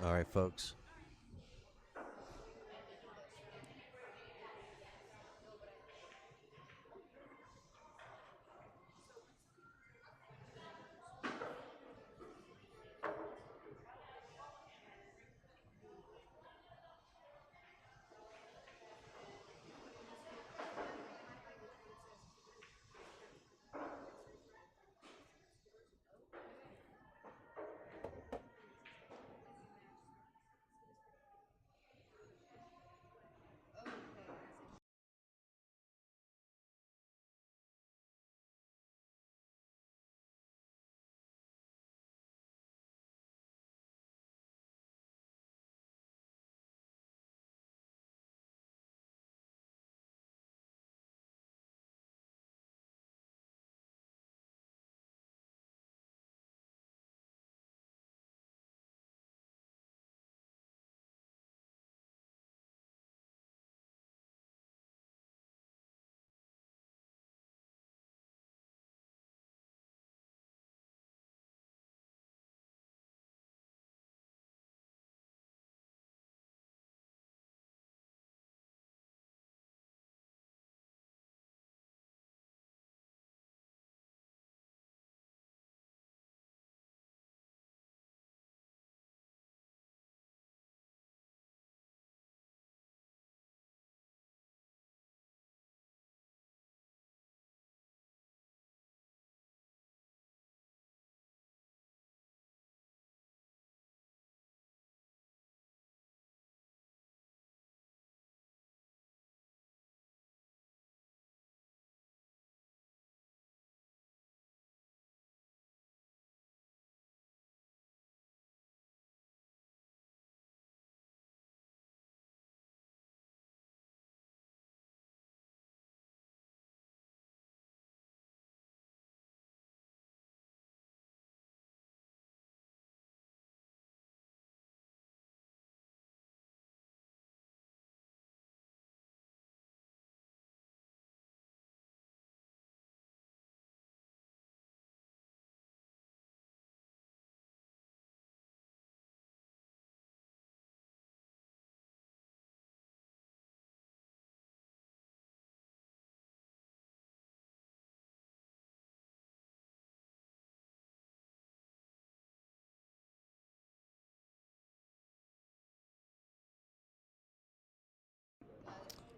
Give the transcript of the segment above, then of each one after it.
All right, folks.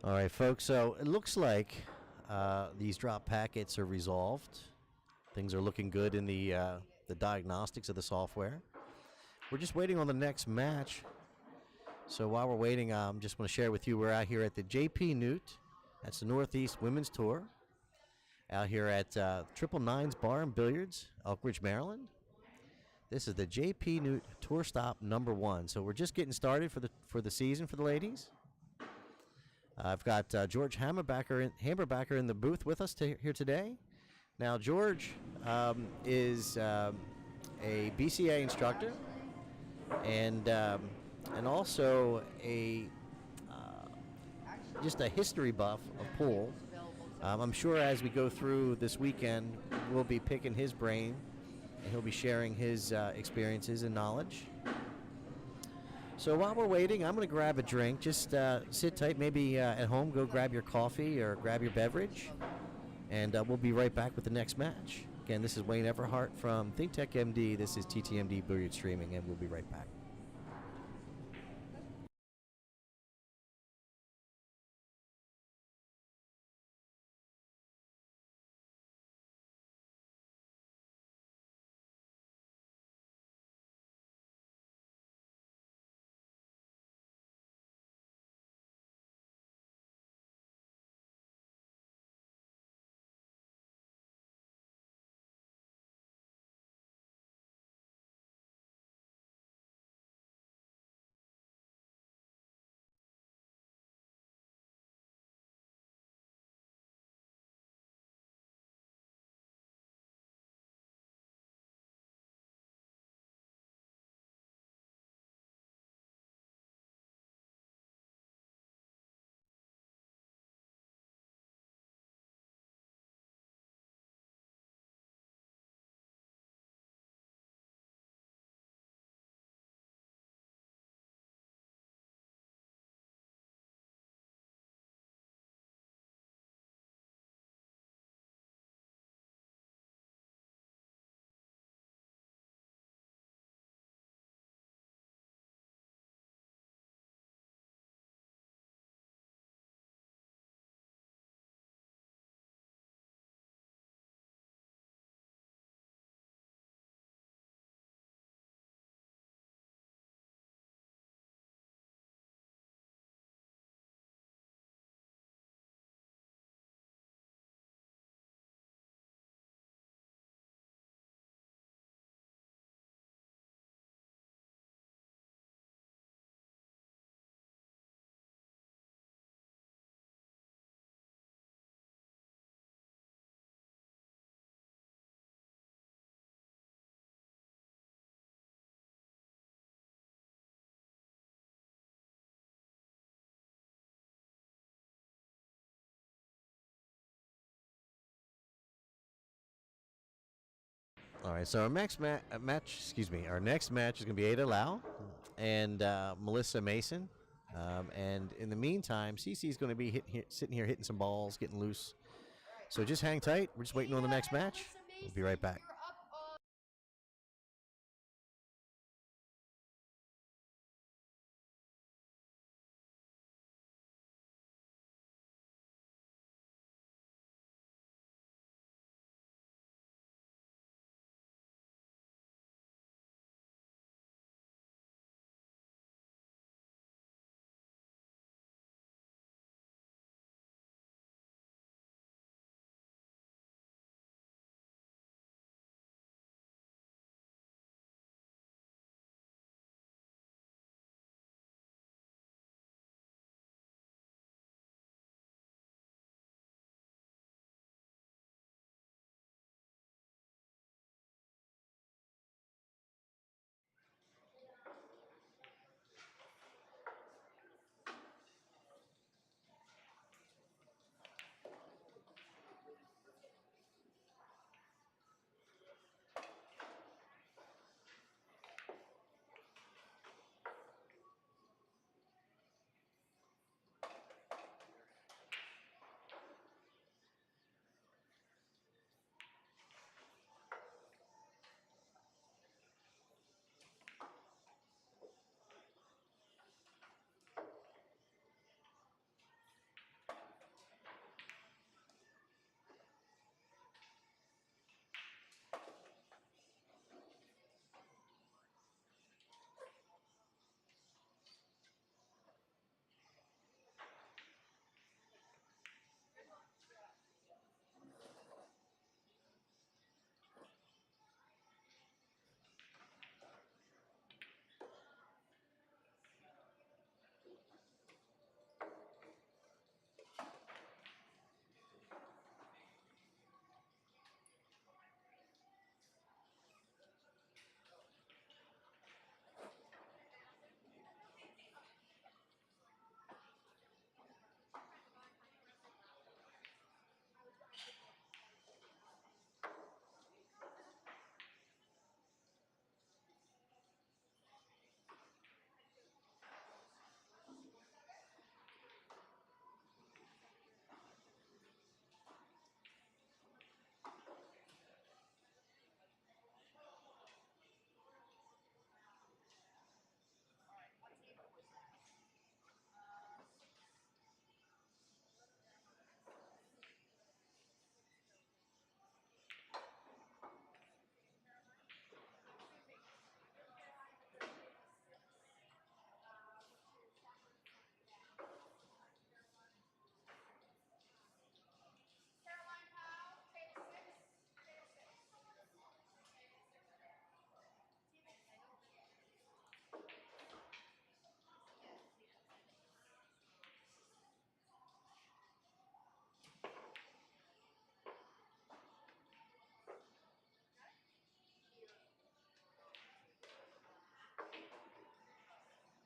All right, folks. So it looks like these drop packets are resolved. Things are looking good in the diagnostics of the software. We're just waiting on the next match. So while we're waiting, just want to share with you we're out here at the JPNEWT. That's the Northeast Women's Tour. Out here at Triple Nines Bar and Billiards, Elk Ridge, Maryland. This is the JPNEWT Tour Stop #1. So we're just getting started for the season for the ladies. I've got George Hammerbacker in the booth with us here today. Now, George is a BCA instructor and also a just a history buff of pool. I'm sure as we go through this weekend, we'll be picking his brain, and he'll be sharing his experiences and knowledge. So while we're waiting, I'm going to grab a drink. Just sit tight. Maybe at home, go grab your coffee or grab your beverage, and we'll be right back with the next match. Again, this is Wayne Everhart from ThinkTechMD. This is TTMD Billiard Streaming, and we'll be right back. All right, so our our next match is going to be Ada Lau and Melissa Mason. And in the meantime, Cece is going to be sitting here hitting some balls, getting loose. So just hang tight. We're just waiting on the next match. We'll be right back.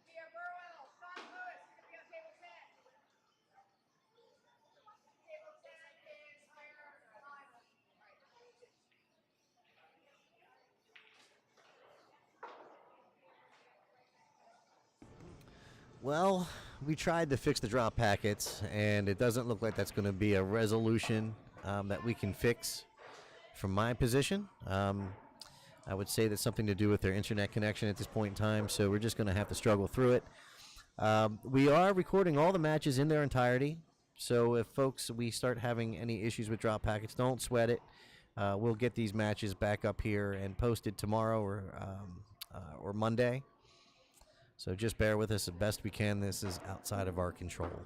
Kia Burwell, Sean Lewis, you're going to be on table 10. Table 10 is higher time. Well, we tried to fix the drop packets, and it doesn't look like that's going to be a resolution that we can fix from my position. I would say that's something to do with their internet connection at this point in time, so we're just going to have to struggle through it. We are recording all the matches in their entirety, so if we start having any issues with drop packets, don't sweat it. We'll get these matches back up here and posted tomorrow or Monday. So just bear with us as best we can. This is outside of our control.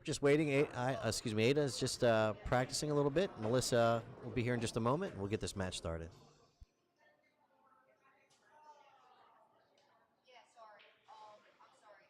Just waiting. Ada is just practicing a little bit. Melissa will be here in just a moment. We'll get this match started. Yeah, sorry. I'm sorry.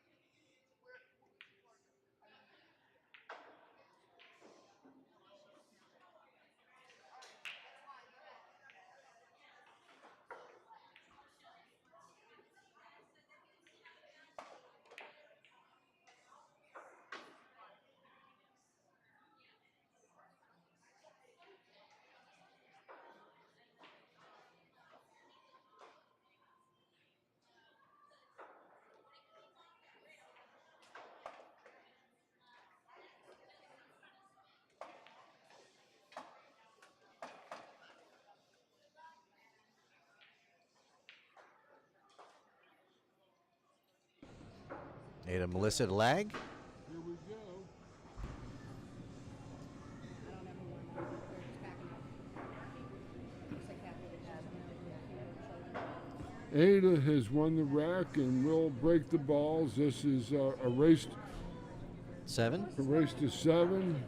Ada Melissa to lag. Here we go. Ada has won the rack and will break the balls. This is a race 7. to 7.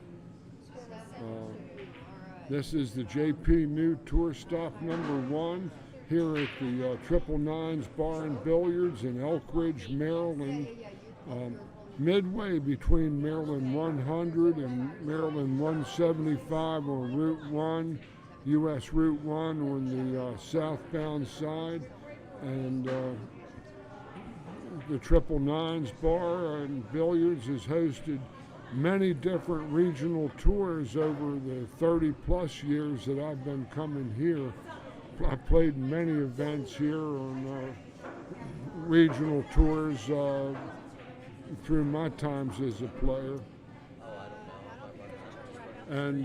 This is the JPNEWT Tour Stop number 1 here at the Triple Nines Bar and Billiards in Elk Ridge, Maryland. Midway between Maryland 100 and Maryland 175 on Route 1, US Route 1 on the southbound side. And the Triple Nines Bar and Billiards has hosted many different regional tours over the 30 plus years that I've been coming here. I played many events here on regional tours through my times as a player. And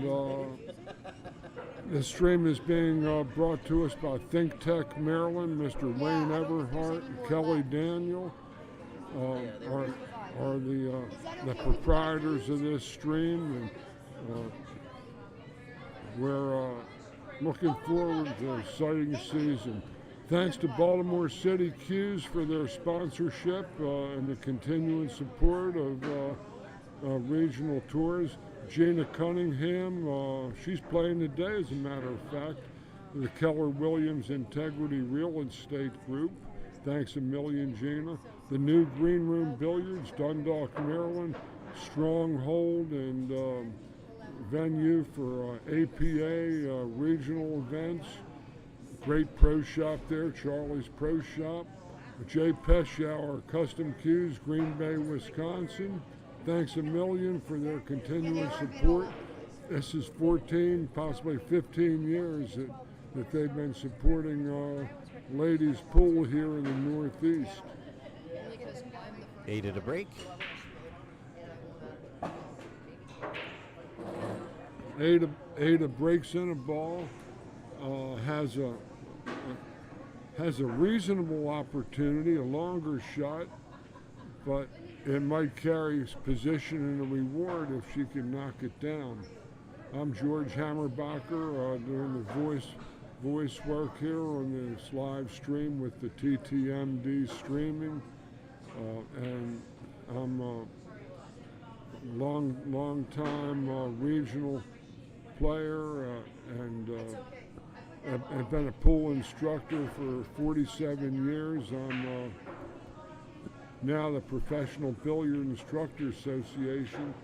the stream is being brought to us by ThinkTech Maryland. Mr. Wayne Everhart and Kelly Daniel are the proprietors of this stream, and we're looking forward to an exciting season. Thanks to Baltimore City Cues for their sponsorship and the continuing support of regional tours. Gina Cunningham, she's playing today as a matter of fact, the Keller Williams Integrity Real Estate Group. Thanks a million, Gina. The new Greenroom Billiards, Dundalk, Maryland, stronghold and venue for APA regional events. Great pro shop there, Charlie's Pro Shop. Pechauer Custom Cues, Green Bay, Wisconsin. Thanks a million for their continuing support. This is 14, possibly 15 years that they've been supporting ladies pool here in the Northeast. Ada to break. Ada breaks in a ball, has a reasonable opportunity, a longer shot, but it might carry position and a reward if she can knock it down. I'm George Hammerbacher doing the voice work here on this live stream with the THINKTECHMD streaming, and I'm a long time regional player and I've been a pool instructor for 47 years. I'm now the Professional Billiard Instructor Association.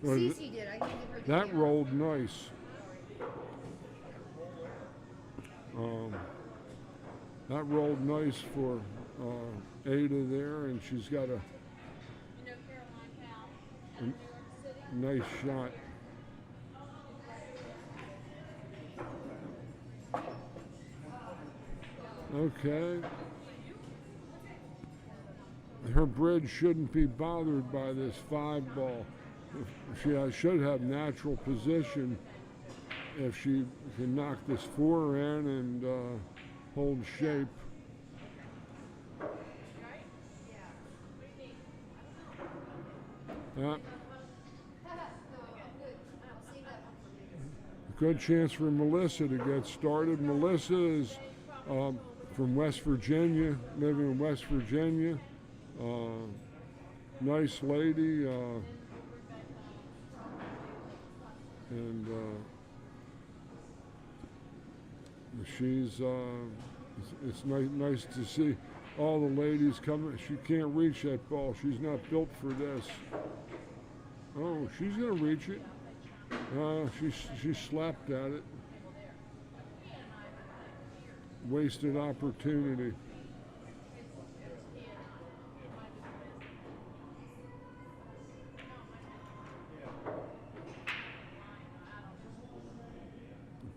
Cece did. I didn't give her the That camera. rolled nice. That rolled nice for Ada there, and she's got a nice shot. Okay. Her bridge shouldn't be bothered by this 5 ball. She should have natural position if she can knock this 4 in and hold shape. Good chance for Melissa to get started. Melissa is from West Virginia, living in West Virginia. Nice lady, and she's. It's nice to see all the ladies coming. She can't reach that ball. She's not built for this. Oh, she's gonna reach it. She slapped at it. Wasted opportunity.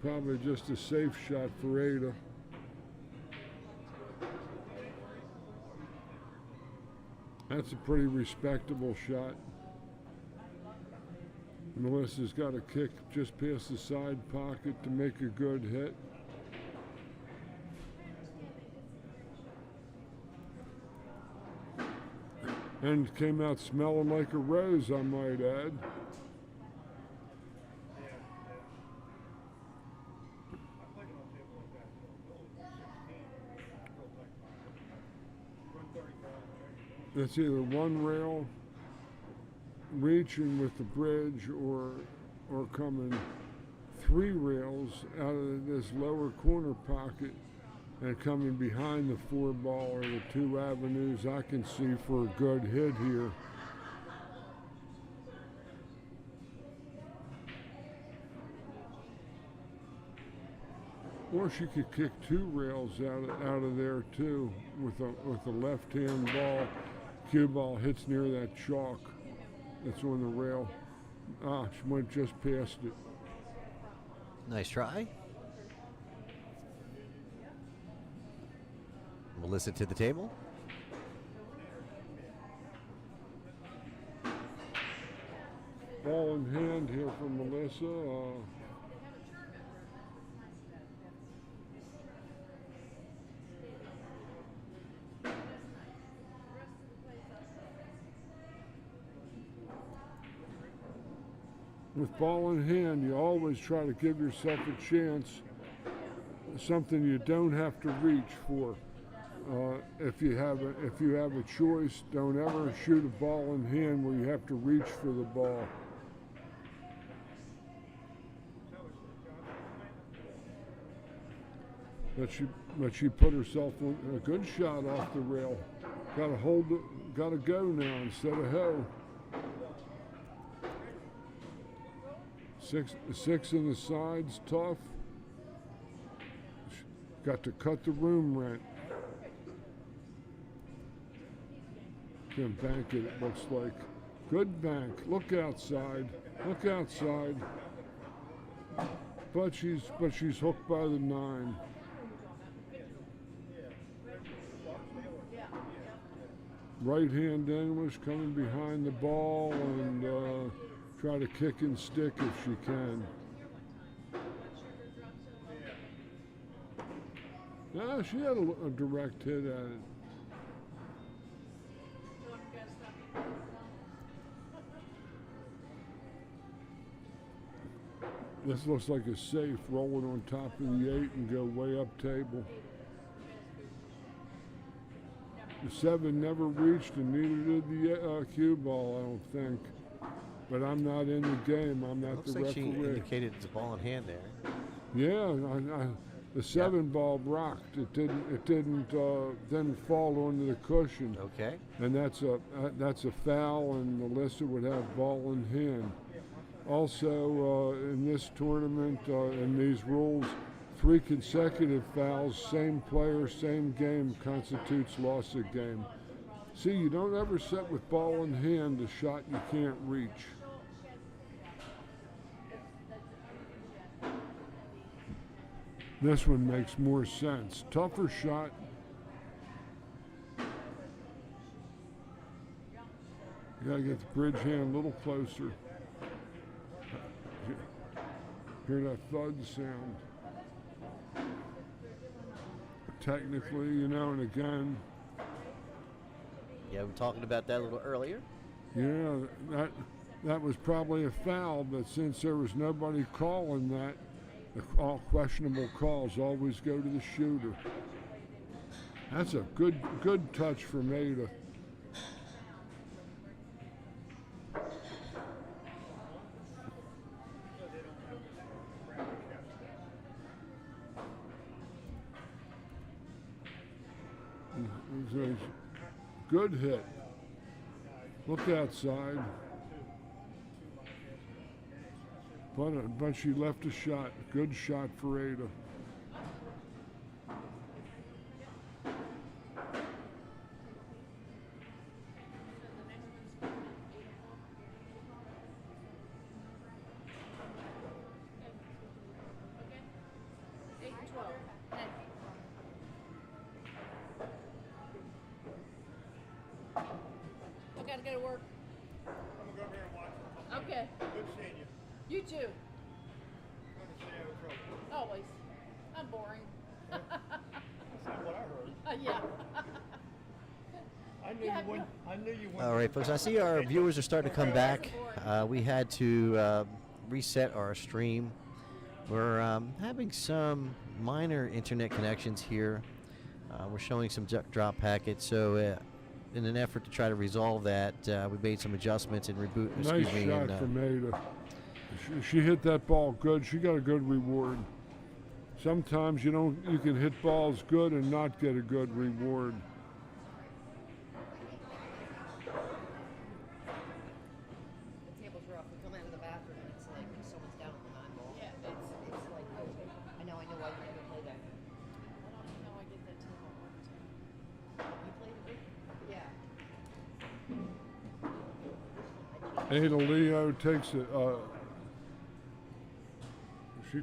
Probably just a safe shot for Ada. That's a pretty respectable shot. Melissa's got a kick just past the side pocket to make a good hit. And came out smelling like a rose, I might add. It's either one rail reaching with the bridge or coming 3 rails out of this lower corner pocket and coming behind the 4 ball are the 2 avenues I can see for a good hit here. Or she could kick 2 rails out of there too with a left-hand ball. Cue ball hits near that chalk that's on the rail. Ah, she went just past it. Nice try. Melissa to the table. Ball in hand here from Melissa. With ball in hand, you always try to give yourself a chance, something you don't have to reach for. If you have a choice, don't ever shoot a ball in hand where you have to reach for the ball. But she put herself on a good shot off the rail. Got to hold it. Got to go now instead of ho. 6 in the sides, tough. Got to cut the room rent. Can bank it, it looks like. Good bank. Look outside. Look outside. But she's hooked by the 9. Right hand English coming behind the ball and try to kick and stick if she can. Yeah, she had a direct hit at it. This looks like a safe, rolling on top of the 8 and go way up table. The 7 never reached and neither did the cue ball, I don't think. But I'm not in the game. I'm not the referee. Looks like she indicated it's a ball in hand there. Yeah, the 7 ball rocked. It didn't fall onto the cushion. Okay. And that's a foul, and Melissa would have ball in hand. Also, in this tournament, in these rules, 3 consecutive fouls, same player, same game, constitutes loss of game. See, you don't ever set with ball in hand a shot you can't reach. This one makes more sense. Tougher shot. You gotta get the bridge hand a little closer. Hear that thud sound. Technically, and again. Yeah, we were talking about that a little earlier. Yeah, that was probably a foul, but since there was nobody calling that, all questionable calls always go to the shooter. That's a good touch from Ada. It was a good hit. Look outside. But she left a shot. Good shot for Ada. I gotta go to work. I'm gonna go over here and watch it. Okay. Good seeing you. You too. Good to stay out of trouble. Always. I'm boring. That's not what I heard. Yeah. I I knew you wouldn't. I knew you wouldn't. All right, folks. I see our viewers are starting to come back. We had to reset our stream. We're having some minor internet connections here. We're showing some drop packets. So, in an effort to try to resolve that, we made some adjustments and reboot. Nice shot from Ada. She hit that ball good. She got a good reward. Sometimes you can hit balls good and not get a good reward. The table's rough. We come out of the bathroom and it's like someone's down on the 9 ball. Yeah, It's like, okay. I know why you never play that. I don't know. I get that table all the time. You played it? Yeah. Ada Leo takes it. She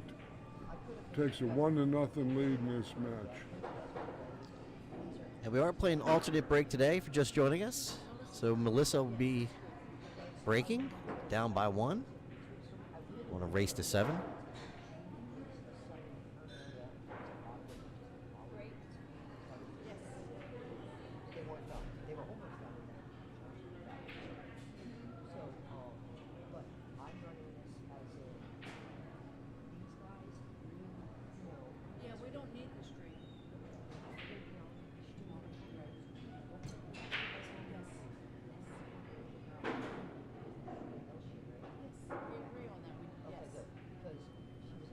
takes a 1-0 lead in this match. And we are playing alternate break today for just joining us. So Melissa will be breaking, down by 1. Want to race to 7. They weren't done. They were almost done. So, but I'm running this as a, these guys, Yeah, we don't need the stream. We agree on that. okay, Yes. good, because she was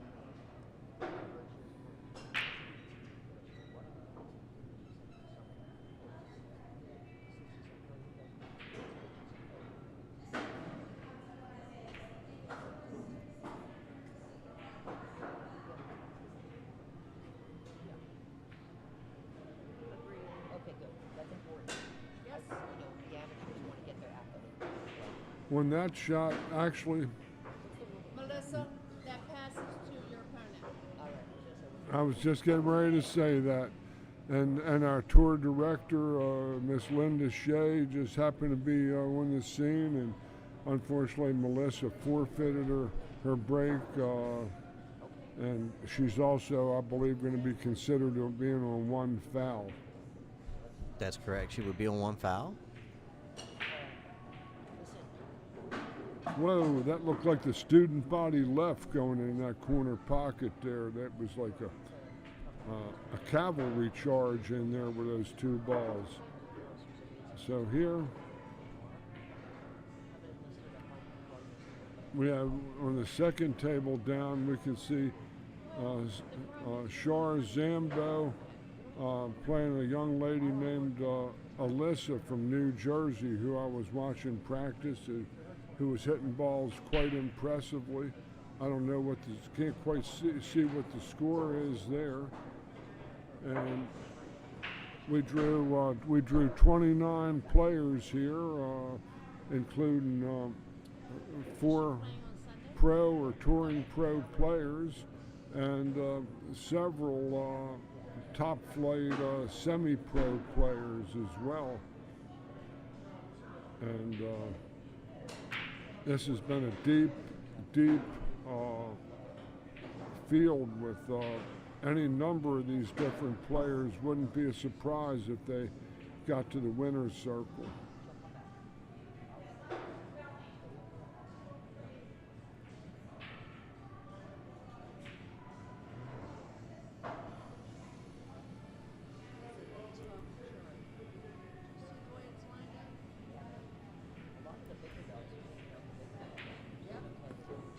okay, good. That's important. Yes. The amateurs want to get their accolade. When that shot actually, Melissa, that passes to your opponent. All right. I was just getting ready to say that. And our tour director, Miss Linda Shea, just happened to be on the scene, and unfortunately Melissa forfeited her break, and she's also, I believe, going to be considered being on 1 foul. That's correct. She would be on 1 foul. Whoa, that looked like the student body left going in that corner pocket there. That was like a cavalry charge in there with those 2 balls. So here we have on the second table down, we can see Shar Zambo playing a young lady named Alyssa from New Jersey, who I was watching practice, who was hitting balls quite impressively. I don't know can't quite see what the score is there. And we drew 29 players here, including 4 pro or touring pro players and several top flight semi-pro players as well. And this has been a deep field with any number of these different players. Wouldn't be a surprise if they got to the winner's circle.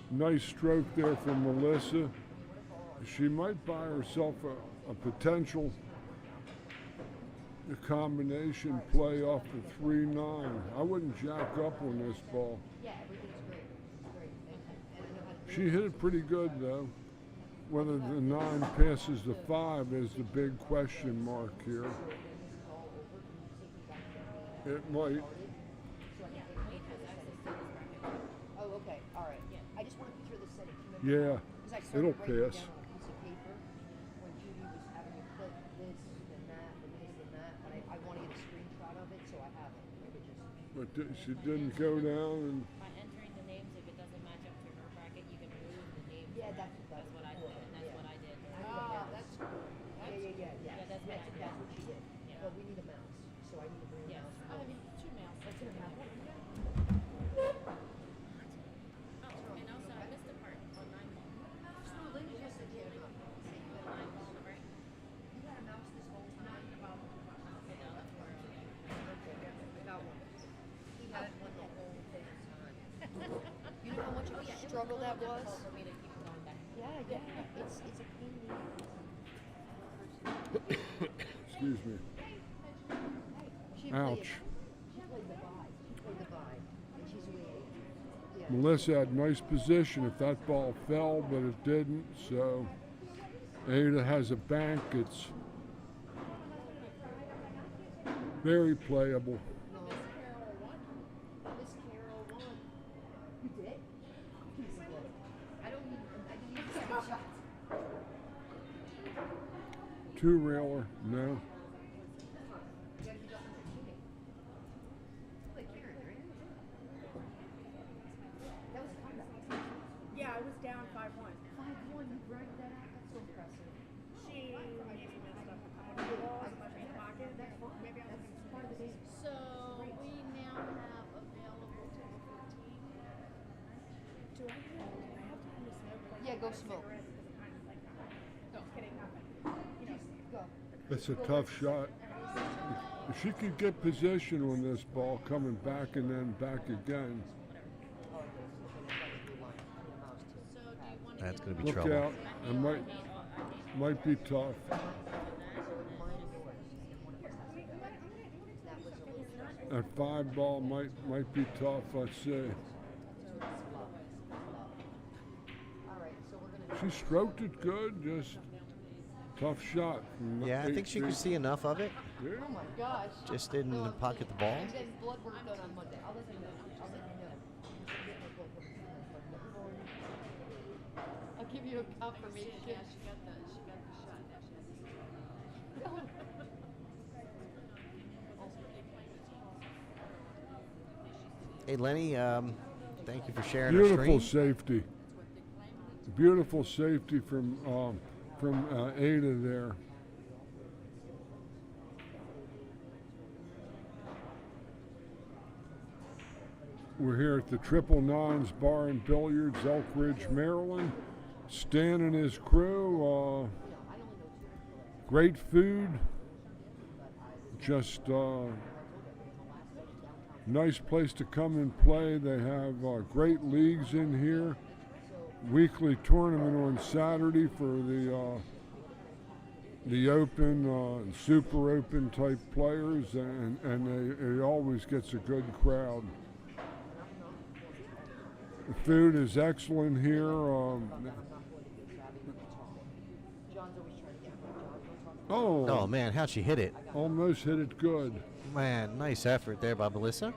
Nice stroke there from Melissa. She might buy herself a potential combination play off the 3-9. I wouldn't jack up on this ball. Yeah, everything's great. It's great. And I know how to She hit it pretty good though. Whether the 9 passes the 5 is the big question mark here. It might. Oh, okay. All right. I just want a picture of the setting. Yeah, Because I started it'll writing it pass. down on a piece of paper when Judy was having me put this and that and this and that, and I want to get a screenshot of it, so I have it. I could just. But she didn't go down, and By entering the names, if it doesn't match up to her bracket, you can remove the names. Yeah, from that's it. That's what I cool. did, and that's Yeah. what I did. That's cool. Yeah, Yeah, that's what I did. that's what she did. Yeah. But we need a mouse, so I need to bring a Yes. mouse. Oh, struggle that was? For me to keep going back. Yeah, it's a pain in the ass. Excuse me. She Ouch. She played the vibe, and she's waiting. Yeah. Melissa had nice position if that ball fell, but it didn't. So Ada has a bank. It's very playable. No. Miss Carol won. You did? Piece of work. I didn't even see the shots. Two railer, no. You gotta be done with your teammate. Like Karen, right? That was a comeback. Yeah, I was down 5-1. 5-1, you bragged that out. That's so impressive. She maybe messed up a couple of balls in my pocket. That's fine. Maybe I was That's part of the game. So we now have available till the 14th. Do I have to have to smoke? Like, Yeah, go a smoke. cigarette because I'm kind of like, no, kidding, nothing. You know, Go. It's a tough shot. If she could get position on this ball coming back and then back again, Oh, okay. So then that was the line. so do you want to That's going to be look trouble. out. It might be tough. That 5 ball might be tough. Let's see. All right, so we're gonna. She stroked it good. Just tough shot. from Yeah, I 8 think she could feet. see enough of it. Yeah. Oh my gosh. Just didn't pocket the ball. And then blood work done on Monday. I'll let you know. I'll let you know. I'll give you a confirmation. Yeah, she got the shot. Now she has Hey, Lenny, thank you for sharing Beautiful our screen. safety. Beautiful safety from Ada there. We're here at the Triple Nines Bar and Billiards, Elk Ridge, Maryland. Stan and his crew. Great food. Just nice place to come and play. They have great leagues in here. Weekly tournament on Saturday for the open and super open type players, and it always gets a good crowd. The food is excellent here. John's always trying to get John. Oh, man, how'd she hit it? Almost hit it good. Man, nice effort there by Melissa.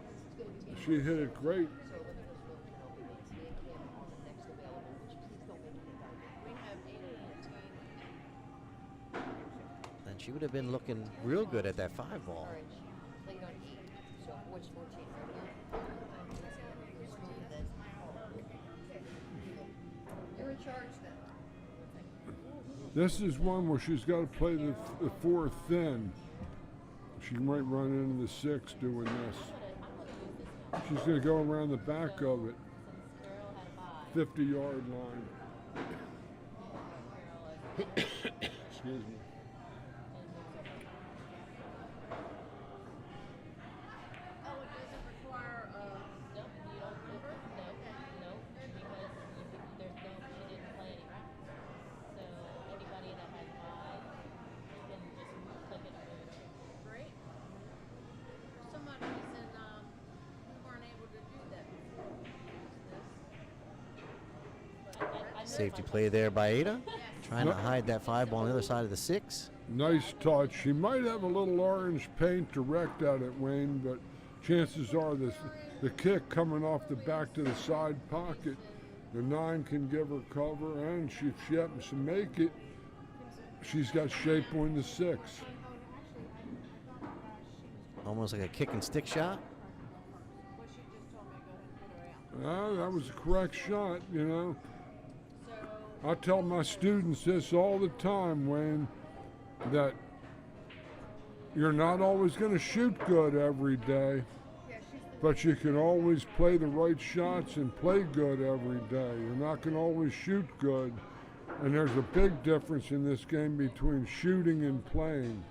She hit it great. We have 8 on the team. And she would have been looking real good at that 5 ball. All right, she played on 8, so which 14 right here? Smooth then. You're in charge then. This is one where she's got to play the 4 thin. She might run into the 6 doing this. She's going to go around the back of it, 50-yard line. Excuse me. Oh, it doesn't require Nope, you don't, no, because there's no, she didn't play any rounds. So anybody that has 5, you can just click it over. break. For some odd reason, we weren't able to do that before we used this. Safety play there by Ada. Trying to hide that 5 ball on the other side of the 6. Nice touch. She might have a little orange paint direct at it, Wayne, but chances are the kick coming off the back to the side pocket, the 9 can give her cover, and if she happens to make it, she's got shape on the 6. Almost like a kick and stick shot. Well, she just told me to go ahead and put her out. That was a correct shot, you know. So I tell my students this all the time, Wayne, that you're not always going to shoot good every day, but you can always play the right shots and play good every day. You're not going to always shoot good, and there's a big difference in this game between shooting and playing.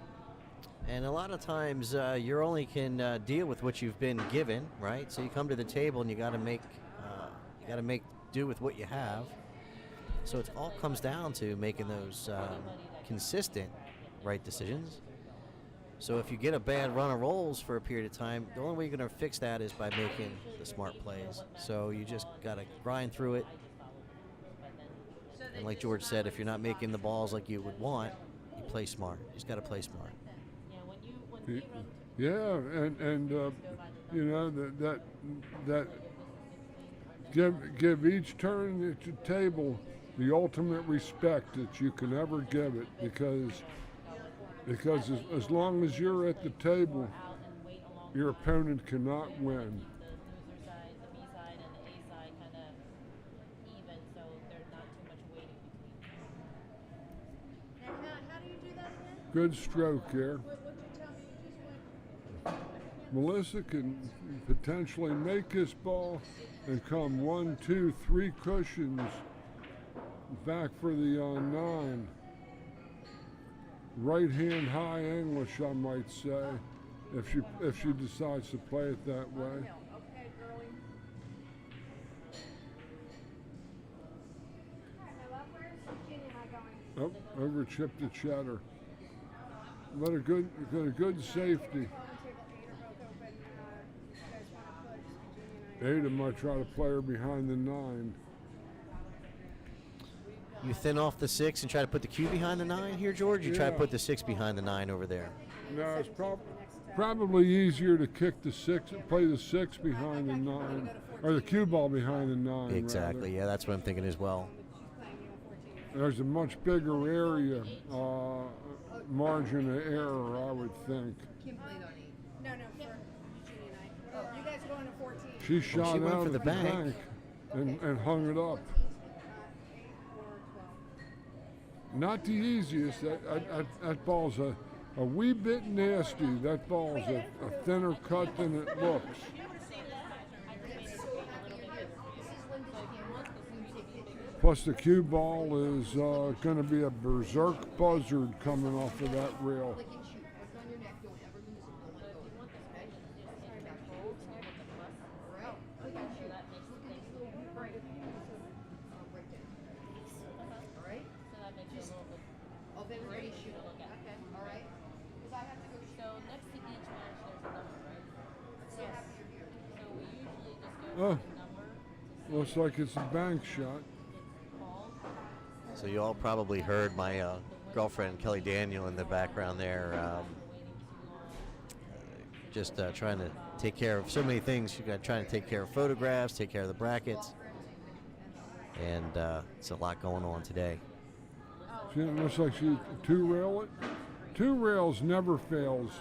And a lot of times you only can deal with what you've been given, right? So you come to the table and you got to make do with what you have. So it all comes down to making those consistent right decisions. So if you get a bad run of rolls for a period of time, the only way you're going to fix that is by making the smart plays. So you just got to grind through it. And like George said, if you're not making the balls like you would want, you play smart. You just got to play smart. Yeah, and you know that give each turn at your table the ultimate respect that you can ever give it, because as long as you're at the table, your opponent cannot win. And how do you do that again? Good stroke here. What'd you tell me? You just went. Melissa can potentially make this ball and come 1, 2, 3 cushions back for the 9. Right hand high English, I might say, if she decides to play it that way. Okay, girlie. Alright, my love, where's Eugenia and I going? Oh, over chip to cheddar. But a good safety. Ball and table 8 are both open. You guys want to push Eugenia and I? Ada might try to play her behind the 9. You thin off the 6 and try to put the cue behind the 9 here, George? You try to Yeah. put the 6 behind the 9 over there. No, it's probably easier to kick the 6, play the 6 behind the 9, or the cue ball behind the 9. Exactly. Yeah, that's what I'm thinking as well. Rather. There's a much bigger area, margin of error, I would think. Kim played on 8. No, for Eugenia and I. You guys are going to 14. She shot she went out for at the bank. and hung it up. 8 or 12. Not the easiest. That ball's a wee bit nasty. That ball's a thinner cut than it looks. Plus the cue ball is going to be a berserk buzzard coming off of that rail. Click and shoot. What's on your neck? Don't ever lose it. Don't let go of it. Okay? Sorry about that. All right. Click and shoot. Look at these little right there. All right? Of everybody shoot. Okay. All right? Because I have to go shoot. So next to each match, there's a number, right? So happy you're here. So we usually just Oh. go with the number to Looks like it's a bank shot. call. So you all probably heard my girlfriend Kelly Daniel in the background there, just trying to take care of so many things. She's trying to take care of photographs, take care of the brackets, and it's a lot going on today. See, it looks like she two-rail it. 2 rails never fails.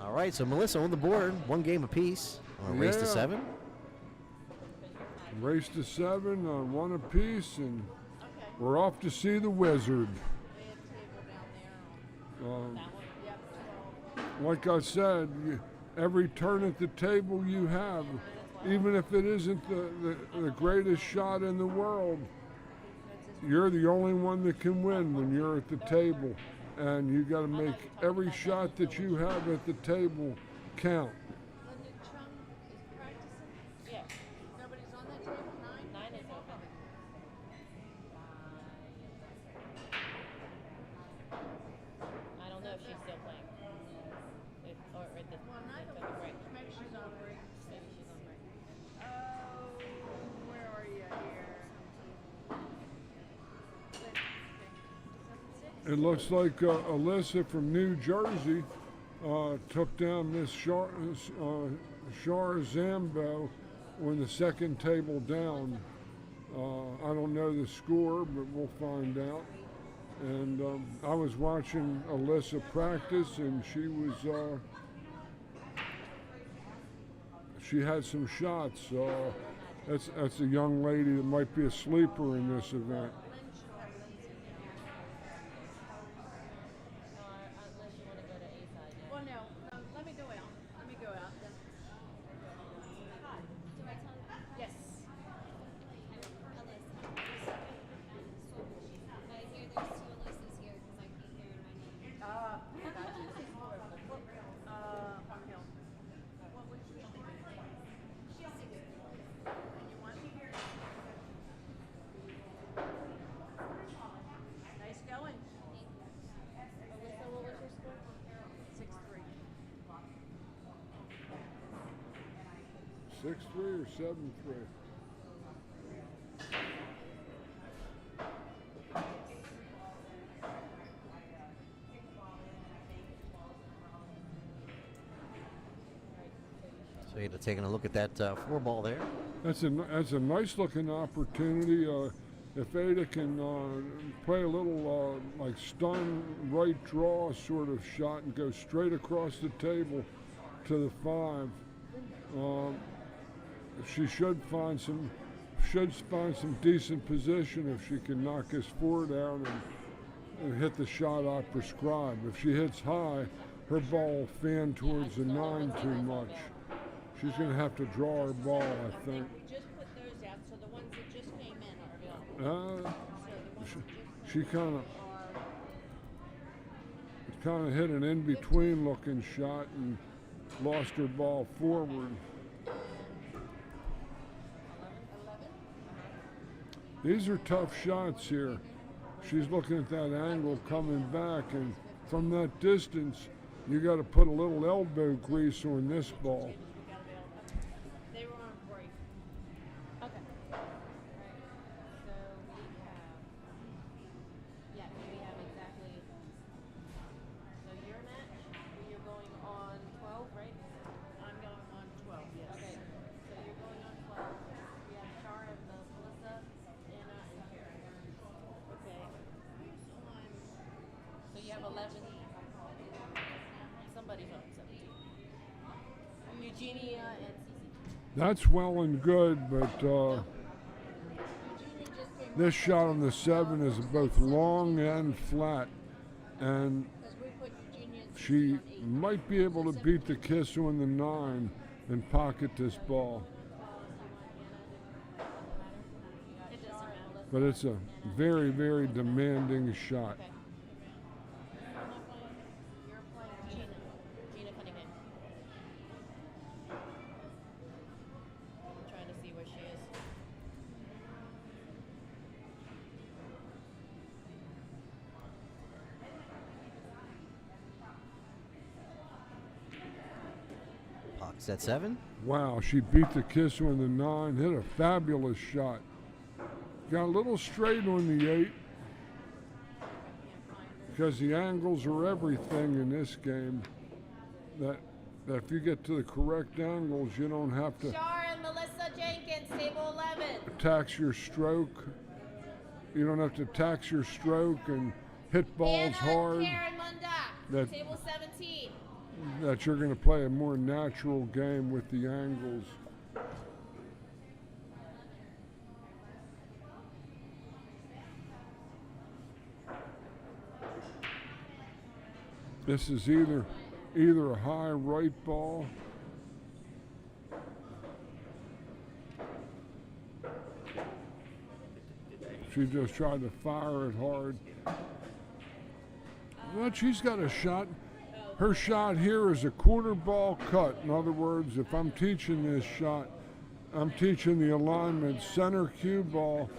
All right, so Melissa on the board, 1 game apiece. On a race to Yeah. 7. Race to 7 on 1 apiece, and Okay. we're off to see the wizard. They have table down there. Yep. Like I said, every turn at the table you have, even if it isn't the greatest shot in the world, you're the only one that can win when you're at the table. And you got to make every shot that you have at the table count. Linda Chung is practicing. Yeah, Nobody's on that table. 9. 9 is open. I don't know if she's still playing. Or at the, Well, neither took a break. Maybe she's on break. Maybe she's on break. Oh, where are you here? It looks like Alyssa from New Jersey took down Miss Shar Zambo on the second table down. I don't know the score, but we'll find out. And I was watching Alyssa practice, and she had some shots. That's a young lady that might be a sleeper in this event. Unless you want to go to A side. Well, no, let me go out. Let me go out then. Yes. Uphill. What would you? And you want? 6-3 or 7-3. So you're taking a look at that 4-ball there. That's a nice looking opportunity. If Ada can play a little like stun right draw sort of shot and go straight across the table to the 5, she should find some decent position if she can knock his 4 down and hit the shot I prescribed. If she hits high, her ball will fan towards the 9 too much. She's going to have to draw her ball, I think. We just put those out, so the ones that just came in are available. She kind of hit an in-between looking shot and lost her ball forward. 11? These are tough shots here. She's looking at that angle coming back, and from that distance, you got to put a little elbow grease on this ball. They were on break. Okay. Alright. So we have exactly. So your match, you're going on 12, right? I'm going on 12, yes. Okay. So you're going on 12. We have Shara, Melissa, Anna, and Karen. Okay. Who's on? So you have 11. Somebody's on 17. Eugenia and Cece. That's well and good, but Eugenia just came this shot on the 7 is both long and flat, and because we put Eugenia and she Cece on 8. might be able to beat the kiss on the 9 and pocket this ball. It doesn't matter. But it's a very, very demanding shot. Okay. You're playing Gina. Gina Cunningham. I'm trying to see where she is. Pockets at 7. Wow, she beat the kiss on the 9, hit a fabulous shot. Got a little straight on the 8 because the angles are everything in this game. That if you get to the correct angles, you don't have to Shara and Melissa Jenkins, table 11. tax your stroke. You don't have to tax your stroke and hit balls Anna hard. and Karen Mundak, That- table 17. That you're going to play a more natural game with the angles. This is either a high right ball she just tried to fire it hard. But she's got a shot. Her shot here is a quarter ball cut. In other words, if I'm teaching this shot, I'm teaching the alignment center cue ball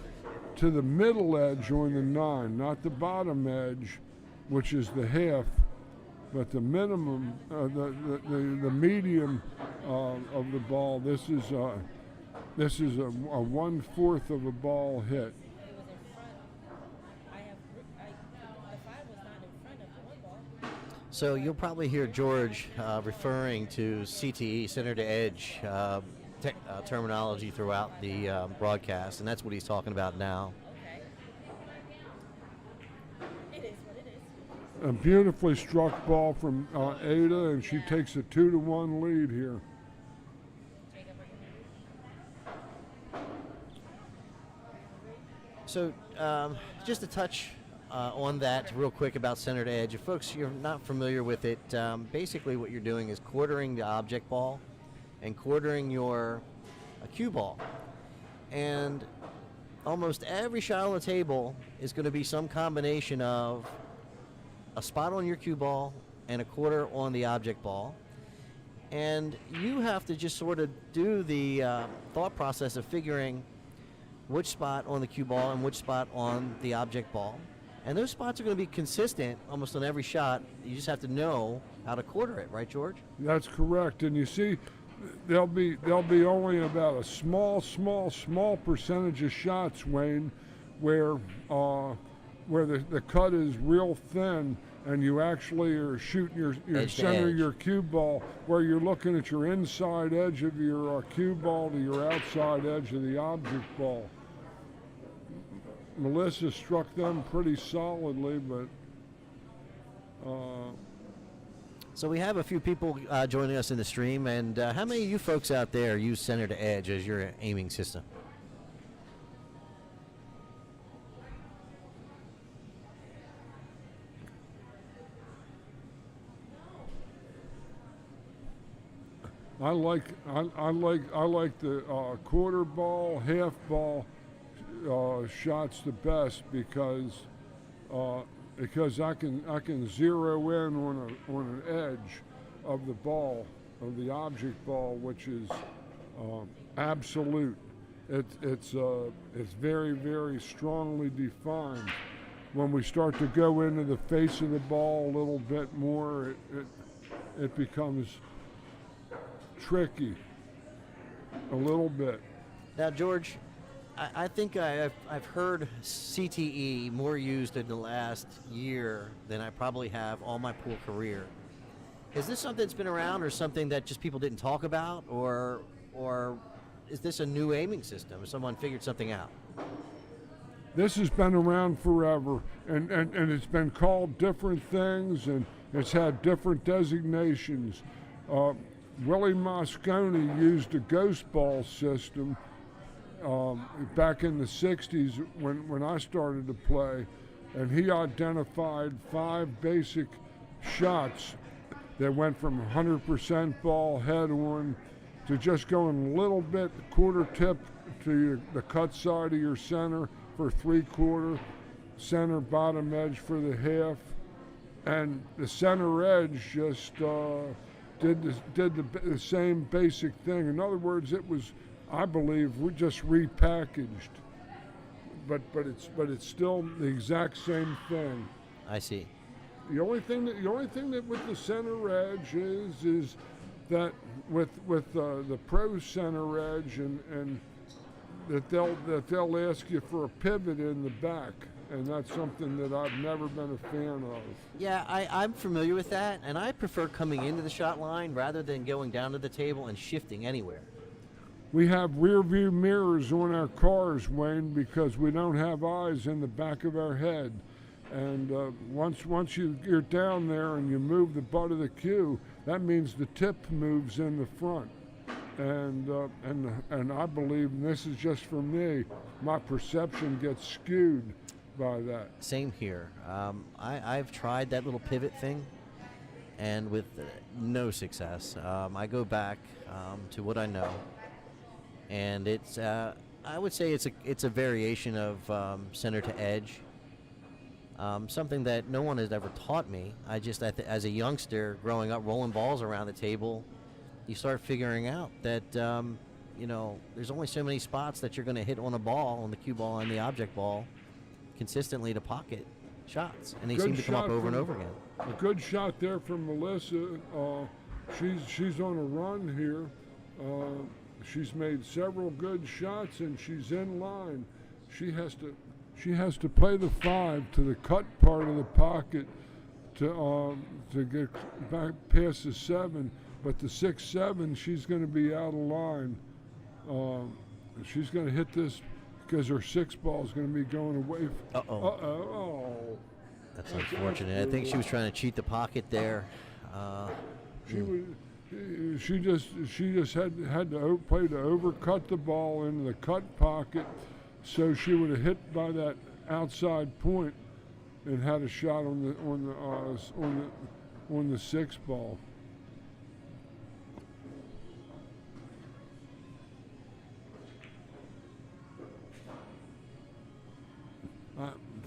to the middle edge on the 9, not the bottom edge, which is the half, but the minimum, the medium of the ball. This is a 1/4 of a ball hit. It was in front. The 5 was not in front of the 1 ball. So you'll probably hear George referring to CTE, center to edge terminology throughout the broadcast, and that's what he's talking about now. Okay. It is what it is. A beautifully struck ball from Ada, and she takes a 2-1 lead here. So just to touch on that real quick about center to edge. If folks you're not familiar with it, basically what you're doing is quartering the object ball and quartering your cue ball. And almost every shot on the table is going to be some combination of a spot on your cue ball and a quarter on the object ball. And you have to just sort of do the thought process of figuring which spot on the cue ball and which spot on the object ball. And those spots are going to be consistent almost on every shot. You just have to know how to quarter it, right, George? That's correct. And you see, there'll be only about a small percentage of shots, Wayne, where the cut is real thin, and you actually are shooting your Edge to center edge. your cue ball, where you're looking at your inside edge of your cue ball to your outside edge of the object ball. Melissa struck them pretty solidly, but So we have a few people joining us in the stream, and how many of you folks out there use center to edge as your aiming system? I like the quarter ball, half ball shots the best because I can zero in on an edge of the ball, of the object ball, which is absolute. It's very, very strongly defined. When we start to go into the face of the ball a little bit more, it becomes tricky a little bit. Now, George, I think I've heard CTE more used in the last year than I probably have all my pool career. Is this something that's been around, or something that just people didn't talk about, or is this a new aiming system? Or someone figured something out? This has been around forever, and it's been called different things, and it's had different designations. Willie Moscone used a ghost ball system back in the 60s when I started to play, and he identified 5 basic shots that went from 100% ball head on to just going a little bit quarter tip to the cut side of your center for 3/4, center bottom edge for the half, and the center edge just did the same basic thing. In other words, it was, I believe, just repackaged, but it's still the exact same thing. I see. The only thing that with the center edge is that with the pro center edge and that they'll ask you for a pivot in the back, and that's something that I've never been a fan of. Yeah, I'm familiar with that, and I prefer coming into the shot line rather than going down to the table and shifting anywhere. We have rear view mirrors on our cars, Wayne, because we don't have eyes in the back of our head. And once you're down there and you move the butt of the cue, that means the tip moves in the front. And I believe, and this is just for me, my perception gets skewed by that. Same here. I've tried that little pivot thing, and with no success. I go back to what I know, and it's I would say it's a variation of center to edge. Something that no one has ever taught me. As a youngster growing up rolling balls around the table, you start figuring out that there's only so many spots that you're going to hit on a ball, on the cue ball and the object ball, consistently to pocket shots, and they seem to come up over and over again. A good shot there from Melissa. She's on a run here. She's made several good shots, and she's in line. She has to play the 5 to the cut part of the pocket to get back past the 7. But the 6-7, she's going to be out of line. She's going to hit this because her 6 ball is going to be going away. Oh. That's unfortunate. I think she was trying to cheat the pocket there. She just had to play to overcut the ball into the cut pocket, so she would have hit by that outside point and had a shot on the 6 ball.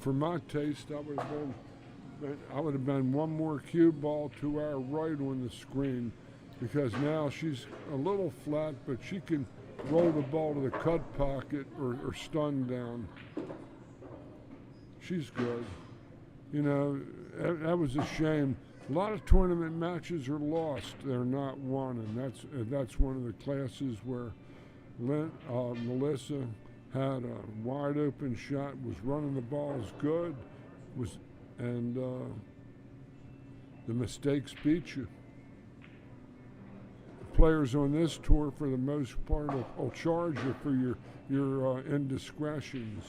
For my taste, I would have been one more cue ball to our right on the screen, because now she's a little flat, but she can roll the ball to the cut pocket or stun down. She's good. That was a shame. A lot of tournament matches are lost; they're not won, and that's one of the classes where Melissa had a wide open shot, was running the balls good, and the mistakes beat you. The players on this tour, for the most part, will charge you for your indiscretions.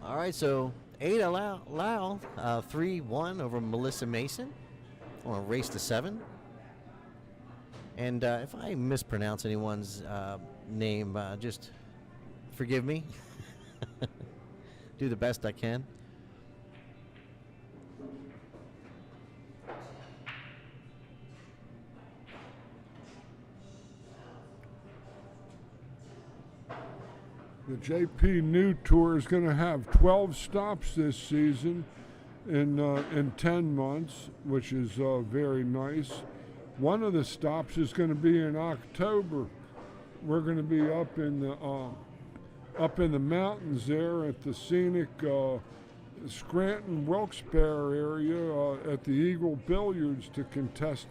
All right, so Ada Lau, 3-1 over Melissa Mason on a race to 7. And if I mispronounce anyone's name, just forgive me. Do the best I can. The JPNEWT Tour is going to have 12 stops this season in 10 months, which is very nice. One of the stops is going to be in October. We're going to be up in the mountains there at the scenic Scranton Wilkes-Barre area at the Eagle Billiards to contest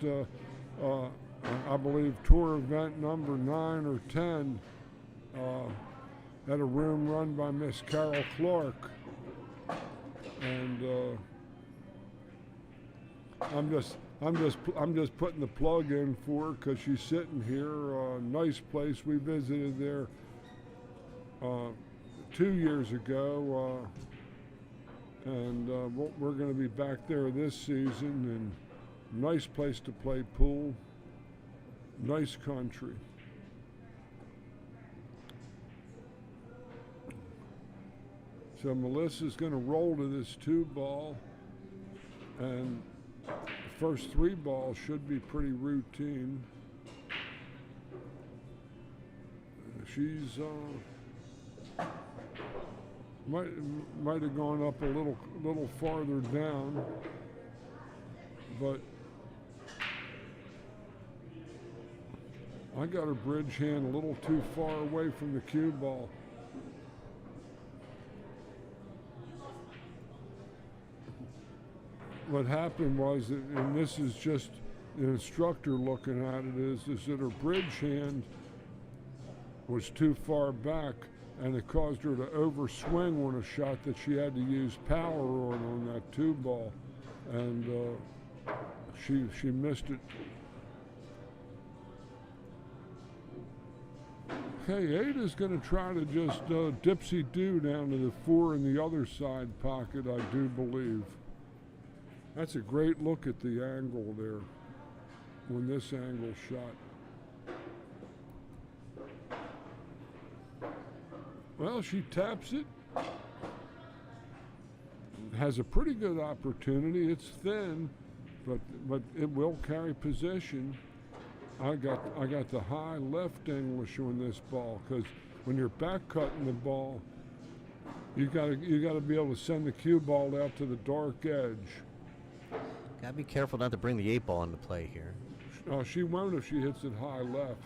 I believe tour event number 9 or 10. At a room run by Miss Carol Clark, and I'm just putting the plug in for her because she's sitting here. Nice place. We visited there 2 years ago, and we're going to be back there this season. And nice place to play pool. Nice country. So Melissa's going to roll to this 2-ball, and the first 3 balls should be pretty routine. She's might have gone up a little farther down, but I got her bridge hand a little too far away from the cue ball. What happened was, and this is just the instructor looking at it, is that her bridge hand was too far back, and it caused her to overswing on a shot that she had to use power on that 2-ball, and she missed it. Okay, Ada's going to try to just dipsy-do down to the 4 in the other side pocket, I do believe. That's a great look at the angle there when this angle shot. Well, she taps it. Has a pretty good opportunity. It's thin, but it will carry position. I got the high left English on this ball, because when you're back cutting the ball, you gotta be able to send the cue ball out to the dark edge. Gotta be careful not to bring the 8-ball into play here. She won't if she hits it high left.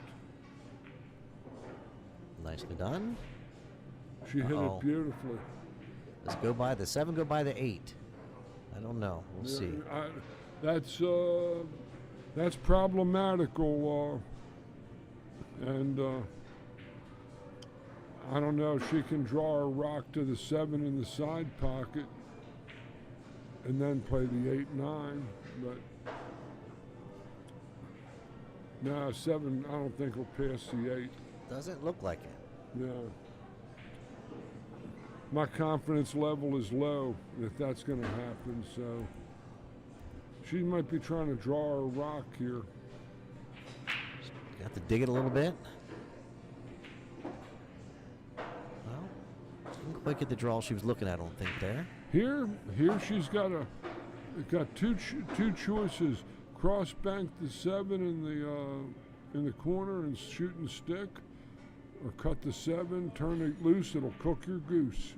Nicely done. She hit it beautifully. Let's go by the 7, go by the 8. I don't know. We'll see. That's problematical, and I don't know if she can draw a rock to the 7 in the side pocket and then play the 8-9, but no, 7 I don't think will pass the 8. Doesn't look like it. No. My confidence level is low if that's going to happen, so she might be trying to draw a rock here. Got to dig it a little bit. Well, didn't quite get the draw she was looking at, I don't think, there. Here she's got two choices: cross bank the 7 in the corner and shoot and stick, or cut the 7, turn it loose. It'll cook your goose.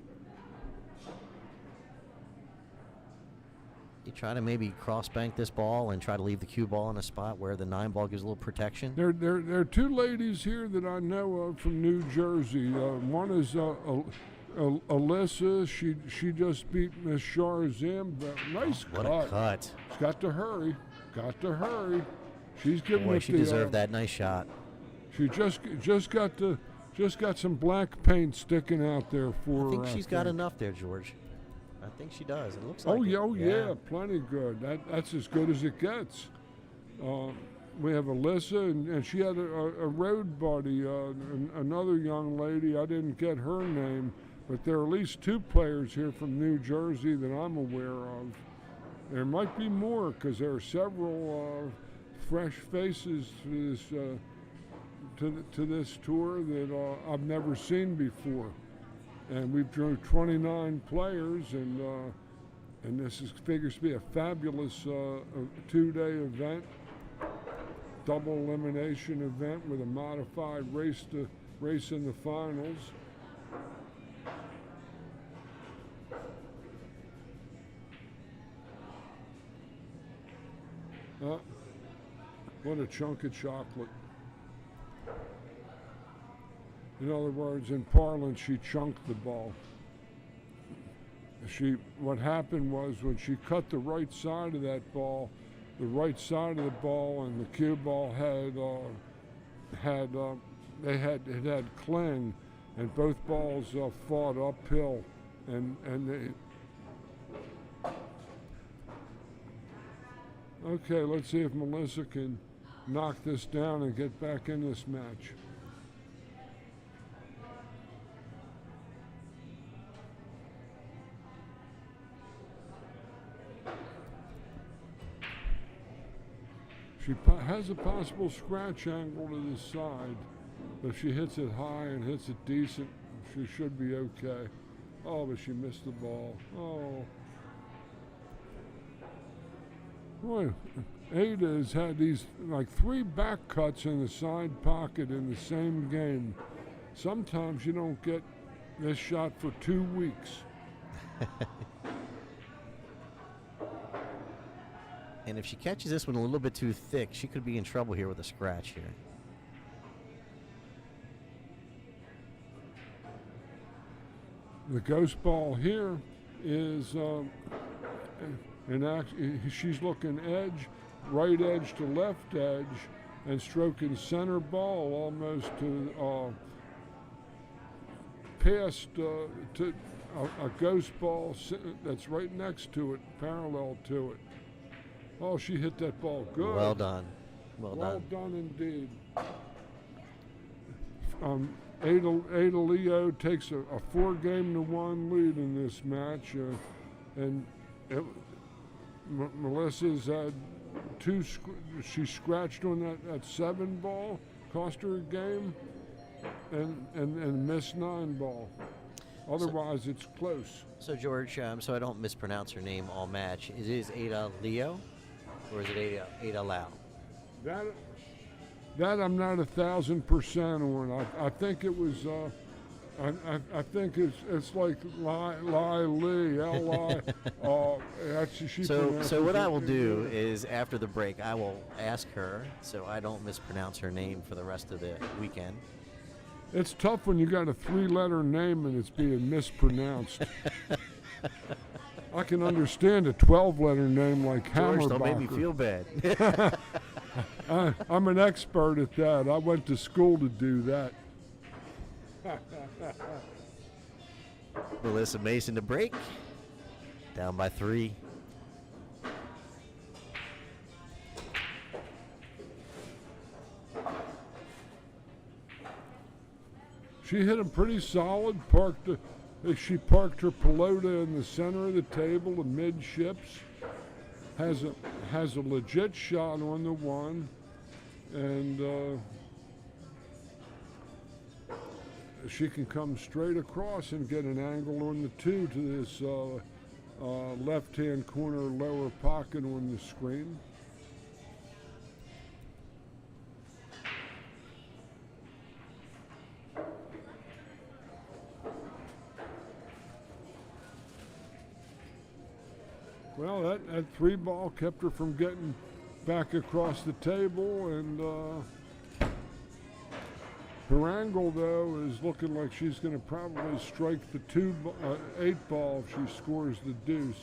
You try to maybe cross bank this ball and try to leave the cue ball in a spot where the 9-ball gives a little protection. There are 2 ladies here that I know of from New Jersey. One is Alyssa, she just beat Miss Sharzam. Nice What cut. a cut. She's got to hurry. Got to hurry. She's giving Boy, it she the, deserved that nice shot. She just got some black paint sticking out there for I think her. she's got enough there, George. I think she does. It looks like Oh it. yeah, yeah, plenty good. That's as good as it gets. We have Alyssa, and she had a road buddy, another young lady. I didn't get her name, but there are at least 2 players here from New Jersey that I'm aware of. There might be more because there are several fresh faces to this tour that I've never seen before. And we've drew 29 players, and this figures to be a fabulous 2-day event, double elimination event with a modified race in the finals. What a chunk of chocolate. In other words, in parlance, she chunked the ball. What happened was when she cut the right side of that ball, the right side of the ball and the cue ball it had cling, and both balls fought uphill, and they. Okay, let's see if Melissa can knock this down and get back in this match. She has a possible scratch angle to the side, but if she hits it high and hits it decent, she should be okay. Oh, but she missed the ball. Oh. Boy, Ada has had these like 3 back cuts in the side pocket in the same game. Sometimes you don't get this shot for 2 weeks. And if she catches this one a little bit too thick, she could be in trouble here with a scratch here. The ghost ball here is, she's looking edge, right edge to left edge, and stroking center ball almost to past to a ghost ball that's right next to it, parallel to it. Oh, she hit that ball good. Well done. Well done indeed. Ada Leo takes a 4-game-to-1 lead in this match, and Melissa's had 2. She scratched on that 7 ball, cost her a game, and missed 9 ball. Otherwise, it's close. So George, so I don't mispronounce her name all match, it is Ada Leo, or is it Ada Lau? That I'm not 1,000% on. I think it was. I think it's like Lee, L-I. So what I will do is after the break, I will ask her so I don't mispronounce her name for the rest of the weekend. It's tough when you got a 3-letter name and it's being mispronounced. I can understand a 12-letter name like Hammerbacher. George, don't make me feel bad. I'm an expert at that. I went to school to do that. Melissa Mason to break. Down by 3. She hit him pretty solid. She parked her pelota in the center of the table, amidships. Has a legit shot on the 1, and she can come straight across and get an angle on the 2 to this left-hand corner lower pocket on the screen. Well, that 3 ball kept her from getting back across the table, and Her angle, though, is looking like she's going to probably strike the 8 ball if she scores the deuce.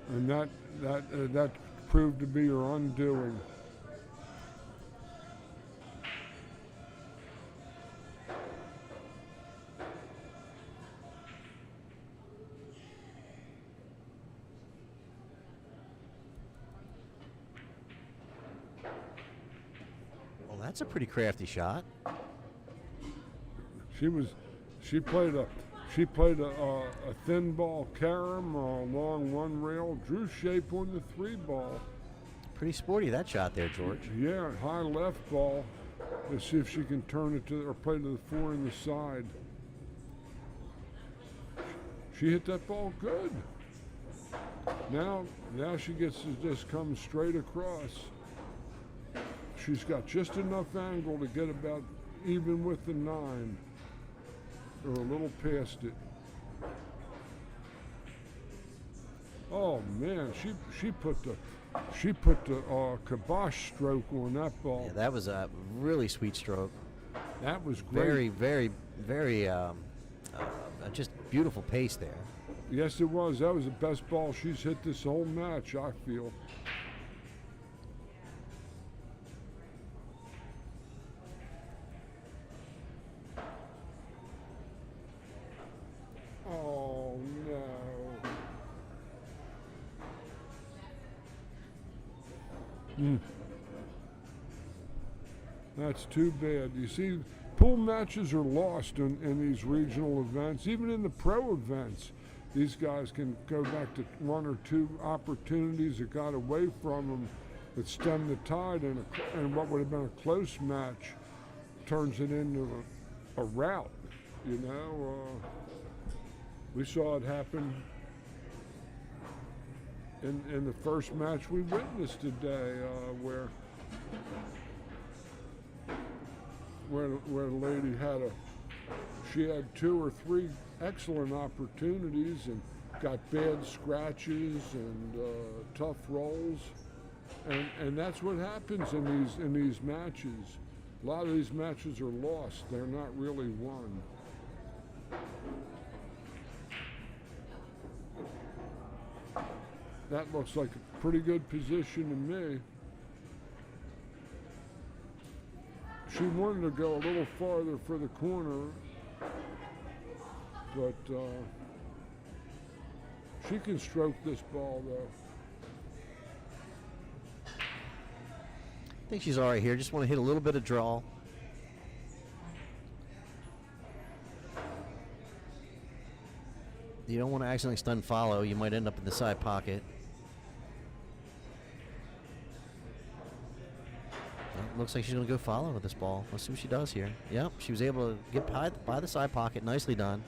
And that proved to be her undoing. Well, that's a pretty crafty shot. She played a thin ball carom along one rail, drew shape on the 3 ball. Pretty sporty, that shot there, George. Yeah, high left ball. Let's see if she can turn it to or play to the 4 in the side. She hit that ball good. Now she gets to just come straight across. She's got just enough angle to get about even with the 9, or a little past it. Oh man, she put the kibosh stroke on that ball. Yeah, that was a really sweet stroke. That was great. Very, just beautiful pace there. Yes, it was. That was the best ball she's hit this whole match, I feel. Oh, no. That's too bad. You see, pool matches are lost in these regional events, even in the pro events. These guys can go back to 1 or 2 opportunities that got away from them that stemmed the tide, and what would have been a close match turns it into a rout, you know. We saw it happen in the first match we witnessed today, where a lady she had 2 or 3 excellent opportunities and got bad scratches and tough rolls, and that's what happens in these matches. A lot of these matches are lost; they're not really won. That looks like a pretty good position to me. She wanted to go a little farther for the corner, but she can stroke this ball, though. I think she's all right here. Just want to hit a little bit of draw. You don't want to accidentally stun follow. You might end up in the side pocket. Well, looks like she's going to go follow with this ball. Let's see what she does here. Yep, she was able to get by the side pocket. Nicely done.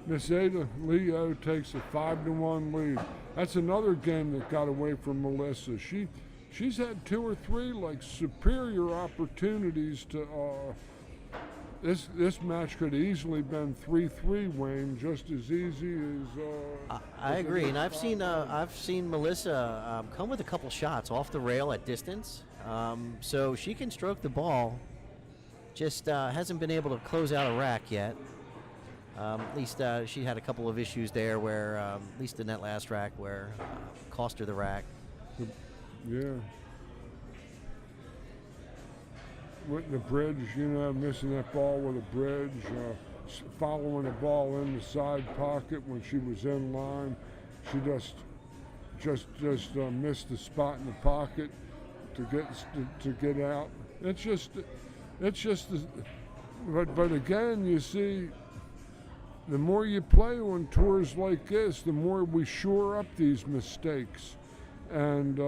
Miss Ada Leo takes a 5-1 lead. That's another game that got away from Melissa. She's had 2 or 3 like superior opportunities to. This match could have easily been 3-3, Wayne, just as easy as. I agree, and I've seen Melissa come with a couple shots off the rail at distance, so she can stroke the ball. Just hasn't been able to close out a rack yet. At least she had a couple of issues there where, at least in that last rack, where cost her the rack. Yeah. With the bridge, missing that ball with a bridge, following the ball in the side pocket when she was in line. She just missed the spot in the pocket to get out. But again, you see, the more you play on tours like this, the more we shore up these mistakes, and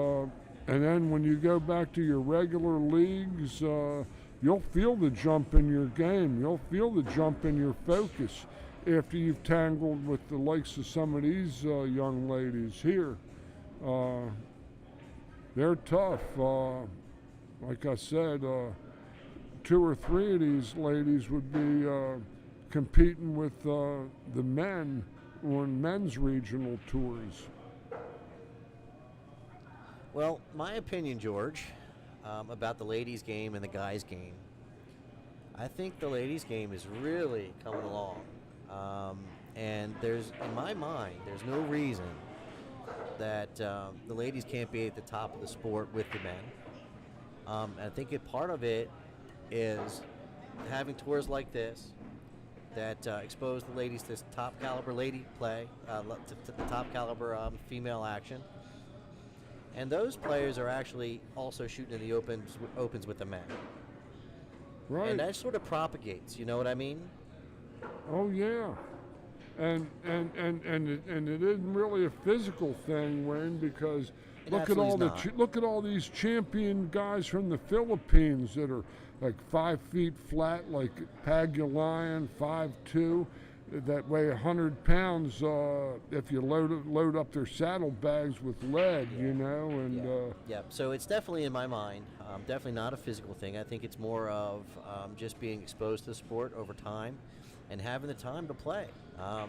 then when you go back to your regular leagues, you'll feel the jump in your game. You'll feel the jump in your focus after you've tangled with the likes of some of these young ladies here. They're tough. Like I said, 2 or 3 of these ladies would be competing with the men on men's regional tours. Well, my opinion, George, about the ladies' game and the guys' game. I think the ladies' game is really coming along. And there's, in my mind, there's no reason that the ladies can't be at the top of the sport with the men. I think part of it is having tours like this that expose the ladies to top caliber lady play, to the top caliber female action. And those players are actually also shooting in the opens with the men. Right. And that sort of propagates, you know what I mean? Oh yeah, and it isn't really a physical thing, Wayne, because It look at all absolutely is not. look at all these champion guys from the Philippines that are like 5 feet flat, like Pagulayan, 5'2", that weigh 100 pounds if you load up their saddlebags with lead, you know, and Yeah. So it's definitely in my mind, definitely not a physical thing. I think it's more of just being exposed to the sport over time and having the time to play.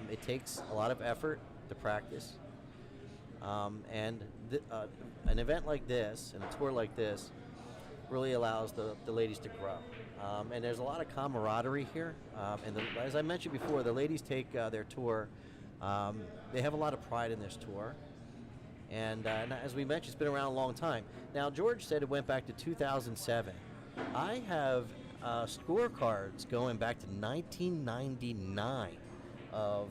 It takes a lot of effort to practice. And an event like this and a tour like this really allows the ladies to grow. And there's a lot of camaraderie here. As I mentioned before, the ladies take their tour. They have a lot of pride in this tour. And as we mentioned, it's been around a long time. Now, George said it went back to 2007. I have scorecards going back to 1999 of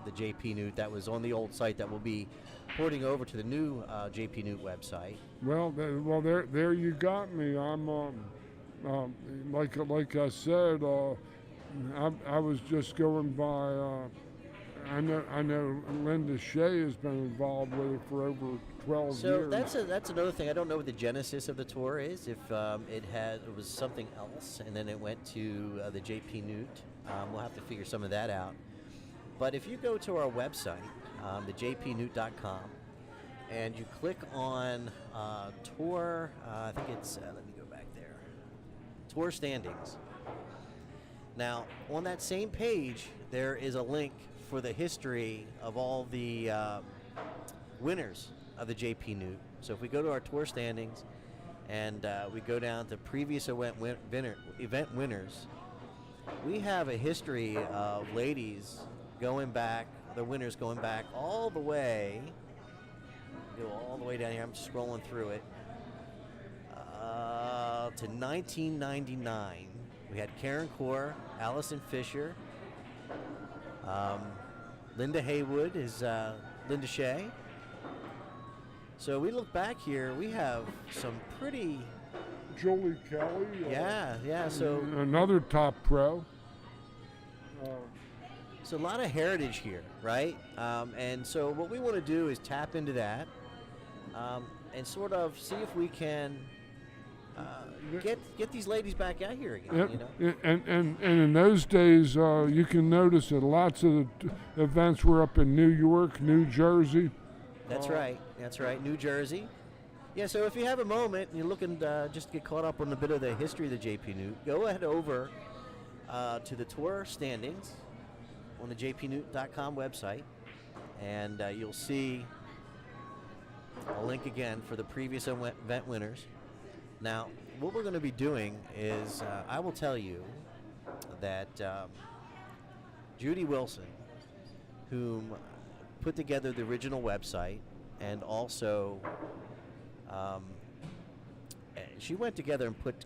the JPNEWT that was on the old site that will be porting over to the new JPNEWT website. well, there you got me. I'm like I said, I was just going by. I know Linda Shea has been involved with it for over 12 So years. that's another thing. I don't know what the genesis of the tour is. If it was something else and then it went to the JPNEWT, we'll have to figure some of that out. But if you go to our website, the JPNEWT.com, and you click on tour, I think it's let me go back there. Tour standings. Now, on that same page, there is a link for the history of all the winners of the JPNEWT. So if we go to our tour standings and we go down to previous event winners, we have a history of ladies going back, the winners going back all the way, go all the way down here, I'm scrolling through it, to 1999. We had Karen Kaur, Allison Fisher, Linda Haywood is Linda Shea. So we look back here, we have some pretty, Julie Kelly. yeah, so Another top pro. a lot of heritage here, right? And so what we want to do is tap into that and sort of see if we can get these ladies back out here again, Yep. you know? And in those days, you can notice that lots of the events were up in New York, New Jersey. That's right, New Jersey. Yeah, so if you have a moment and you're looking just to get caught up on a bit of the history of the JPNEWT, go ahead over to the tour standings on the JPNEWT.com website, and you'll see a link again for the previous event winners. Now, what we're going to be doing is I will tell you that Judy Wilson, whom put together the original website, and also she went together and put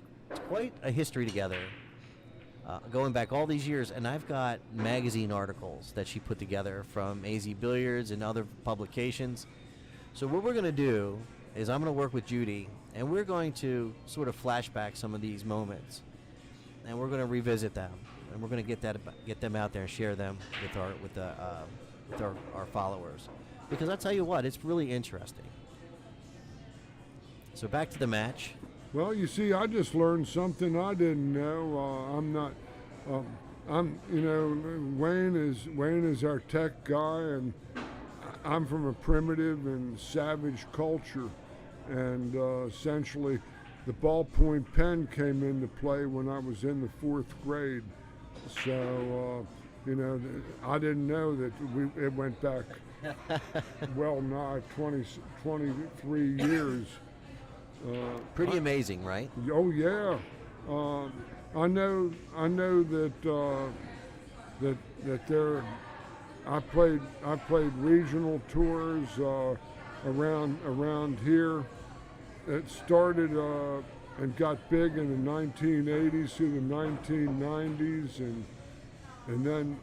quite a history together going back all these years, and I've got magazine articles that she put together from AZ Billiards and other publications. So what we're going to do is I'm going to work with Judy, and we're going to sort of flashback some of these moments, and we're going to revisit them, and we're going to get them out there and share them with our followers, because I tell you what, it's really interesting. So back to the match. Well, you see, I just learned something I didn't know. Wayne is our tech guy, and I'm from a primitive and savage culture, and essentially the ballpoint pen came into play when I was in the 4th grade. So, I didn't know that it went back well nigh 23 years. Pretty amazing, right? Oh yeah, I know that there. I played regional tours around here. It started and got big in the 1980s through the 1990s, and then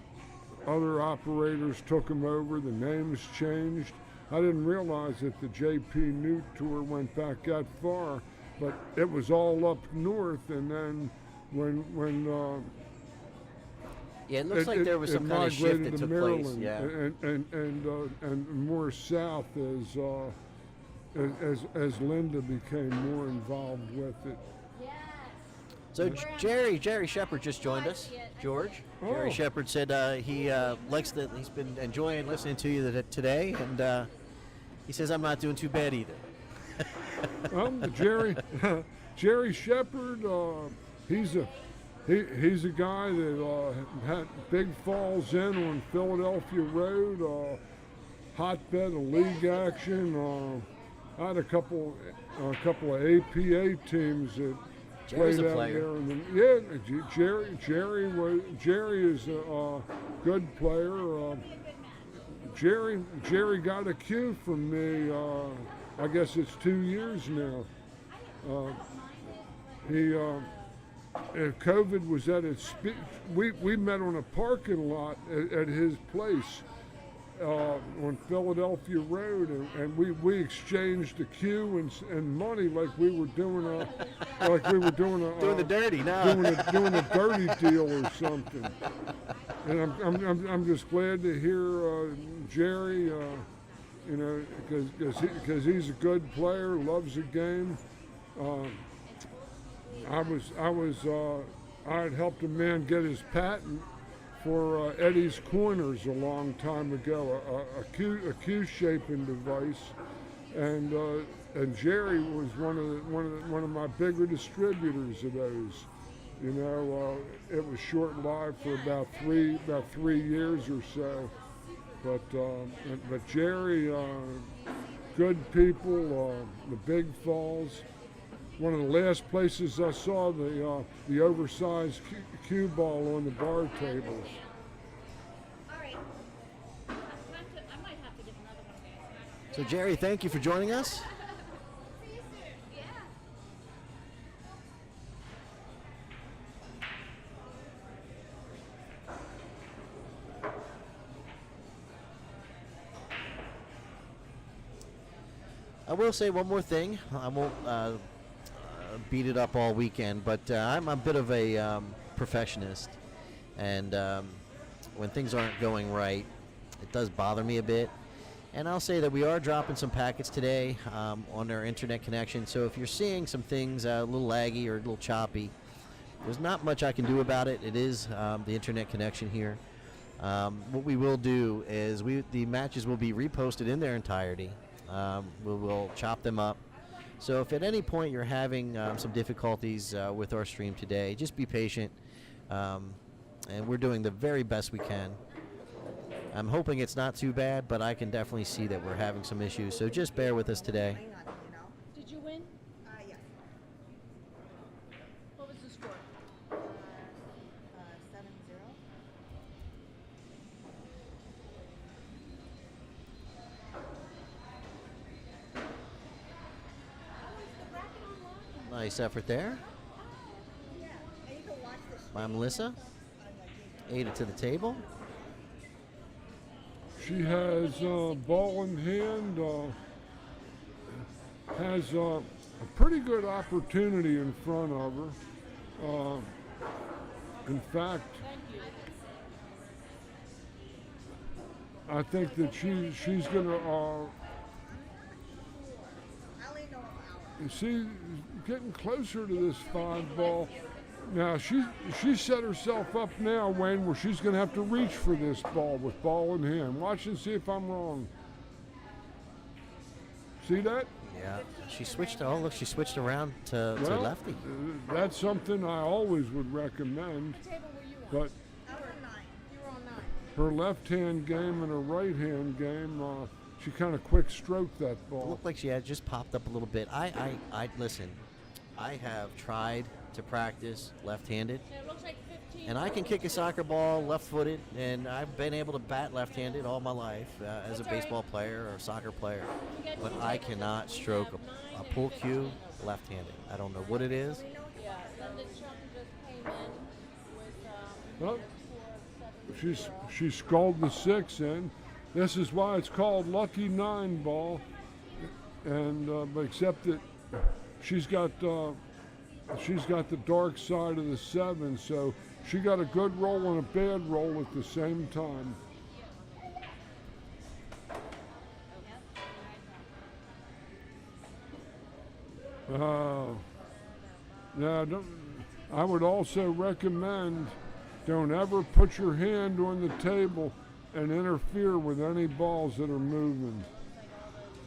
other operators took them over. The names changed. I didn't realize that the JPNEWT tour went back that far, but it was all up north. And then when Yeah, it looks like there was some kind of shift that migrated to took place. Maryland, Yeah. and more south as Linda became more involved with it. So Jerry Shepard just joined us. George. Jerry Oh. Shepard said he likes that. He's been enjoying listening to you today, and he says I'm not doing too bad either. Jerry Shepard, he's a guy that had Big Falls Inn on Philadelphia Road, hotbed of league action. I had a couple of APA teams that Jerry's played a out player. there. And Jerry is a good player. Jerry got a cue from me. I guess it's 2 years now. COVID was at its we met on a parking lot at his place on Philadelphia Road, and we exchanged a cue and money like we were doing Doing the dirty now. doing a dirty deal or something. And I'm just glad to hear Jerry, because he's a good player, loves the game. I had helped a man get his patent for Eddie's Corners a long time ago, a cue shaping device, and Jerry was one of my bigger distributors of those. It was short-lived for about three years or so, but Jerry, good people, the Big Falls. One of the last places I saw the oversized cue ball on the bar tables. All right. I might have to get another one of these. So Jerry, thank you for joining us. See you soon. Yeah. I will say one more thing. I won't beat it up all weekend, but I'm a bit of a perfectionist, and when things aren't going right, it does bother me a bit. And I'll say that we are dropping some packets today on our internet connection, so if you're seeing some things a little laggy or a little choppy, there's not much I can do about it. It is the internet connection here. What we will do is the matches will be reposted in their entirety. We will chop them up. So if at any point you're having some difficulties with our stream today, just be patient. And we're doing the very best we can. I'm hoping it's not too bad, but I can definitely see that we're having some issues. So just bear with us today. Did you win? Yes. What was the score? 7-0. Nice effort there Yeah. And you can watch the by Melissa. Ate it to the table. She has ball in hand, has a pretty good opportunity in front of her. In fact, I think that she's going to she's getting closer to this 5-ball. Now she set herself up now, Wayne, where she's going to have to reach for this ball with ball in hand. Watch and see if I'm wrong. See that? Yeah. She switched. Oh, look, she switched around to Well, lefty. That's something I always would recommend. What table were you on? But Hour 9. You were on 9. her left-hand game and her right-hand game, she kind of quick stroked that It ball. looked like she had just popped up a little bit. I listen. I have tried to practice left-handed, So it looks like 15. and I can kick a soccer ball left-footed, and I've been able to bat left-handed all my life as a baseball player or soccer player. But I cannot stroke a pull cue left-handed. I don't know what it is. Yeah, Linda Chum just came in with Oh, 470. she sculled the 6 in. This is why it's called Lucky 9 ball, and but except that she's got the dark side of the 7, so she got a good roll and a bad roll at the same time. Yeah, I would also recommend don't ever put your hand on the table and interfere with any balls that are moving.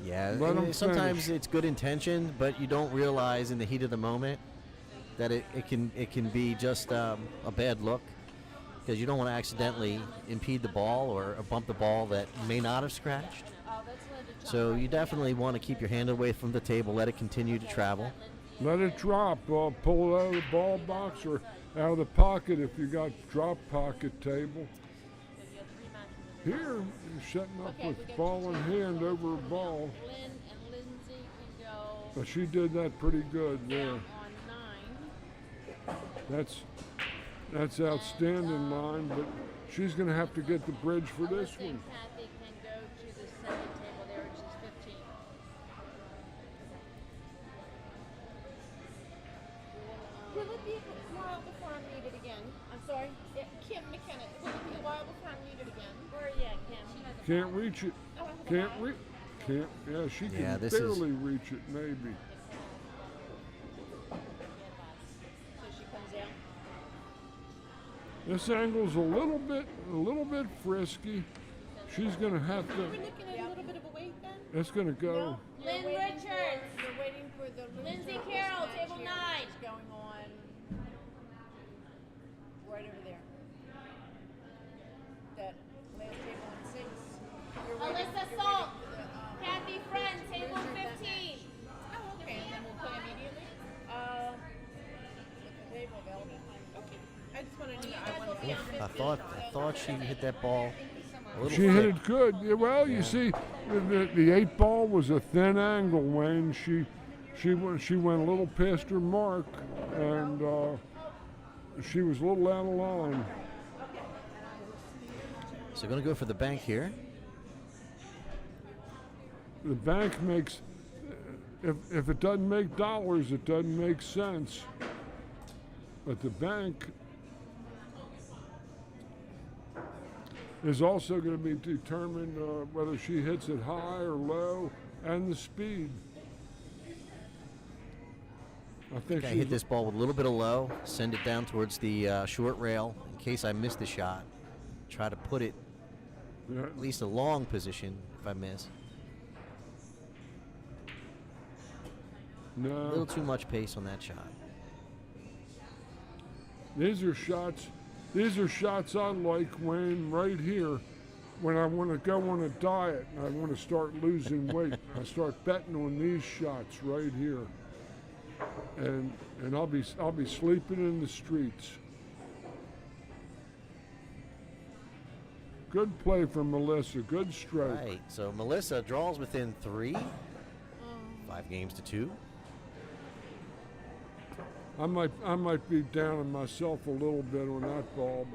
Yeah, Let 'em sometimes finish. it's good intention, but you don't realize in the heat of the moment that it can be just a bad look, because you don't want to accidentally impede the ball or bump the ball that may not have scratched. Oh, that's Linda Chum. So you definitely want to keep your hand away from the table, let it continue to travel. Let it drop. Pull it out of the ball box or out of the pocket if you got drop pocket table. Here, you're setting up Okay, we with got ball in hand over a ball. Lynn and Lindsay can go But she did that pretty good there. on 9. That's outstanding line, but she's going to have to get the bridge for this Alyssa one. and Kathy can go to the 7 table there, which is 15. Will it be a while before I'm muted again? I'm sorry? Yeah, Kim McKenna. Will it be a while before I'm muted again? Where are you at, Kim? Can't reach it. Oh, I have a Can't bag. reach. Can't. Yeah, she Yeah, can this is- barely reach it. Maybe. So she comes out. This angle's a little bit frisky. She's going to have We're to. looking at a little bit of a wait then? It's going to go. Lynn You're waiting Richards. You're waiting for the Lindsay loser of this Carroll, match table here, 9. which is going on right over there. That last table on 6. Alyssa Salt, Kathy Friend, table 15. Oh, okay. And then we'll play immediately? With the table available. Okay. I just wanted to know. I wanted to Oof, I thought she hit that ball a little She hit thick. it good. Yeah, well, you see, the 8 ball was a thin angle, Wayne. She went a little past her mark, and she was a little out of line. So going to go for the bank here. The bank makes, if it doesn't make dollars, it doesn't make sense. But the bank is also going to be determined whether she hits it high or low, and the speed. I think I she hit this ball with a little bit of low, send it down towards the short rail in case I miss the shot. Try to put it yeah, at least a long position if I miss. A little no. too much pace on that shot. These are shots. These are shots I like, Wayne, right here. When I want to go on a diet and I want to start losing weight, I start betting on these shots right here, and I'll be sleeping in the streets. Good play from Melissa. Good stroke. Right, so Melissa draws within 3. 5 games to 2. I might be down on myself a little bit on that ball,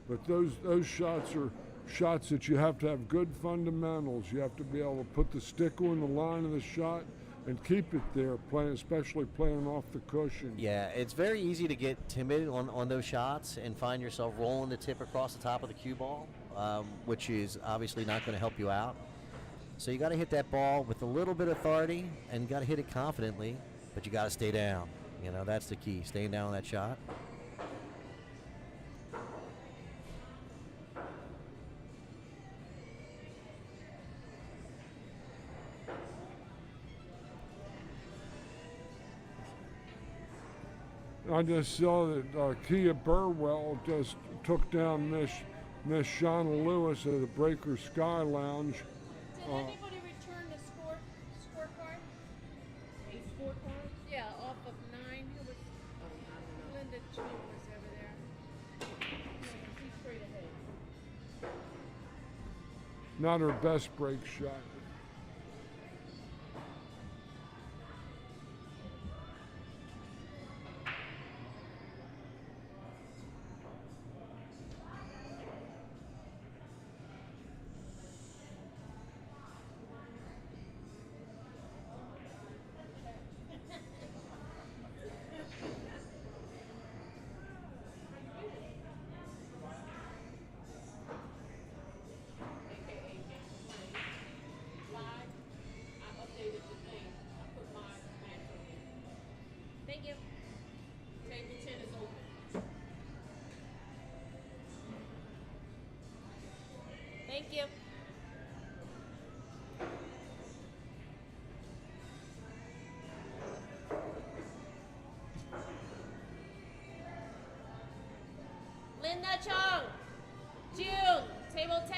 but those shots are shots that you have to have good fundamentals. You have to be able to put the stick on the line of the shot and keep it there, especially playing off the cushion. Yeah, it's very easy to get timid on those shots and find yourself rolling the tip across the top of the cue ball, which is obviously not going to help you out. So you got to hit that ball with a little bit of authority, and you got to hit it confidently, but you got to stay down. You know, that's the key, staying down on that shot. I just saw that Kia Burwell just took down Miss Shauna Lewis of the Breaker Sky Lounge. Did anybody return the scorecard? A scorecard? Yeah, off of 9. Who was Linda Chu was over there. She's straight ahead. Not her best break shot. Thank you. Table 10 is open. Thank you. Linda Chung, June, table 10.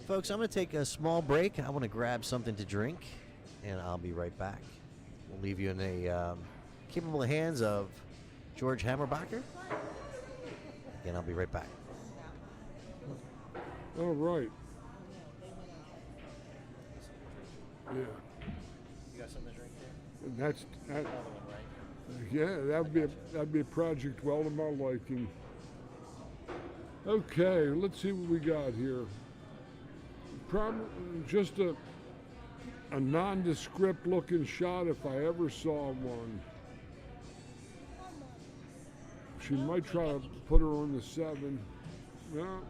Folks, I'm going to take a small break. I want to grab something to drink, and I'll be right back. We'll leave you in the capable hands of George Hammerbacher, and I'll be right back. All right. Yeah. You got something to drink there? And that's that. Another one, right? Yeah, that'd be a project well to my liking. Okay, let's see what we got here. Probably just a nondescript looking shot if I ever saw one. She might try to put her on the 7. No, I'm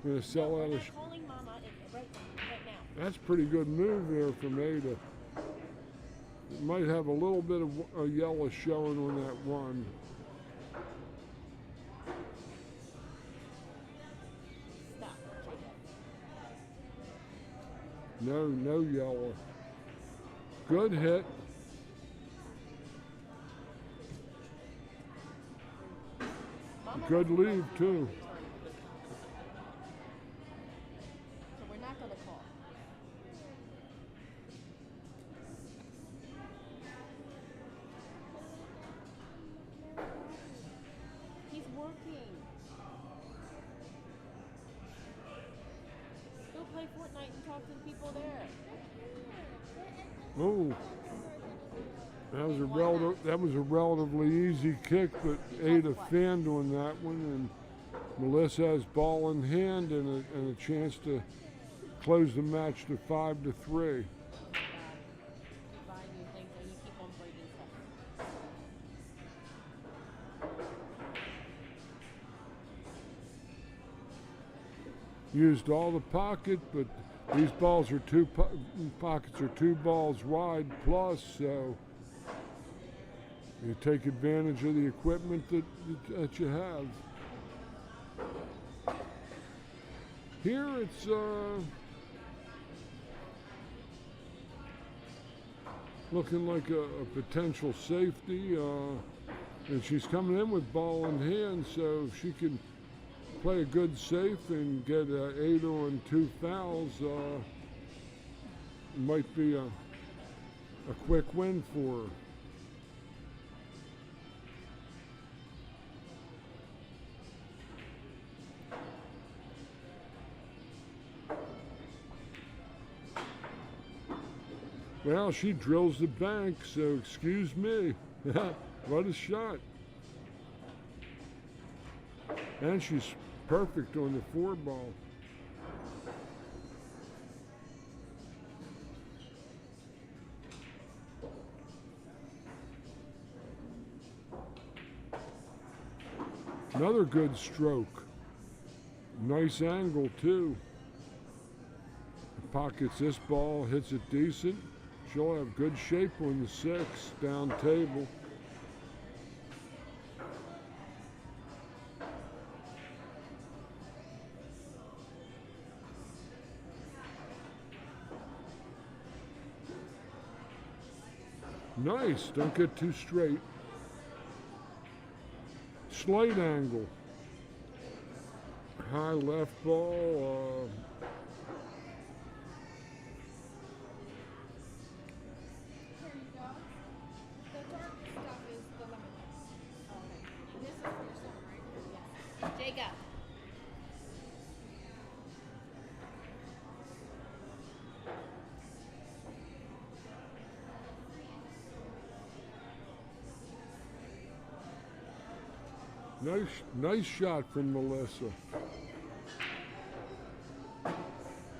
gonna sell that. Calling Mama right now. That's a pretty good move there from Ada. It might have a little bit of a yellow showing on that 1. Stop. No yellow. Good hit. Good leave too. So we're not going to call. He's working. Go play Fortnite and talk to the people there. Oh, that was a relatively easy kick, but Ada fanned on that one, and Melissa has ball in hand and a chance to close the match to 5-3. Keep buying you things and you keep on breaking stuff. Used all the pocket, but these balls are pockets are 2 balls wide plus, so you take advantage of the equipment that you have. Here it's looking like a potential safety, and she's coming in with ball in hand, so if she can play a good safe and get 8 on 2 fouls, might be a quick win for her. Well, she drills the bank, so excuse me. What a shot. And she's perfect on the 4 ball. Another good stroke. Nice angle too. pockets this ball, hits it decent. She'll have good shape on the 6 down table. Nice, don't get too straight. Slight angle. High left ball. Here you go. The dark stuff is the limitless. Okay. And this is for your son, right? Yes. Jacob. Nice shot from Melissa.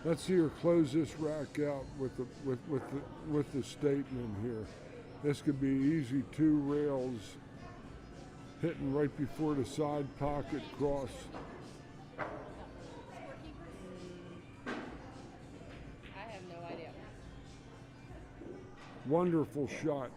Let's see her close this rack out with the statement here. This could be easy 2 rails, hitting right before the side pocket cross. I have no idea. Wonderful shot.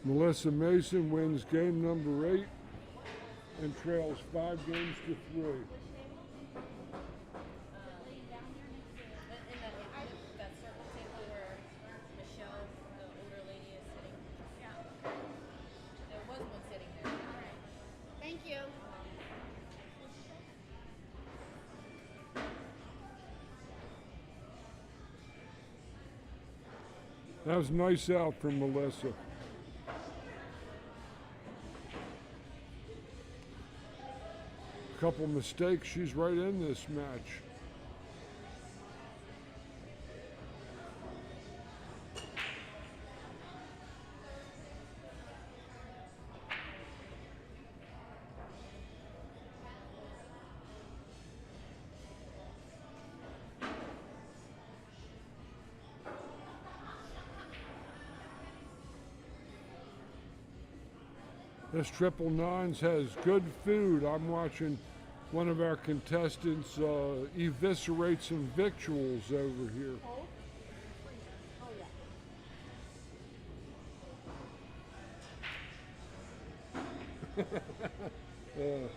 Melissa Mason wins game number 8 and trails 5 games to 3. That circle table where Michelle, the older lady, is sitting. Yeah. There was one sitting there. All right. Thank you. That was nice out from Melissa. Couple mistakes, she's right in this match. This Triple Nines has good food. I'm watching one of our contestants eviscerate some victuals over here. Cold? Oh, yeah.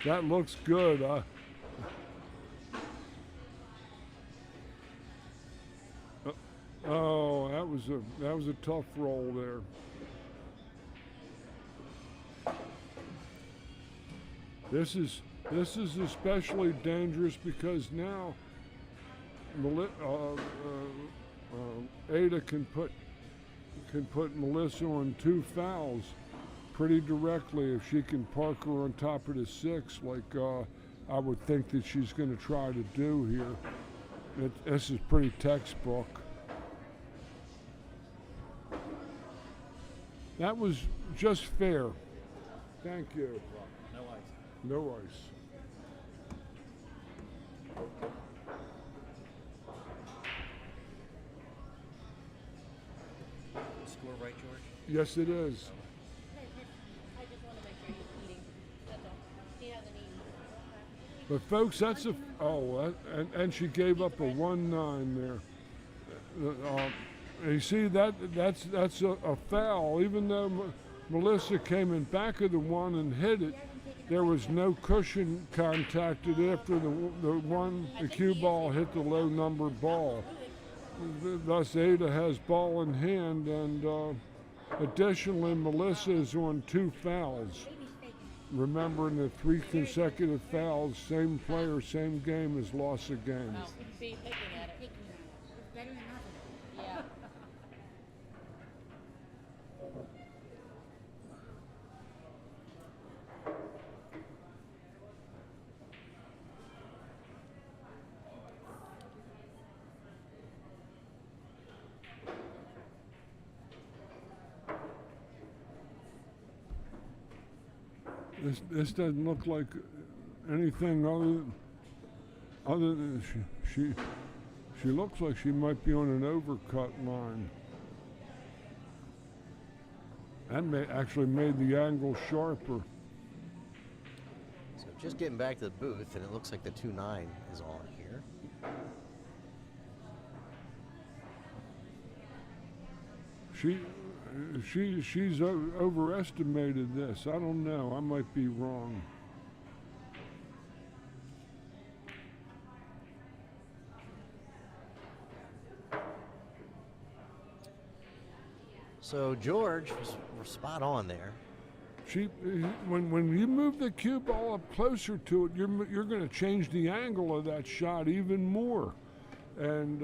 That looks good. Oh, that was a tough roll there. This is especially dangerous because now Ada can put Melissa on 2 fouls pretty directly if she can park her on top of the 6, like I would think that she's going to try to do here. This is pretty textbook. That was just fair. Thank you. No ice. No ice. Score right, George? Yes, it is. I just want to make sure he's eating. That's all. He hasn't eaten. But folks, that's and she gave up a 1-9 there. You see that's a foul. Even though Melissa came in back of the 1 and hit it, there was no cushion contacted after the cue ball hit the low number ball. Thus Ada has ball in hand, and additionally Melissa is on 2 fouls. Remembering the 3 consecutive fouls, same player, same game is loss of game. Oh, see, picking at it. Better than nothing. Yeah. This doesn't look like anything other than she looks like she might be on an overcut line. That actually made the angle sharper. So just getting back to the booth, and it looks like the 2-9 is on here. She's overestimated this. I don't know. I might be wrong. So George was spot on there. When you move the cue ball up closer to it, you're going to change the angle of that shot even more. And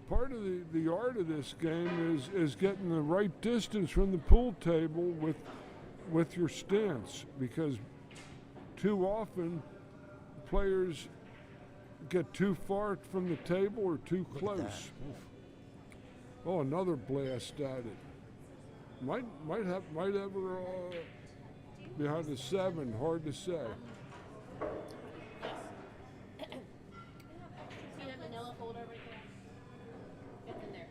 part of the art of this game is getting the right distance from the pool table with your stance, because too often players get too far from the table or too close. Oh, another blast at it. Might have her behind the 7. Hard to say. See that manila folder right there? It's in there.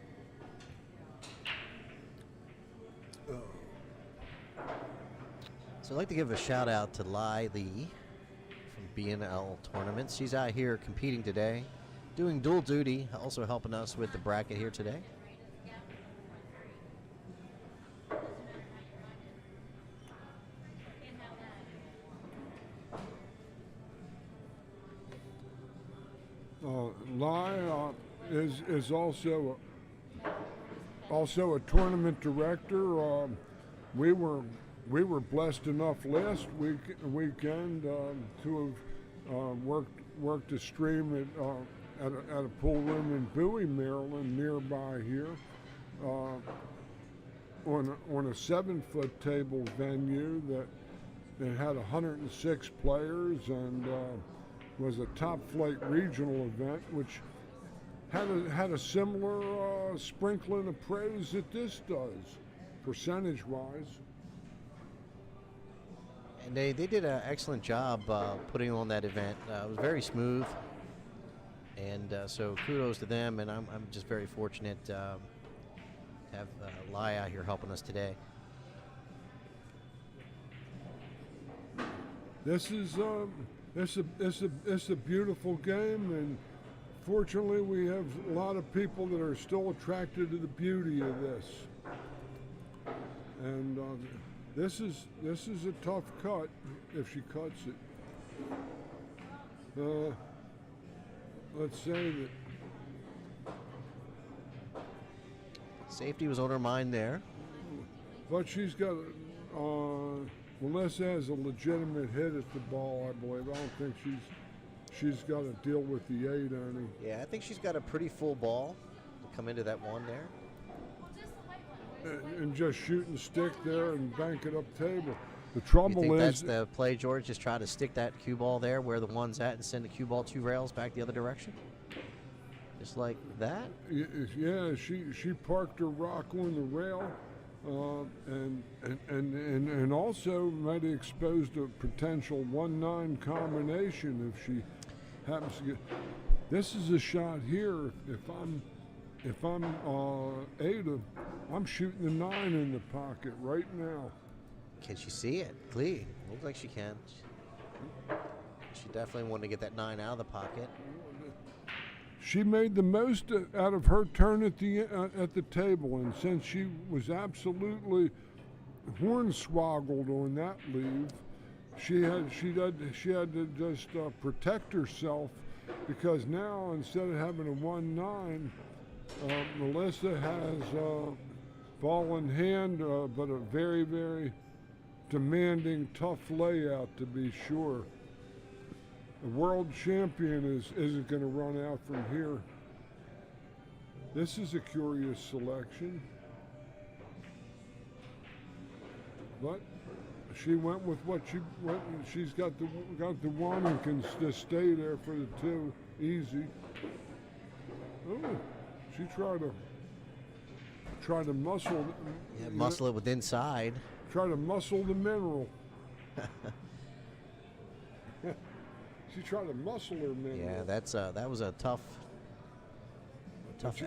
So I'd like to give a shout out to Lai Lee from B&L Tournaments. She's out here competing today, doing dual duty, also helping us with the bracket here today. Lai is also a tournament director. We were blessed enough last weekend to have worked a stream at a pool room in Bowie, Maryland, nearby here, on a 7-foot table venue that had 106 players and was a top flight regional event, which had a similar sprinkling of praise that this does, percentage wise. And they did an excellent job putting on that event. It was very smooth, and so kudos to them. And I'm just very fortunate to have Lai out here helping us today. It's a beautiful game, and fortunately we have a lot of people that are still attracted to the beauty of this. And this is a tough cut if she cuts it. Let's say that Safety was on her mind there. but she's got Melissa has a legitimate hit at the ball, I believe. I don't think she's got to deal with the 8 any. Yeah, I think she's got a pretty full ball to come into that 1 there. And just shoot and stick there and bank it up table. The You trouble think is that's the play, George? Just try to stick that cue ball there where the 1's at and send the cue ball 2 rails back the other direction? Just like that? yeah, she parked her rock on the rail, and also might have exposed a potential 1-9 combination if she happens to get. This is a shot here. If I'm Ada, I'm shooting the 9 in the pocket right now. Can she see it? Clean. Looks like she can. She definitely wanted to get that 9 out of the pocket. She made the most out of her turn at the table, and since she was absolutely hornswoggled on that leave, she had to just protect herself, because now instead of having a 1-9, Melissa has ball in hand, but a very, very demanding, tough layout to be sure. The world champion isn't going to run out from here. This is a curious selection, but she went with what she went. She's got the 1 and can just stay there for the 2, easy. Oh, she tried to muscle. Yeah, muscle it with inside. Try to muscle the mineral. She tried to muscle her men. Yeah, up. that was a tough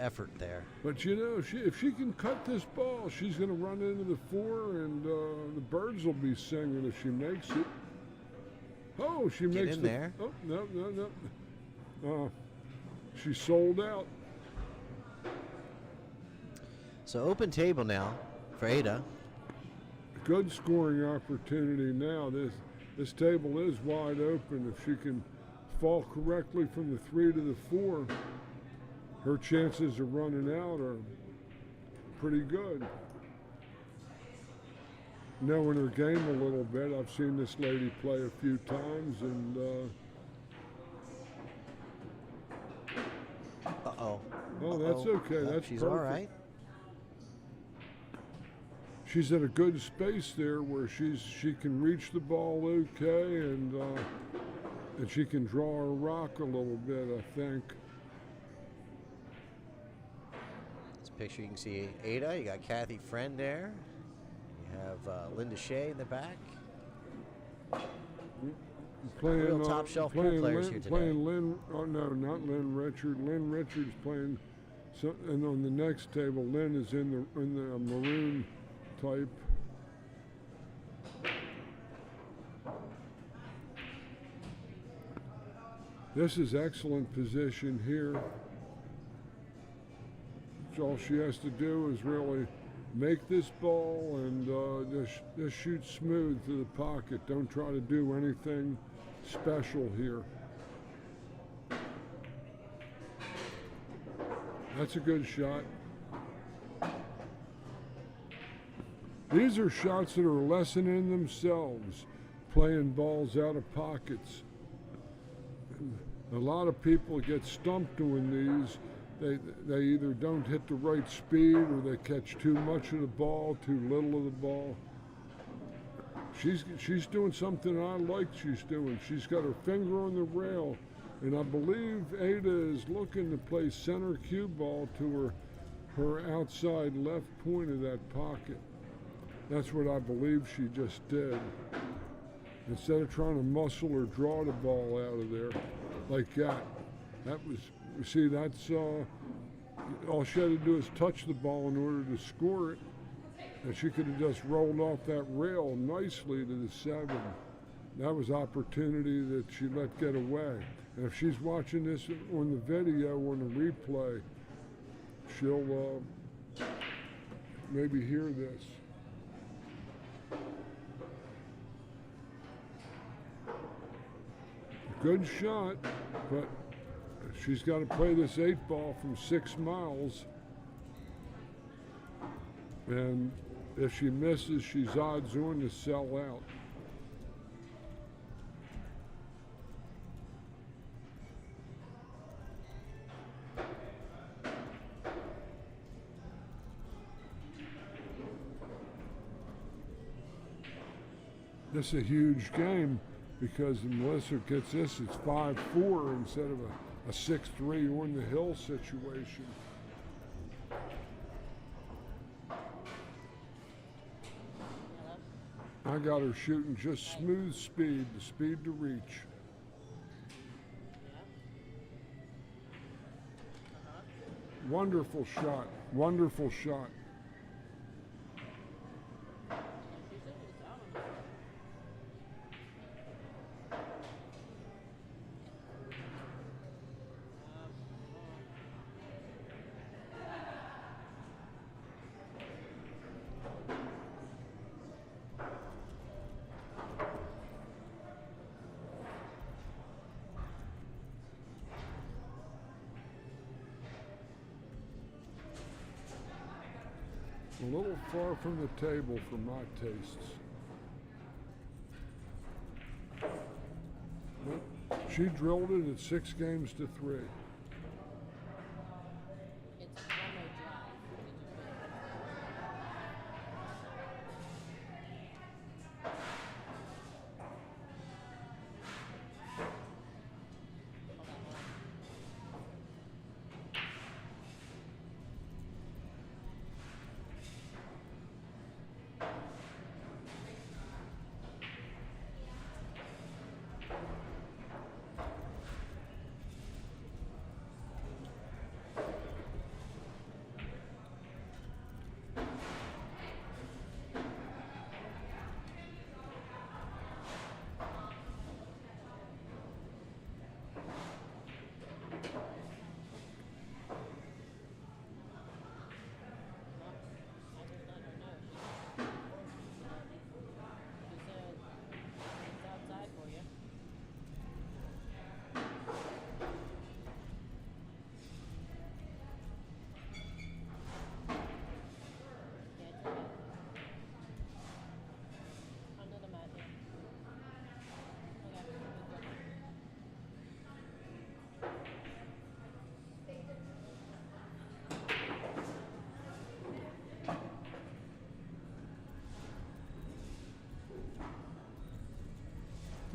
effort there. But you know, if she can cut this ball, she's going to run into the 4, and the birds will be singing if she makes it. Oh, she Get makes in the, there. Oh, no. She sold out. So open table now for Ada. Good scoring opportunity now. This table is wide open. If she can fall correctly from the 3 to the 4, her chances of running out are pretty good. Knowing her game a little bit, I've seen this lady play a few times, and Uh-oh. oh, that's okay. No, That's she's perfect. all right. She's in a good space there where she can reach the ball okay, and she can draw her rock a little bit, I think. This picture you can see Ada. You got Kathy Friend there. You have Linda Shea in the back. Playing Real top shelf pool playing players Lynn, here today. Playing Lynn, oh no, not Lynn Richard. Lynn Richard's playing, and on the next table, Lynn is in the maroon type. This is excellent position here. So all she has to do is really make this ball and just shoot smooth to the pocket. Don't try to do anything special here. That's a good shot. These are shots that are a lesson in themselves, playing balls out of pockets. A lot of people get stumped doing these. They either don't hit the right speed, or they catch too much of the ball, too little of the ball. She's doing something I like she's doing. She's got her finger on the rail, and I believe Ada is looking to play center cue ball to her outside left point of that pocket. That's what I believe she just did. Instead of trying to muscle or draw the ball out of there like that. That was, you see, that's all she had to do is touch the ball in order to score it. And she could have just rolled off that rail nicely to the 7. That was opportunity that she let get away. And if she's watching this on the video, on the replay, she'll maybe hear this. Good shot, but she's got to play this 8 ball from 6 miles. And if she misses, she's odds on to sell out. This is a huge game, because if Melissa gets this, it's 5-4 instead of a 6-3 on the hill situation. I got her shooting just smooth speed, the speed to reach. Wonderful shot, wonderful shot. A little far from the table for my tastes. But she drilled it at 6 games to 3. It's one-way drive.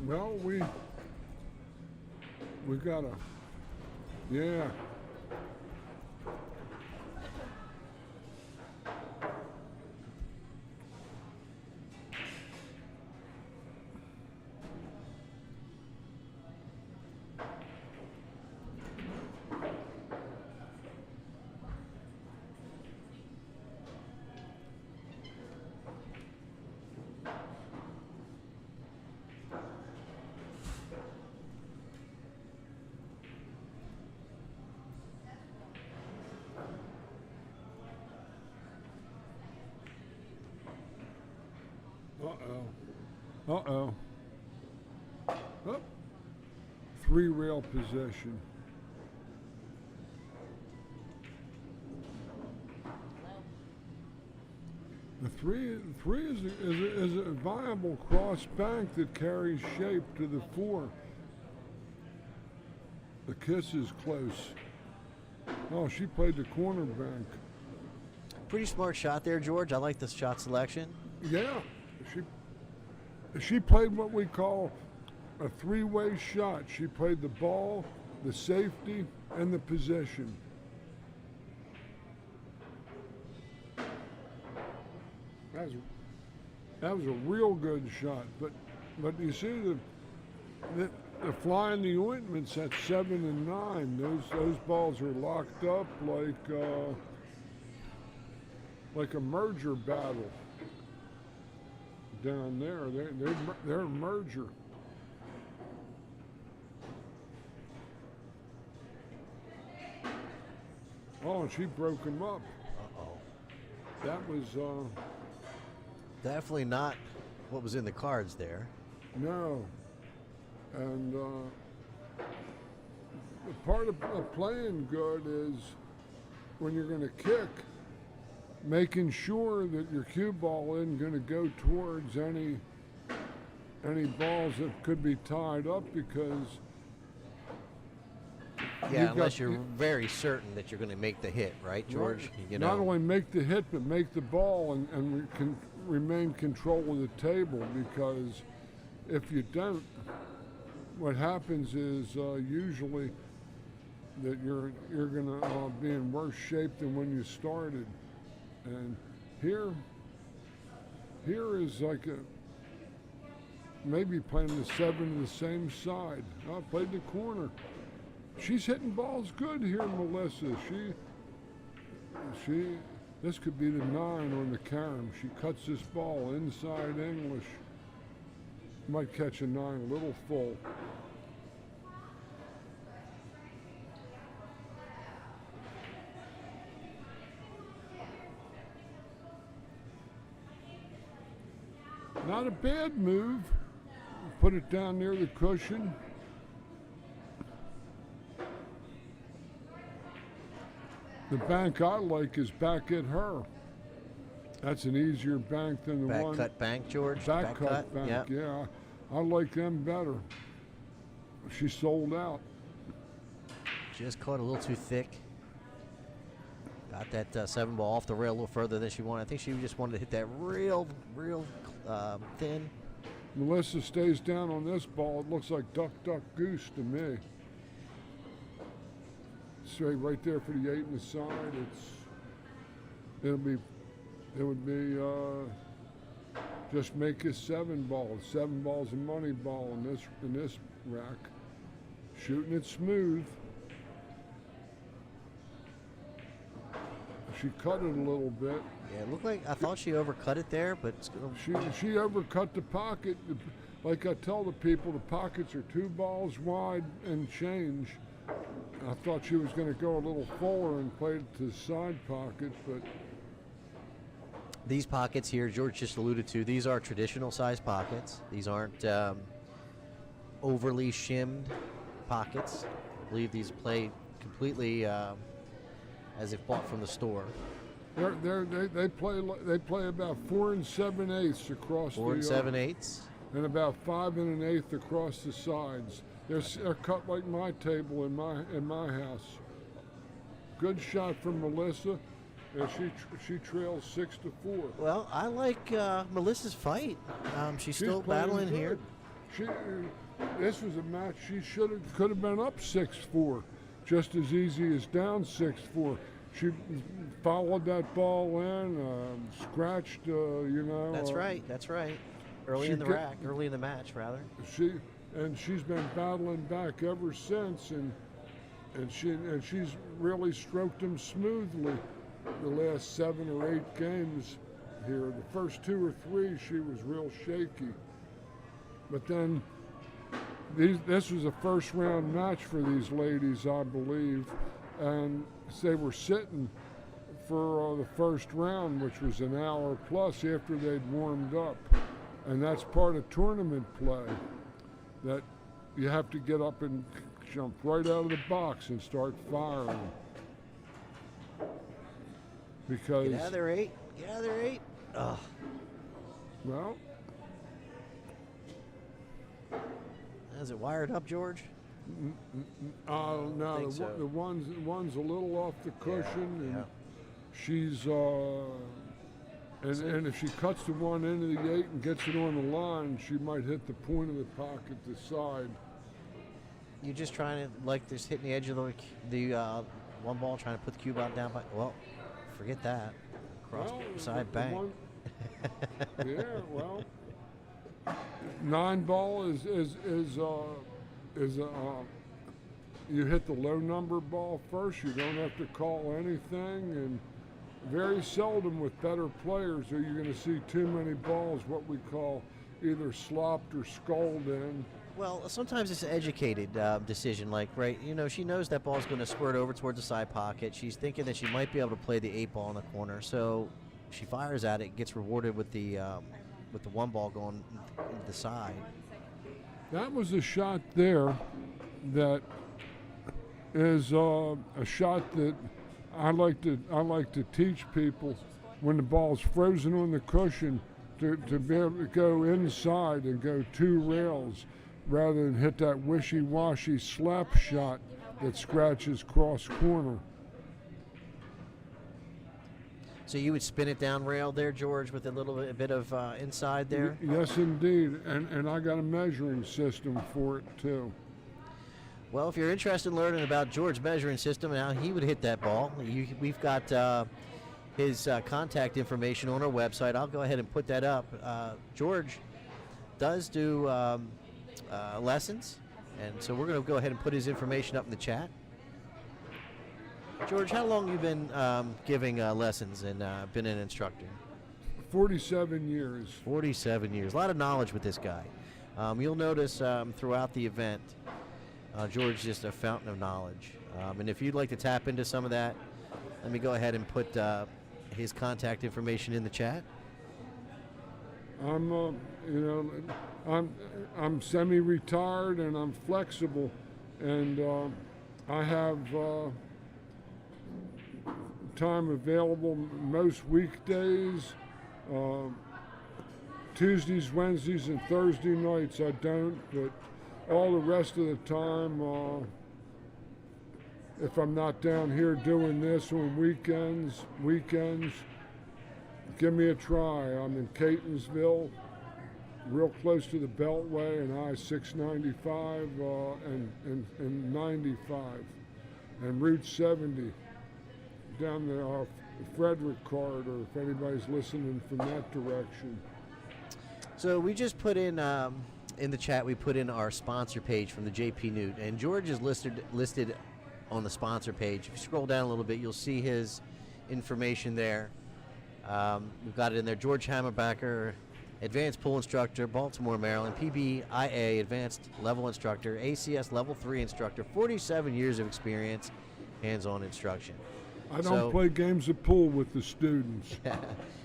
Well, we gotta, yeah. Uh-oh. Oh. Three rail possession. The three is a viable cross bank that carries shape to the four. The kiss is close. Oh, she played the corner bank. Pretty smart shot there, George. I like this shot selection. Yeah, she played what we call a three-way shot. She played the ball, the safety, and the possession. That was a real good shot. But you see the fly in the ointment's at 7 and 9. Those balls are locked up like a merger battle. Down there, they're a merger. Oh, and she broke him up. Uh-oh. That was Definitely not what was in the cards there. no. And the part of playing good is when you're going to kick, making sure that your cue ball isn't going to go towards any balls that could be tied up, because Yeah, unless you're very certain that you're going to make the hit, right, George? right, You not know. only make the hit but make the ball and we can remain control of the table, because if you don't, what happens is usually that you're going to be in worse shape than when you started. And here is like maybe playing the 7 to the same side. I played the corner. She's hitting balls good here, Melissa. This could be the 9 on the carom. She cuts this ball inside English. Might catch a 9 a little full. Not a bad move. Put it down near the cushion. The bank I like is back at her. That's an easier bank than the Back one. cut bank, George. Back cut bank, Yep. yeah. I like them better. She sold out. Just caught a little too thick. Got that 7 ball off the rail a little further than she wanted. I think she just wanted to hit that real thin. Melissa stays down on this ball. It looks like duck, duck, goose to me. Straight right there for the 8 in the side. It would be just make a 7 ball. 7 balls a money ball in this rack. Shooting it smooth. She cut it a little bit. Yeah, it looked like I thought she overcut it there, but it's gonna, She overcut the pocket. Like I tell the people, the pockets are 2 balls wide and change. I thought she was going to go a little fuller and play it to the side pocket, but these pockets here, George just alluded to, these are traditional size pockets. These aren't overly shimmed pockets. I believe these play completely as if bought from the store. they play about 4 7/8 across 4 the 7/8. and about 5 1/8 across the sides. They're cut like my table in my house. Good shot from Melissa. And she trails 6-4. Well, I like Melissa's fight. She's still playing battling good. here. She, this was a match she could have been up 6-4, just as easy as down 6-4. She followed that ball in, scratched, That's right. That's right. Early She in the get- rack, early in the match, rather. She's been battling back ever since, and she's really stroked him smoothly the last 7 or 8 games here. The first 2 or 3 she was real shaky, but then this was a first round match for these ladies, I believe, and they were sitting for the first round, which was an hour plus after they'd warmed up, and that's part of tournament play, that you have to get up and jump right out of the box and start firing. Because, Get out of there, 8. Get out of there, 8. Ugh. well, Is it wired up, George? no, think so. the one's a little off the cushion, and Yeah. she's and if she cuts the one into the 8 and gets it on the line, she might hit the point of the pocket, the side. You just trying to, like, just hitting the edge of the one ball, trying to put the cue ball down by. Well, forget that. Cross side the bang. one- yeah, well, 9 ball is you hit the low number ball first. You don't have to call anything, and very seldom with better players are you going to see too many balls what we call either slopped or sculled in. Well, sometimes it's an educated decision. Like, right, she knows that ball's going to squirt over towards the side pocket. She's thinking that she might be able to play the 8 ball in the corner, so she fires at it, gets rewarded with the 1 ball going into the side. That was a shot there that is a shot that I like to teach people when the ball's frozen on the cushion to be able to go inside and go 2 rails rather than hit that wishy-washy slap shot that scratches cross corner. So you would spin it down rail there, George, with a little bit of inside there? Yes, indeed, and I got a measuring system for it too. Well, if you're interested in learning about George's measuring system and how he would hit that ball, we've got his contact information on our website. I'll go ahead and put that up. George does do lessons, and so we're going to go ahead and put his information up in the chat. George, how long have you been giving lessons and been an instructor? 47 years. 47 years. A lot of knowledge with this guy. You'll notice throughout the event, George's just a fountain of knowledge. And if you'd like to tap into some of that, let me go ahead and put his contact information in the chat. I'm semi-retired and I'm flexible, and I have time available most weekdays. Tuesdays, Wednesdays, and Thursday nights I don't, but all the rest of the time, if I'm not down here doing this on weekends, give me a try. I'm in Catonsville, real close to the Beltway and I-695 and 95, and Route 70 down the Frederick corridor, if anybody's listening from that direction. So we just put in the chat, we put in our sponsor page from the JPNEWT, and George is listed on the sponsor page. If you scroll down a little bit, you'll see his information there. We've got it in there. George Hammerbacher, advanced pool instructor, Baltimore, Maryland, PBIA, advanced level instructor, ACS level 3 instructor, 47 years of experience, hands-on instruction. I don't play games of pool with the students.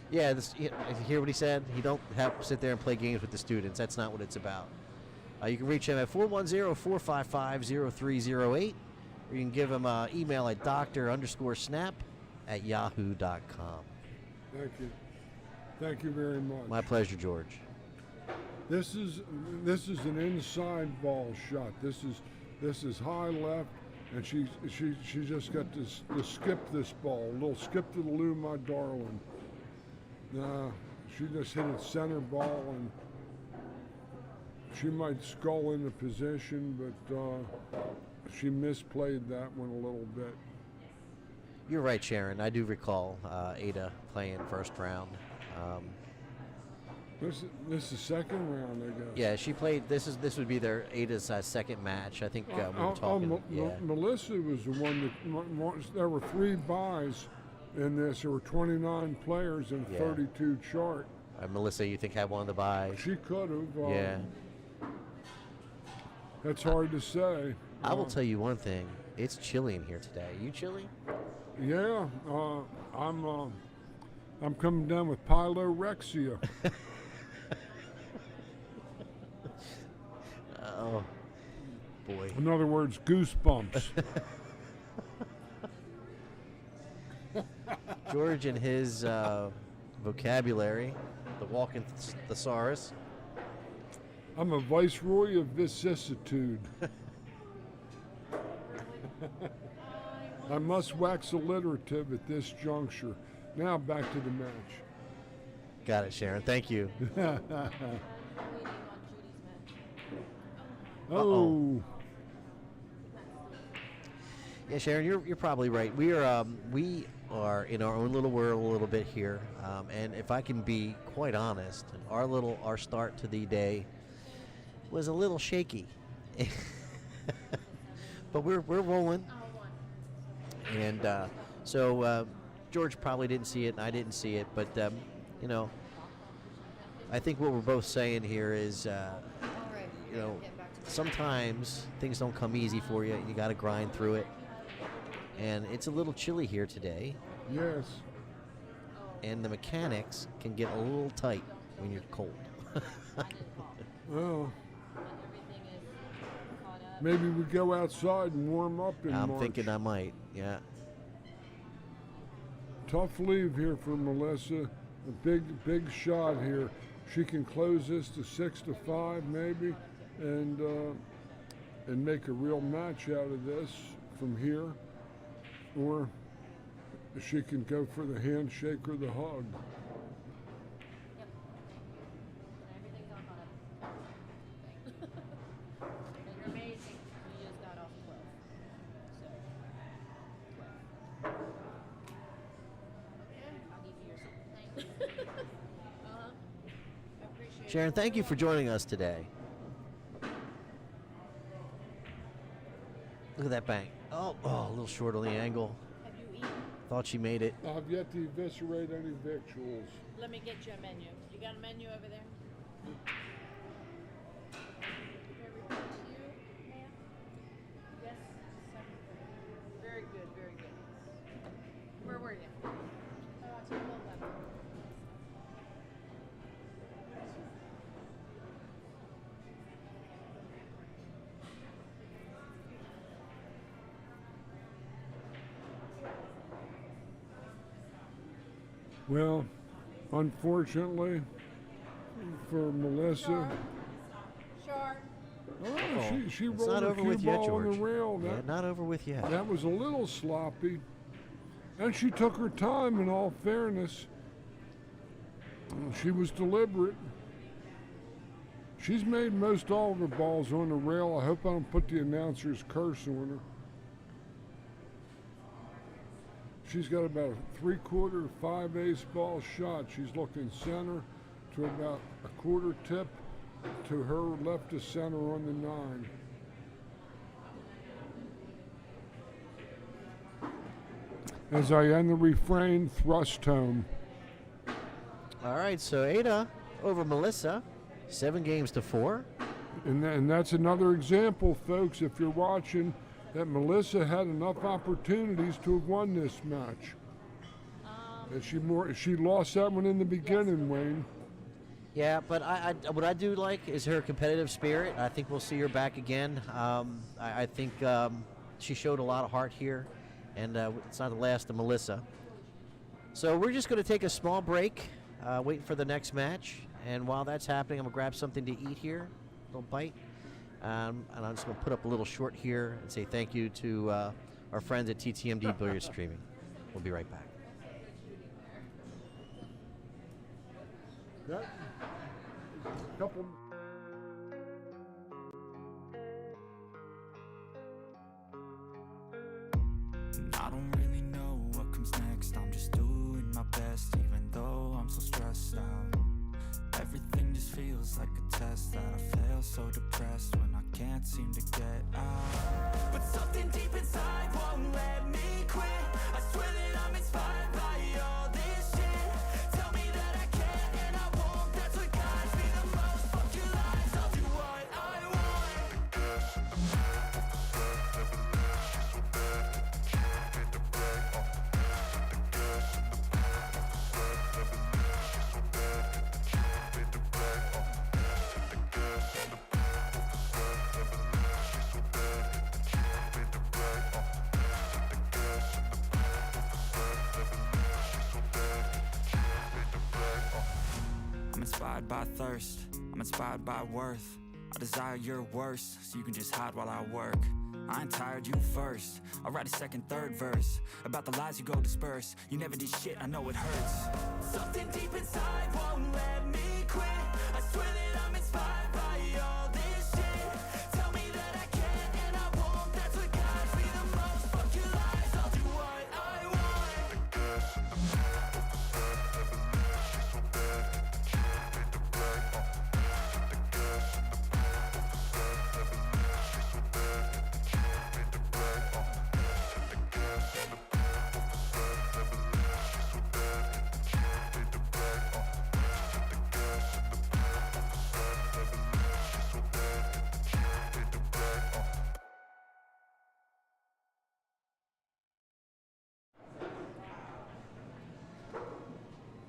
Yeah, you hear what he said? He don't have to sit there and play games with the students. That's not what it's about. You can reach him at 410-455-0308, or you can give him an email at doctor_snap@yahoo.com. Thank you. Thank you very much. My pleasure, George. This is an inside ball shot. This is high left, and she just got to skip this ball. A little skip to the loo, my darling. Nah, she just hit it center ball, and she might skull into position, but she misplayed that one a little bit. You're right, Sharon. I do recall Ada playing first round. This is second round, I guess. Yeah, she played. This would be their Ada's second match. I think we were talking. Melissa was the one that there were 3 buys in this. There were 29 players and 32 chart. Melissa, you think had one of the buys? She could have. Yeah. That's hard to say. I will tell you one thing. It's chilly in here today. Are you chilly? Yeah, I'm coming down with pylorexia. Oh, boy. In other words, goosebumps. George and his vocabulary, the walking thesaurus. I'm a viceroy of vicissitude. I must wax alliterative at this juncture. Now back to the match. Got it, Sharon. Thank you. Oh. Yeah, Sharon, you're probably right. We are in our own little world a little bit here, and if I can be quite honest, our start to the day was a little shaky, but we're rolling, and so George probably didn't see it, and I didn't see it, but you know, I think what we're both saying here is, you know, sometimes things don't come easy for you. You got to grind through it. And it's a little chilly here today. Yes. And the mechanics can get a little tight when you're cold. Well, maybe we go outside and warm up in I'm March. thinking I might, yeah. Tough leave here for Melissa. A big shot here. She can close this to 6-5 maybe, and make a real match out of this from here, or she can go for the handshake or the hug. Yep. Everything's on fire. You're amazing. You just got off 12. So, 12. I'll give you your something. Thank you. I appreciate it. Sharon, thank you for joining us today. Look at that bank. Oh, a little short on the angle. Have you eaten? Thought she made it. I've yet to eviscerate any victuals. Let me get you a menu. You got a menu over there? Report to you, ma'am? Yes, 7:30. Very good, very good. Where were you? Table 11. Well, unfortunately for Melissa, Sharp. she It's rolled not her over cue with yet, ball on George. the rail. Yeah, not over with yet. That was a little sloppy. And she took her time, in all fairness. She was deliberate. She's made most all of her balls on the rail. I hope I don't put the announcer's curse on her. She's got about a 3/4 to 5/8 ball shot. She's looking center to about a quarter tip to her left to center on the 9. As I end the refrain, thrust home. All right, so Ada over Melissa, 7 games to 4. And that's another example, folks, if you're watching, that Melissa had enough opportunities to have won this match. And she lost that one in the beginning, Wayne. Yeah, but what I do like is her competitive spirit. I think we'll see her back again. I think she showed a lot of heart here, and it's not the last of Melissa. So we're just going to take a small break, waiting for the next match. And while that's happening, I'm going to grab something to eat here, a little bite. And I'm just going to put up a little short here and say thank you to our friends at TTMD Billiard Streaming. We'll be right back. That couple. best, even though I'm so stressed out. Everything just feels like a test that I fail, so depressed when I can't seem to get out. But something deep inside won't let me quit. I swear that I'm inspired by all this shit. Tell me that I can and I won't, that's what guides me the most. Fuck your lies, I'll do what I want. I'm inspired by thirst, I'm inspired by worth. I desire your worst, so you can just hide while I work. I ain't tired, you first. I'll write a second, third verse about the lies you go disperse. You never did shit, I know it hurts. Something deep inside won't let me quit. I swear that I'm inspired by all this shit. Tell me that I can and I won't, that's what guides me the most. Fuck your lies, I'll do what I want.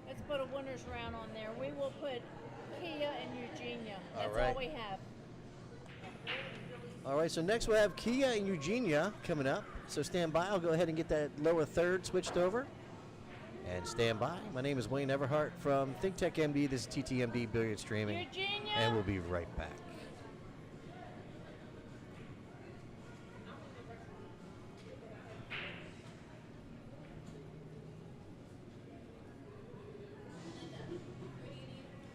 Let's put a winner's round on there. We will put Kia and Eugenia. All That's right. all we have. All right, so next we have Kia and Eugenia coming up. So stand by. I'll go ahead and get that lower third switched over. And stand by. My name is Wayne Everhart from ThinkTechMD. This is TTMD Billiard Streaming. Eugenia! And we'll be right back.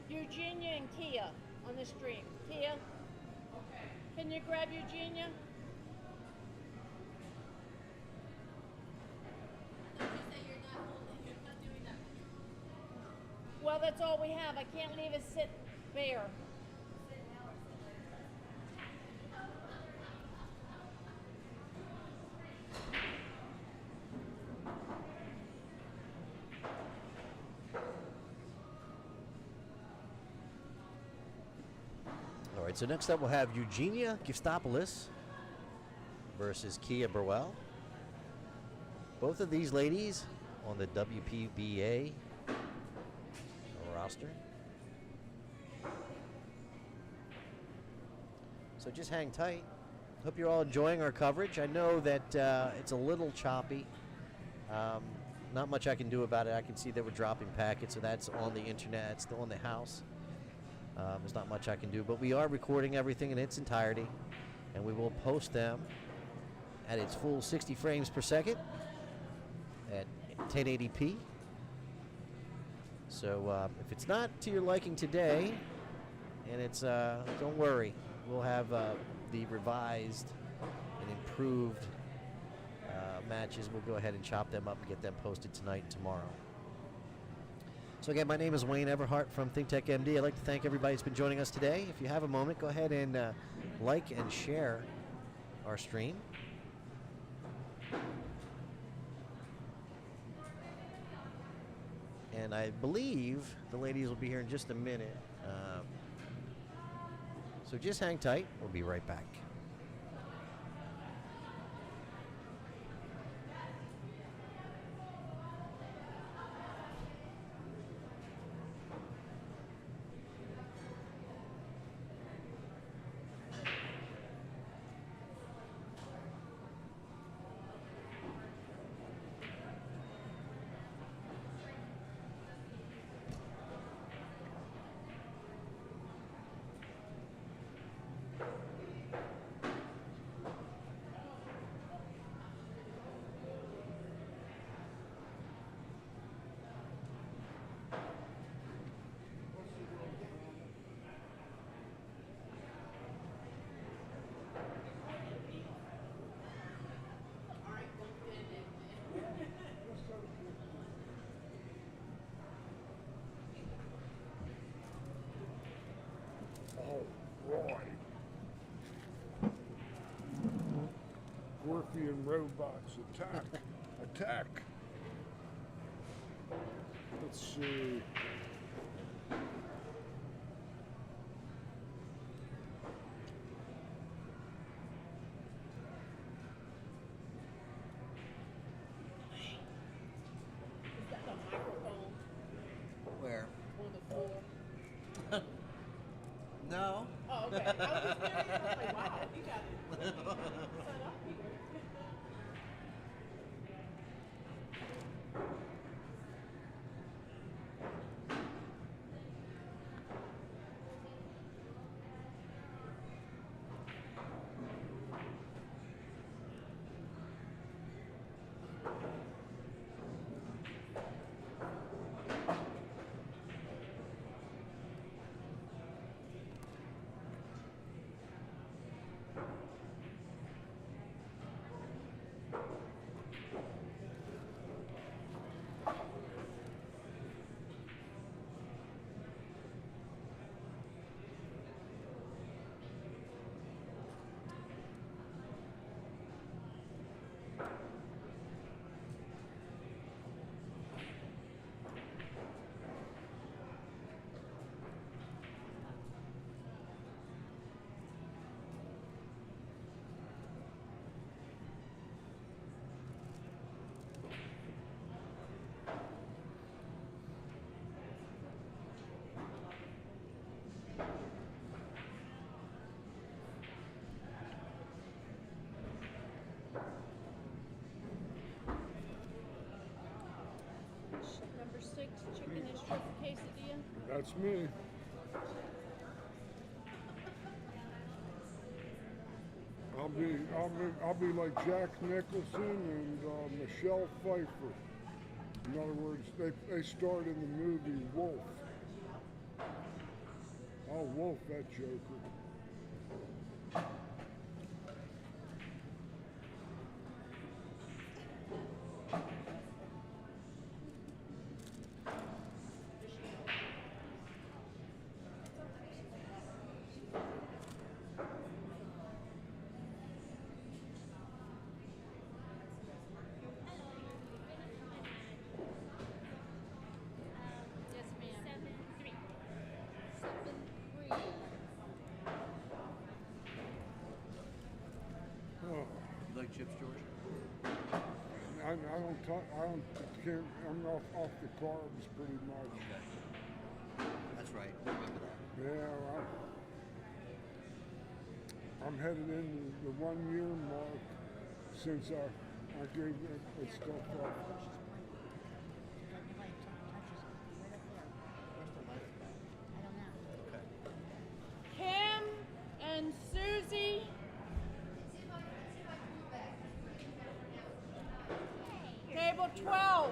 Eugenia and Kia on the stream. Kia, can you grab Eugenia? Well, that's all we have. I can't leave it sit bare. All right, so next up we'll have Eugenia Gifstopoulos versus Kia Burwell. Both of these ladies on the WPBA roster. So just hang tight. Hope you're all enjoying our coverage. I know that it's a little choppy. Not much I can do about it. I can see that we're dropping packets, so that's on the internet. It's still on the house. There's not much I can do, but we are recording everything in its entirety, and we will post them at its full 60 frames per second at 1080p. So if it's not to your liking today, and it's, don't worry, we'll have the revised and improved matches. We'll go ahead and chop them up and get them posted tonight and tomorrow. So again, my name is Wayne Everhart from ThinkTechMD. I'd like to thank everybody who's been joining us today. If you have a moment, go ahead and like and share our stream. And I believe the ladies will be here in just a minute. So just hang tight. We'll be right back. Roy. Orphean robots, attack, attack. Let's see. Is that the microphone Where? on the floor? No. Oh, okay. I was just staring at it, I was like, wow, you got it set up here. Number 6, chicken and shrimp quesadilla. That's me. I'll be like Jack Nicholson and Michelle Pfeiffer. In other words, they starred in the movie Wolf. Oh, Wolf, that Joker. Yes, ma'am. 7-3. 7-3. Oh, You like chips, George? I don't, can't, I'm off the carbs pretty much. That's right. Remember that. Yeah, I'm headed into the 1 year mark since I gave that stuff up. Kim and Susie. Table 12.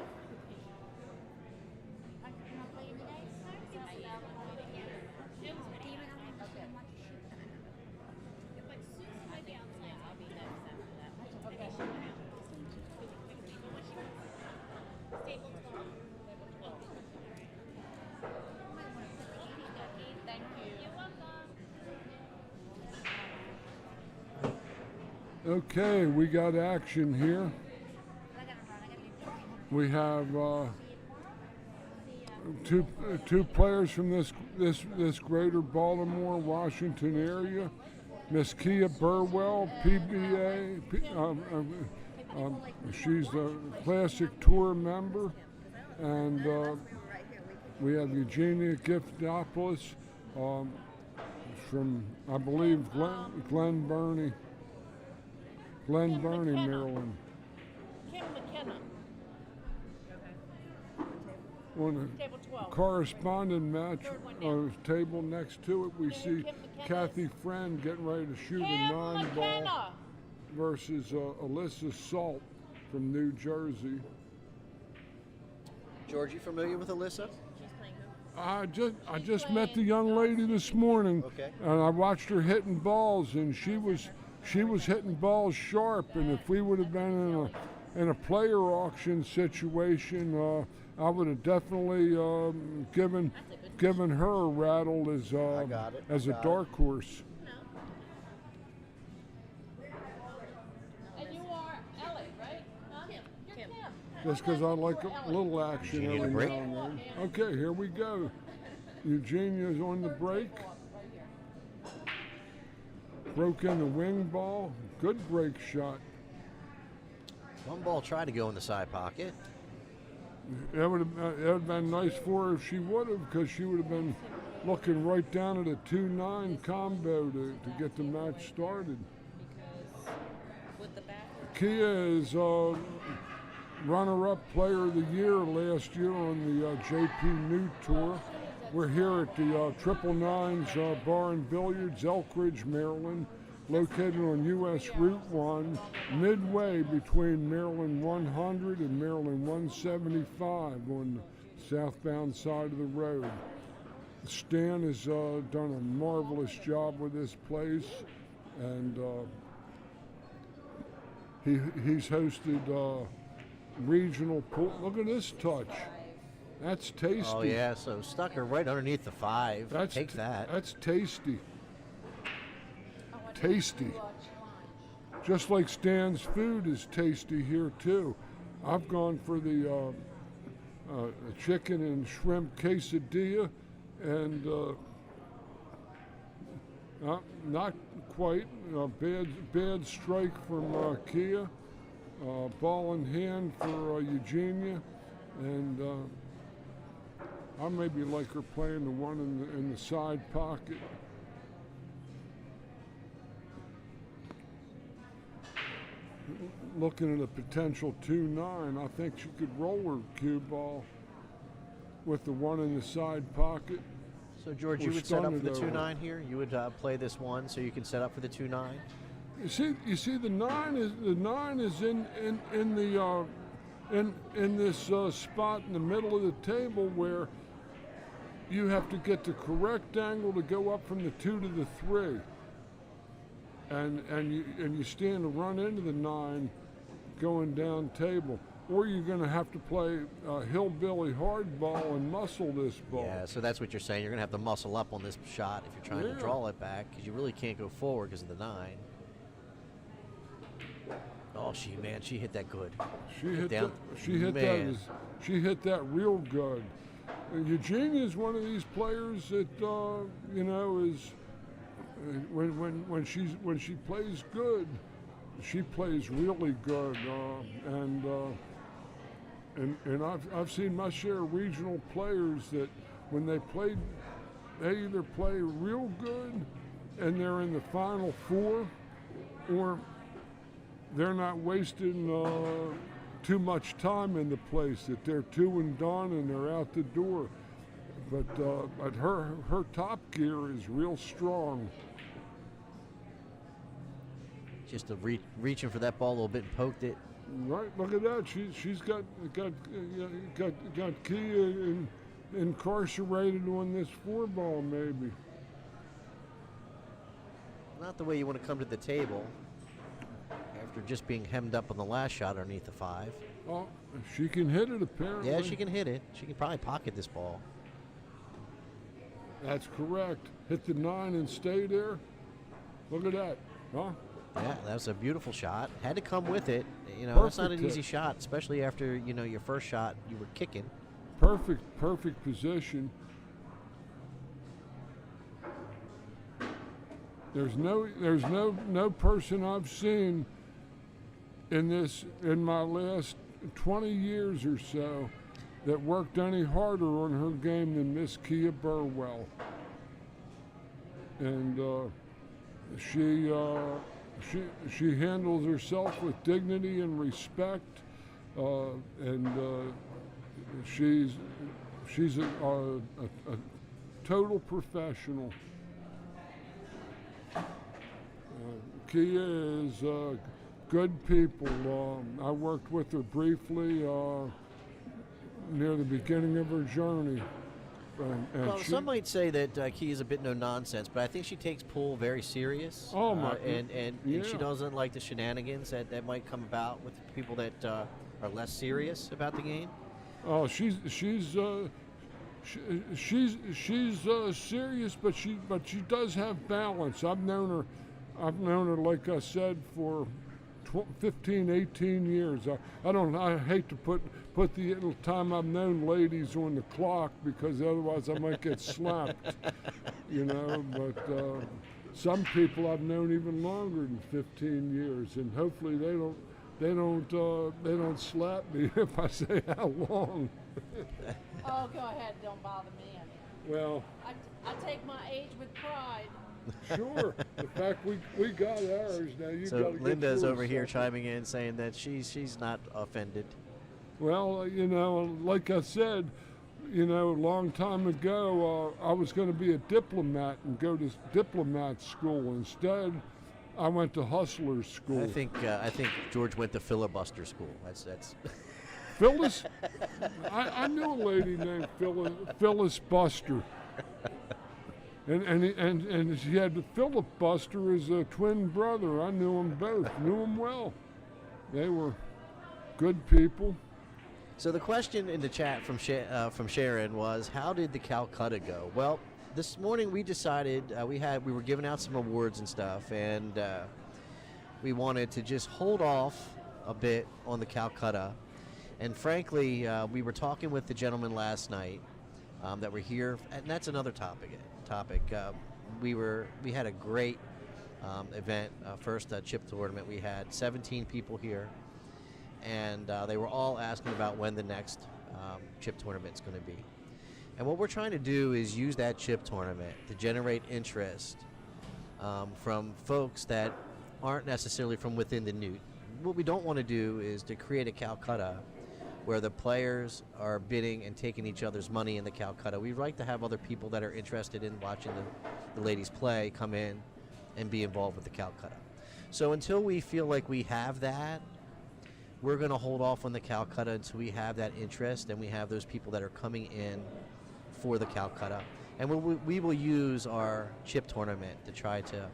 Thank you. Okay, we got action here. We have two players from this greater Baltimore, Washington area. Miss Kia Burwell, PBA. She's a Classic Tour member, and we have Eugenia Giftopoulos from, I believe, Glen Burnie, Maryland. Kim McKenna. On Table the 12. corresponding match, Third one down. table next to it, we Kim see McKenna. Kathy Friend getting ready to shoot a Kim 9-ball McKenna. versus Alyssa Salt from New Jersey. George, you familiar with Alyssa? I just met the young lady this morning, Okay. and I watched her hitting balls, and she was hitting balls sharp. And if we would have been in a player auction situation, I would have definitely given her a rattle as got it. as I a got dark horse. And you are Ellie, right? Huh? You're Kim. Just because I like a little action Eugenia every to break. now and then. Okay, here we go. Eugenia's on the break. Broke in the wing ball. Good break shot. One ball tried to go in the side pocket. That would have been nice for her if she would have, because she would have been looking right down at a 2-9 combo to get the match started. Because with the back. Kia is runner-up player of the year last year on the JPNEWT tour. We're here at the Triple Nines Bar and Billiards, Elkridge, Maryland, located on US Route 1, midway between Maryland 100 and Maryland 175 on the southbound side of the road. Stan has done a marvelous job with this place, and he's hosted regional pool. Look at this touch. That's tasty. Oh yeah, so stuck her right underneath the 5. Take that. That's tasty. Tasty. Just like Stan's food is tasty here too. I've gone for the chicken and shrimp quesadilla, and not quite a bad strike from Kia. Ball in hand for Eugenia, and I maybe like her playing the one in the side pocket. Looking at a potential 2-9, I think she could roll her cue ball with the one in the side pocket. So George, you would set up for the 2-9 here. You would play this one, so you can set up for the 2-9. You see, the nine is in this spot in the middle of the table where you have to get the correct angle to go up from the 2 to the 3, and you stand to run into the 9 going down table, or you're going to have to play hillbilly hardball and muscle this ball. Yeah, so that's what you're saying. You're going to have to muscle up on this shot if you're trying to draw it back, because you really can't go forward because of the 9. Oh, she hit that good. She hit that real good. Eugenia is one of these players that is when she plays good, she plays really good. And I've seen my share of regional players that when they either play real good and they're in the final 4, or they're not wasting too much time in the place, that they're 2 and done and they're out the door. But her top gear is real strong. Just reaching for that ball a little bit and poked it. Right, look at that. She's got Kia incarcerated on this 4 ball maybe. Not the way you want to come to the table after just being hemmed up on the last shot underneath the 5. Oh, she can hit it apparently. Yeah, she can hit it. She can probably pocket this ball. That's correct. Hit the 9 and stay there. Look at that, huh? Yeah, that was a beautiful shot. Had to come with it. It's not an easy shot, especially after your first shot you were kicking. Perfect position. There's no person I've seen in my last 20 years or so that worked any harder on her game than Miss Kia Burwell. And she handles herself with dignity and respect, and she's a total professional. Kia is good people. I worked with her briefly near the beginning of her journey. And Well, some might say that Kia is a bit no nonsense, but I think she takes pool very serious. Oh, my- and yeah. she doesn't like the shenanigans that might come about with people that are less serious about the game. Oh, she's serious, but she does have balance. I've known her like I said for 15, 18 years. I hate to put the little time I've known ladies on the clock because otherwise I might get slapped, you know. But some people I've known even longer than 15 years, and hopefully they don't slap me if I say how long. Oh, go ahead. Don't bother me any. Well, I take my age with pride. sure. The fact we got ours now. You got So to get Linda's yours over here second. chiming in saying that she's not offended. Well, you know, like I said, you know, a long time ago, I was going to be a diplomat and go to diplomat school. Instead, I went to hustler school. I think George went to filibuster school. That's Phyllis, I knew a lady named Phyllis Buster, and she had Philip Buster as a twin brother. I knew them both, knew them well. They were good people. So the question in the chat from Sharon was, how did the Calcutta go? Well, this morning we decided we were giving out some awards and stuff, and we wanted to just hold off a bit on the Calcutta. And frankly, we were talking with the gentleman last night that were here, and that's another topic. We had a great event, first chip tournament. We had 17 people here, and they were all asking about when the next chip tournament's going to be. And what we're trying to do is use that chip tournament to generate interest from folks that aren't necessarily from within the NEWT. What we don't want to do is to create a Calcutta where the players are bidding and taking each other's money in the Calcutta. We'd like to have other people that are interested in watching the ladies play come in and be involved with the Calcutta. So until we feel like we have that, we're going to hold off on the Calcutta until we have that interest and we have those people that are coming in for the Calcutta. And we will use our chip tournament to try to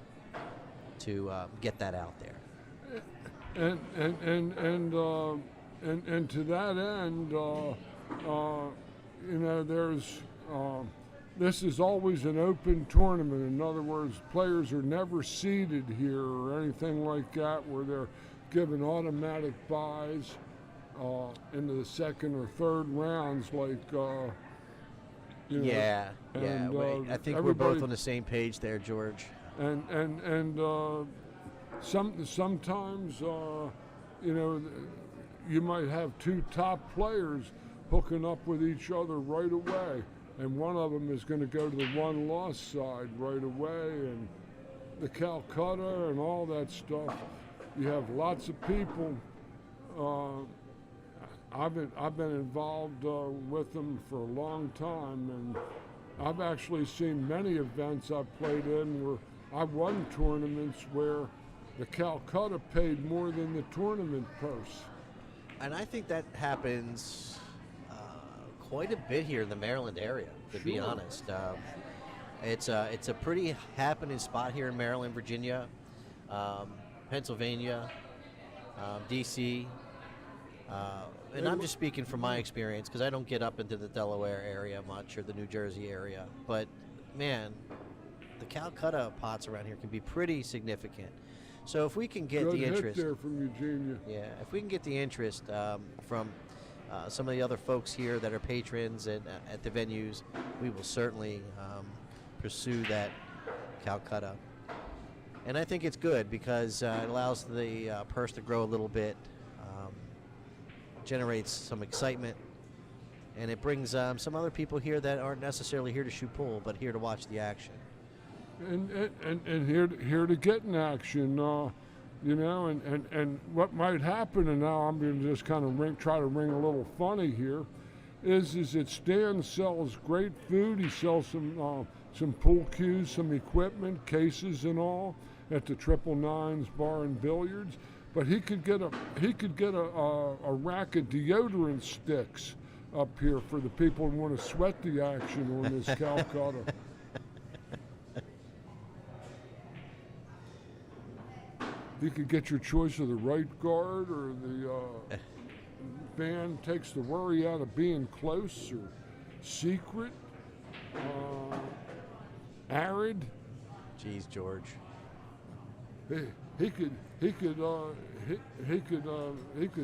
get that out there. And to that end, you know, this is always an open tournament. In other words, players are never seeded here or anything like that, where they're given automatic buys into the second or third rounds, like. You know, Yeah. and, I think we're both on the same page there, George. And sometimes, you know, you might have two top players hooking up with each other right away, and one of them is going to go to the one-loss side right away, and the Calcutta and all that stuff. You have lots of people. I've been involved with them for a long time, and I've actually seen many events I've played in where I've won tournaments where the Calcutta paid more than the tournament purse. And I think that happens quite a bit here in the Maryland area, to be Sure. honest. It's a pretty happening spot here in Maryland, Virginia, Pennsylvania, D.C., and I'm just speaking from my experience because I don't get up into the Delaware area much or the New Jersey area. But, man, the Calcutta pots around here can be pretty significant. So if we can get Good the interest, hit there from Eugenia. yeah, if we can get the interest from some of the other folks here that are patrons and at the venues, we will certainly pursue that Calcutta. And I think it's good because it allows the purse to grow a little bit, generates some excitement, and it brings some other people here that aren't necessarily here to shoot pool, but here to watch the action. And here to get in action, you know, and what might happen, and now I'm going to just kind of try to ring a little funny here, is that Stan sells great food. He sells some pool cues, some equipment, cases and all at the Triple Nines Bar and Billiards. But he could get a rack of deodorant sticks up here for the people who want to sweat the action on this Calcutta. You could get your choice of the right guard or the band takes the worry out of being close or secret, arid. Jeez, George. He could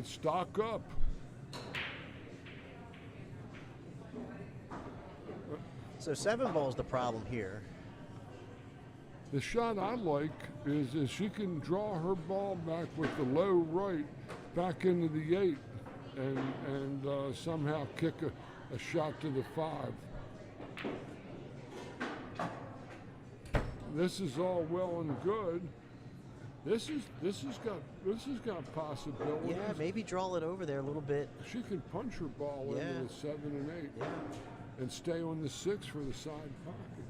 stock up. So 7 ball's the problem here. The shot I like is she can draw her ball back with the low right back into the 8 and somehow kick a shot to the 5. This is all well and good. This has got possibilities. Yeah, maybe draw it over there a little bit. She can punch her ball into the 7 and 8 Yeah. and stay on the 6 for the side pocket.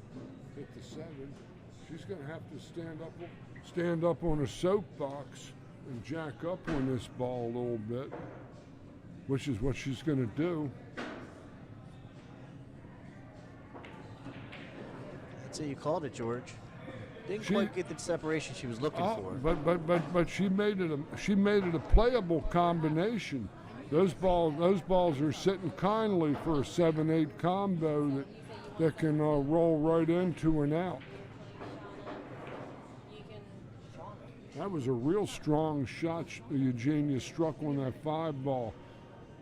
Hit the 7. She's going to have to stand up on a soapbox and jack up on this ball a little bit, which is what she's going to do. I'd say you called it, George. Didn't quite get the separation she was looking for. But she made it a playable combination. Those balls are sitting kindly for a 7-8 combo that can roll right into and out. That was a real strong shot Eugenia struck on that 5 ball.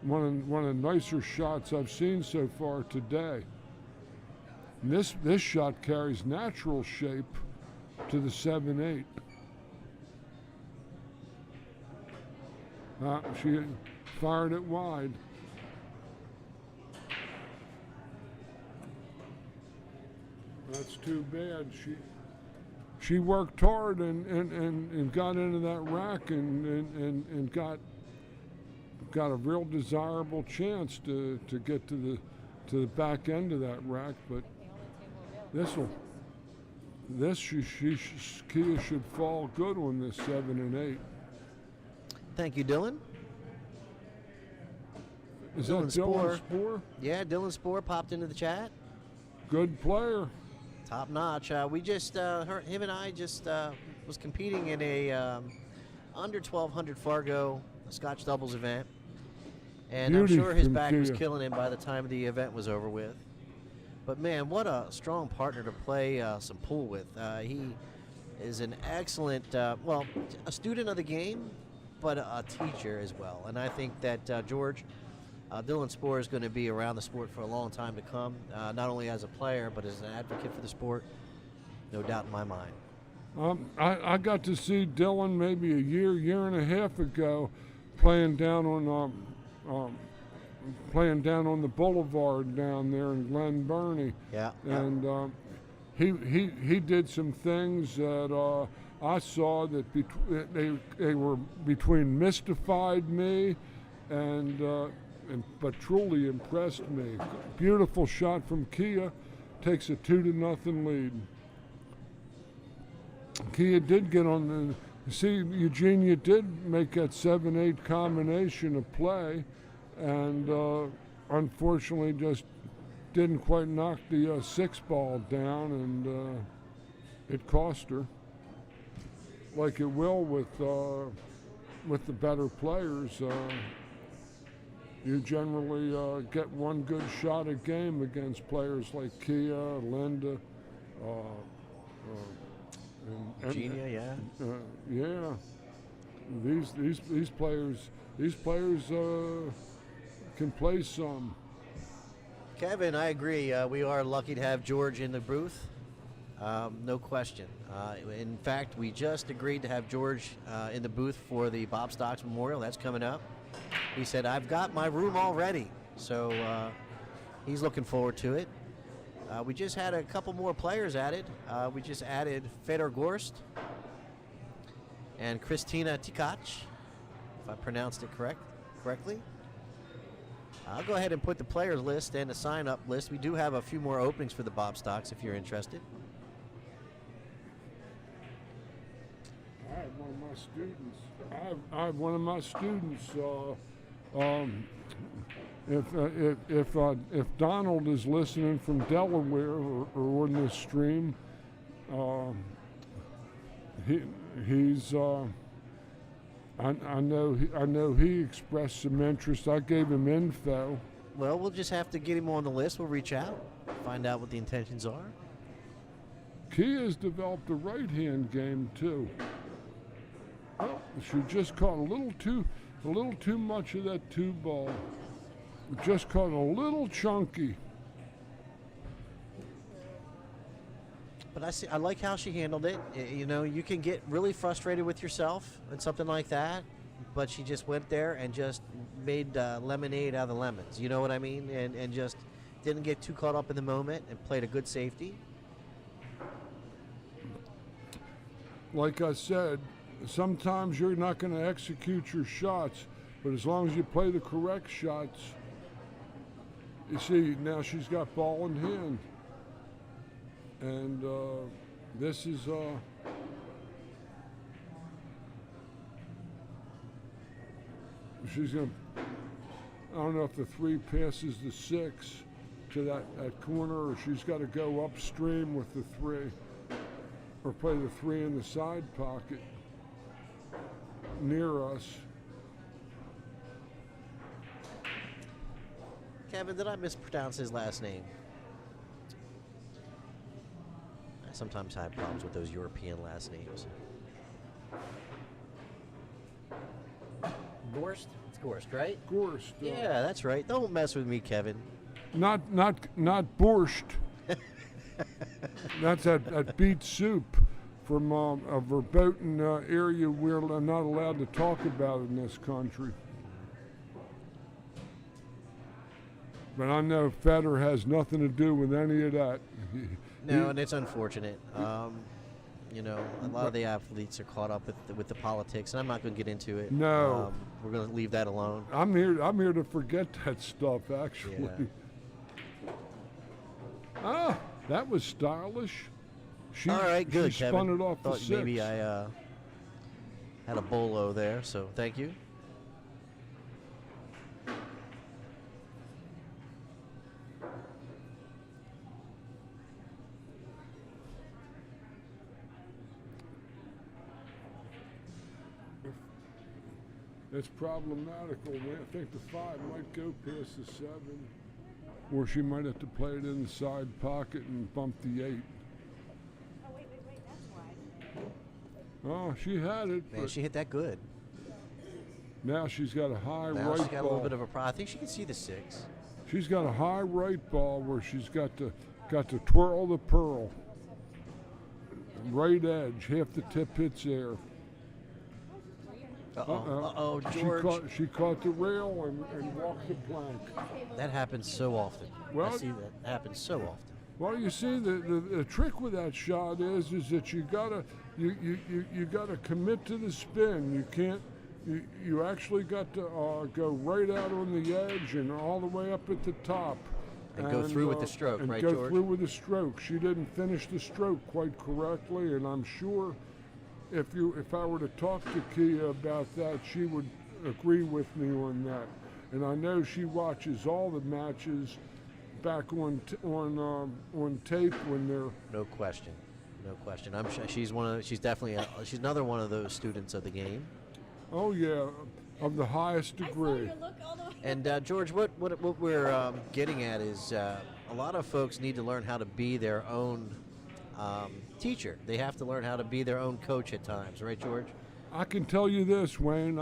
One of the nicer shots I've seen so far today. And this shot carries natural shape to the 7-8. She fired it wide. That's too bad. She worked hard and got into that rack and got a real desirable chance to get to the back end of that rack, but Kia should fall good on this 7 and 8. Thank you, Dylan. Is Dylan that Dylan Spoor? Yeah, Dylan Spoor popped into the chat. Good player. Top notch. We just him and I just was competing in a under 1200 Fargo Scotch doubles event, and I'm sure his back was killing him by the time the event was over with. But man, what a strong partner to play some pool with. He is an excellent, well, a student of the game, but a teacher as well. And I think that Dylan Spoor is going to be around the sport for a long time to come, not only as a player, but as an advocate for the sport, no doubt in my mind. I got to see Dylan maybe a year and a half ago playing down on the boulevard down there in Glen Burnie. Yeah. And he did some things that I saw that they were between mystified me but truly impressed me. Beautiful shot from Kia, takes a 2-0 lead. Kia did get on Eugenia did make that 7-8 combination a play, and unfortunately just didn't quite knock the 6 ball down, and it cost her, like it will with the better players. You generally get one good shot a game against players like Kia, Linda, Eugenia, yeah. These players can play some. Kevin, I agree. We are lucky to have George in the booth. No question. In fact, we just agreed to have George in the booth for the Bob Stocks Memorial. That's coming up. He said, I've got my room all ready. So he's looking forward to it. We just had a couple more players added. We just added Fedor Gorst and Kristina Tikac, if I pronounced it correctly. I'll go ahead and put the players list and the sign-up list. We do have a few more openings for the Bob Stocks if you're interested. I have one of my students. If Donald is listening from Delaware or on this stream, I know he expressed some interest. I gave him info. Well, we'll just have to get him on the list. We'll reach out, find out what the intentions are. Kia's developed a right-hand game too. Oh, she just caught a little too much of that two ball. Just caught a little chunky. But I like how she handled it. You know, you can get really frustrated with yourself and something like that, but she just went there and just made lemonade out of the lemons. You know what I mean? And just didn't get too caught up in the moment and played a good safety. Like I said, sometimes you're not going to execute your shots, but as long as you play the correct shots, you see, now she's got ball in hand. And this is she's going to, I don't know if the 3 passes the 6 to that corner, or she's got to go upstream with the 3, or play the 3 in the side pocket near us. Kevin, did I mispronounce his last name? I sometimes have problems with those European last names. Gorst? It's Gorst, right? Gorst. Yeah, that's right. Don't mess with me, Kevin. Not borscht. That's that beet soup from a verboten area we're not allowed to talk about in this country. But I know Federer has nothing to do with any of that. No, and it's unfortunate. You know, a lot of the athletes are caught up with the politics, and I'm not going to get into it. No. We're going to leave that alone. I'm here to forget that stuff, actually. Yeah. Ah, that was stylish. All right, good, She Kevin. spun it off the Thought 6. maybe I had a bolo there, so thank you. It's problematical. I think the 5 might go past the 7. Or she might have to play it in the side pocket and bump the 8. Oh, wait, that's wide. Oh, she had it. Man, But she hit that good. now she's got a high Now right she's got a ball. little bit of a problem. I think she can see the 6. She's got a high right ball where she's got to twirl the pearl. Right edge, half the tip hits air. Uh-oh, George. She caught the rail and walked the plank. That happens so often. Well- I see that happen so often. Well, you see, the trick with that shot is that you gotta commit to the spin. You can't. You actually got to go right out on the edge and all the way up at the top. And go through with the stroke, and right, go George? through with the stroke. She didn't finish the stroke quite correctly, and I'm sure if I were to talk to Kia about that, she would agree with me on that. And I know she watches all the matches back on tape when they're. No question. No question. I'm sure she's definitely she's another one of those students of the game. Oh yeah, of the highest degree. And George, what we're getting at is a lot of folks need to learn how to be their own teacher. They have to learn how to be their own coach at times, right, George? I can tell you this, Wayne.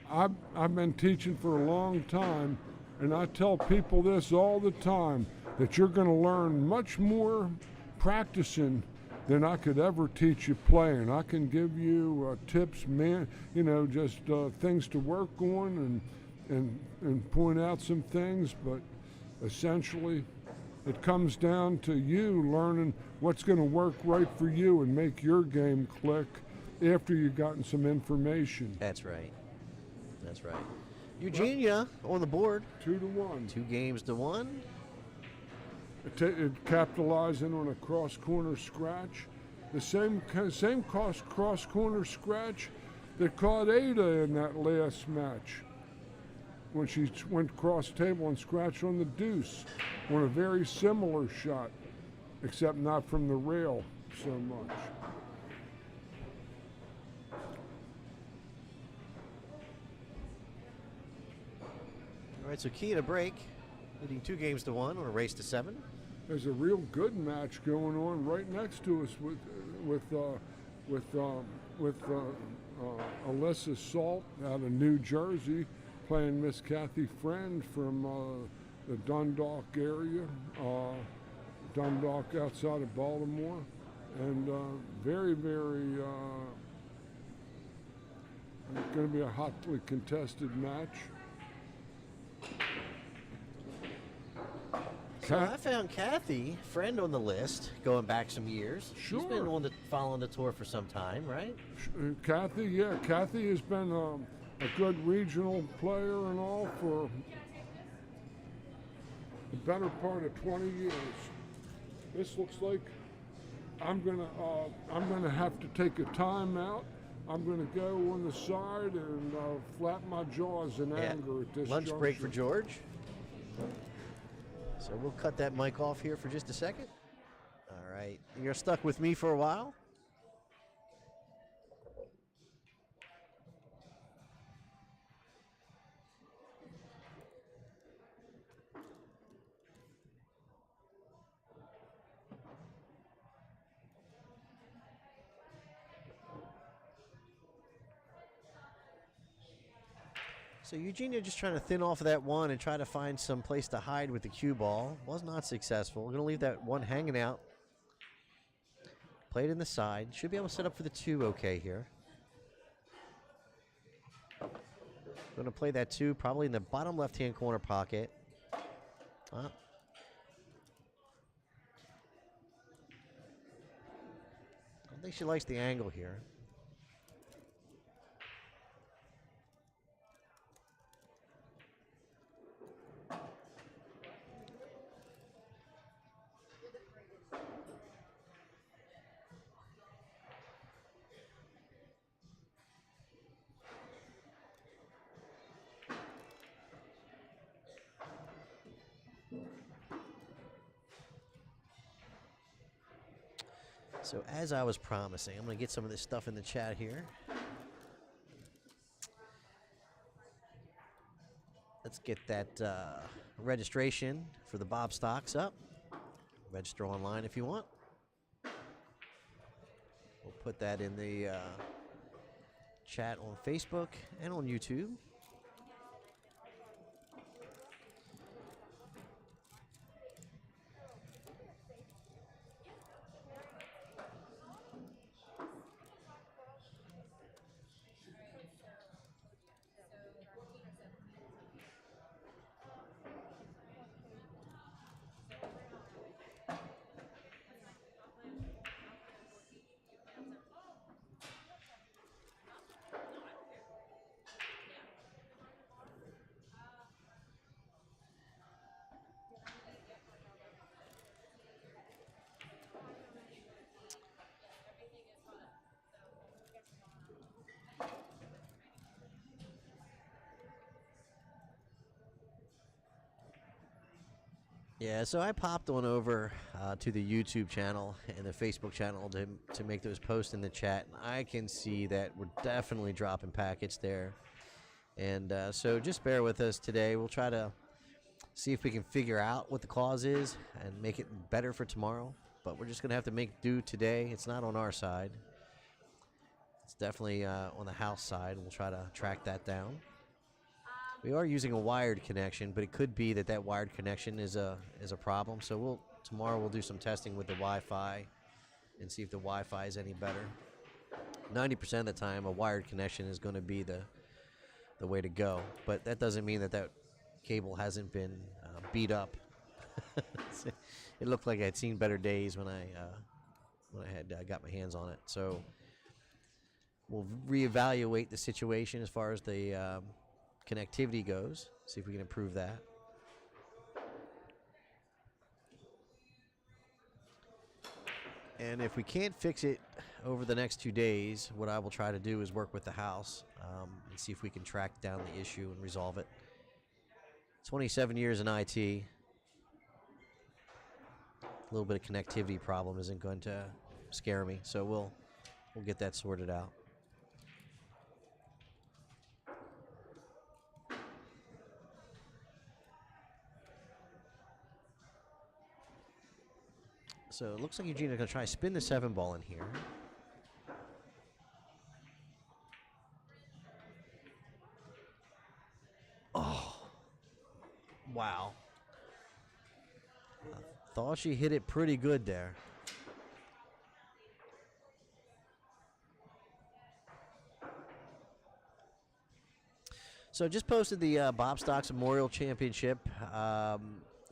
I've been teaching for a long time, and I tell people this all the time, that you're going to learn much more practicing than I could ever teach you playing. I can give you tips, just things to work on and point out some things, but essentially it comes down to you learning what's going to work right for you and make your game click after you've gotten some information. That's right. That's right. Eugenia on the board. 2-1. 2 games to 1. Capitalizing on a cross corner scratch, the same cross corner scratch that caught Ada in that last match when she went cross table and scratched on the deuce on a very similar shot, except not from the rail so much. right, so Kia to break, leading 2 games to 1 on a race to 7. There's a real good match going on right next to us with Alyssa Salt out of New Jersey playing Miss Kathy Friend from the Dundalk area, Dundalk outside of Baltimore, and very, very going to be a hotly contested match. So I found Kathy, friend on the list, going back some years. Sure. She's been on following the tour for some time, right? Kathy has been a good regional player and all for the better part of 20 years. This looks like I'm gonna have to take a timeout. I'm gonna go on the side and flap my jaws in anger at this Lunch break for juncture. George. So we'll cut that mic off here for just a second. All right, you're stuck with me for a while. So Eugenia just trying to thin off of that one and try to find some place to hide with the cue ball. Was not successful. We're going to leave that one hanging out. Play it in the side. Should be able to set up for the 2 okay here. Going to play that 2 probably in the bottom left-hand corner pocket. I think she likes the angle here. So as I was promising, I'm going to get some of this stuff in the chat here. Let's get that registration for the Bob Stocks up. Register online if you want. We'll put that in the chat on Facebook and on YouTube. Yeah, so I popped on over to the YouTube channel and the Facebook channel to make those posts in the chat. I can see that we're definitely dropping packets there. And so just bear with us today. We'll try to see if we can figure out what the cause is and make it better for tomorrow. But we're just going to have to make do today. It's not on our side. It's definitely on the house side. We'll try to track that down. We are using a wired connection, but it could be that that wired connection is a problem. So tomorrow we'll do some testing with the Wi-Fi and see if the Wi-Fi is any better. 90% of the time, a wired connection is going to be the way to go. But that doesn't mean that cable hasn't been beat up. It looked like I had seen better days when I had got my hands on it. So we'll reevaluate the situation as far as the connectivity goes, see if we can improve that. And if we can't fix it over the next 2 days, what I will try to do is work with the house and see if we can track down the issue and resolve it. 27 years in IT, a little bit of connectivity problem isn't going to scare me, so we'll get that sorted out. So it looks like Eugenia's going to try to spin the 7 ball in here. Oh. Wow. I thought she hit it pretty good there. So just posted the Bob Stocks Memorial Championship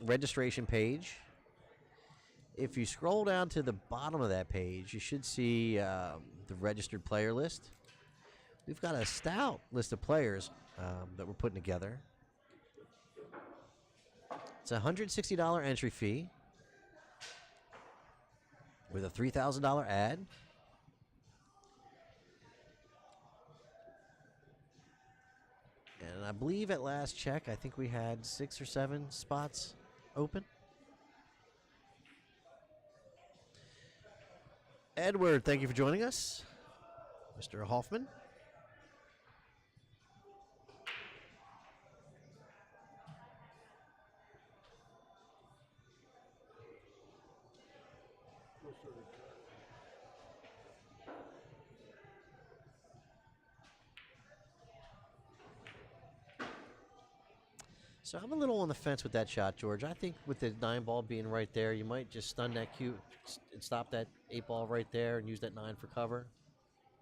registration page. If you scroll down to the bottom of that page, you should see the registered player list. We've got a stout list of players that we're putting together. It's a $160 entry fee with a $3,000 ad. And I believe at last check, I think we had 6 or 7 spots open. Edward, thank you for joining us. Mr. Hoffman. So I'm a little on the fence with that shot, George. I think with the 9 ball being right there, you might just stun that cue and stop that 8 ball right there and use that 9 for cover.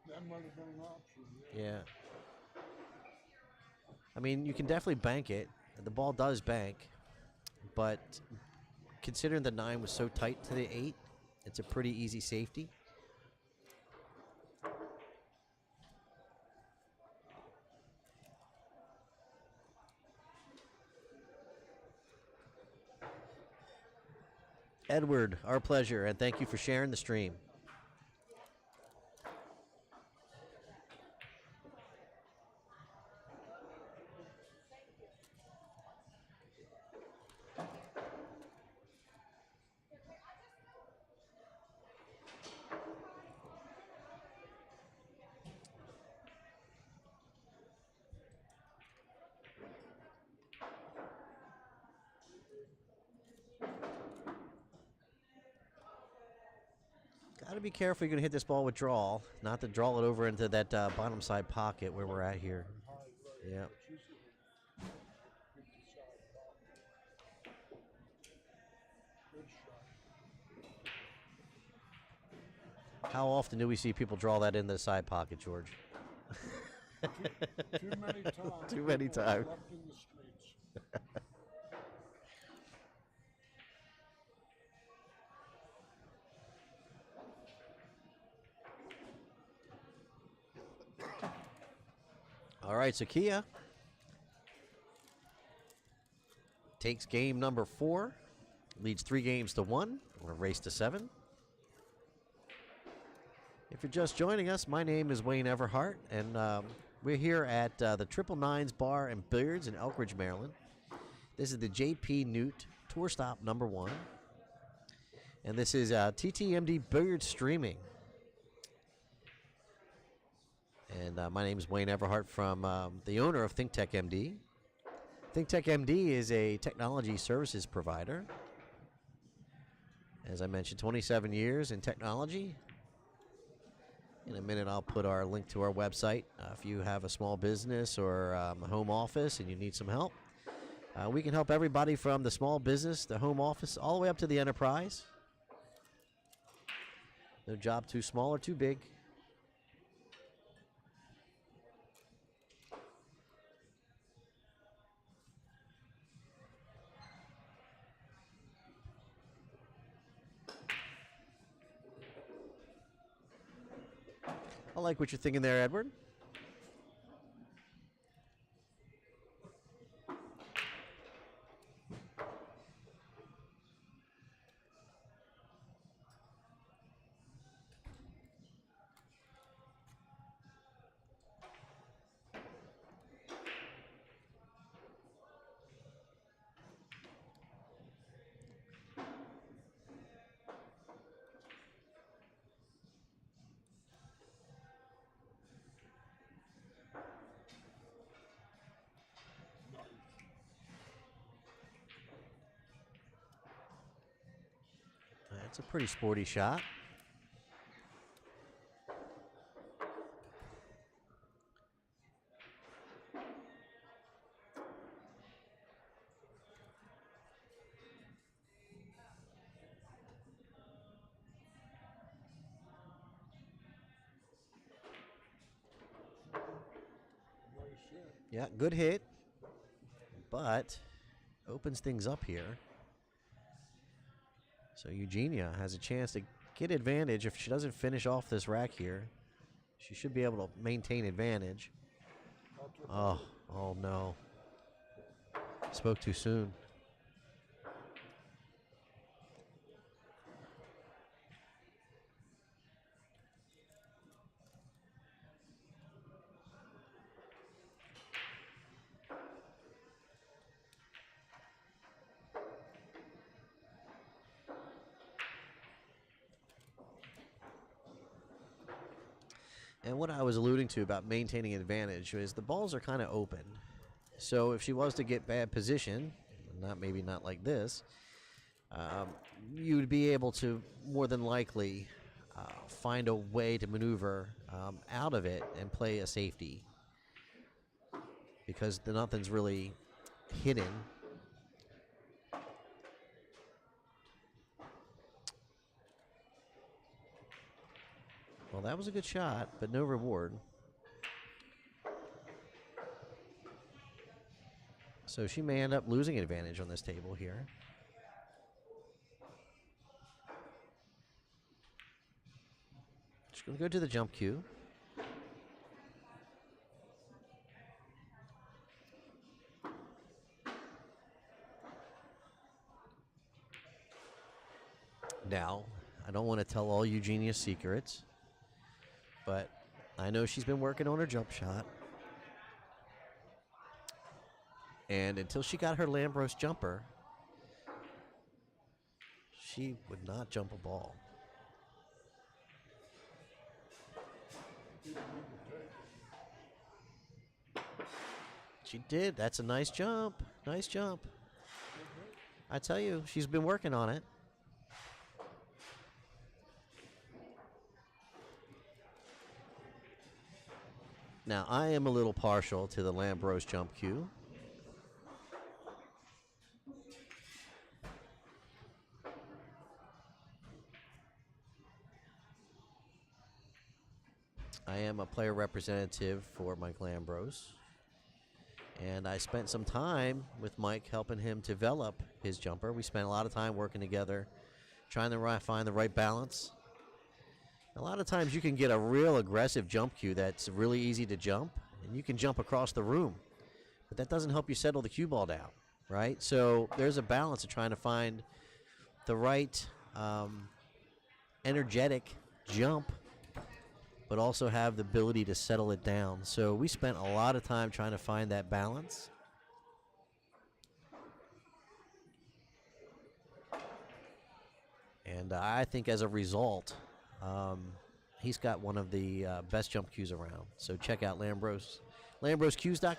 That might have been an option. Yeah. I mean, you can definitely bank it. The ball does bank, but considering the 9 was so tight to the 8, it's a pretty easy safety. Edward, our pleasure, and thank you for sharing the stream. Got to be careful. You're going to hit this ball with draw, not to draw it over into that bottom side pocket where we're at here. Yeah. How often do we see people draw that in the side pocket, George? Too many times. Too many times. Left in the streets. All right, so Kia takes game number 4, leads 3 games to 1. We're going to race to 7. If you're just joining us, my name is Wayne Everhart, and we're here at the Triple Nines Bar and Billiards in Elkridge, Maryland. This is the JPNEWT Tour Stop number 1, and this is TTMD Billiard Streaming. And my name is Wayne Everhart from the owner of ThinkTechMD. ThinkTechMD is a technology services provider. As I mentioned, 27 years in technology. In a minute, I'll put our link to our website. If you have a small business or a home office and you need some help, we can help everybody from the small business, the home office, all the way up to the enterprise. No job too small or too big. I like what you're thinking there, Edward. It's a pretty sporty shot. Yeah, good hit, but opens things up here. So Eugenia has a chance to get advantage. If she doesn't finish off this rack here, she should be able to maintain advantage. Oh no. Spoke too soon. And what I was alluding to about maintaining advantage is the balls are kind of open. So if she was to get bad position, maybe not like this, you'd be able to more than likely find a way to maneuver out of it and play a safety, because nothing's really hidden. Well, that was a good shot, but no reward. So she may end up losing advantage on this table here. She's going to go to the jump cue. Now, I don't want to tell all Eugenia's secrets, but I know she's been working on her jump shot. And until she got her Lambros jumper, she would not jump a ball. She did. That's a nice jump. Nice jump. I tell you, she's been working on it. Now, I am a little partial to the Lambros jump cue. I am a player representative for Mike Lambros, and I spent some time with Mike helping him develop his jumper. We spent a lot of time working together, trying to find the right balance. A lot of times you can get a real aggressive jump cue that's really easy to jump, and you can jump across the room, but that doesn't help you settle the cue ball down, right? So there's a balance of trying to find the right energetic jump, but also have the ability to settle it down. So we spent a lot of time trying to find that balance. And I think as a result, he's got one of the best jump cues around. So check out Lambros, lambroscues.com. I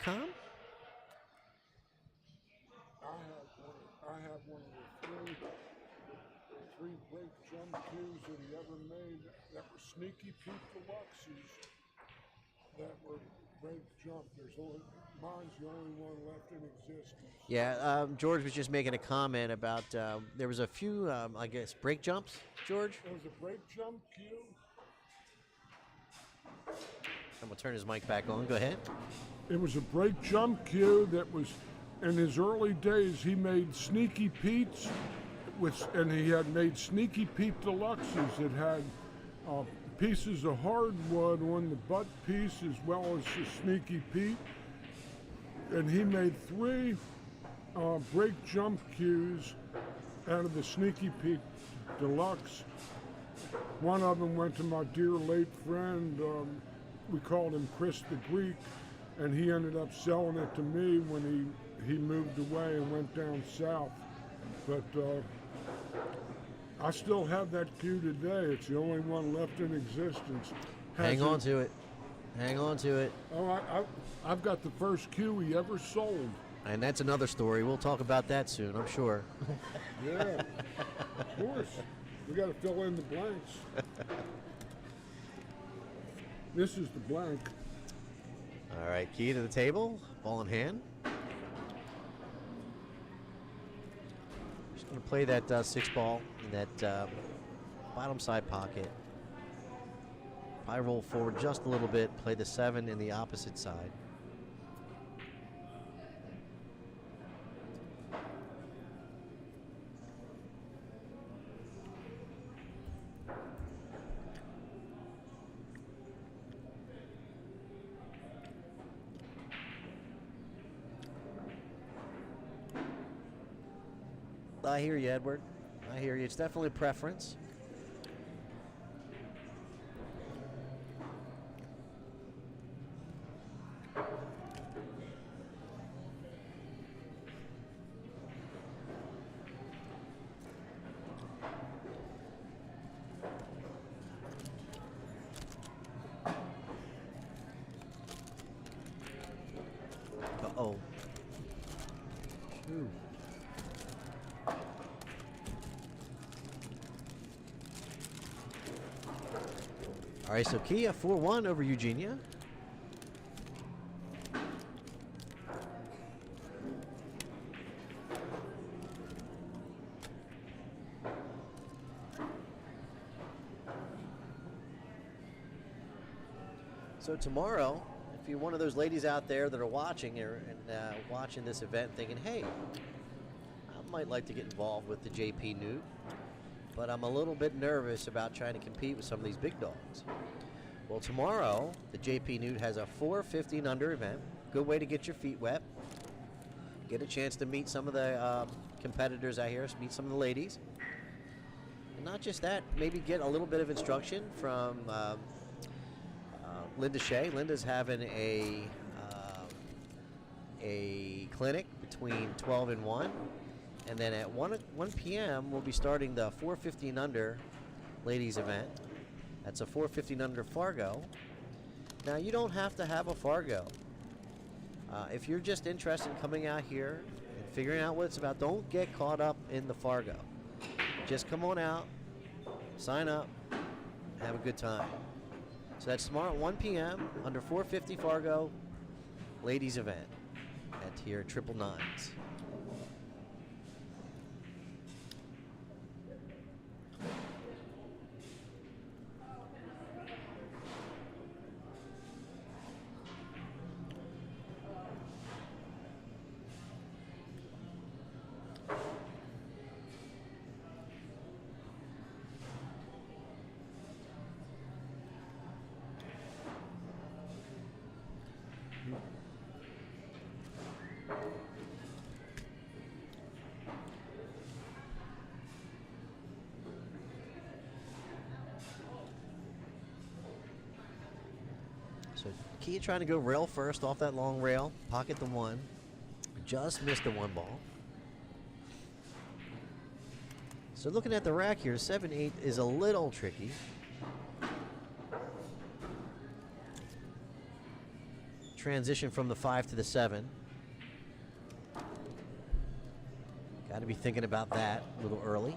have one of the three break jump cues that he ever made that were Sneaky Pete Deluxes that were break jump. Mine's the only one left in existence. Yeah, George was just making a comment about there was a few, I guess, break jumps, George? There was a break jump cue. I'm going to turn his mic back on. Go ahead. It was a break jump cue that was, in his early days, he made Sneaky Pete's, and he had made Sneaky Pete Deluxes that had pieces of hardwood on the butt piece as well as the Sneaky Pete. And he made three break jump cues out of the Sneaky Pete Deluxe. One of them went to my dear late friend, we called him Chris the Greek, and he ended up selling it to me when he moved away and went down south. But I still have that cue today. It's the only one left in existence. Hang on to it. Hang on to it. Oh, I've got the first cue he ever sold. And that's another story. We'll talk about that soon, I'm sure. Yeah, of course. We got to fill in the blanks. This is the blank. All right, key to the table, ball in hand. Just going to play that 6 ball in that bottom side pocket. Probably roll forward just a little bit, play the 7 in the opposite side. I hear you, Edward. I hear you. It's definitely a preference. Uh-oh. Shoot. All right, so Kia 4-1 over Eugenia. So tomorrow, if you're one of those ladies out there that are watching watching this event thinking, hey, I might like to get involved with the JPNEWT, but I'm a little bit nervous about trying to compete with some of these big dogs. Well, tomorrow, the JPNEWT has a 450 and under event. Good way to get your feet wet. Get a chance to meet some of the competitors out here, meet some of the ladies. And not just that, maybe get a little bit of instruction from Linda Shea. Linda's having a clinic between 12 and 1. And then at 1 p.m., we'll be starting the 450 and under ladies event. That's a 450 and under Fargo. Now, you don't have to have a Fargo. If you're just interested in coming out here and figuring out what it's about, don't get caught up in the Fargo. Just come on out, sign up, have a good time. So that's tomorrow at 1 p.m. under 450 Fargo ladies event at here at Triple Nines. So Kia trying to go rail first off that long rail, pocket the 1. Just missed the 1 ball. So looking at the rack here, 7-8 is a little tricky. Transition from the 5 to the 7. Got to be thinking about that a little early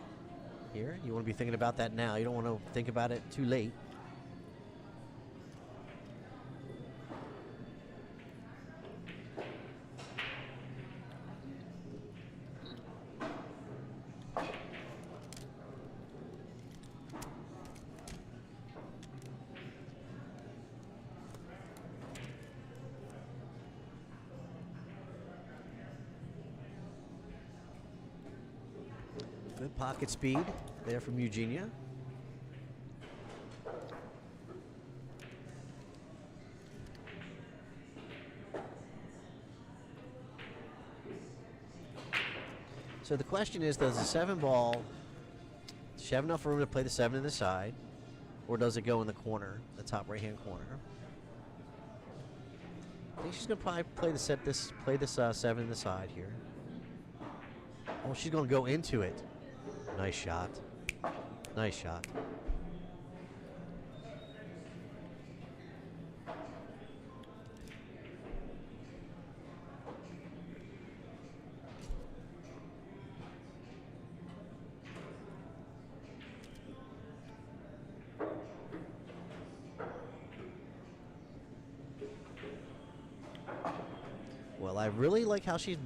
here. You want to be thinking about that now. You don't want to think about it too late. Good pocket speed there from Eugenia. So the question is, does the 7 ball, does she have enough room to play the 7 in the side, or does it go in the corner, the top right-hand corner? I think she's gonna probably play this 7 in the side here. Oh, she's gonna go into it. Nice shot. Nice shot. Well, I really like how she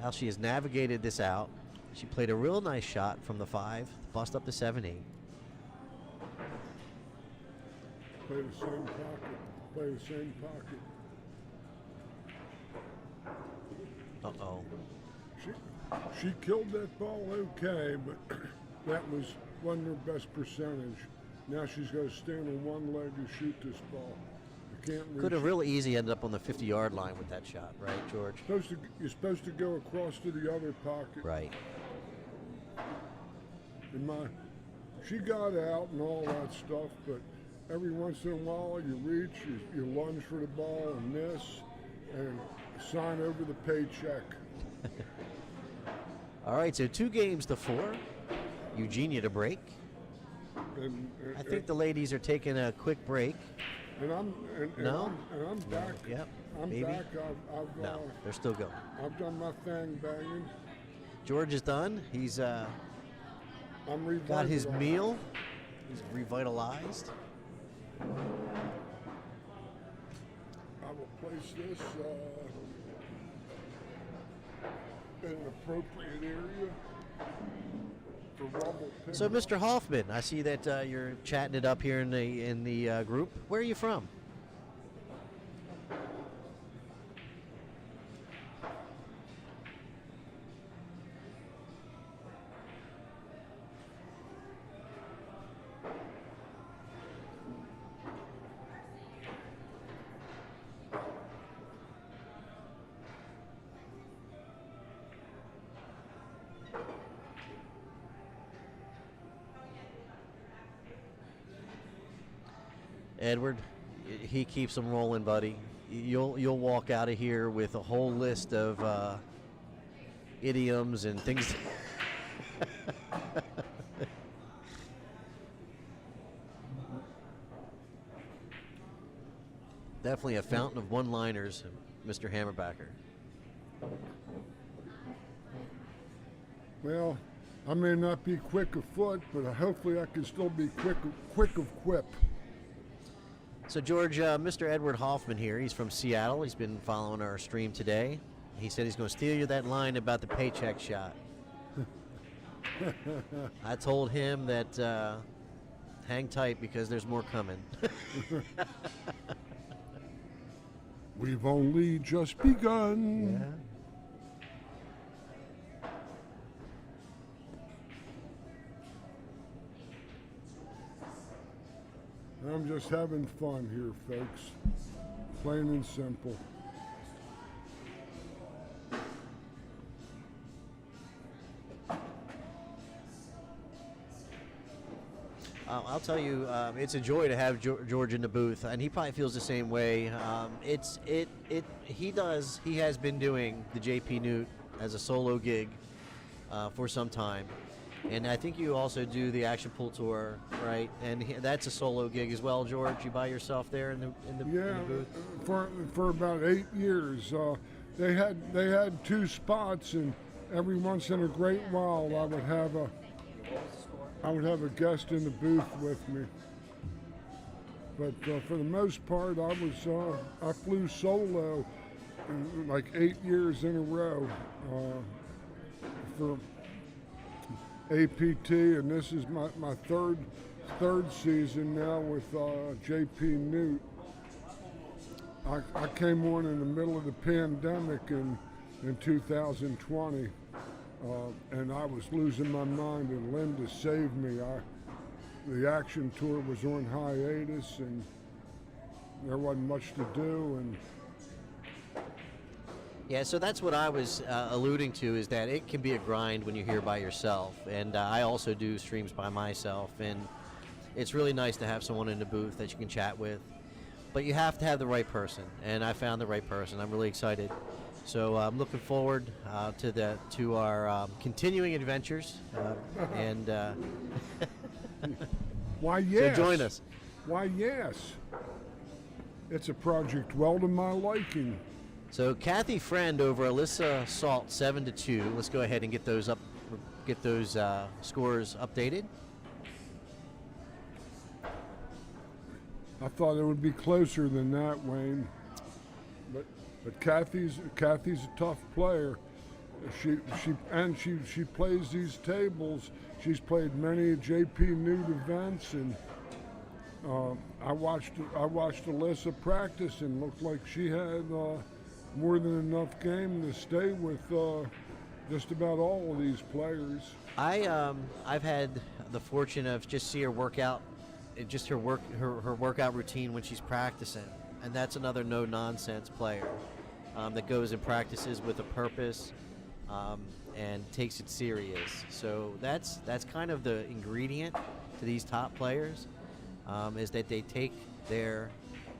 has navigated this out. She played a real nice shot from the 5, bust up to 7-8. Play the same pocket. Play the same pocket. Uh-oh. She killed that ball okay, but wasn't her best percentage. Now she's got to stand on one leg to shoot this ball. You can't reach Could have it. really easy ended up on the 50-yard line with that shot, right, George? You're supposed to go across to the other pocket. Right. She got out and all that stuff, but every once in a while you reach, you lunge for the ball and miss, and sign over the paycheck. All right, so 2 games to 4. Eugenia to break. I think the ladies are taking a quick break. I'm back. Yep. I'm maybe. back. No, they're still going. I've done my thing banging. George is done. He's I'm got his revitalized. meal. He's revitalized. I will place this in an appropriate area for rubble pickup. So, Mr. Hoffman, I see that you're chatting it up here in the group. Where are you from? Edward, he keeps them rolling, buddy. You'll walk out of here with a whole list of idioms and things. Definitely a fountain of one-liners, Mr. Hammerbacker. Well, I may not be quick of foot, but hopefully I can still be quick of quip. So, George, Mr. Edward Hoffman here, he's from Seattle. He's been following our stream today. He said he's going to steal you that line about the paycheck shot. I told him that hang tight because there's more coming. We've only just begun. Yeah. I'm just having fun here, folks. Plain and simple. I'll tell you, it's a joy to have George in the booth, and he probably feels the same way. He has been doing the JPNEWT as a solo gig for some time, and I think you also do the Action Pool Tour, right? And that's a solo gig as well, George. You by yourself there in the booth. For about 8 years, they had 2 spots, and every once in a great while I would have a guest in the booth with me. But for the most part, I flew solo like 8 years in a row for APT, and this is my third season now with JPNEWT. I came on in the middle of the pandemic in 2020. And I was losing my mind, and Linda saved me. The Action Tour was on hiatus, and there wasn't much to do. And yeah, so that's what I was alluding to, is that it can be a grind when you're here by yourself. And I also do streams by myself, and it's really nice to have someone in the booth that you can chat with. But you have to have the right person, and I found the right person. I'm really excited. So I'm looking forward to our continuing adventures, and why, yes. So join us. Why, yes. It's a project well to my liking. So Kathy Friend over Alyssa Salt 7-2. Let's go ahead and get those scores updated. I thought it would be closer than that, Wayne. But But Kathy's a tough player. She plays these tables. She's played many JPNEWT events, and I watched Alyssa practice, and looked like she had more than enough game to stay with just about all of these players. I've had the fortune of just see her workout, just her workout routine when she's practicing, and that's another no nonsense player that goes and practices with a purpose and takes it serious. So that's kind of the ingredient to these top players, is that they take their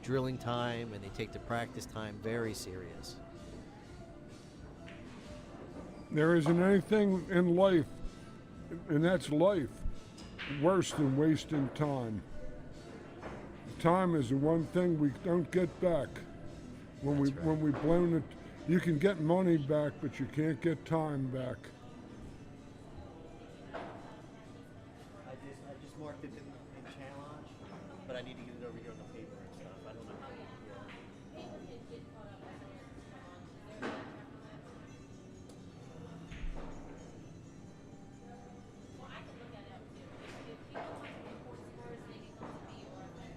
drilling time and they take the practice time very serious. There isn't anything in life, and that's life, worse than wasting time. Time is the one thing we don't get back. When we blown it, you can get money back, but you can't get time back. I just marked it in challenge, but I need to get it over here on the paper and stuff. I don't know.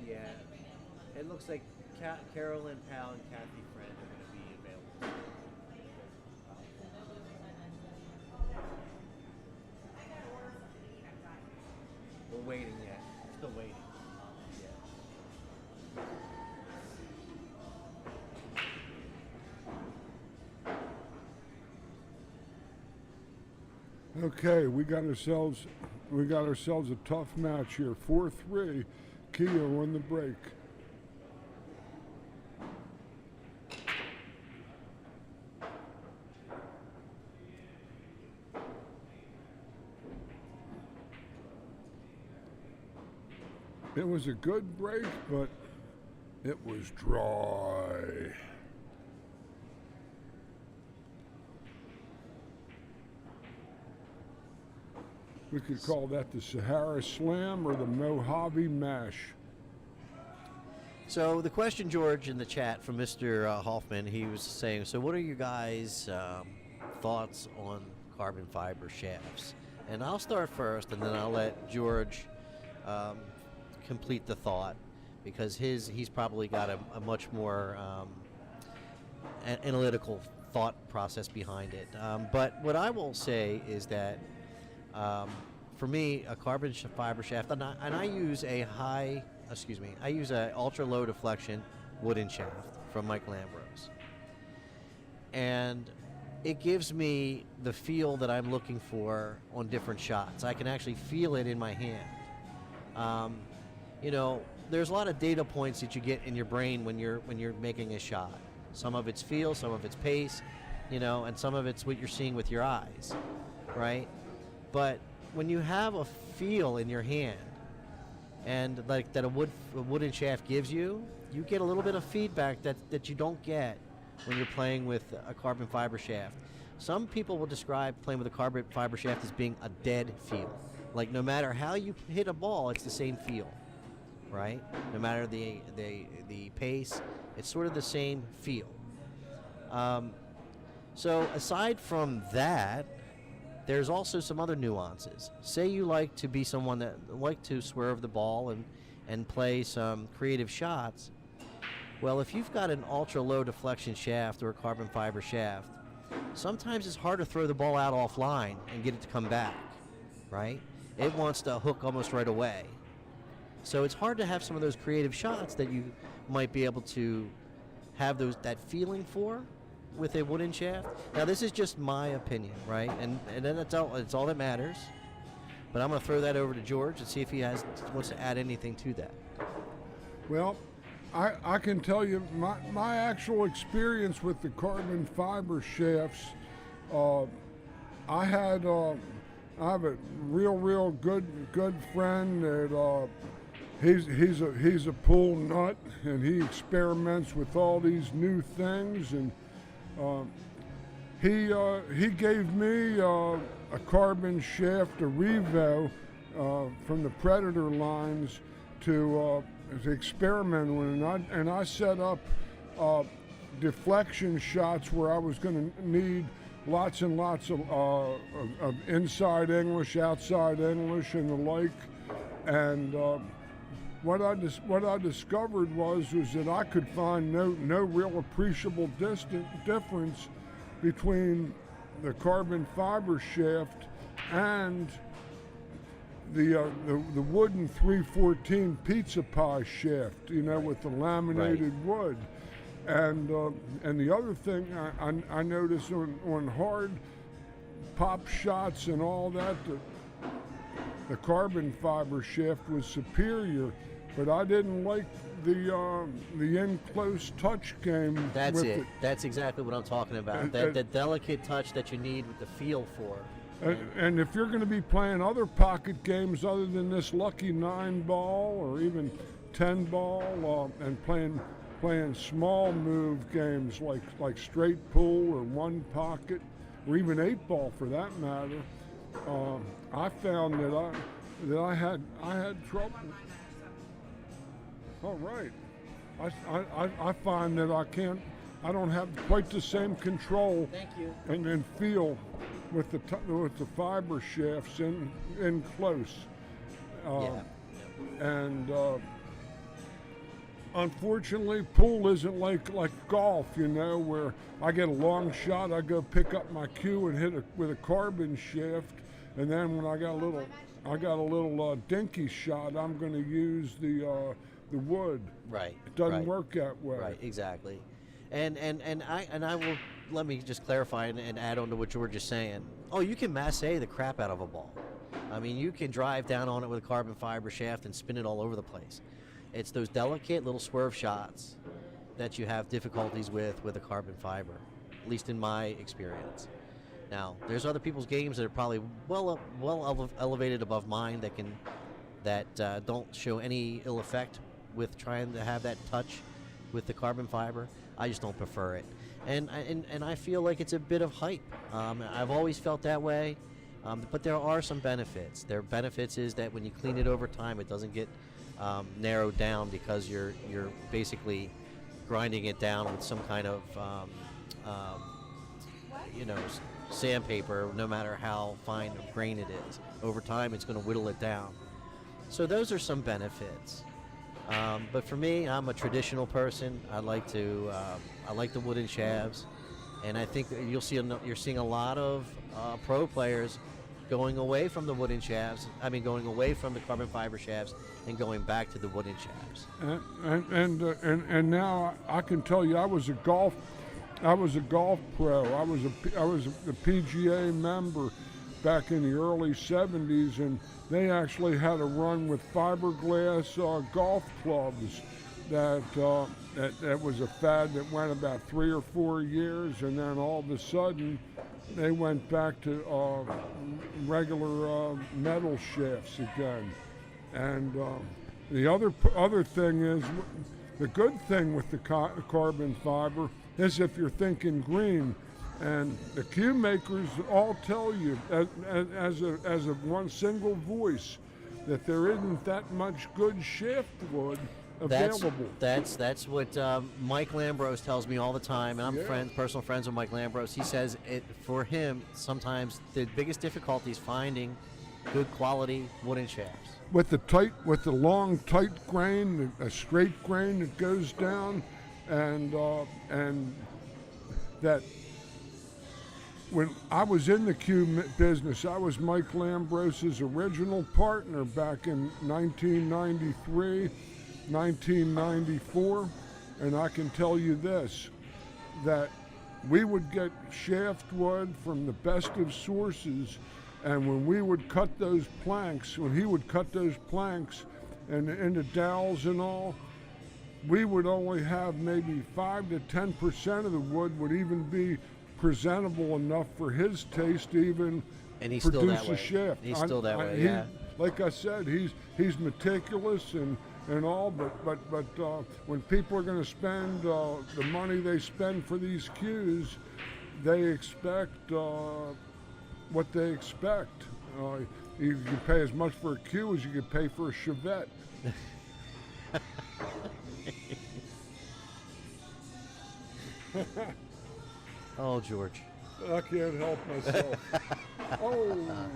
Yeah, it looks like Carolyn Powell and Kathy Friend are going to be available. We're waiting yet. Still waiting. Yeah. Okay, we got ourselves a tough match here. 4-3, Kia on the break. It was a good break, but it was dry. We could call that the Sahara Slam or the Mojave Mash. So the question, George, in the chat from Mr. Hoffman, he was saying, so what are you guys' thoughts on carbon fiber shafts? And I'll start first, and then I'll let George complete the thought, because he's probably got a much more analytical thought process behind it. But what I will say is that for me, a carbon fiber shaft, and I use a ultra low deflection wooden shaft from Mike Lambrose, and it gives me the feel that I'm looking for on different shots. I can actually feel it in my hand. You know, there's a lot of data points that you get in your brain when you're making a shot. Some of it's feel, some of it's pace, you know, and some of it's what you're seeing with your eyes, right? But when you have a feel in your hand, and like that a wooden shaft gives you, you get a little bit of feedback that you don't get when you're playing with a carbon fiber shaft. Some people will describe playing with a carbon fiber shaft as being a dead feel. Like no matter how you hit a ball, it's the same feel, right? No matter the pace, it's sort of the same feel. So aside from that, there's also some other nuances. Say you like to be someone that like to swerve the ball and play some creative shots. Well, if you've got an ultra low deflection shaft or a carbon fiber shaft, sometimes it's hard to throw the ball out offline and get it to come back, right? It wants to hook almost right away. So it's hard to have some of those creative shots that you might be able to have that feeling for with a wooden shaft. Now this is just my opinion, right? And then it's all that matters. But I'm going to throw that over to George and see if he wants to add anything to that. Well, I can tell you my actual experience with the carbon fiber shafts. I have a real good friend that he's a pool nut, and he experiments with all these new things, and he gave me a carbon shaft, a Revo from the Predator lines to experiment with, and I set up deflection shots where I was going to need lots and lots of inside English, outside English, and the like. And what I discovered was that I could find no real appreciable difference between the carbon fiber shaft and the wooden 314 pizza pie shaft, with the laminated wood. And the other thing I noticed on hard pop shots and all that, the carbon fiber shaft was superior, but I didn't like the in close touch game. That's it. That's exactly what I'm talking about. The delicate touch that you need with the feel for. And if you're going to be playing other pocket games other than this lucky 9-ball or even 10-ball, and playing small move games like straight pull or one pocket, or even 8-ball for that matter, I found that I had trouble. All right, I find that I don't have quite the same control. Thank you. And feel with the fiber shafts in close. And unfortunately, pool isn't like golf, where I get a long shot, I go pick up my cue and hit it with a carbon shaft, and then when I got a little dinky shot, I'm going to use the wood. Right. It doesn't work that way. Right. Exactly. And I will, let me just clarify and add on to what you were just saying. Oh, you can massé the crap out of a ball. I mean, you can drive down on it with a carbon fiber shaft and spin it all over the place. It's those delicate little swerve shots that you have difficulties with a carbon fiber, at least in my experience. Now, there's other people's games that are probably well elevated above mine that don't show any ill effect with trying to have that touch with the carbon fiber. I just don't prefer it, and I feel like it's a bit of hype. I've always felt that way, but there are some benefits. Their benefits is that when you clean it over time, it doesn't get narrowed down because you're basically grinding it down with some kind of sandpaper. No matter how fine of grain it is, over time it's going to whittle it down. So those are some benefits. But for me, I'm a traditional person. I like the wooden shafts, and I think that you're seeing a lot of pro players going away from the wooden shafts. Going away from the carbon fiber shafts and going back to the wooden shafts. And now I can tell you, I was a golf pro. I was a PGA member back in the early 70s, and they actually had a run with fiberglass golf clubs that was a fad that went about 3 or 4 years, and then all of a sudden they went back to regular metal shafts again. And the other thing is, the good thing with the carbon fiber is if you're thinking green. And the cue makers all tell you, as a one single voice, that there isn't that much good shaft wood available. That's what Mike Lambros tells me all the time, and I'm personal friends with Mike Lambros. He says for him, sometimes the biggest difficulty is finding good quality wooden shafts. With the long tight grain, a straight grain that goes down, and that. When I was in the cue business, I was Mike Lambros's original partner back in 1993, 1994, and I can tell you this, that we would get shaft wood from the best of sources, and when we would cut those planks, when he would cut those planks and into dowels and all, we would only have maybe 5 to 10% of the wood would even be presentable enough for his taste to even produce a shaft. He's still that way, yeah. Like I said, he's meticulous and all, but when people are going to spend the money they spend for these cues, they expect what they expect. You can pay as much for a cue as you can pay for a Chevette. Oh, George. I can't help myself. Oh.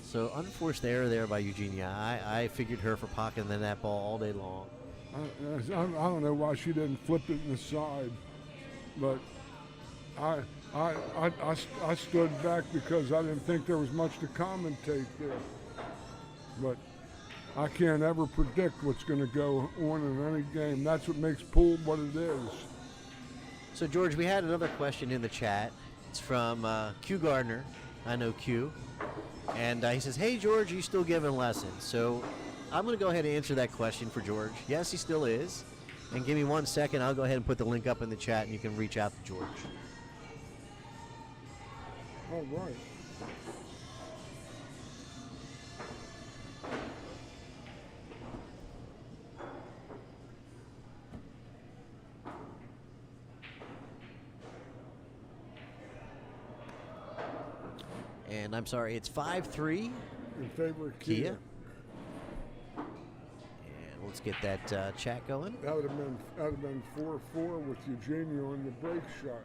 So unforced error there by Eugenia. I figured her for pocketing the net ball all day long. I don't know why she didn't flip it in the side, but I stood back because I didn't think there was much to commentate there. But I can't ever predict what's going to go on in any game. That's what makes pool what it is. So George, we had another question in the chat. It's from Q Gardner. I know Q. And he says, hey, George, are you still giving lessons? So I'm going to go ahead and answer that question for George. Yes, he still is. And give me 1 second. I'll go ahead and put the link up in the chat, and you can reach out to George. All right. And I'm sorry, it's 5-3 In favor of Kia. Kia. And let's get that chat going. That would have been 4-4 with Eugenia on the break shot.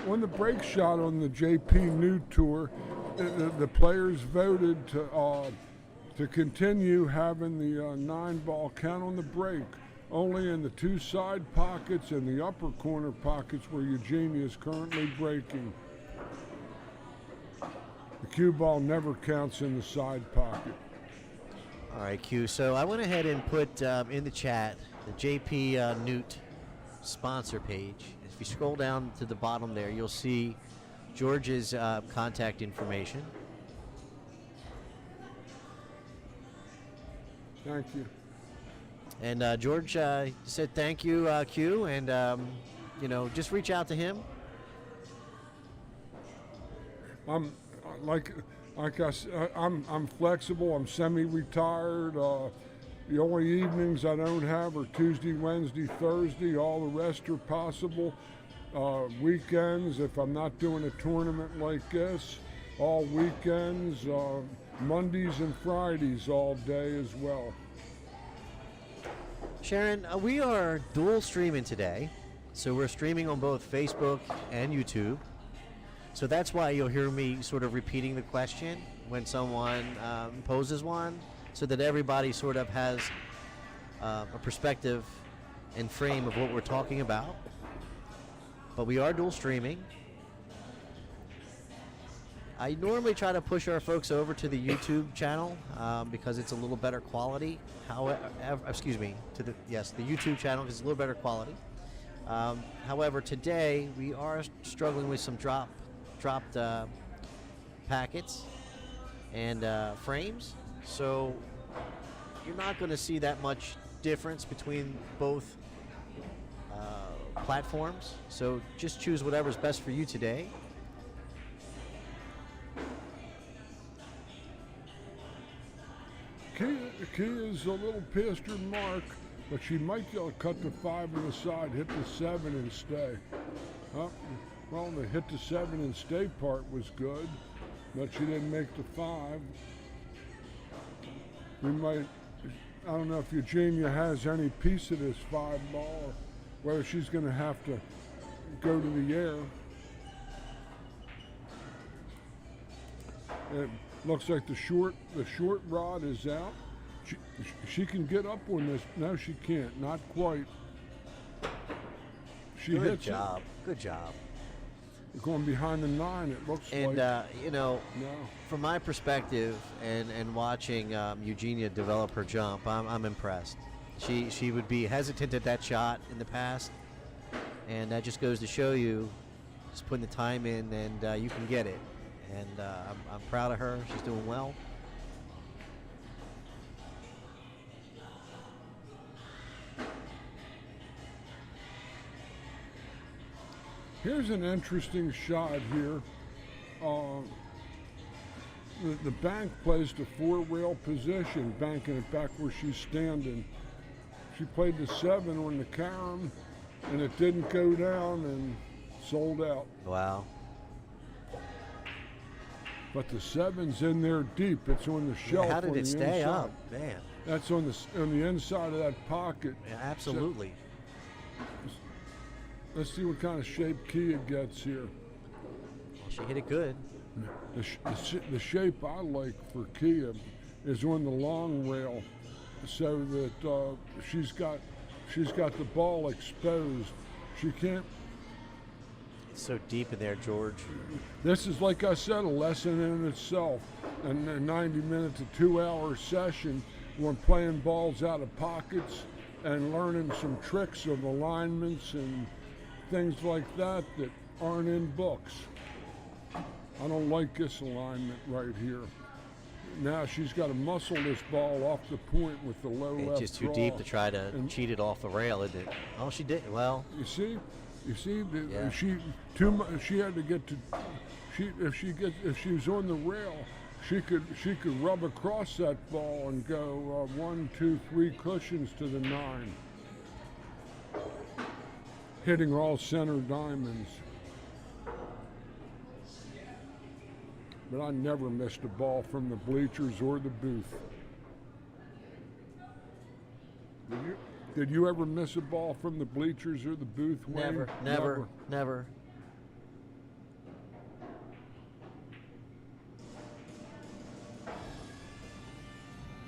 On the break shot on the JPNEWT tour, the players voted to continue having the 9-ball count on the break, only in the 2 side pockets and the upper corner pockets where Eugenia is currently breaking. The cue ball never counts in the side pocket. All right, Q. So I went ahead and put in the chat the JPNEWT sponsor page. If you scroll down to the bottom there, you'll see George's contact information. Thank you. And George said thank you, Q, and just reach out to him. I'm flexible. I'm semi-retired. The only evenings I don't have are Tuesday, Wednesday, Thursday. All the rest are possible. Weekends, if I'm not doing a tournament like this, all weekends, Mondays and Fridays all day as well. Sharon, we are dual streaming today. So we're streaming on both Facebook and YouTube. So that's why you'll hear me sort of repeating the question when someone poses one, so that everybody sort of has a perspective and frame of what we're talking about. But we are dual streaming. I normally try to push our folks over to the YouTube channel because it's a little better quality. However, the YouTube channel is a little better quality. However, today we are struggling with some dropped packets and frames, so you're not going to see that much difference between both platforms. So just choose whatever's best for you today. Kia's a little past her mark, but she might be able to cut the 5 on the side, hit the 7 and stay. Well, the hit the 7 and stay part was good, but she didn't make the 5. I don't know if Eugenia has any piece of this 5 ball, or whether she's going to have to go to the air. It looks like the short rod is out. She can get up on this. No, she can't. Not quite. She Good hits job. Good job. it. Going behind the 9, it looks And like. no. No. From my perspective, and watching Eugenia develop her jump, I'm impressed. She would be hesitant at that shot in the past, and that just goes to show you, just putting the time in, and you can get it. And I'm proud of her. She's doing well. Here's an interesting shot here. The bank plays the 4-rail position, banking it back where she's standing. She played the 7 on the carom, and it didn't go down and sold out. Wow. But the 7's in there deep. It's on the shelf. How did on it the stay inside. up? Man. That's on the inside of that pocket. Yeah, absolutely. Let's see what kind of shape Kia gets here. Well, she hit it good. The shape I like for Kia is on the long rail, so that she's got the ball exposed. She can't. It's so deep in there, George. This is, like I said, a lesson in itself. And a 90-minute to 2-hour session when playing balls out of pockets and learning some tricks of alignments and things like that aren't in books. I don't like this alignment right here. Now she's got to muscle this ball off the point with the low left It's just too draw. deep to try to cheat it off the rail, isn't it? Oh, she did. Well, You see, Yeah. she had to get to. If she was on the rail, she could rub across that ball and go 1, 2, 3 cushions to the 9, hitting all center diamonds. But I never missed a ball from the bleachers or the booth. Did you ever miss a ball from the bleachers or the booth, Wayne? never.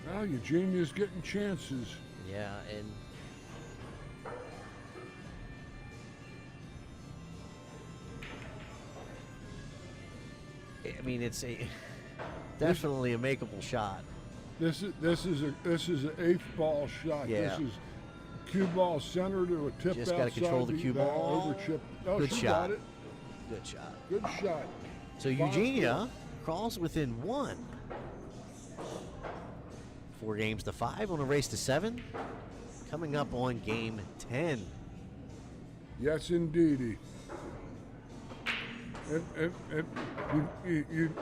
Well, Eugenia's getting chances. Yeah, and I mean, it's definitely a makeable shot. This is an 8th ball shot. Yeah. This is cue ball center to a tip Just outside. gotta control the cue ball. Over chip. Oh, Good she shot. got it. Good shot. Good shot. So 5-4. Eugenia crawls within 1. 4 games to 5 on a race to 7. Coming up on game 10. Yes, indeedy.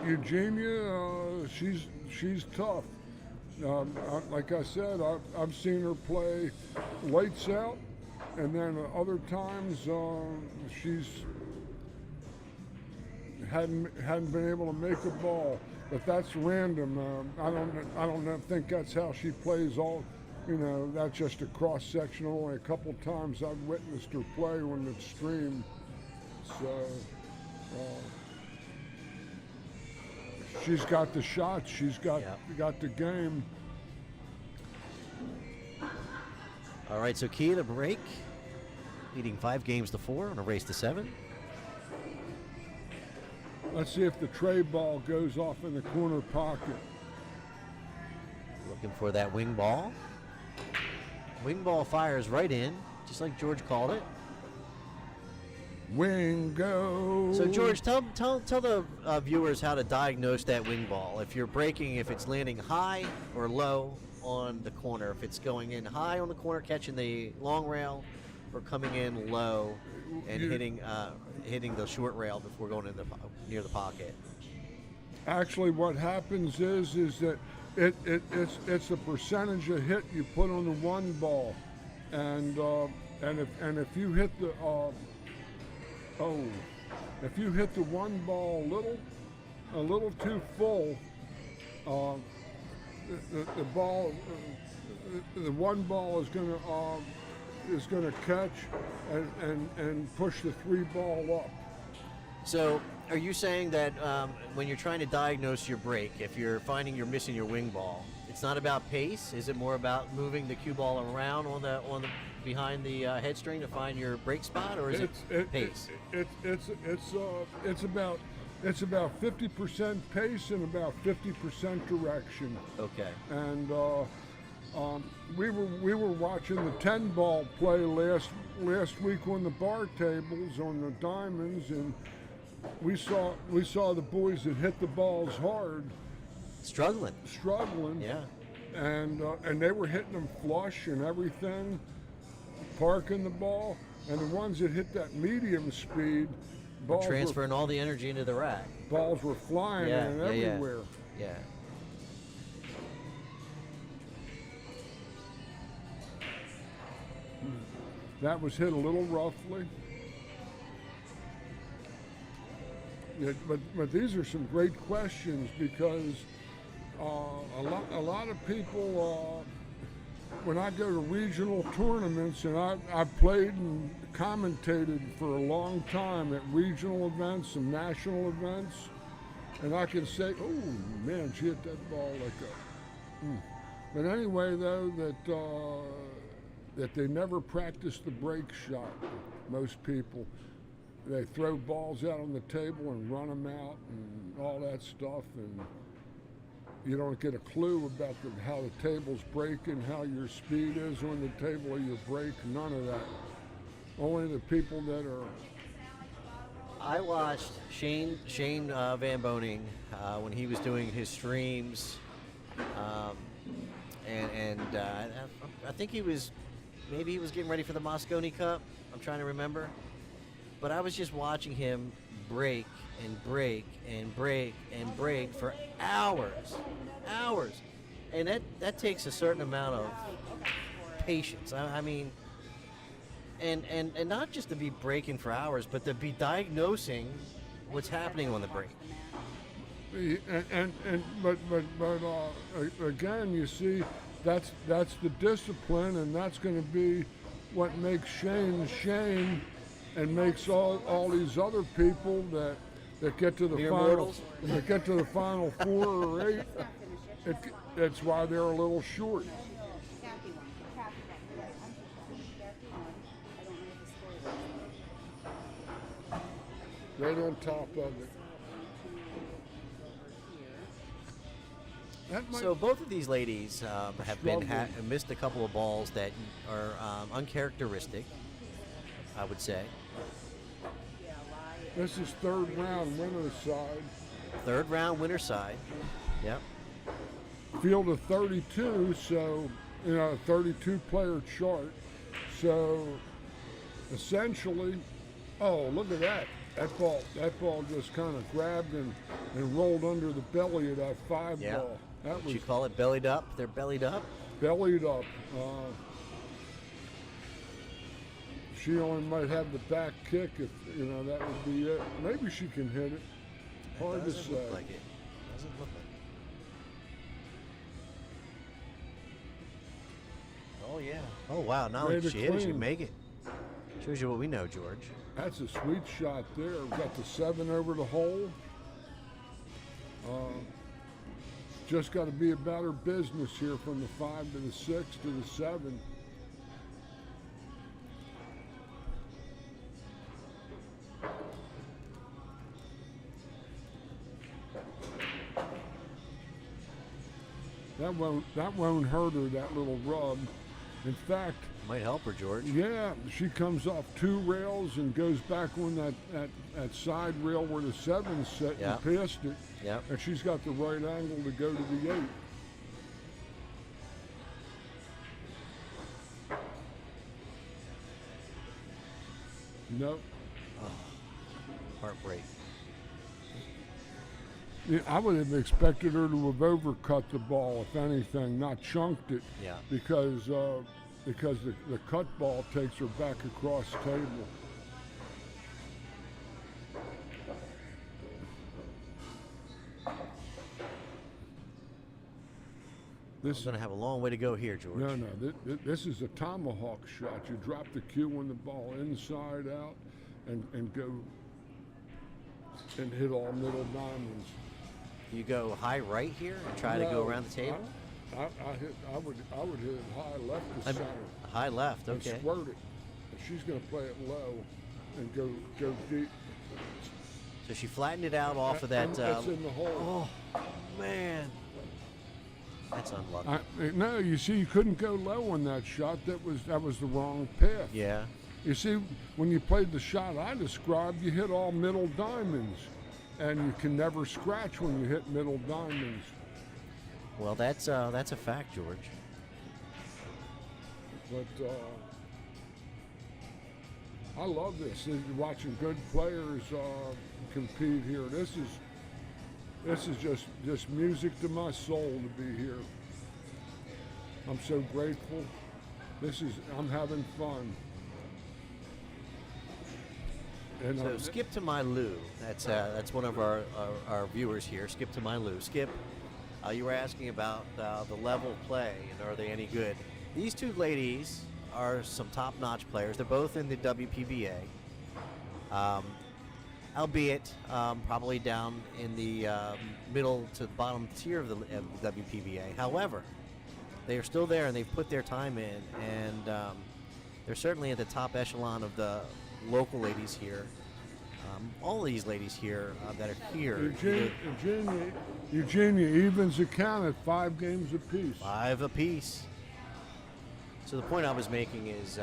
Eugenia, she's tough. Like I said, I've seen her play lights out, and then other times she's hadn't been able to make a ball. But that's random. I don't think that's how she plays all. That's just a cross section. Only a couple times I've witnessed her play on the stream. So she's got the shots. She's got the game. All right, so Kia to break, leading 5 games to 4 on a race to 7. Let's see if the tray ball goes off in the corner pocket. Looking for that wing ball. Wing ball fires right in, just like George called it. Wing go. So George, tell the viewers how to diagnose that wing ball. If you're breaking, if it's landing high or low on the corner. If it's going in high on the corner, catching the long rail, or coming in low and hitting the short rail before going in near the pocket. Actually, what happens is that it's the percentage of hit you put on the one ball, and if you hit the if you hit the one ball a little too full, the one ball is gonna catch and push the 3 ball up. So, are you saying that when you're trying to diagnose your break, if you're finding you're missing your wing ball, it's not about pace? Is it more about moving the cue ball around on the behind the head string to find your break spot, or is it pace? It's about 50% pace and about 50% direction. Okay. And we were watching the 10 ball play last week on the bar tables on the diamonds, and we saw the boys that hit the balls hard Struggling. Yeah. And they were hitting them flush and everything, parking the ball, and the ones that hit that medium speed, balls Transferring all the energy into the rack. balls were flying and everywhere. Yeah. That was hit a little roughly. Yeah, but these are some great questions, because a lot of people when I go to regional tournaments, and I've played and commentated for a long time at regional events and national events, and I can say, oh man, she hit that ball like a. But anyway, though, that they never practice the break shot. Most people, they throw balls out on the table and run them out and all that stuff, and you don't get a clue about how the table's breaking, how your speed is on the table or your break, none of that. Only the people that are. I watched Shane Van Boning when he was doing his streams, and I think maybe he was getting ready for the Moscone Cup. I'm trying to remember, but I was just watching him break and break and break and break for hours, and that takes a certain amount of patience. I mean, and not just to be breaking for hours, but to be diagnosing what's happening on the break. But again, you see, that's the discipline, and that's going to be what makes Shane, and makes all these other people that get to the final 4 or 8. That's why they're a little short. Right on top of it. So both of these ladies have missed a couple of balls that are uncharacteristic, I would say. This is third round winner's side. Third round winner's side. Yep. Field of 32, so 32 player chart. So essentially, oh, look at that. That ball just kind of grabbed and rolled under the belly of that 5 ball. That was, you call it bellied up? They're bellied up? Bellied up. She only might have the back kick if, that would be it. Maybe she can hit it. Hard to say. Doesn't look like it. Doesn't look like it. Oh, yeah. Oh, wow. Not only did she hit it, she can make it. Shows you what we know, George. That's a sweet shot there. We've got the 7 over the hole. Just got to be about her business here from the 5 to the 6 to the 7. That won't hurt her, that little rub. In fact, might help her, George. Yeah, she comes off 2 rails and goes back on that side rail where the 7's set and past it. Yep. And she's got the right angle to go to the 8. Nope. Oh, heartbreak. Yeah, I would have expected her to have overcut the ball, if anything, not chunked it. Yeah. Because the cut ball takes her back across table. This is going to have a long way to go here, George. No, this is a tomahawk shot. You drop the cue on the ball inside out and go and hit all middle diamonds. You go high right here and try to go around the table? I would hit it high left to center. High left, okay. And squirt it. And she's going to play it low and go deep. So she flattened it out off of that. It's in the hole. Oh, man. That's unlucky. No, you see, you couldn't go low on that shot. That was the wrong path. Yeah. You see, when you played the shot I described, you hit all middle diamonds. And you can never scratch when you hit middle diamonds. Well, that's a fact, George. But I love this. Watching good players compete here. This is just music to my soul to be here. I'm so grateful. I'm having fun. And so Skip to My Lou. That's one of our viewers here. Skip to My Lou. Skip, you were asking about the level play and are they any good? these two ladies are some top-notch players. They're both in the WPBA, albeit probably down in the middle to the bottom tier of the WPBA. However, they are still there, and they've put their time in, and they're certainly at the top echelon of the local ladies here. All these ladies here that are here. Eugenia evens the count at 5 games apiece. 5 apiece. So the point I was making is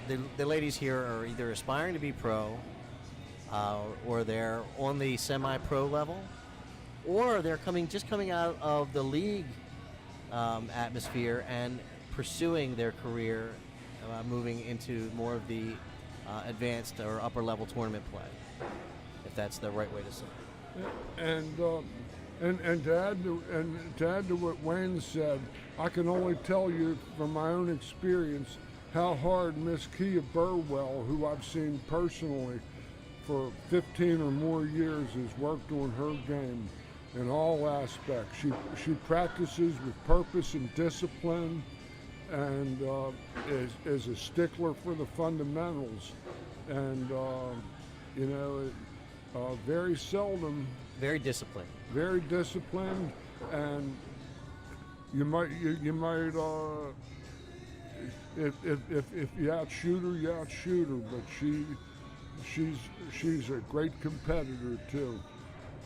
the ladies here are either aspiring to be pro, or they're on the semi-pro level, or they're just coming out of the league atmosphere and pursuing their career, moving into more of the advanced or upper level tournament play, if that's the right way to say it. And to add to what Wayne said, I can only tell you from my own experience how hard Miss Kia Burwell, who I've seen personally for 15 or more years, has worked on her game in all aspects. She practices with purpose and discipline, and is a stickler for the fundamentals, and very seldom. Very disciplined. Very disciplined, and you might if you outshoot her, you outshoot her, but she's a great competitor too,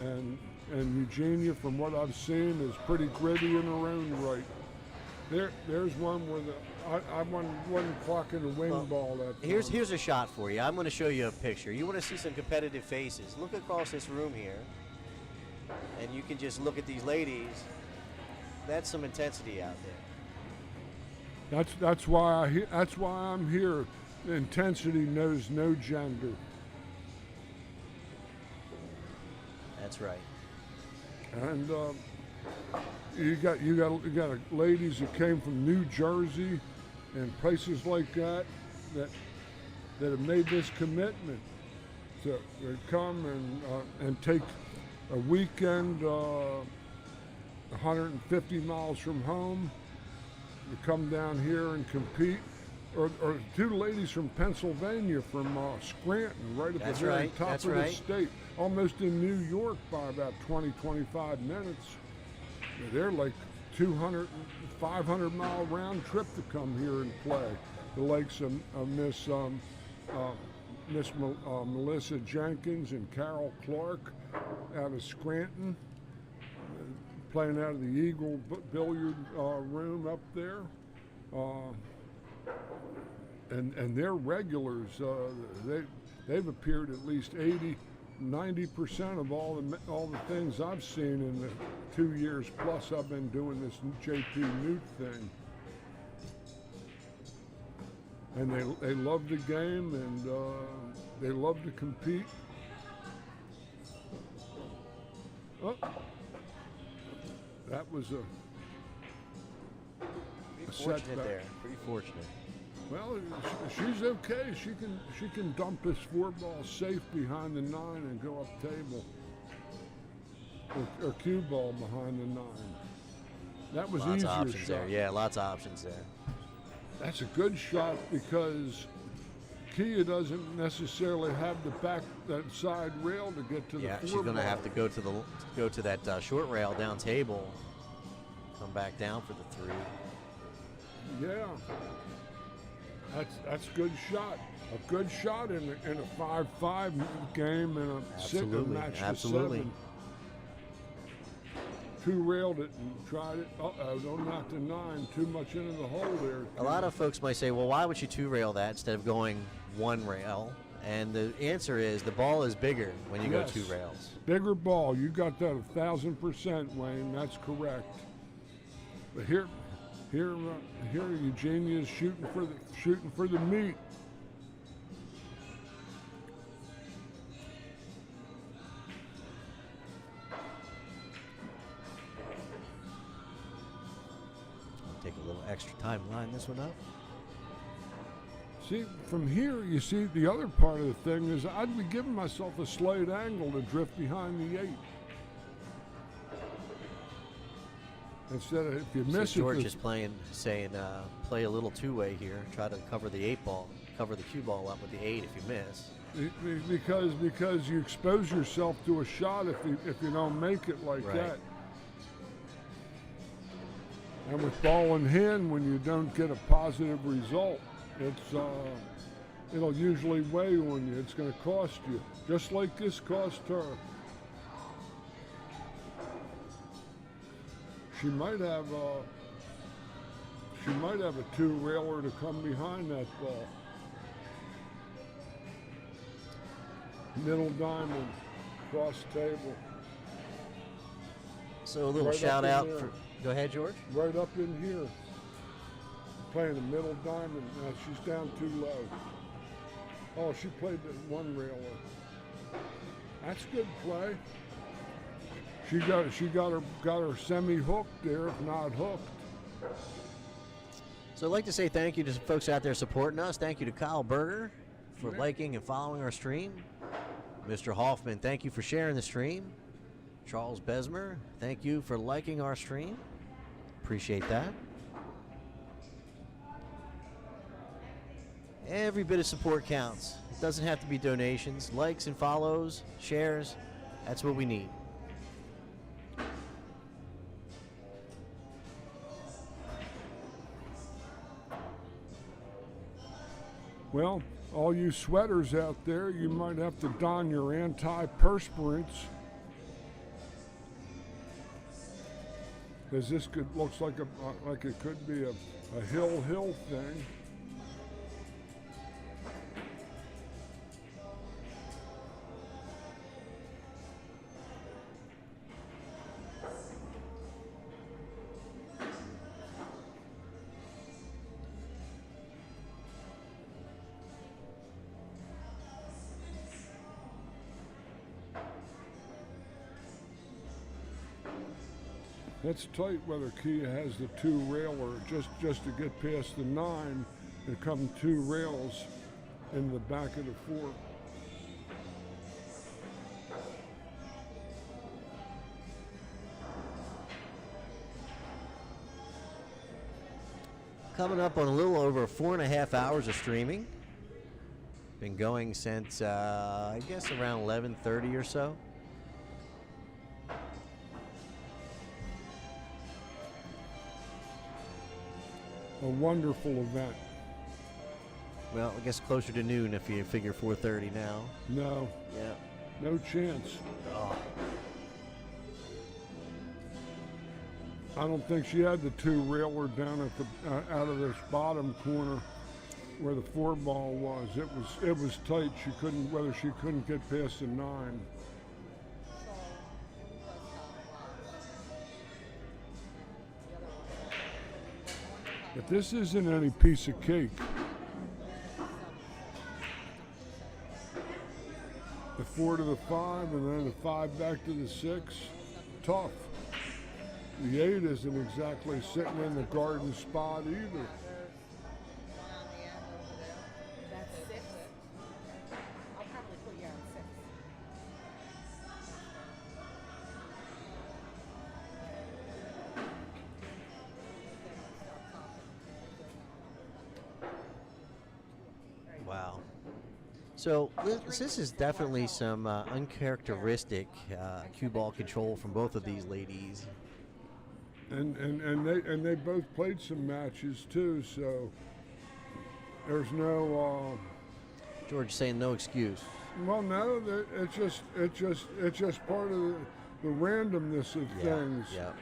and Eugenia, from what I've seen, is pretty gritty in her own right. There's one where I wasn't clocking the wing ball that time. Here's a shot for you. I'm going to show you a picture. You want to see some competitive faces. Look across this room here, and you can just look at these ladies. That's some intensity out there. That's why I'm here. Intensity knows no gender. That's right. And you got ladies that came from New Jersey and places like that have made this commitment to come and take a weekend 150 miles from home to come down here and compete. Or 2 ladies from Pennsylvania, from Scranton, right at the very top of the state, almost in New York by about 20-25 minutes. They're like 200, 500-mile round trip to come here and play. The likes of Miss Melissa Jenkins and Carol Clark out of Scranton, playing out of the Eagle billiard room up there. And they're regulars. They've appeared at least 80-90% of all the things I've seen in the 2 years plus I've been doing this JPNEWT thing. And they love the game, and they love to compete. Oh, that was a Fortunate setback. there. Pretty fortunate. Well, she's okay. She can dump this 4-ball safe behind the 9 and go up table, or cue ball behind the 9. That was Lots easier of options shot. there. Yeah, lots of options there. That's a good shot because Kia doesn't necessarily have that side rail to get to the 4-ball. She's going to have to go to that short rail down table, come back down for the 3. Yeah. That's a good shot. A good shot in a 5-5 game and a match to 7. 2-railed it and tried it. Don't knock the 9 too much into the hole there. A lot of folks might say, well, why would you 2-rail that instead of going 1 rail? And the answer is the ball is bigger when you go 2 rails. Bigger ball. You got that 1,000%, Wayne. That's correct. But here Eugenia is shooting for the meat. I'll take a little extra time to line this one up. See, from here, you see the other part of the thing is I'd be giving myself a slight angle to drift behind the 8. Instead of, if you So miss George it, is saying, play a little two-way here. Try to cover the 8 ball, cover the cue ball up with the 8 if you miss. because you expose yourself to a shot if you don't make it like Right. that. And with ball in hand, when you don't get a positive result, it'll usually weigh on you. It's going to cost you, just like this cost her. She might have a two-railer to come behind that ball. Middle diamond, cross table, So a little Right up shout in out there. for. Go ahead, George. right up in here. Playing a middle diamond. Now she's down too low. Oh, she played the one railer. That's good play. She got her semi hooked there, if not hooked. So I'd like to say thank you to some folks out there supporting us. Thank you to Kyle Berger for liking and following our stream. Mr. Hoffman, thank you for sharing the stream. Charles Besmer, thank you for liking our stream. Appreciate that. Every bit of support counts. It doesn't have to be donations. Likes and follows, shares, that's what we need. Well, all you sweaters out there, you might have to don your antiperspirants. Because this looks like it could be a hill thing. That's tight whether Kia has the two railer just to get past the 9 and come 2 rails in the back of the 4. Coming up on a little over 4.5 hours of streaming. Been going since, I guess, around 11:30 or so. A wonderful event. Well, I guess closer to noon if you figure 4:30 now. No, Yeah. no chance. Oh. I don't think she had the two railer down at the out of this bottom corner where the 4 ball was. It was tight. She couldn't get past the 9. But this isn't any piece of cake. The 4 to the 5 and then the 5 back to the 6. Tough. The 8 isn't exactly sitting in the garden spot either. That's 6. I'll probably put you on 6. Wow. So this is definitely some uncharacteristic cue ball control from both of these ladies. And they both played some matches too, so there's no George saying no excuse. well, no, it's just part of the randomness of things. Yeah.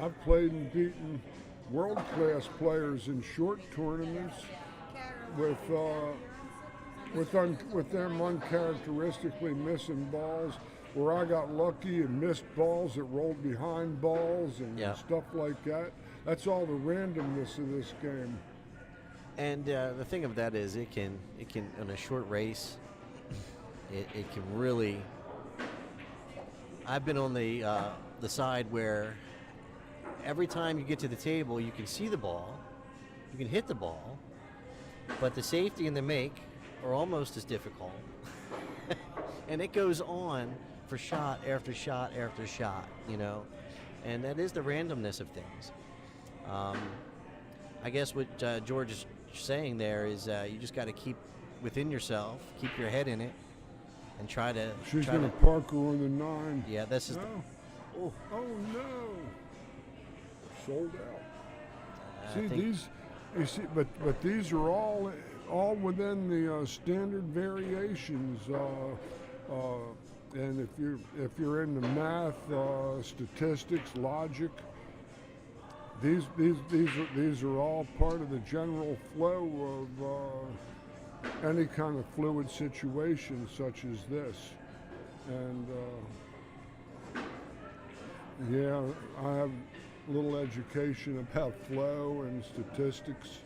I've played and beaten world-class players in short tournaments with them uncharacteristically missing balls, where I got lucky and missed balls that rolled behind balls and stuff like that. That's all the randomness of this game. And the thing of that is, it can in a short race, it can really. I've been on the side where every time you get to the table, you can see the ball, you can hit the ball, but the safety and the make are almost as difficult. And it goes on for shot after shot after shot, you know. And that is the randomness of things. I guess what George is saying there is you just got to keep within yourself, keep your head in it, and try to. She's going to park her on the 9. Yeah, this is. No. Oh no! Sold out. See think- these, you see, but these are all within the standard variations. And if you're into math, statistics, logic, these are all part of the general flow of any kind of fluid situation such as this. And yeah, I have a little education about flow and statistics.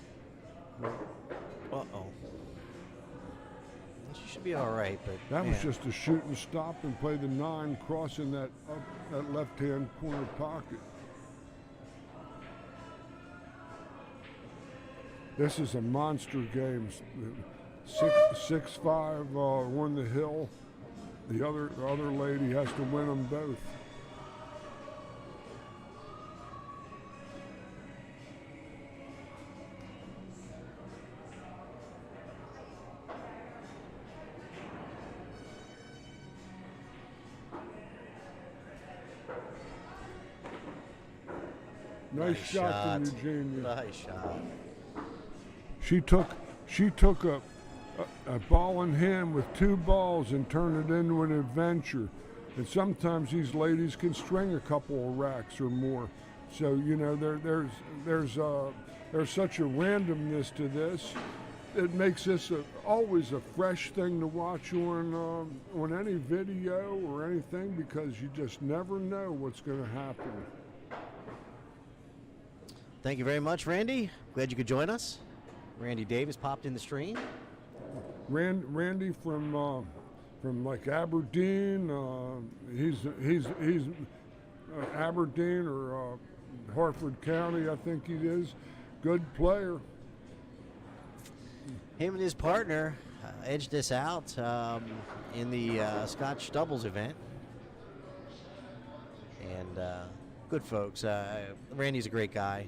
Uh-oh. She should be all right, but That was man. just a shoot and stop and play the 9 crossing that left-hand corner pocket. This is a monster game. 6-5 won the hill. The other lady has to win them both. Nice shot from Eugenia. Nice shot. She took a ball in hand with 2 balls and turned it into an adventure. And sometimes these ladies can string a couple of racks or more. So you know there's such a randomness to this. It makes this always a fresh thing to watch on any video or anything, because you just never know what's going to happen. Thank you very much, Randy. Glad you could join us. Randy Davis popped in the stream. Randy from like Aberdeen. He's Aberdeen or Harford County, I think he is. Good player. Him and his partner edged us out in the Scotch doubles event. And good folks. Randy's a great guy.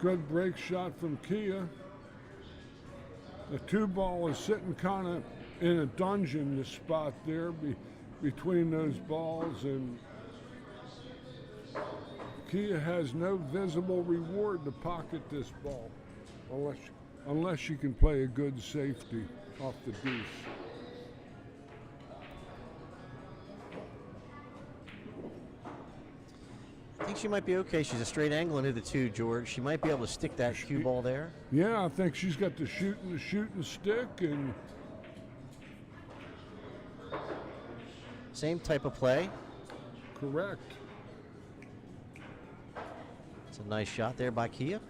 Good break shot from Kia. The 2 ball is sitting kind of in a dungeon, the spot there between those balls, and Kia has no visible reward to pocket this ball unless she can play a good safety off the deuce. I think she might be okay. She's a straight angle into the 2, George. She might be able to stick that cue ball there. Yeah, I think she's got the shooting stick, and Same type of play. correct. It's a nice shot there by Kia.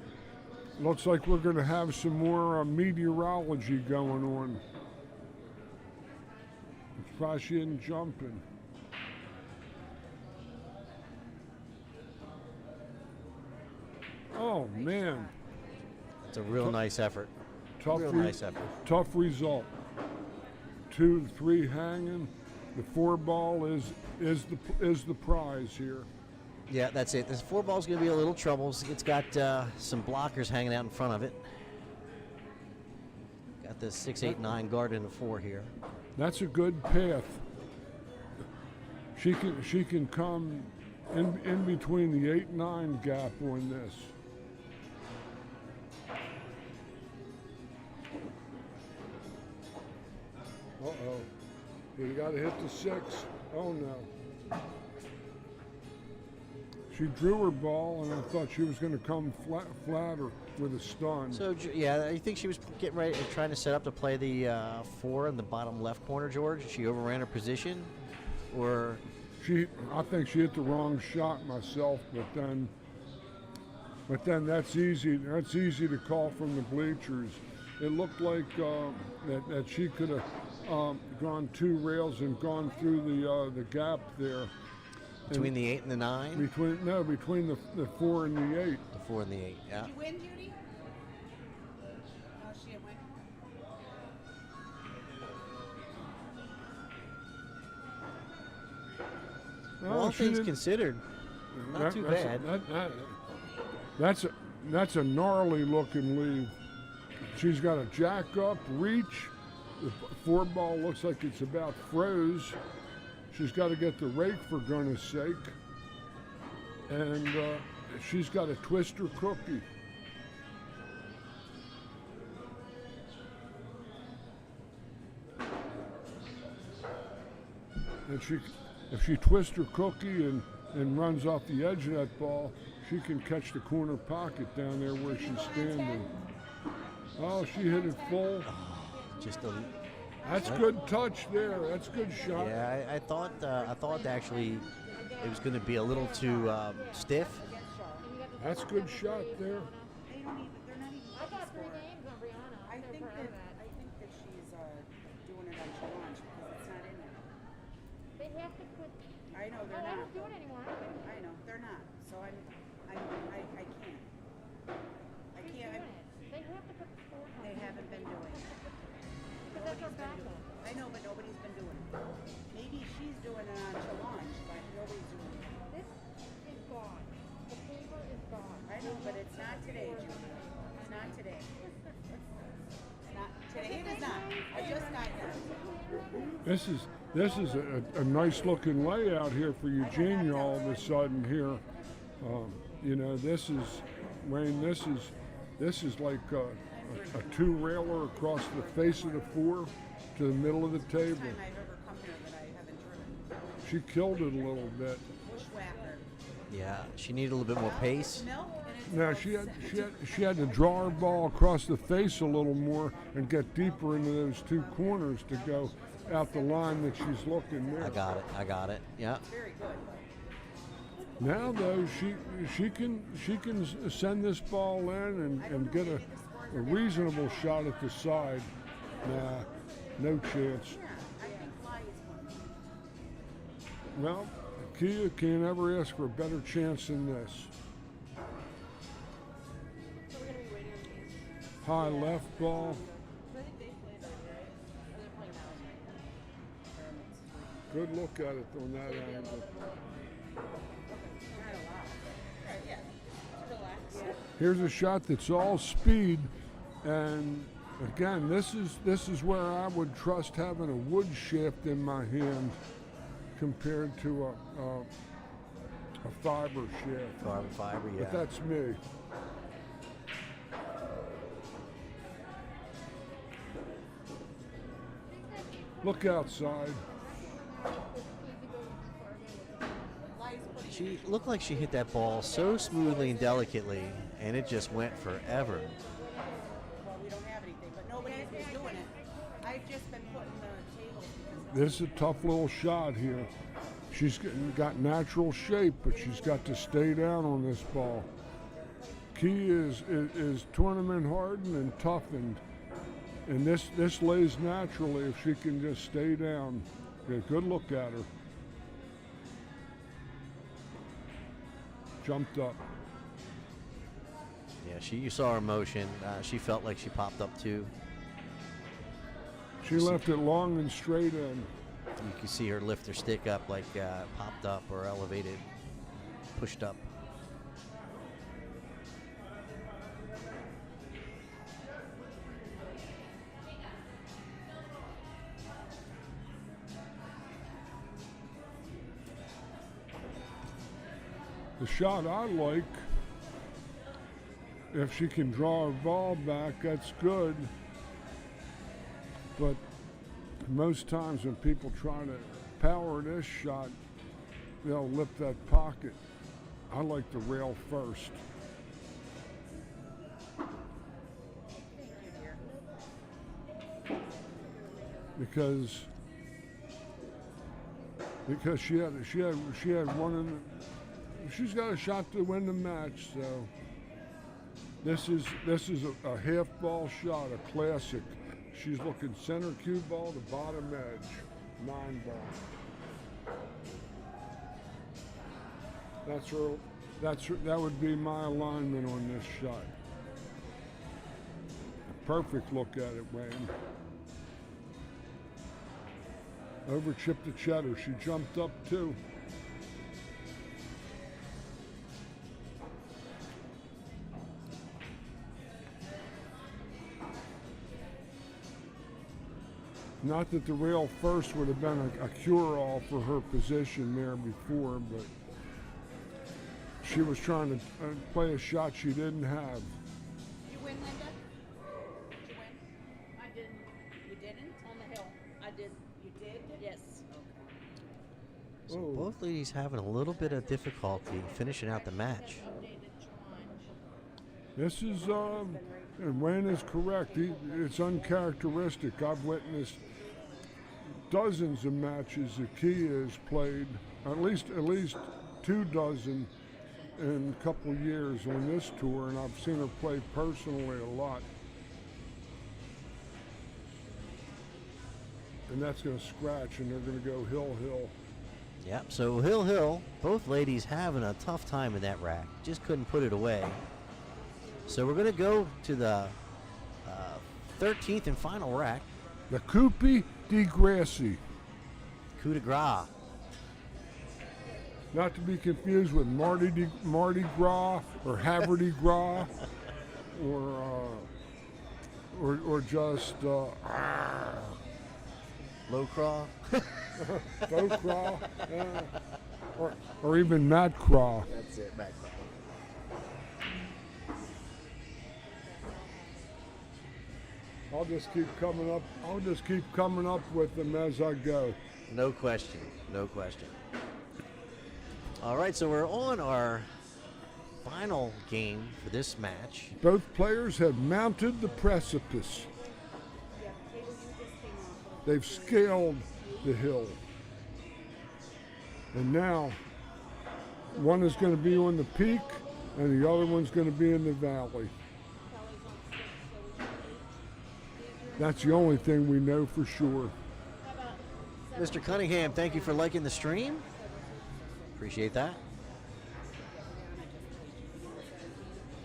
Looks like we're going to have some more meteorology going on. Why she isn't jumping. Oh man, It's a real nice effort. tough, Real nice effort. tough result. 2 3 hanging. The 4 ball is the prize here. Yeah, that's it. This 4 ball's going to be a little trouble. It's got some blockers hanging out in front of it. Got the 6, 8, 9 guard in the 4 here. That's a good path. She can come in between the 8-9 gap on this. Uh-oh. You got to hit the 6. Oh, no. She drew her ball, and I thought she was going to come flatter with a stun. So, yeah, I think she was getting ready, trying to set up to play the 4 in the bottom left corner, George. She overran her position, or... I think she hit the wrong shot myself, but then that's easy. That's easy to call from the bleachers. It looked like that she could have gone 2 rails and gone through the gap there. Between the 8 and the 9? Between the 4 and the 8. The 4 and the 8, yeah. Did you win, Judy? Oh, she didn't win. All she things didn't- considered, not too bad. That's a gnarly looking lead. She's got a jack up reach. The 4 ball looks like it's about froze. She's got to get the rake for goodness sake. And she's got a twister cookie. And if she twists her cookie and runs off the edge of that ball, she can catch the corner pocket down there where she's standing. Oh, she hit it full. Just a. That's good touch there. That's good shot. Yeah, I thought actually it was going to be a little too stiff. That's good shot there. They don't even, they're not even I looking got 3 for it. names on Brianna. I think that she's doing it on challenge because it's not in there. They have to put. I know Oh, they're I not. don't do it anymore. I don't do I know they're not. So I can't. I Who's can't. doing it? They have to put the score on. They haven't been doing it. Because that's our backup. I know, but nobody's been doing it. Maybe she's doing it on challenge, but nobody's doing it. This is gone. The paper is gone. I know, but it's not today, Judy. It's not today. It's not today. It is not. I just got here. This is a nice looking layout here for Eugenia all of a sudden here. You know, this is Wayne. This is like a 2-railer across the face of the 4 to the middle of the table. First time I've ever come here that I haven't driven. She killed it a little bit. Bushwhacker. Yeah, she needed a little bit more pace. Milk and it's Now she had to draw her ball across the face a little more and get deeper into those 2 corners to go out the line that she's looking there. I got it. Yeah. very good. Now though, she can send this ball in and get a reasonable shot at the side. Nah, no chance. Yeah, I think Fly is one. Well, Kia can't ever ask for a better chance than this. So we're gonna be waiting on these. High left ball. I think they played already, right? Or they're playing now. Good look at it on that angle. Not allowed. Right, yeah. Relax. Yeah. Here's a shot that's all speed, and again, this is where I would trust having a wood shaft in my hand compared to a fiber shaft. Carbon fiber, yeah. But that's me. Look outside. She looked like she hit that ball so smoothly and delicately, and it just went forever. Well, we don't have anything, but nobody's been doing it. I've just been putting the tables because This is a tough little shot here. She's got natural shape, but she's got to stay down on this ball. Key is tournament hardened and toughened, and this lays naturally if she can just stay down. Get a good look at her. Jumped up. Yeah, you saw her motion. She felt like she popped up too. She left it long and straight in. You can see her lift her stick up like popped up or elevated, pushed up. The shot I like, if she can draw her ball back, that's good. But most times when people try to power this shot, they'll lip that pocket. I like the rail first. Because she had one in the, she's got a shot to win the match, so this is a half ball shot, a classic. She's looking center cue ball to bottom edge, 9 ball. That's her. That would be my alignment on this shot. Perfect look at it, Wayne. Over chipped the cheddar. She jumped up too. Not that the rail first would have been a cure-all for her position there before, but she was trying to play a shot she didn't have. Did you win, Linda? Did you win? I didn't. You didn't? On the hill. I did. You did? Yes. Okay. So Oh. both ladies having a little bit of difficulty finishing out the match. This is, and Wayne is correct. It's uncharacteristic. I've witnessed dozens of matches that Kia has played, at least 2 dozen in a couple of years on this tour, and I've seen her play personally a lot. And that's going to scratch, and they're going to go hill. Yep, so hill, both ladies having a tough time in that rack. Just couldn't put it away. So we're going to go to the 13th and final rack. The Coupe de Gracie. Coup de grace. Not to be confused with Mardi Gras or Haverty Gras or just Low craw. Faux Craw or even Mad Craw. That's it, back craw. I'll just keep coming up with them as I go. No question. All right, so we're on our final game for this match. Both players have mounted the precipice. They've scaled the hill. And now one is going to be on the peak and the other one's going to be in the valley. That's the only thing we know for sure. Mr. Cunningham, thank you for liking the stream. Appreciate that.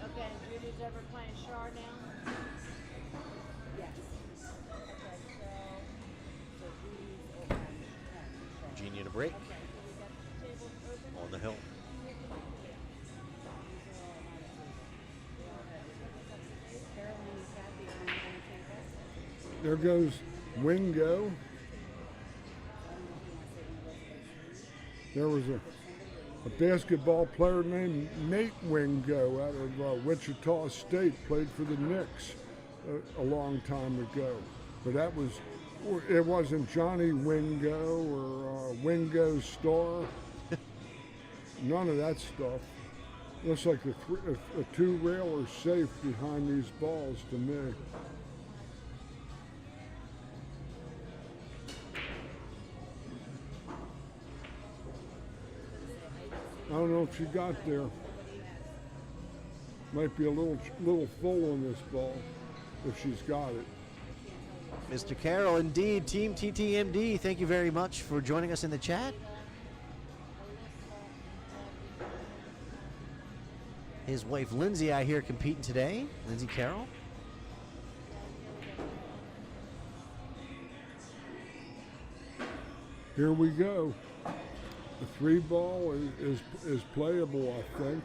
Okay, Judy's ever playing Char now? Yes. Okay, so Judy's over. Eugenia to break. On the hill. There goes Wingo. There was a basketball player named Nate Wingo out of Wichita State, played for the Knicks a long time ago. But it wasn't Johnny Wingo or Wingo Star. None of that stuff. Looks like a 2-railer safe behind these balls to me. I don't know if she got there. Might be a little full on this ball if she's got it. Mr. Carroll, indeed, Team TTMD, thank you very much for joining us in the chat. His wife Lindsay, I hear, competing today. Lindsay Carroll. Here we go. The 3-ball is playable, I think.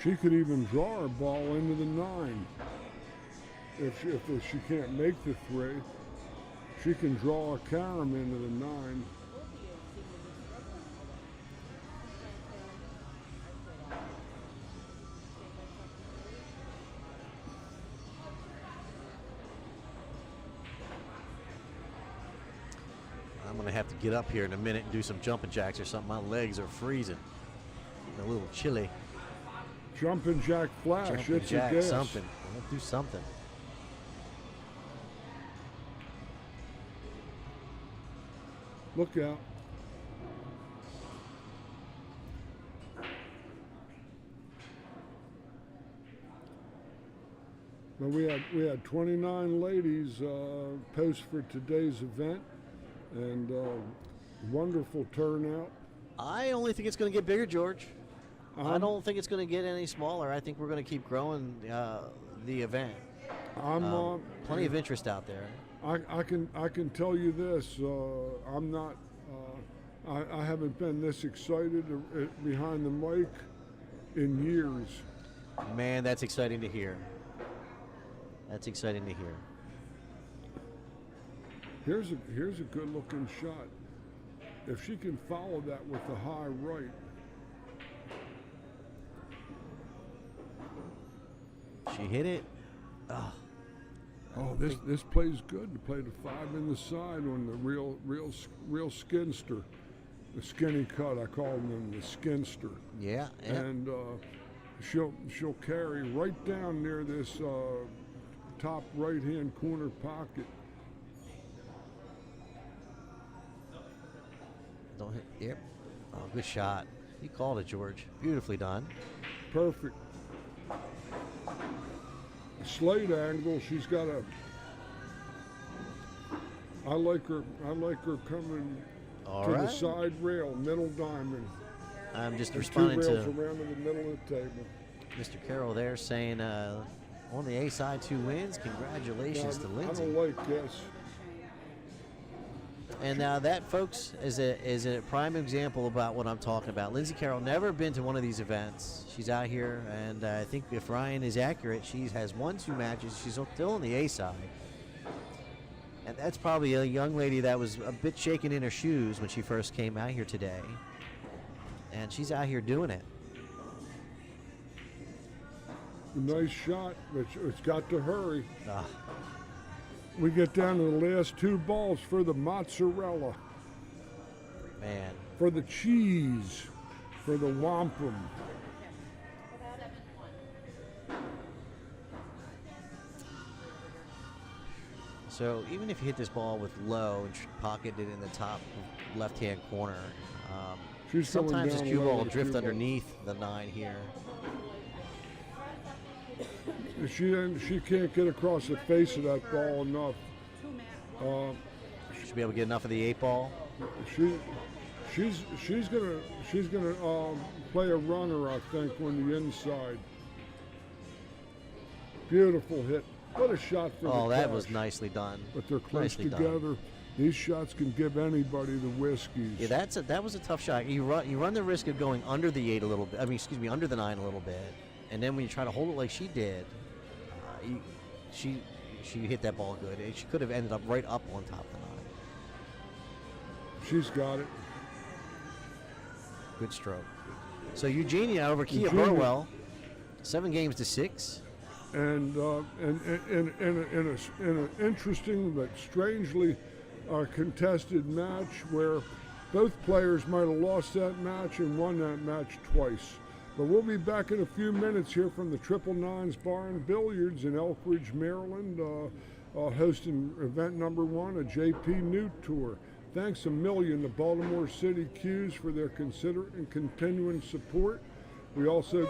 She could even draw her ball into the 9. If she can't make the 3, she can draw a carom into the 9. I'm going to have to get up here in a minute and do some jumping jacks or something. My legs are freezing. A little chilly. Jumping jack flash, Jumping it's jack, a guess. something. I'll do something. Look out. But we had 29 ladies post for today's event, and wonderful turnout. I only think it's going to get bigger, George. I don't think it's going to get any smaller. I think we're going to keep growing the event. Plenty of interest out there. I can tell you this. I'm not. I haven't been this excited behind the mic in years. Man, that's exciting to hear. That's exciting to hear. Here's a good looking shot. If she can follow that with the high right. She hit it. Oh, this plays good. To play the 5 in the side on the real skinster, the skinny cut. I call them the skinster. Yeah. And she'll carry right down near this top right hand corner pocket. Don't hit. Yep. Oh, good shot. You called it, George. Beautifully done. Perfect. Slate angle. She's got a. I like her coming to the side rail, middle diamond. I'm just There's responding 2 rails to around in the middle of the table. Mr. Carroll there saying on the A side 2 wins. Congratulations to I Lindsay. don't like this. And now that, folks, is a prime example about what I'm talking about. Lindsay Carroll never been to one of these events. She's out here, and I think if Ryan is accurate, she has won 2 matches. She's still on the A side. And that's probably a young lady that was a bit shaken in her shoes when she first came out here today. And she's out here doing it. Nice shot, but it's got to hurry. Ah. We get down to the last 2 balls for the mozzarella, Man. for the cheese, for the wampum. So even if you hit this ball with low and pocket it in the top left-hand corner, She's coming sometimes this down cue low ball will with drift cue ball. underneath the 9 here. She can't get across the face of that ball enough. Should be able to get enough of the 8 ball. She's gonna play a runner, I think, on the inside. Beautiful hit. What a shot for the Oh, that cash. was nicely done. But they're close Nicely done. together. These shots can give anybody the whiskeys. Yeah, that was a tough shot. You run the risk of going under the 8 a little bit. I mean, excuse me, under the 9 a little bit, and then when you try to hold it like she did, she hit that ball good. She could have ended up right up on top of the 9. She's got it. Good stroke. So Eugenia over Kia Eugenia. Burwell, 7 games to 6. And in an interesting but strangely contested match where both players might have lost that match and won that match twice. But we'll be back in a few minutes here from the Triple Nines Bar and Billiards in Elk Ridge, Maryland, hosting event number 1, a JPNEWT tour. Thanks a million to Baltimore City Cues for their considerate and continuing support. We also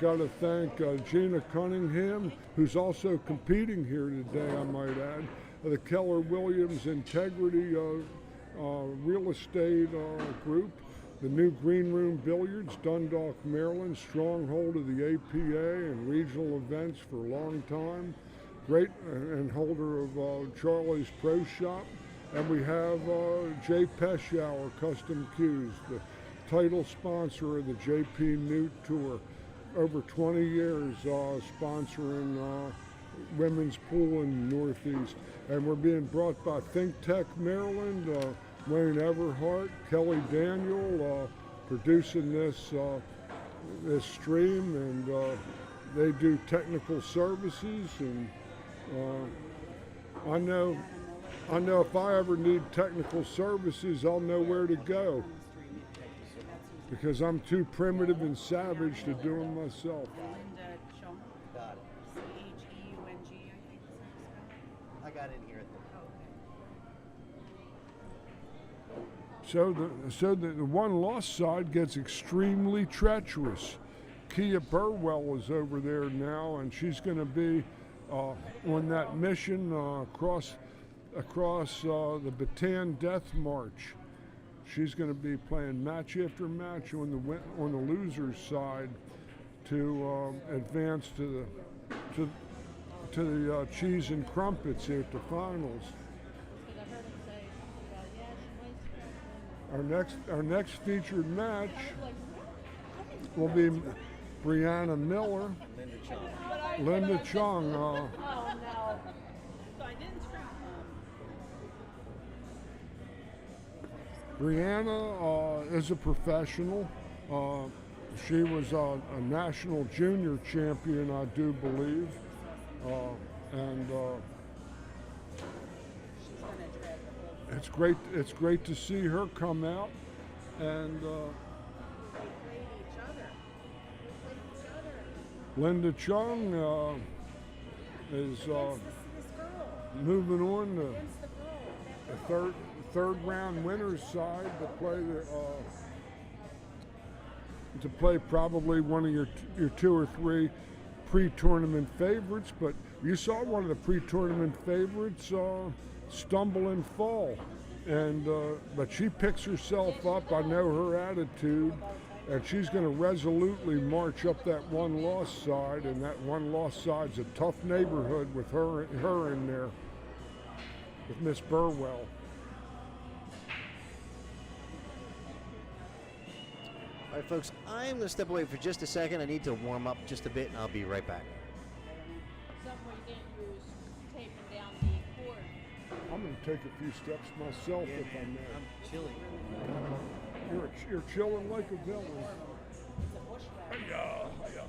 got to thank Gina Cunningham, who's also competing here today, I might add, the Keller Williams Integrity Real Estate Group, the new Greenroom Billiards, Dundalk, Maryland, stronghold of the APA and regional events for a long time, great and holder of Charlie's Pro Shop, and we have Pechauer Custom Cues, the title sponsor of the JPNEWT Tour, over 20 years sponsoring women's pool in the Northeast. And we're being brought by ThinkTech Maryland, Wayne Everhart, Kelly Daniel, producing this stream, and they do technical services. And I know if I ever need technical services, I'll know where to go, because I'm too primitive and savage to do them myself. Linda Chung. Got it. Cheung, I think is how I got in here. So the one lost side gets extremely treacherous. Kia Burwell is over there now, and she's going to be on that mission across the Bataan Death March. She's going to be playing match after match on the losers' side to advance to the cheese and crumpets at the finals. Because I heard him say, yeah, she might scratch. Our next featured match Like, will be Brianna Miller, Linda Chung. oh no. So I didn't scratch. Brianna is a professional. She was a national junior champion, I do believe, and She's gonna drag the whole it's great. It's great to see her come out, and They played each other. Linda Chung is This girl. moving on to Against the girl. the third round winners side to play probably one of your 2 or 3 pre-tournament favorites. But you saw one of the pre-tournament favorites stumble and fall, and but she picks herself up. I know her attitude, and she's going to resolutely march up that one-loss side, and that one-loss side's a tough neighborhood with her in there, with Miss Burwell. All right, folks, I'm going to step away for just a second. I need to warm up just a bit, and I'll be right back. Something where you didn't use taping down the cord. I'm going to take a few steps myself if I may. I'm chilly. You're chilling like a villain. It's a bushwhack. Hiya.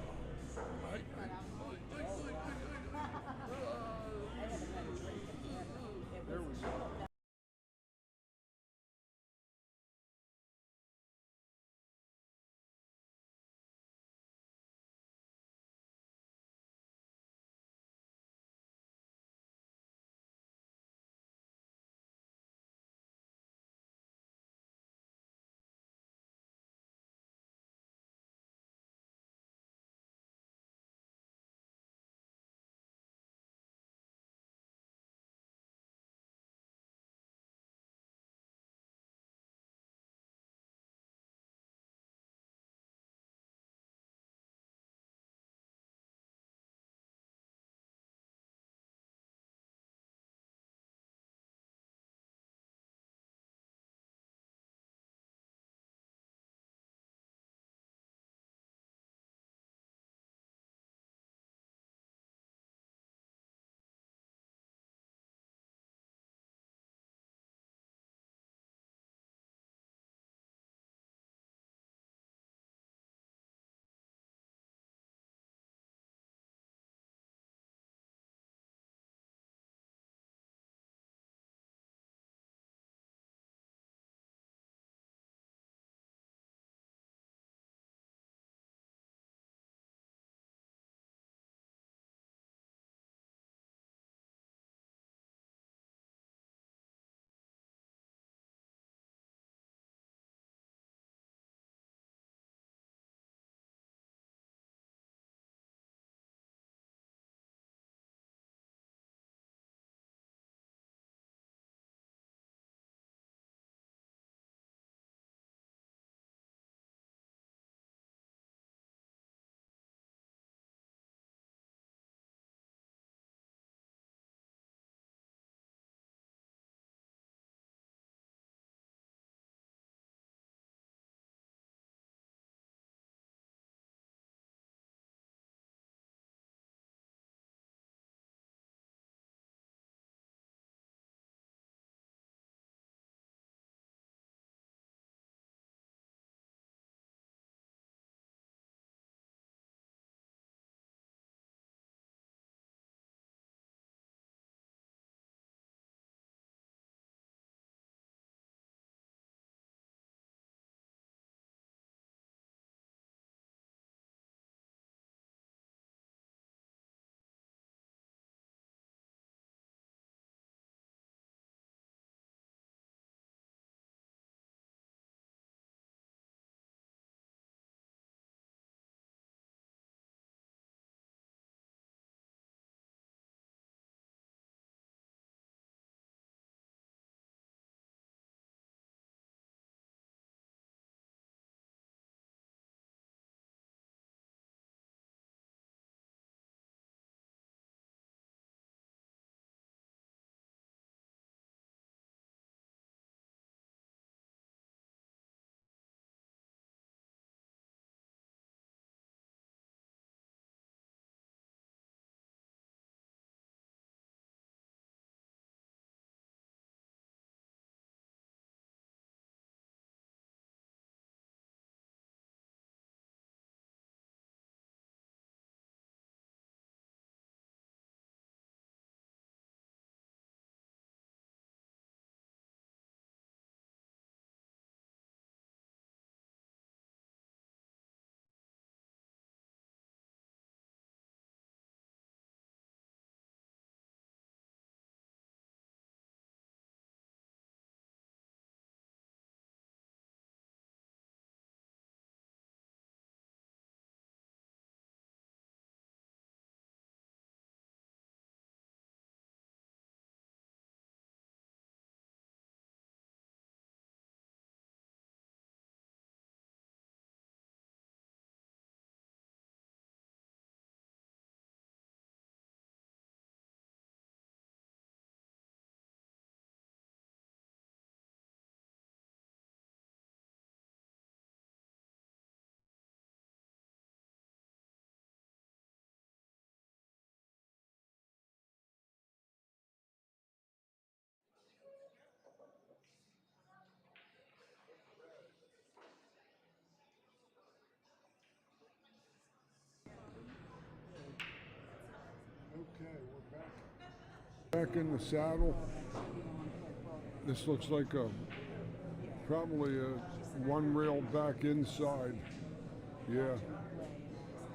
Back in the saddle. This looks like probably a one rail back inside. Yeah.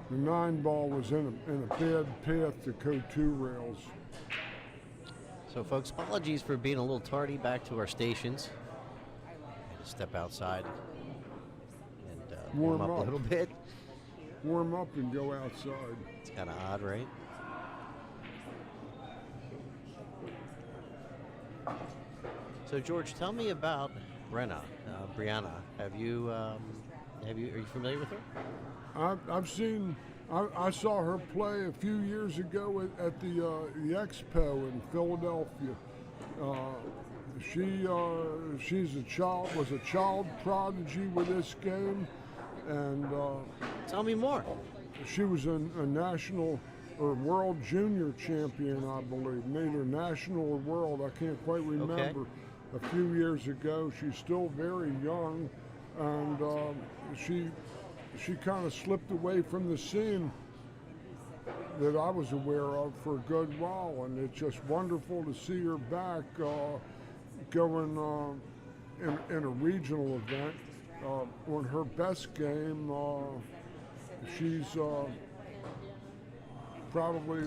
The 9 ball was in a bad path to go 2 rails. So, folks, apologies for being a little tardy back to our stations. Had to step outside and warm up a little bit. Warm up and go outside. It's kind of odd, right? So, George, tell me about Brianna. Are you familiar with her? I saw her play a few years ago at the Expo in Philadelphia. Was a child prodigy with this game, and tell me more. She was a national or world junior champion, I believe. Made her national or world, I can't quite remember. Okay. A few years ago. She's still very young, and she kind of slipped away from the scene that I was aware of for a good while, and it's just wonderful to see her back going in a regional event. On her best game, she's probably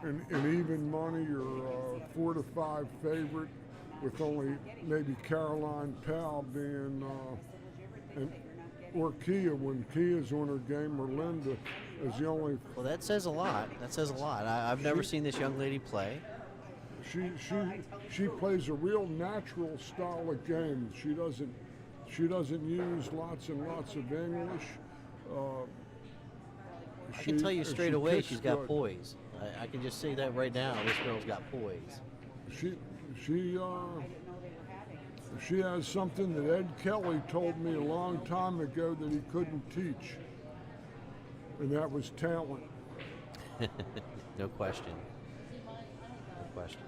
an even money or 4 to 5 favorite, with only maybe Caroline Powell being or Kia, when Kia's on her game, or Linda is the only. Well, that says a lot. I've never seen this young lady play. She plays a real natural style of game. She doesn't use lots and lots of English. I can tell you straight away she's got poise. I can just say that right now. This girl's got poise. She has something that Ed Kelly told me a long time ago that he couldn't teach, and that was talent. No question. No question.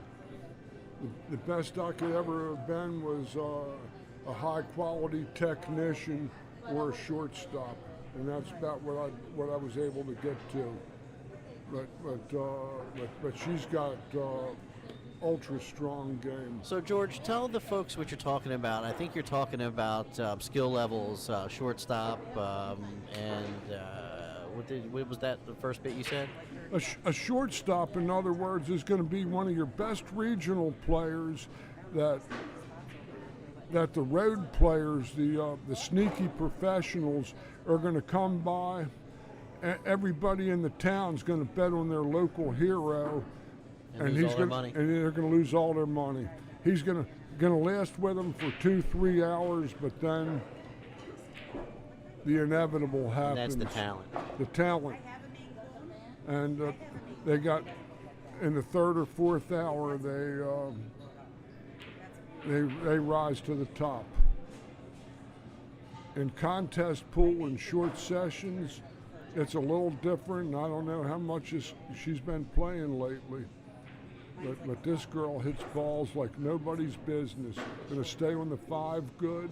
The best I could ever have been was a high-quality technician or a shortstop, and that's about what I was able to get to. But she's got ultra strong game. So, George, tell the folks what you're talking about. I think you're talking about skill levels, shortstop, and what was that, the first bit you said? A shortstop, in other words, is going to be one of your best regional players that the road players, the sneaky professionals, are going to come by. Everybody in the town's going to bet on their local hero, and they're going to lose all their money. He's going to last with them for 2-3 hours, but then the inevitable happens. And that's the talent. The talent. And they got, in the 3rd or 4th hour, they rise to the top. In contest pool and short sessions, it's a little different. I don't know how much she's been playing lately, but this girl hits balls like nobody's business. Gonna stay on the 5 good.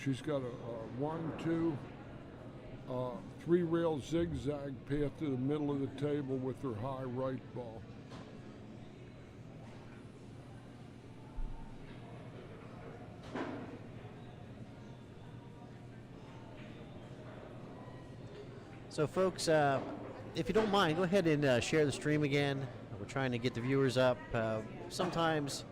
She's got a 1-2, 3-rail zigzag path to the middle of the table with her high right ball. So, folks, if you don't mind, go ahead and share the stream again. We're trying to get the viewers up. Sometimes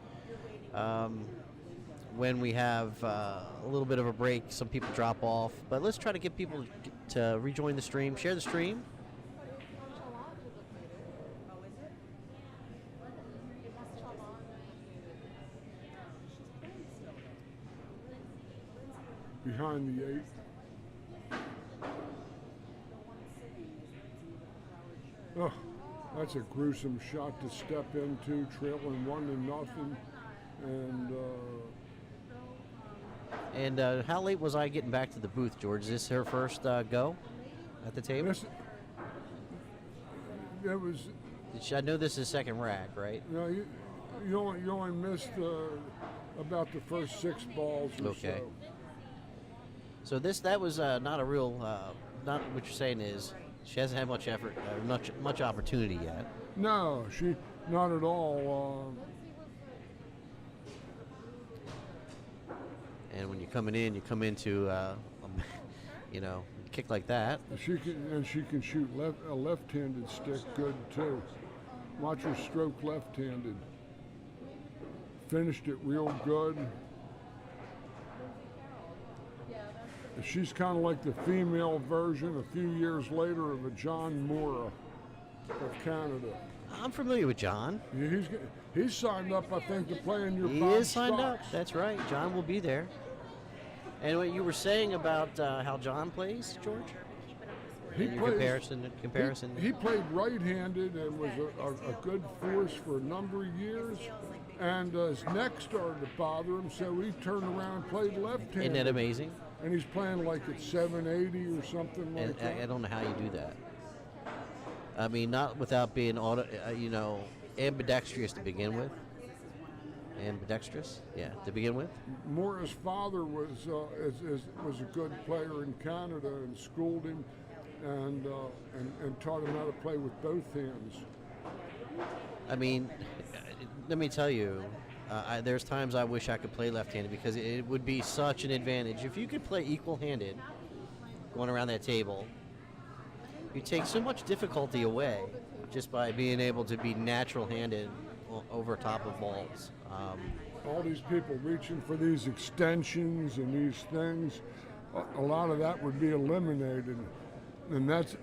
when we have a little bit of a break, some people drop off. But let's try to get people to rejoin the stream. Share the stream. Behind the 8. Oh, that's a gruesome shot to step into, trailing 1-0, and how late was I getting back to the booth, George? Is this her first go at the table? I know this is second rack, right? No, you only missed about the first 6 balls or okay. so. So that was not a real. Not what you're saying is She hasn't had much effort, much opportunity yet. No, she not at all. And when you're coming in, you come into, you know, a kick like that. She can shoot a left-handed stick good too. Watch her stroke left-handed. Finished it real good. She's kind of like the female version a few years later of a John Mora of Canada. I'm familiar with John. Yeah, he's signed up, I think, to play in your He Bob is signed up. Stocks. That's right. John will be there. And what you were saying about how John plays, George? Comparison. He played right-handed and was a good force for a number of years. And his neck started to bother him, so he turned around and played left-handed. Isn't that amazing? And he's playing like at 780 or something like that. I don't know how you do that. I mean, not without being ambidextrous to begin with. Ambidextrous, yeah, to begin with. Mora's father was a good player in Canada and schooled him and taught him how to play with both hands. I mean, let me tell you, there's times I wish I could play left-handed because it would be such an advantage. If you could play equal-handed going around that table, you take so much difficulty away just by being able to be natural-handed over top of balls. All these people reaching for these extensions and these things, a lot of that would be eliminated. And that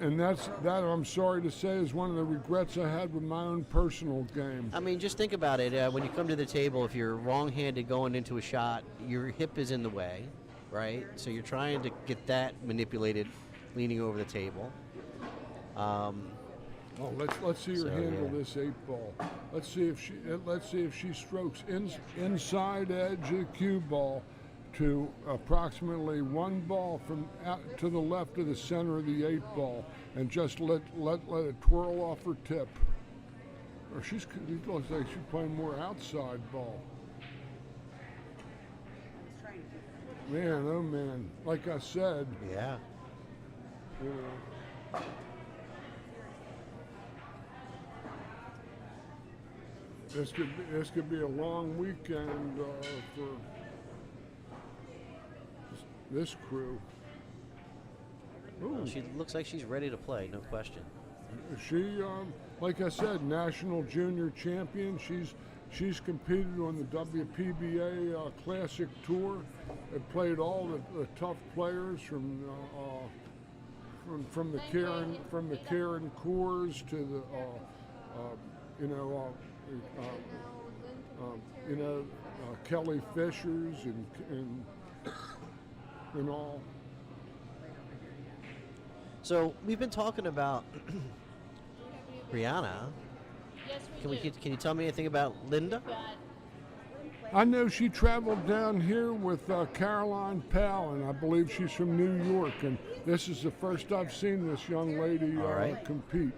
I'm sorry to say is one of the regrets I had with my own personal game. I mean, just think about it. When you come to the table, if you're wrong-handed going into a shot, your hip is in the way, right? So you're trying to get that manipulated, leaning over the table. Let's see her handle this 8-ball. Let's see if she strokes inside edge of the cue ball to approximately 1 ball from out to the left of the center of the 8-ball, and just let it twirl off her tip. Or it looks like she's playing more outside ball. Man, oh man! Like I said. Yeah. You know, this could be a long weekend for this crew. Well, she looks like she's ready to play, no question. She, like I said, national junior champion. She's competed on the WPBA Classic Tour. It played all the tough players from the Karen Coors to the Kelly Fishers and all. So we've been talking about Brianna. Yes, Can you tell me anything about Linda? I know she traveled down here with Caroline Powell, and I believe she's from New York. And this is the first I've seen this young lady compete.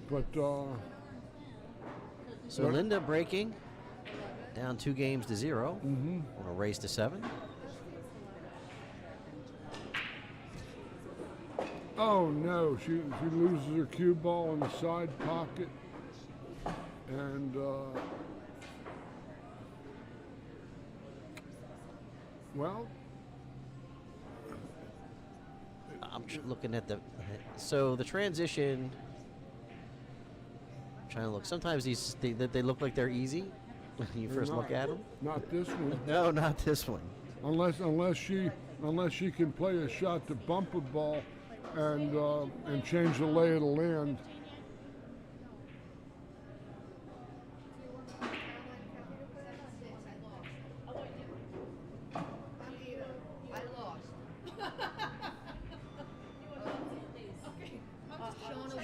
But so Linda breaking down 2 games to 0 on a race to 7. Oh no, she loses her cue ball in the side pocket, and well, I'm looking at the transition. I'm trying to look. Sometimes they look like they're easy when you first look at them. Not this one. No, not this one. Unless she can play a shot to bump a ball and change the lay of the land.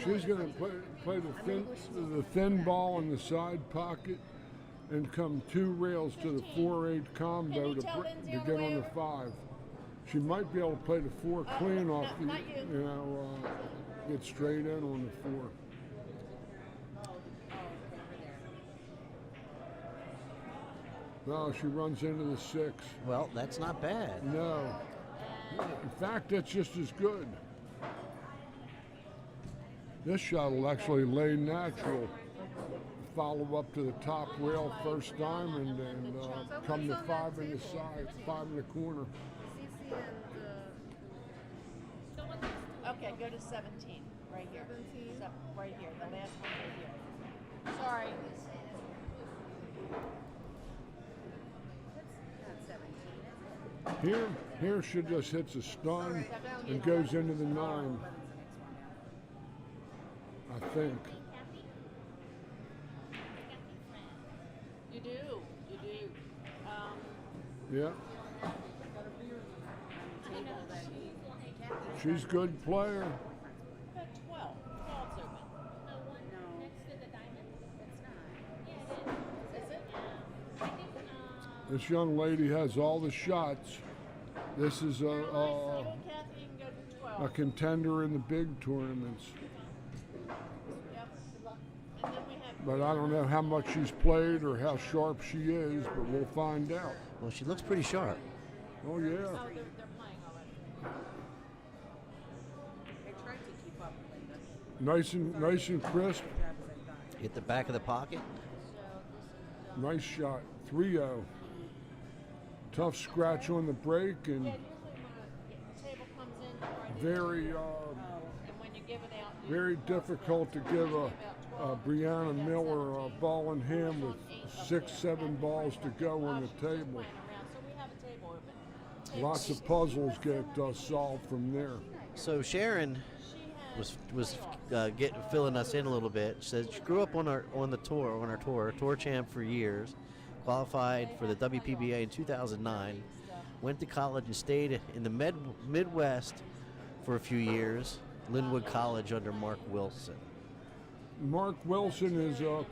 She's going to play the thin ball in the side pocket and come 2 rails to the 4-8 combo to get on the 5. She might be able to play the 4 clean off the, get straight in on the 4. No, she runs into the 6. Well, that's not bad. No. In fact, that's just as good. This shot will actually lay natural. Follow up to the top rail first time and then come to 5 in the side, 5 in the corner. CC and okay, go to 17 right here. 17? Right here, the last one right here. Sorry. That's not 17, is it? Here she just hits a stun and goes into the 9. I think. You do. Yeah. She's a good player. About 12. 12's open. The one next to the diamond? It's not. Yeah, it is. Is it? I think, This young lady has all the shots. This is Kathy, you can go to 12. a contender in the big tournaments. Yep. And then we have. But I don't know how much she's played or how sharp she is, but we'll find out. Well, she looks pretty sharp. Oh, yeah. Oh, they're playing already. They tried to keep up with it. Nice and crisp. Hit the back of the pocket. Nice shot. 3-0. Tough scratch on the break and Yeah, usually when the table comes in, very, and when you give it out, you very difficult to give a Brianna Miller a ball in hand with 6-7 balls to go on the table. playing around. So we have a table open. Lots of puzzles get solved from there. So Sharon was filling us in a little bit. She said she grew up on our tour champ for years, qualified for the WPBA in 2009, went to college and stayed in the Midwest for a few years, Linwood College under Mark Wilson. Mark Wilson is a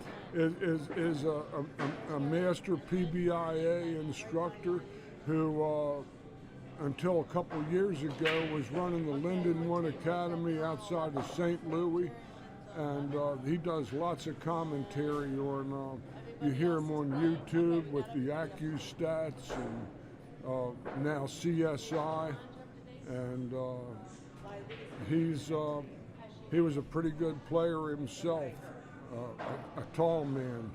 master PBIA instructor who, until a couple years ago, was running the Linden One Academy outside of St. Louis, and he does lots of commentary on. You hear him on YouTube with the AccuStats and now CSI, and he was a pretty good player himself, a tall man.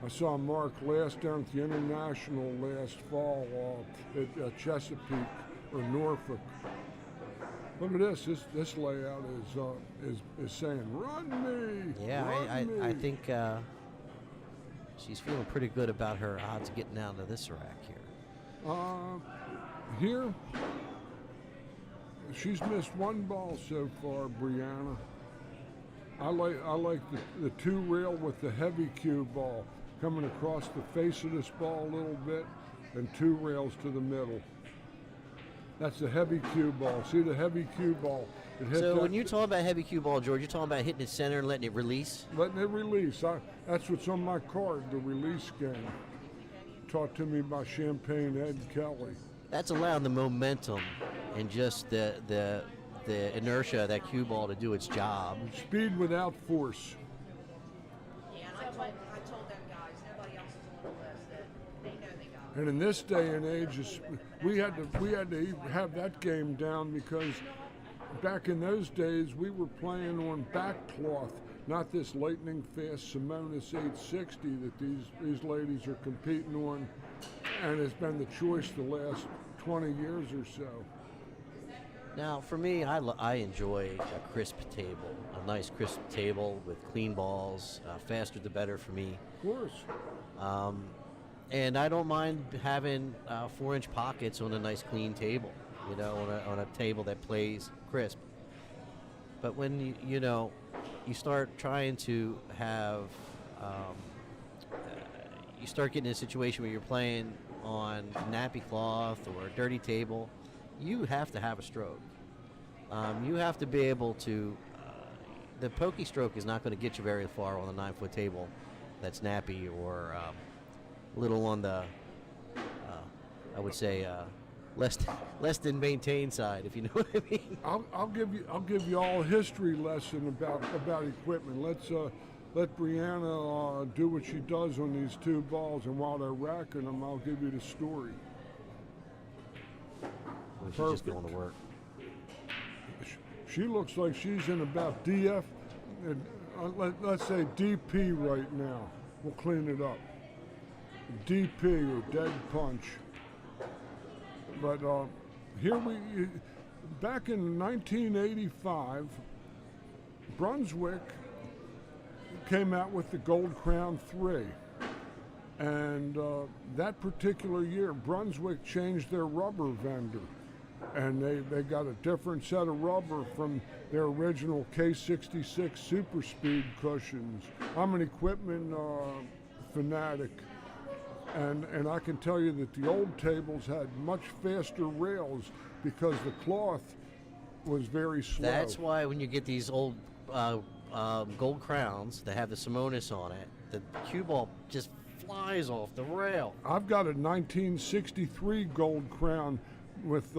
I saw Mark last down at the International last fall at Chesapeake or Norfolk. Look at this. This layout is saying, "Run me!" Yeah, run I me." think she's feeling pretty good about her odds of getting out of this rack here. Here, she's missed 1 ball so far, Brianna. I like the 2 rail with the heavy cue ball coming across the face of this ball a little bit, and 2 rails to the middle. That's the heavy cue ball. See the heavy cue ball? It hits So that- when you talk about heavy cue ball, George, you're talking about hitting it center and letting it release? letting it release. That's what's on my card, the release game. Taught to me by Champagne Ed Kelly. That's allowing the momentum and just the inertia of that cue ball to do its job. Speed without force. Yeah, and I told them guys, nobody else is on the list, that they know they got it. And in this day and age, we had to have that game down because back in those days we were playing on backcloth, not this lightning fast Simonis 860 that these ladies are competing on, and it's been the choice the last 20 years or so. Now, for me, I enjoy a crisp table, a nice crisp table with clean balls. Faster the better for me. Of course. And I don't mind having 4-inch pockets on a nice clean table, on a table that plays crisp. But when you start trying to have, you start getting in a situation where you're playing on nappy cloth or a dirty table, you have to have a stroke. You have to be able to. The pokey stroke is not going to get you very far on a 9-foot table that's nappy or little on the, I would say, less than maintained side, if you know what I mean. I'll give you all a history lesson about equipment. Let Brianna do what she does on these 2 balls, and while they're racking them, I'll give you the story. She's just going to work. She looks like she's in about DF, let's say DP right now. We'll clean it up. DP or dead punch. But back in 1985, Brunswick came out with the Gold Crown 3. And that particular year, Brunswick changed their rubber vendor. And they got a different set of rubber from their original K66 Super Speed cushions. I'm an equipment fanatic. And I can tell you that the old tables had much faster rails because the cloth was very slow. That's why when you get these old gold crowns that have the Simonis on it, the cue ball just flies off the rail. I've got a 1963 gold crown with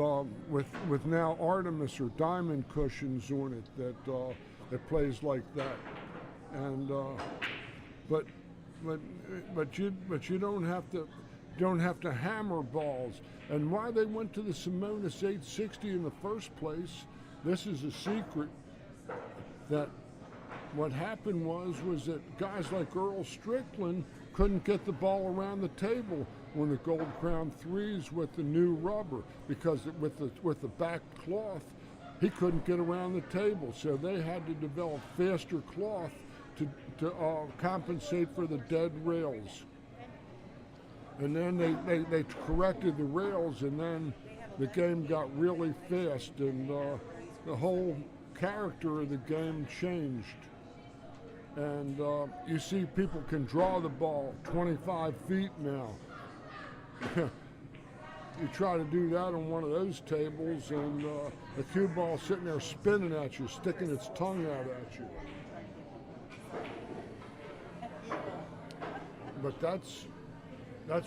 now Artemis or diamond cushions on it that plays like that, and but you don't have to hammer balls. And why they went to the Simonis 860 in the first place, this is a secret. That what happened was that guys like Earl Strickland couldn't get the ball around the table when the Gold Crown 3s with the new rubber, because with the back cloth, he couldn't get around the table. So they had to develop faster cloth to compensate for the dead rails. And then they corrected the rails, and then the game got really fast, and the whole character of the game changed. And you see people can draw the ball 25 feet now. You try to do that on one of those tables, and the cue ball sitting there spinning at you, sticking its tongue out at you. But that's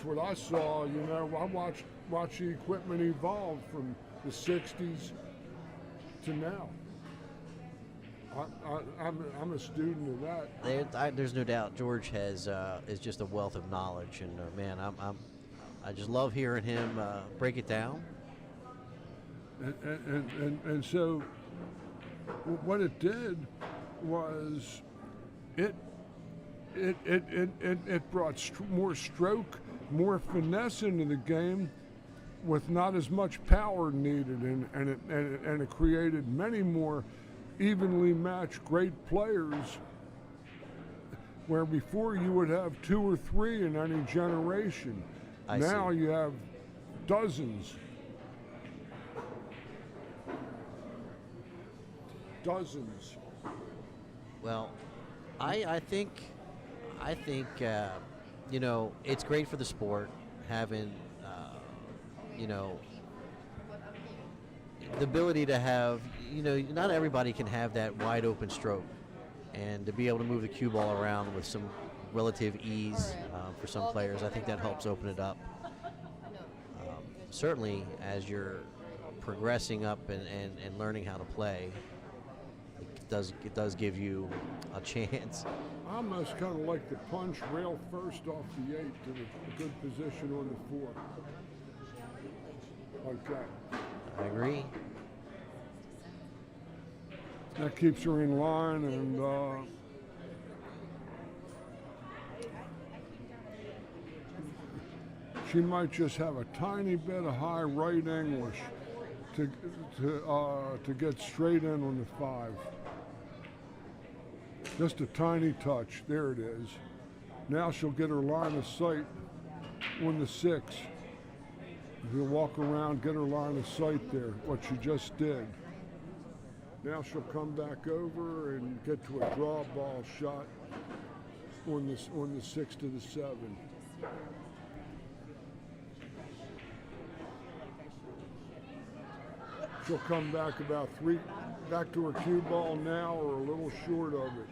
what I saw. You know, I watched the equipment evolve from the 60s to now. I'm a student of that. There's no doubt George is just a wealth of knowledge, and man, I just love hearing him break it down. And so what it did was it brought more stroke, more finesse into the game with not as much power needed, and it created many more evenly matched great players, where before you would have 2 or 3 in any generation. Now you have dozens. Well, I think you know, it's great for the sport having you know, the ability to have, you know, not everybody can have that wide open stroke, and to be able to move the cue ball around with some relative ease for some players, I think that helps open it up. Certainly as you're progressing up and learning how to play, it does give you a chance. I almost kind of like to punch rail first off the 8 to a good position on the 4. Like that. I agree. That keeps her in line, and she might just have a tiny bit of high right English to get straight in on the 5. Just a tiny touch. There it is. Now she'll get her line of sight on the 6. She'll walk around, get her line of sight there, what she just did. Now she'll come back over and get to a draw ball shot on the 6 to the 7. She'll come back back to her cue ball now, or a little short of it.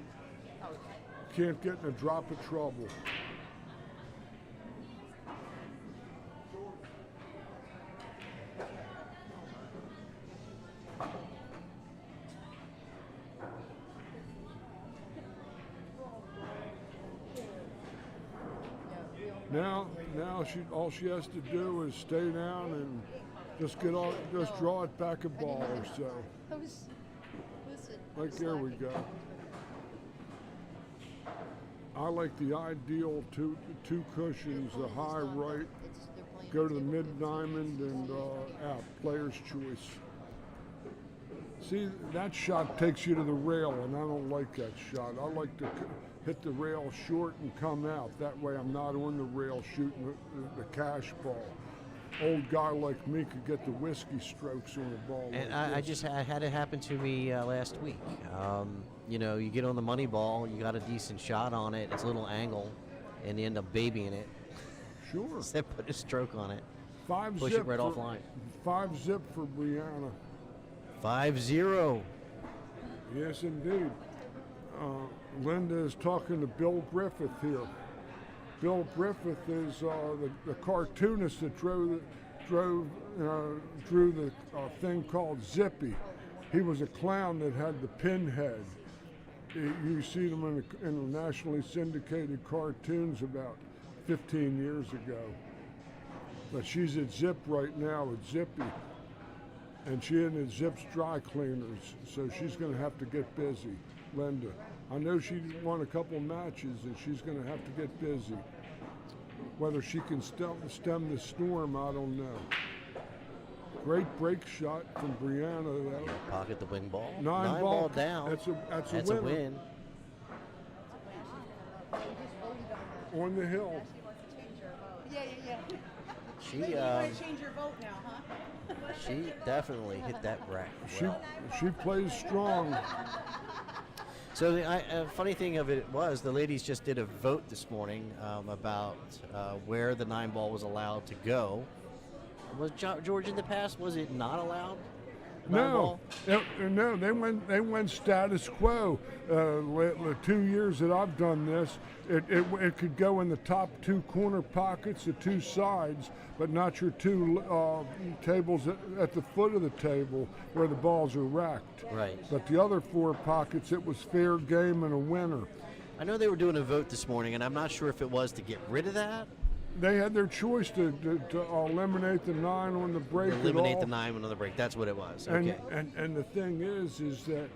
Can't get in a drop of trouble. Now all she has to do is stay down and just draw it back a ball or so. Like there we go. I like the ideal two cushions, the high right, go to the mid diamond and out, player's choice. See, that shot takes you to the rail, and I don't like that shot. I like to hit the rail short and come out. That way I'm not on the rail shooting the cash ball. Old guy like me could get the whiskey strokes on the ball. And like I this. just had it happen to me last week. You know, you get on the money ball, you got a decent shot on it, it's a little angle, and you end up babying it. Sure. Instead, put a stroke on it. 5 Push zip it right for, offline. 5 zip for Brianna. 5-0. Yes, indeed. Linda is talking to Bill Griffith here. Bill Griffith is the cartoonist that drew the thing called Zippy. He was a clown that had the pinhead. You see them in the nationally syndicated cartoons about 15 years ago. But she's at Zip right now at Zippy. And she in at Zip's dry cleaners, so she's going to have to get busy, Linda. I know she won a couple matches and she's going to have to get busy. Whether she can stem the storm, I don't know. Great break shot from Brianna, though. Pocket the wing ball. 9 ball down. That's a winner. win. On the hill. Yeah. She You want to change your vote now, huh? she definitely hit that rack. She plays strong. So the funny thing of it was the ladies just did a vote this morning about where the 9 ball was allowed to go. Was George in the past? Was it not allowed? No, they went status quo. The 2 years that I've done this, it could go in the top 2 corner pockets, the 2 sides, but not your 2 tables at the foot of the table where the balls are racked. Right. But the other 4 pockets, it was fair game and a winner. I know they were doing a vote this morning, and I'm not sure if it was to get rid of that. They had their choice to eliminate the 9 on the break. Eliminate the 9 on the break. That's what it was. Okay. And the thing is that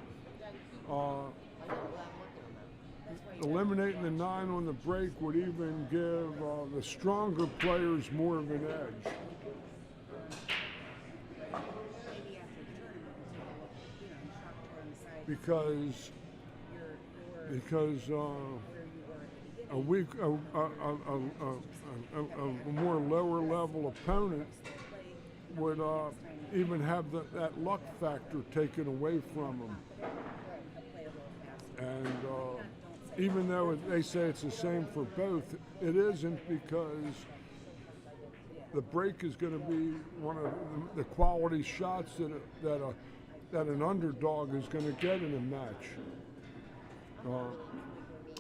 eliminating the 9 on the break would even give the stronger players more of an edge. Because a more lower level opponent would even have that luck factor taken away from them. And even though they say it's the same for both, it isn't, because the break is going to be one of the quality shots that an underdog is going to get in a match.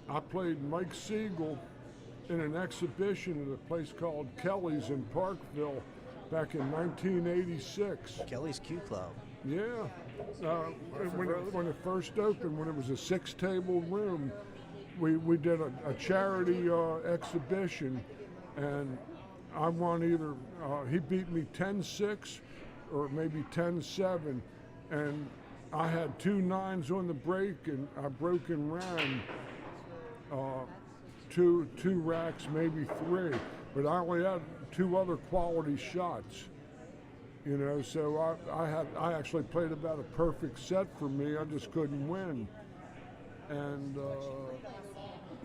I played Mike Siegel in an exhibition at a place called Kelly's in Parkville back in 1986. Kelly's Cue Club. Yeah. When it first opened, when it was a 6-table room, we did a charity exhibition, and I won either, he beat me 10-6 or maybe 10-7, and I had 2 9s on the break, and I broke and ran two racks, maybe 3, but I only had 2 other quality shots. You know, so I actually played about a perfect set for me. I just couldn't win. And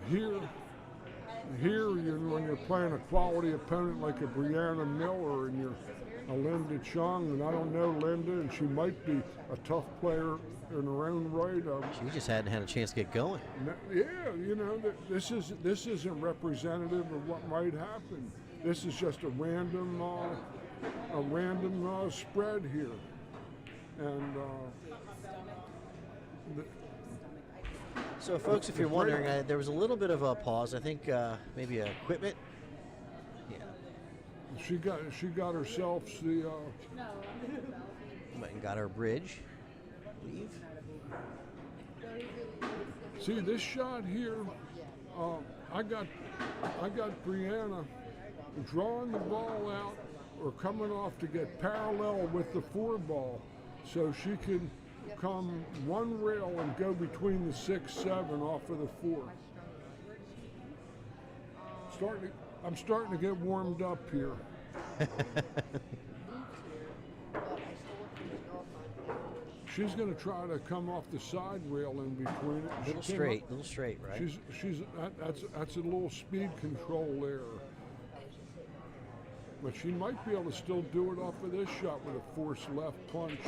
here, when you're playing a quality opponent like a Brianna Miller and you're a Linda Chung, and I don't know Linda, and she might be a tough player in her own right. She just hadn't had a chance to get going. Yeah, you know, this isn't representative of what might happen. This is just a random spread here, and So, folks, if you're wondering, there was a little bit of a pause. I think maybe equipment. Yeah. she got herself the. Went and got her bridge. Leave. See this shot here. I got Brianna drawing the ball out or coming off to get parallel with the 4 ball, so she can come one rail and go between the 6-7 off of the 4. I'm starting to get warmed up here. She's going to try to come off the side rail in between it. A little straight, right? That's a little speed control there. But she might be able to still do it off of this shot with a forced left punch.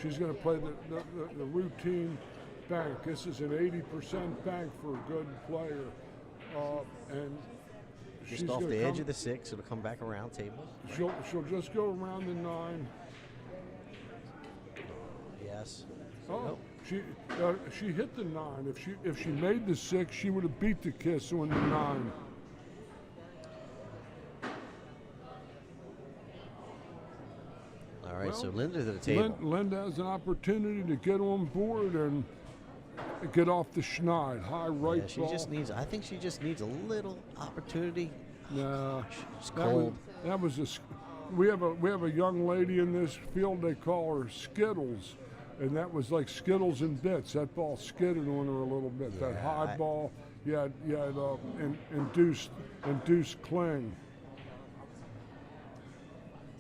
She's going to play the routine bank. This is an 80% bank for a good player. And Just she's off gonna the edge come- of the 6, it'll come back around table. She'll just go around the 9. Yes. Oh, she hit the 9. If she made the 6, she would have beat the kiss on the 9. All right, so Well, Linda to the table. Linda has an opportunity to get on board and get off the schneid. High right Yeah, she ball. just needs. I think she just needs a little opportunity. Nah, She's that cold. we have a young lady in this field. They call her Skittles, and that was like Skittles and bits. That ball skidded on her a little bit. That Yeah, high ball, you had induced cling.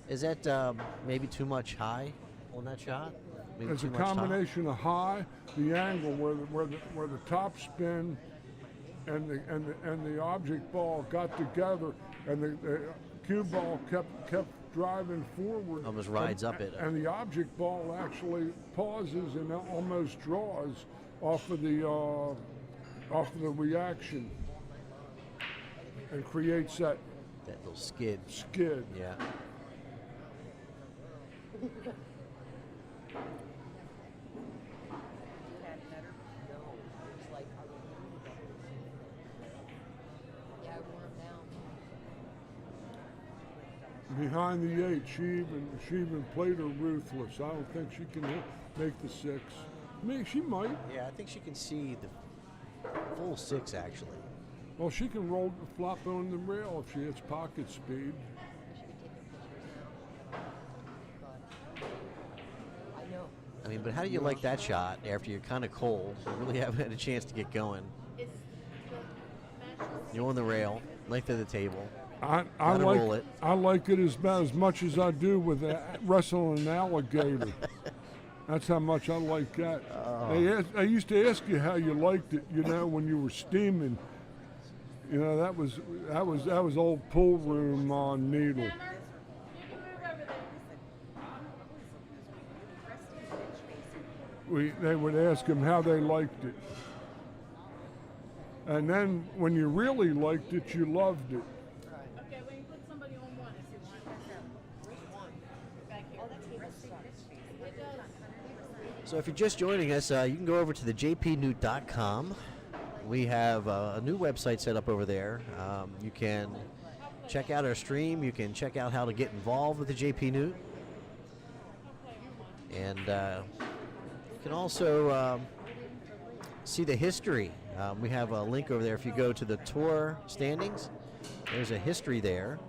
Is that maybe too much high on that shot? Maybe It's too a much top? combination of high, the angle where the top spin and the object ball got together, and the cue ball kept driving forward. Almost rides up it. And the object ball actually pauses and almost draws off of the reaction, and creates that That little skid. skid. Yeah. Yeah, I wore 'em down. Behind the 8, she even played her ruthless. I don't think she can make the 6. I mean, she might. Yeah, I think she can see the full 6 actually. Well, she can roll flop on the rail if she hits pocket speed. I know. I mean, but how do you like that shot after you're kind of cold? You really haven't had a chance to get going. Is the national You're on the rail, length of the table. I Gotta roll it. like it as much as I do with wrestling an alligator. That's how much I like that. I used to ask you how you liked it, when you were steaming. That was old pool room on Needle. You can move over there. They would ask them how they liked it. And then when you really liked it, you loved it. Okay, well, you put somebody on 1 if you want. Back here. So if you're just joining us, you can go over to the JPNEWT.com. We have a new website set up over there. You can check out our stream. You can check out how to get involved with the JPNEWT. And you can also see the history. We have a link over there. If you go to the tour standings, there's a history there.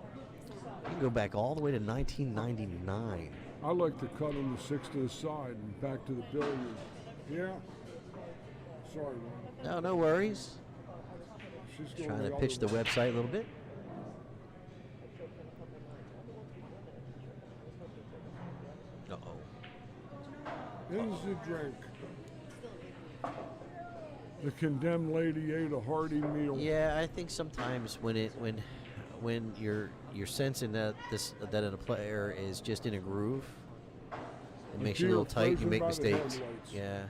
You can go back all the way to 1999. I like to cut on the 6 to the side and back to the billiard. Yeah. Sorry, man. No worries. She's going Trying to the pitch the other way. website a little bit. Uh-oh. Here's the drink. The condemned lady ate a hearty meal. Yeah, I think sometimes when you're sensing that a player is just in a groove, it makes you a little tight. You make mistakes. Yeah.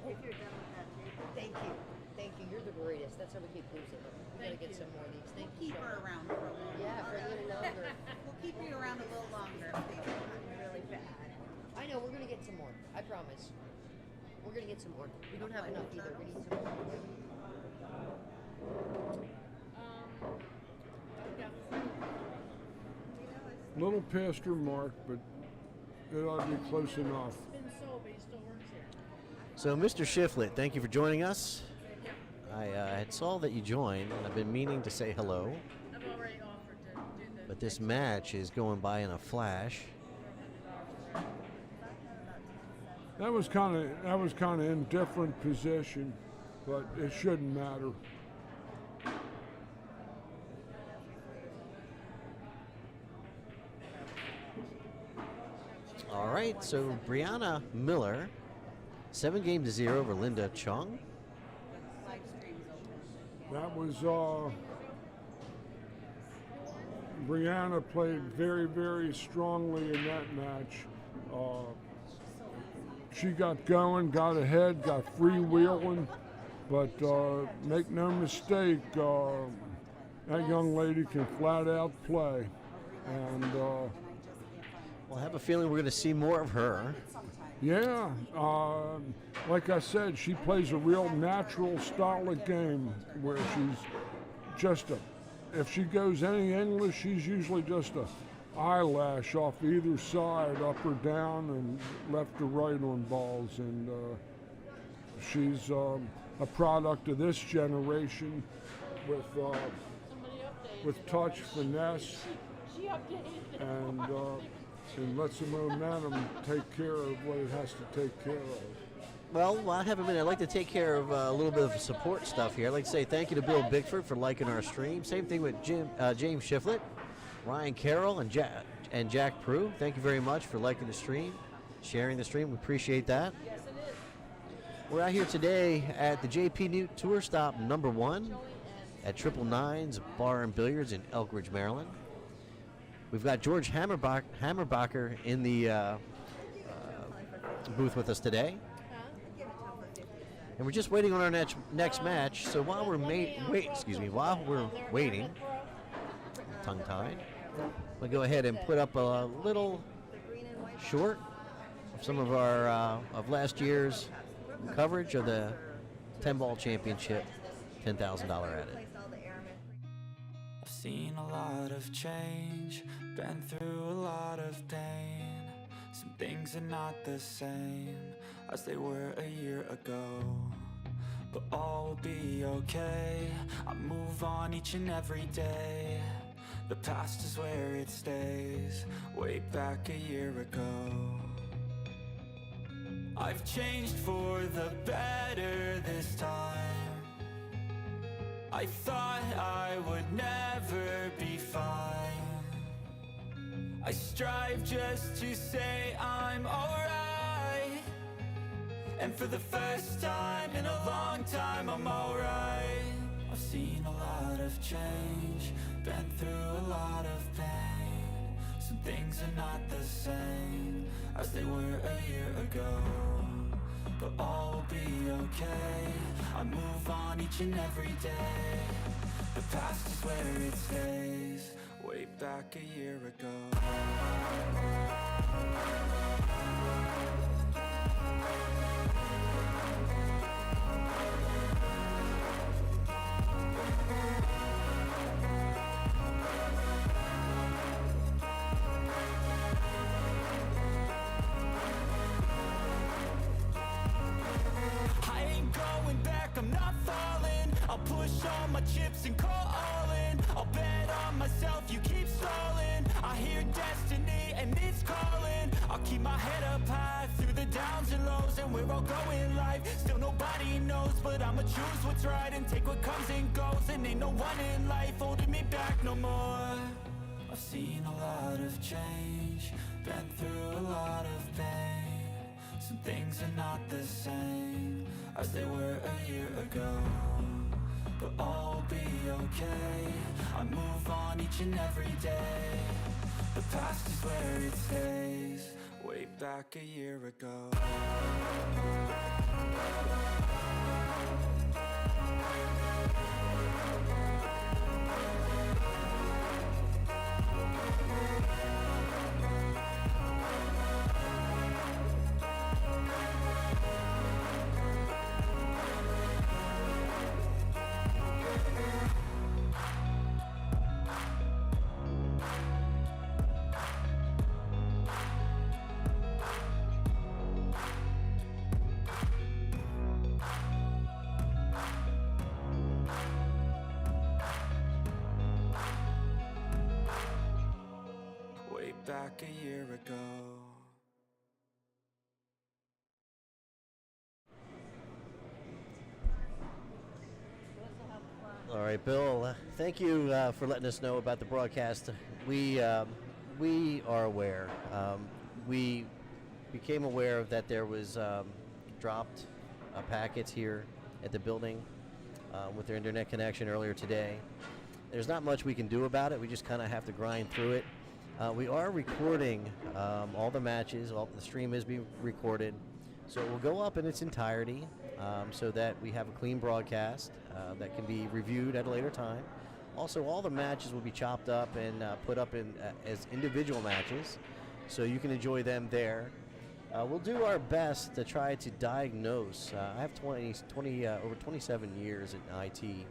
Thank you. Thank you. You're the greatest. That's how we keep losing. We gotta get some more of these. Thank you. Keep her around for a little Yeah, for a little longer. We'll keep you around a little longer if things are really bad. I know, we're gonna get some more. I promise. We're gonna get some more. We don't have enough either. We need some more. Little past her mark, but it ought to be close enough. Been sold, but he still works here. So, Mr. Shiflett, thank you for joining us. I had saw that you joined, and I've been meaning to say hello, I've already offered to do the. but this match is going by in a flash. That was kind of indifferent position, but it shouldn't matter. All right, so Brianna Miller, 7-0 over Linda Chung. That was Brianna played very, very strongly in that match. She got going, got ahead, got freewheeling, but make no mistake, that young lady can flat out play. And Well, I have a feeling we're going to see more of her. yeah, like I said, she plays a real natural style of game where she's just if she goes any English, she's usually just a eyelash off either side, up or down, and left or right on balls. And she's a product of this generation with touch, finesse, and lets the momentum take care of what it has to take care of. Well, while I have a minute, I'd like to take care of a little bit of support stuff here. I'd like to say thank you to Bill Bickford for liking our stream. Same thing with James Shiflett, Ryan Carroll, and Jack Prue. Thank you very much for liking the stream, sharing the stream. We appreciate that. Yes, it is. We're out here today at the JPNEWT Tour Stop number 1 at Triple Nines Bar and Billiards in Elk Ridge, Maryland. We've got George Hammerbacher in the booth with us today. And we're just waiting on our next match. So while we're waiting, tongue-tied, we'll go ahead and put up a little short of some of our of last year's coverage of the 10-ball championship, $10,000 at it. I've seen a lot of change, been through a lot of pain. Some things are not the same as they were a year ago, but all will be okay. I move on each and every day. The past is where it stays, way back a year ago. I've changed for the better this time. I thought I would never be fine. I strive just to say I'm alright. And for the first time in a long time, I'm alright. I've seen a lot of change, been through a lot of pain. Some things are not the same as they were a year ago, but all will be okay. I move on each and every day. The past is where it stays, way back a year ago. I'm not falling. I'll push all my chips and call all in. I'll bet on myself, you keep stalling. I hear destiny and it's calling. I'll keep my head up high through the downs and lows, and we're all going in life. Still nobody knows, but I'ma choose what's right and take what comes and goes. And ain't no one in life holding me back no more. I've seen a lot of change, been through a lot of pain. Some things are not the same as they were a year ago, but all will be okay. I move on each and every day. The past is where it stays, way back a year ago. Back a year ago. right, Bill. Thank you for letting us know about the broadcast. We are aware. We became aware of that there was dropped packets here at the building with their internet connection earlier today. There's not much we can do about it. We just kind of have to grind through it. We are recording all the matches. The stream is being recorded, so it will go up in its entirety, so that we have a clean broadcast that can be reviewed at a later time. Also, all the matches will be chopped up and put up in as individual matches, so you can enjoy them there. We'll do our best to try to diagnose. I have over 27 years in IT,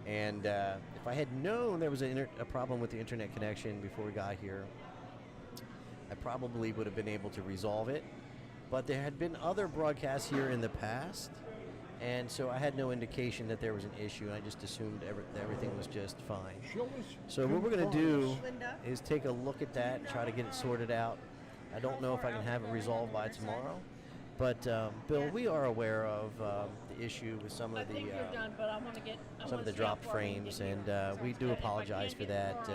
and if I had known there was a problem with the internet connection before we got here, I probably would have been able to resolve it. But there had been other broadcasts here in the past, and so I had no indication that there was an issue. I just assumed everything was just fine. So what we're going to do is take a look at that and try to get it sorted out. I don't know if I can have it resolved by tomorrow, but Bill, we are aware of the issue with some of the dropped frames, and we do apologize for that.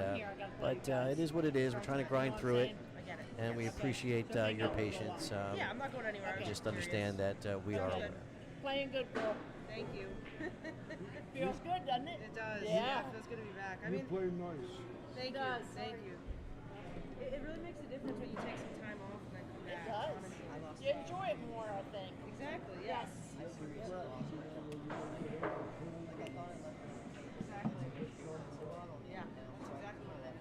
But it is what it is. We're trying to grind through it, and we appreciate your patience. Yeah, I'm not going anywhere. Just understand that we are aware. Playing good, girl. Thank you. Feels good, doesn't it? It does. Yeah, it feels good to be back. I You mean, play nice. thank you. Thank you. It really makes a difference when you take some time off and then come back. It does. Honestly. You enjoy it more, I think. Exactly. Yes. Yes. Exactly. Yeah. That's exactly what it is.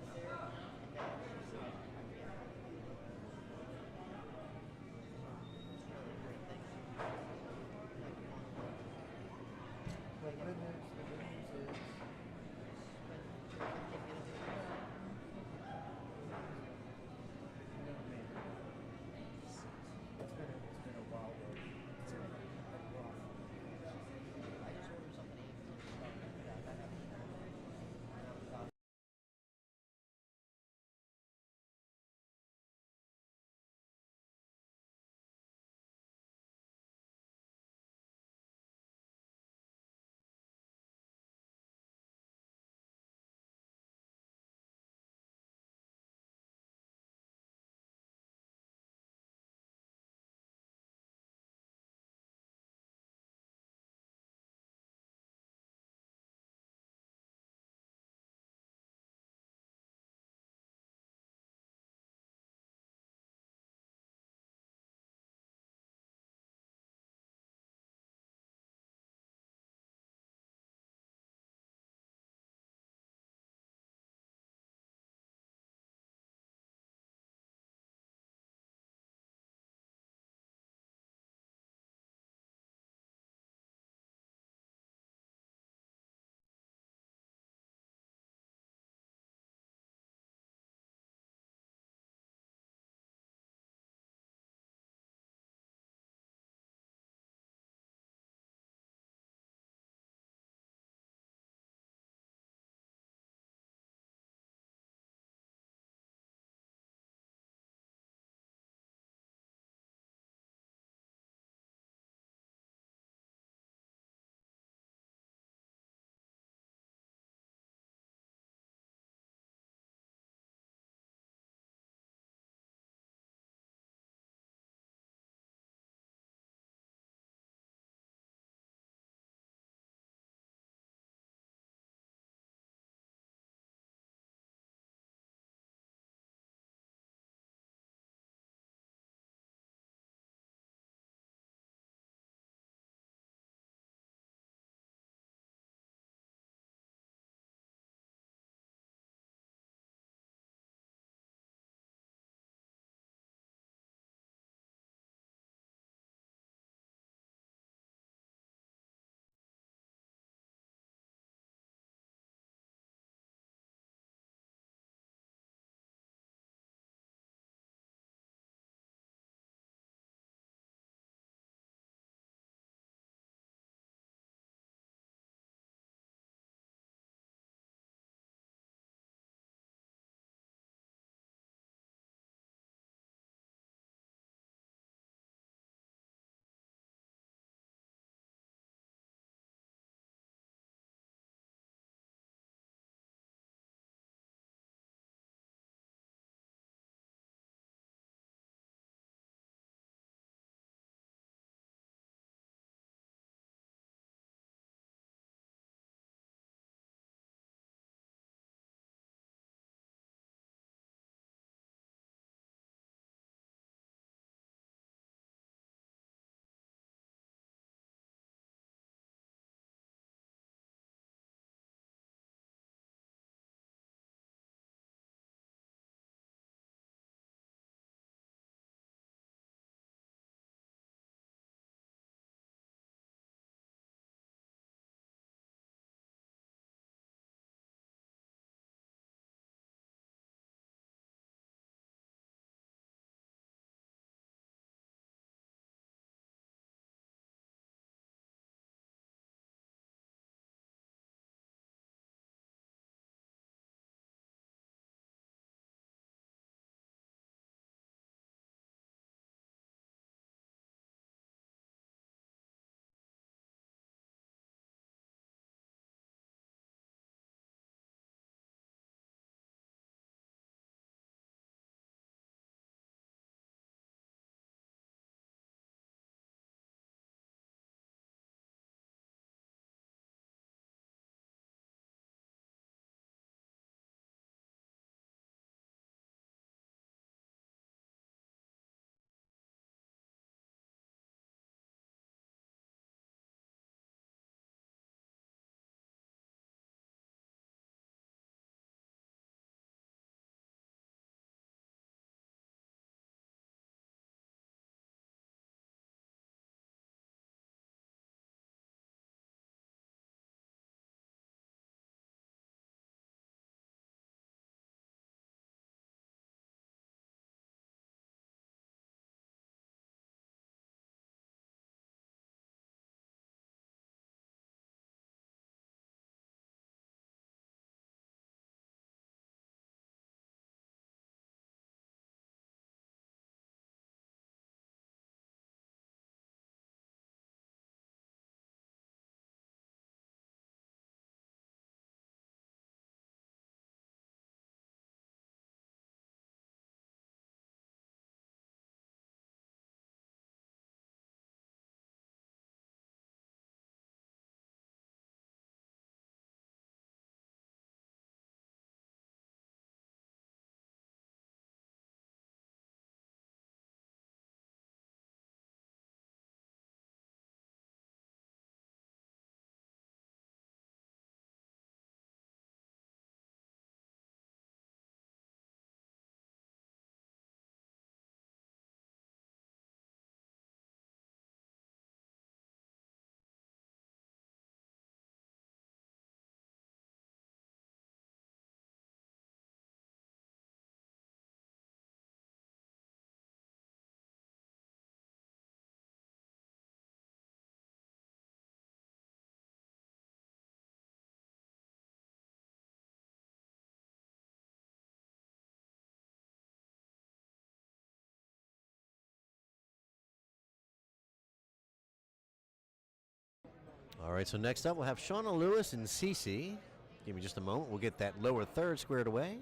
All right, so next up we'll have Shauna Lewis and Cece. Give me just a moment. We'll get that lower third squared away.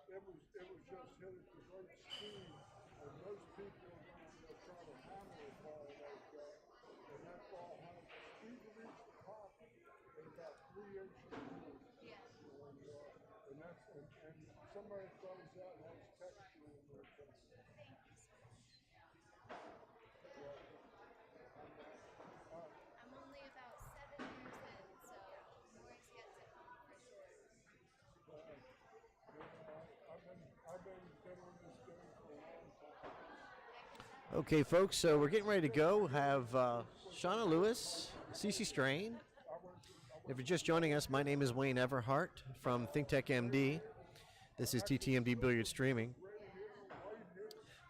It was just hit at the right speed, and most people are going to try to hammer a ball like that, and that ball has the speed to reach the top at about 3 inches more. And that's and somebody throws that and has texture in their thing. I'm only about 7 years in, so more is yet to come for sure. I've been on this game for a long time. Okay, folks, so we're getting ready to go. Have Shauna Lewis, Cece Strain. If you're just joining us, my name is Wayne Everhart from ThinkTechMD. This is TTMD Billiard Streaming.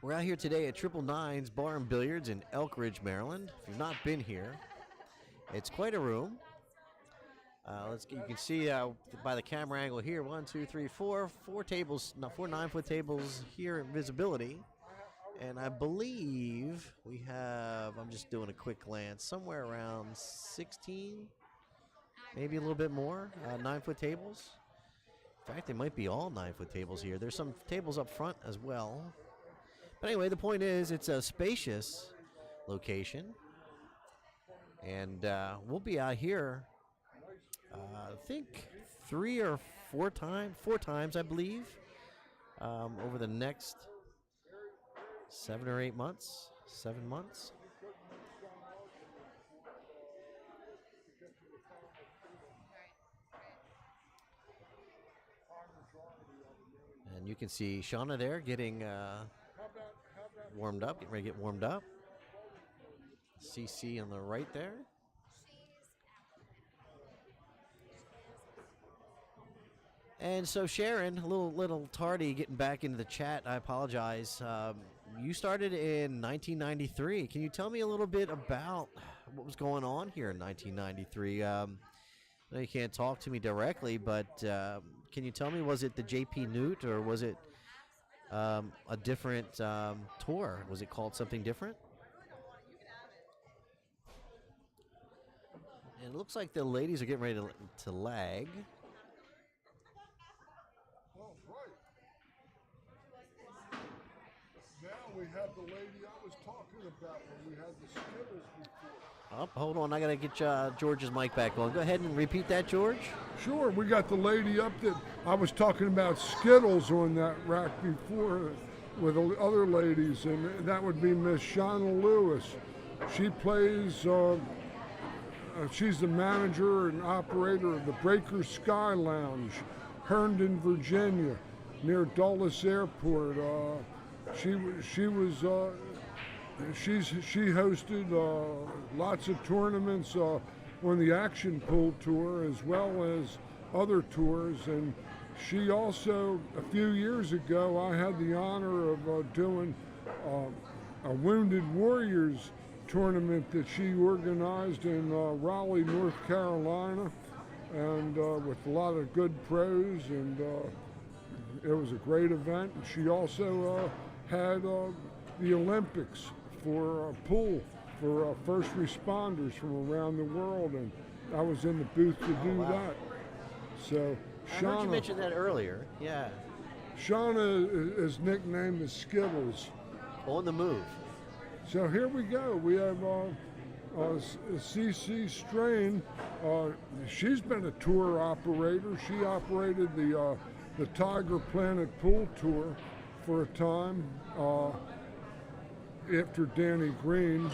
We're out here today at Triple Nines Bar and Billiards in Elk Ridge, Maryland. If you've not been here, it's quite a room. You can see by the camera angle here, 1, 2, 3, 4 tables, 4 9-foot tables here in visibility. And I believe we have, I'm just doing a quick glance, somewhere around 16, maybe a little bit more, 9-foot tables. In fact, they might be all 9-foot tables here. There's some tables up front as well. But anyway, the point is it's a spacious location. And we'll be out here, I think 3 or 4 times, I believe, over the next 7 or 8 months, 7 months. And you can see Shauna there getting warmed up, getting ready to get warmed up. CC on the right there. And so Sharon, a little tardy getting back into the chat. I apologize. You started in 1993. Can you tell me a little bit about what was going on here in 1993? I know you can't talk to me directly, but can you tell me, was it the JPNEWT or was it a different tour? Was it called something different? And it looks like the ladies are getting ready to lag. We have the lady I was talking about when we had the Skittles before. Oh, hold on. I got to get George's mic back on. Go ahead and repeat that, George. Sure. We got the lady up that I was talking about Skittles on that rack before with the other ladies, and that would be Miss Shauna Lewis. She plays, she's the manager and operator of the Breaker Sky Lounge, Herndon, Virginia, near Dulles Airport. She hosted lots of tournaments on the Action Pool Tour as well as other tours, and she also, a few years ago, I had the honor of doing a Wounded Warriors tournament that she organized in Raleigh, North Carolina, and with a lot of good pros, and it was a great event. And she also had the Olympics for pool for first responders from around the world, and I was in the booth to do that. So I heard you mention that earlier. Yeah. Shauna is nicknamed the Skittles. On the move. So here we go. We have CC Strain. She's been a tour operator. She operated the Tiger Planet Pool Tour for a time after Danny Green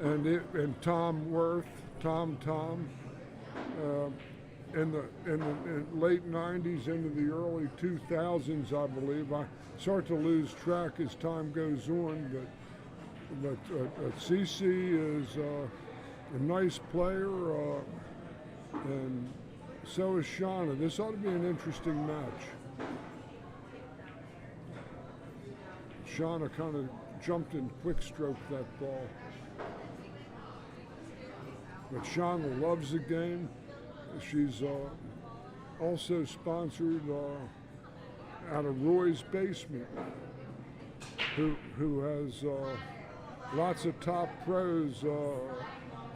and Tom Worth, Tom, in the late 90s into the early 2000s, I believe. I start to lose track as time goes on, but CC is a nice player, and so is Shauna. This ought to be an interesting match. Shauna kind of jumped and quick stroked that ball. But Shauna loves the game. she's also sponsored out of Roy's Basement, who has lots of top pros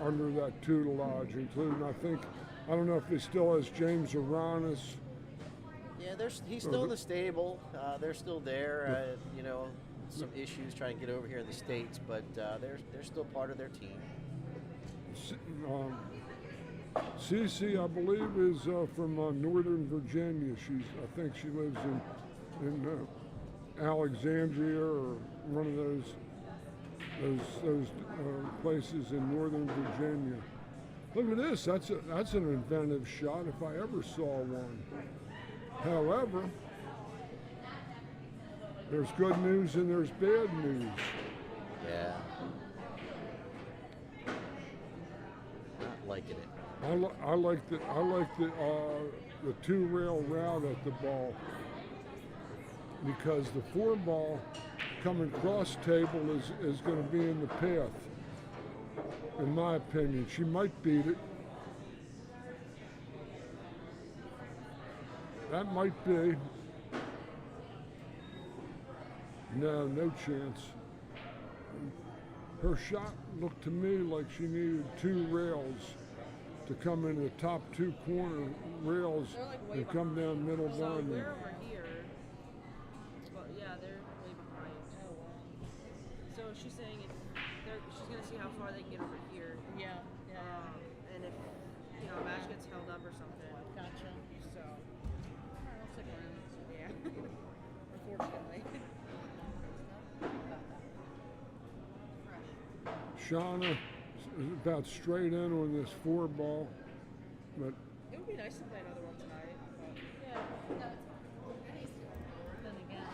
under that tutelage, including I don't know if he still has James Aranis. Yeah, he's still in the stable. They're still there. You know, some issues trying to get over here in the States, but they're still part of their team. Cece, I believe, is from Northern Virginia. I think she lives in Alexandria or one of those places in Northern Virginia. Look at this. That's an inventive shot if I ever saw one. However, there's good news and there's bad news. Yeah. Not liking it. I like the two-rail route at the ball, because the four ball coming cross table is going to be in the path. In my opinion, she might beat it. That might be. No chance. Her shot looked to me like she needed two rails to come into the top two corner rails and come down middle So diamond. we're over here. But yeah, they're way behind. Oh wow. So she's saying she's gonna see how far they can get over here. Yeah. And if a match gets held up or something. Gotcha. So I'll stick around. yeah. Unfortunately. Shauna is about straight in on this four ball, but It would be nice to play another one tonight. But Then again,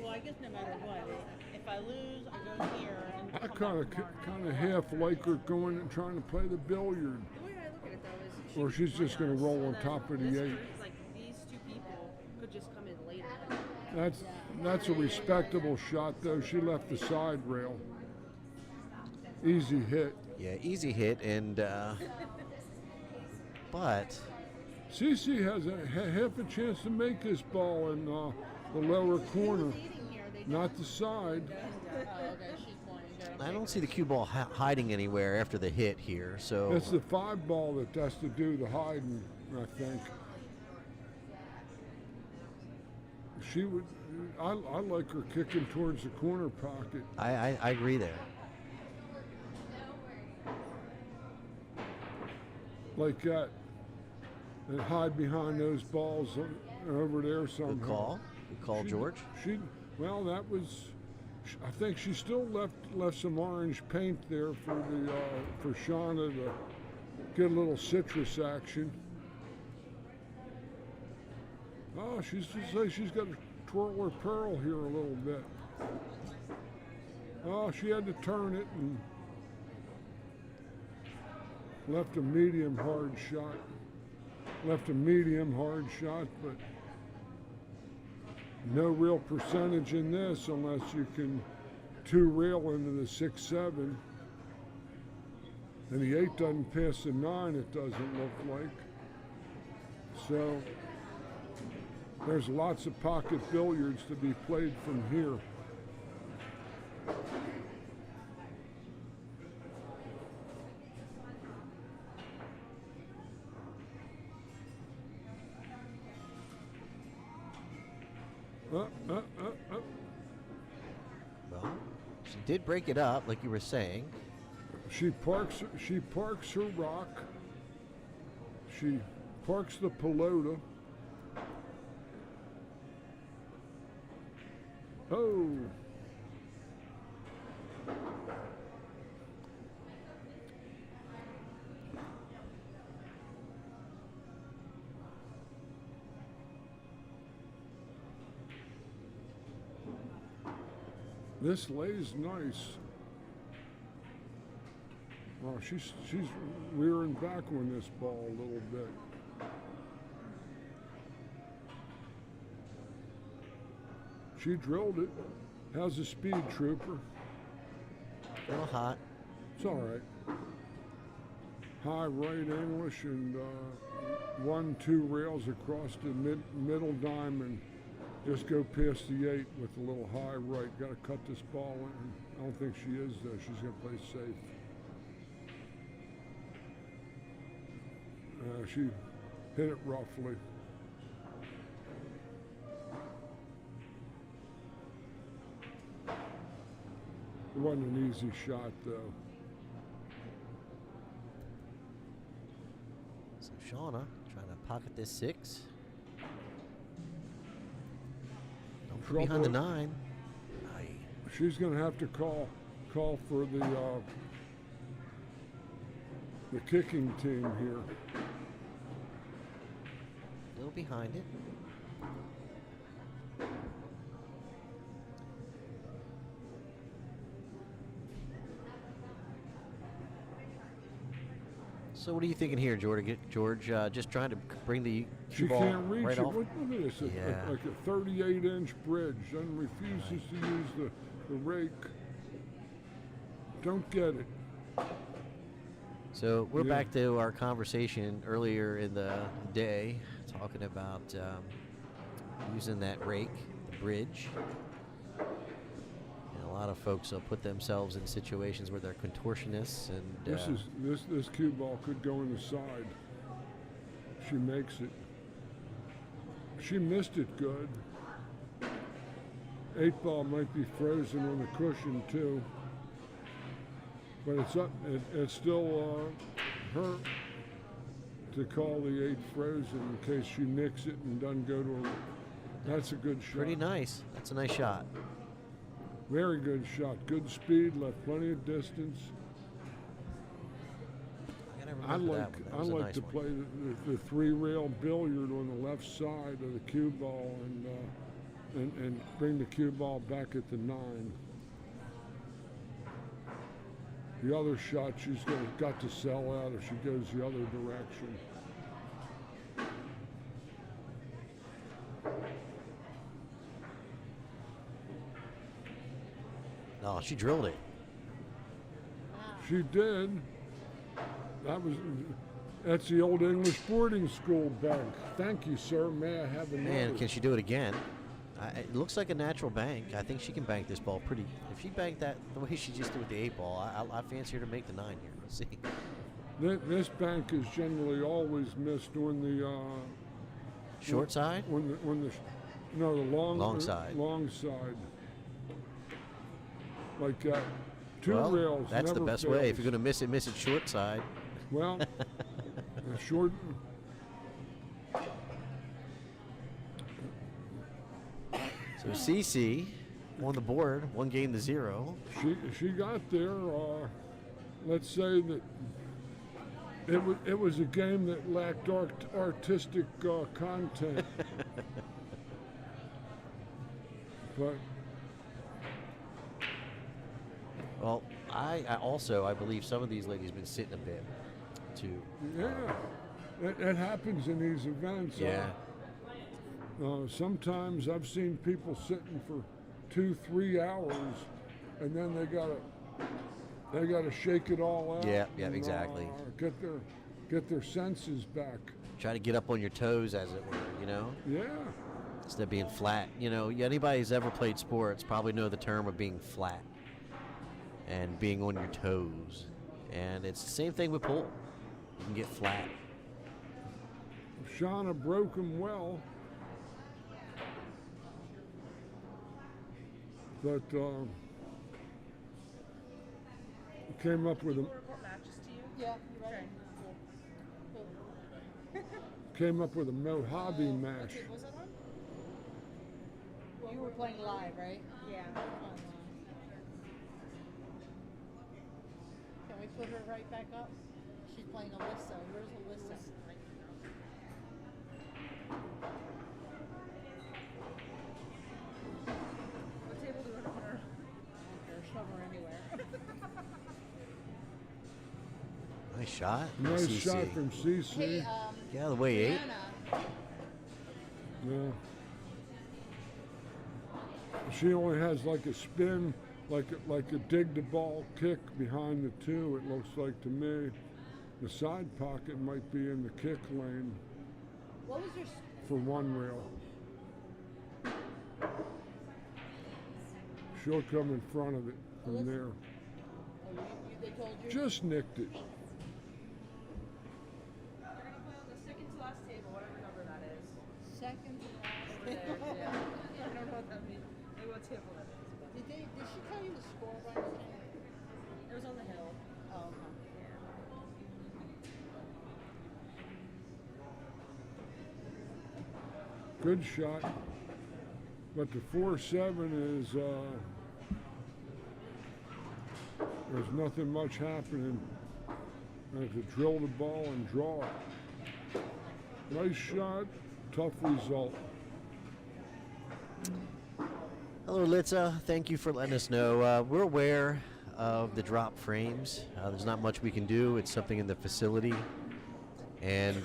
well, I guess no matter what, if I lose, I go here and I come back kind tomorrow. of half like her going and trying to play the billiard. the way I look at it though is Or she's just going to roll on top of the eight. Like these two people could just come in later. That's a respectable shot, though. She left the side rail. Easy hit. Yeah, easy hit, and but Cece has half a chance to make this ball in the lower corner, not the side. Oh, okay, she's pointing. I don't see the cue ball hiding anywhere after the hit here. So It's the five ball that has to do the hiding, I think. She would. I like her kicking towards the corner pocket. I agree there. Like that, and hide behind those balls over there somehow. Good call. Good call, George. Well, that was. I think she still left some orange paint there for Shauna to get a little citrus action. Oh, she's got to twirl her pearl here a little bit. Oh, she had to turn it and left a medium hard shot. But no real percentage in this unless you can two rail into the 6-7. And the 8 doesn't pass the 9, it doesn't look like. So there's lots of pocket billiards to be played from here. Well, she did break it up, like you were saying. She parks her rock. She parks the pelota. Oh. This lays nice. Oh, she's rearing back on this ball a little bit. She drilled it. How's the speed, Trooper? A little hot. It's all right. high right English and 1-2 rails across the middle diamond. Just go past the 8 with a little high right. Got to cut this ball in. I don't think she is though. She's going to play safe. She hit it roughly. It wasn't an easy shot though. So Shauna trying to pocket this 6. Don't put behind the 9. Aye. She's going to have to call for the kicking team here. A little behind it. So what are you thinking here, George? George, just trying to bring the She ball can't reach right it. off. Look at this, Yeah. like a 38-inch bridge, and refuses to use the rake. Don't get it. So we're Yeah. back to our conversation earlier in the day, talking about using that rake, the bridge. And a lot of folks put themselves in situations where they're contortionists, and This cue ball could go in the side. She makes it. She missed it good. 8 ball might be frozen on the cushion too. But it's up. It's still her to call the 8 frozen in case she nicks it and doesn't go to her. That's a good shot. pretty nice. That's a nice shot. Very good shot. Good speed. Left plenty of distance. I gotta I remember that like one. That was a nice to one. play the 3-rail billiard on the left side of the cue ball and bring the cue ball back at the 9. The other shot she's got to sell out if she goes the other direction. Oh, she drilled it. She did. That's the old English boarding school bank. Thank you, sir. May I have another? Man, can she do it again? It looks like a natural bank. I think she can bank this ball pretty. If she banked that the way she just did with the 8 ball, I fancy her to make the 9 here. Let's see. This bank is generally always missed on the Short side? the long side. Long side. Like that. 2 Well, rails. that's the never best way. If fails. you're going to miss it short side. Well, the short. So CC on the board, 1-0. She got there. Let's say that it was a game that lacked artistic content. But Well, I believe some of these ladies have been sitting a bit too. yeah, it happens in these events. Yeah. Sometimes I've seen people sitting for 2-3 hours, and then they gotta shake it all out. Yeah, and, exactly. Get their senses back. Try to get up on your toes, as it were, you know? Yeah. Instead of being flat. You know, anybody who's ever played sports probably know the term of being flat and being on your toes. And it's the same thing with pool. You can get flat. Shauna broke him well, but came up with a What matches to you? Yeah, you ready? Mojave mash. Was it on? You were playing live, right? Yeah. Can we put her right back up? She's playing Alyssa. Where's Alyssa? What table do you want to put her? I don't care. Shove her anywhere. Nice shot. Nice CC. shot from CC. Hey, Get out of the way, 8. Anna. Yeah. She only has like a spin, like a dig the ball kick behind the 2. It looks like to me. The side pocket might be in the kick lane What was your? for one rail. She'll come in front of it from there. They told you. Just nicked it. They're gonna play on the second to last table, whatever number that is. Second to last. Over there, yeah. I don't know what that means. Maybe what table that is. But Did she tell you the score by any chance? it was on the hill. Oh, okay. Good shot. But the 4-7 is, there's nothing much happening. I have to drill the ball and draw it. Nice shot, tough result. Hello, Litza. Thank you for letting us know. We're aware of the drop frames. There's not much we can do. It's something in the facility. And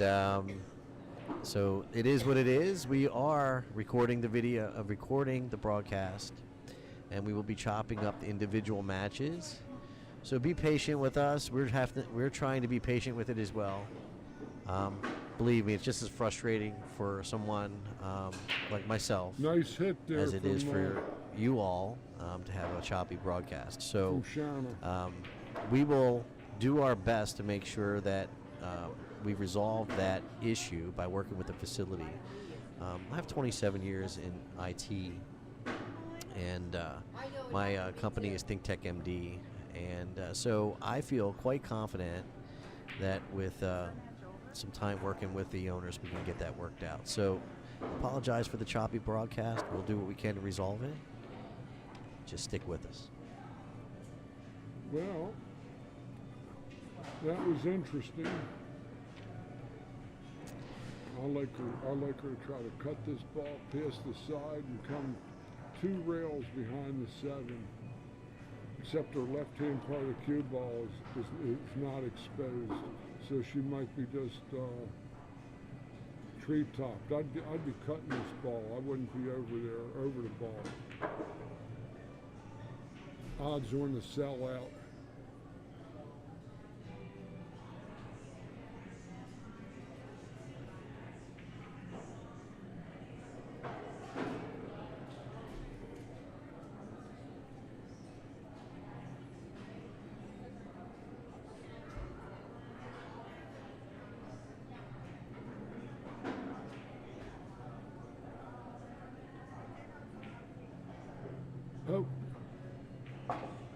so it is what it is. We are recording the video, recording the broadcast, and we will be chopping up the individual matches. So be patient with us. We're trying to be patient with it as well. Believe me, it's just as frustrating for someone like myself Nice hit there as it is from, for you all to have a choppy broadcast. So from Shana. we will do our best to make sure that we resolve that issue by working with the facility. I have 27 years in IT, and my company is ThinkTechMD, and so I feel quite confident that with some time working with the owners, we can get that worked out. So apologize for the choppy broadcast. We'll do what we can to resolve it. Just stick with us. Well, that was interesting. I like her to try to cut this ball past the side and come 2 rails behind the 7. Except her left-hand part of the cue ball is not exposed, so she might be just tree-topped. I'd be cutting this ball. I wouldn't be over the ball. Odds on the sell out. Oh,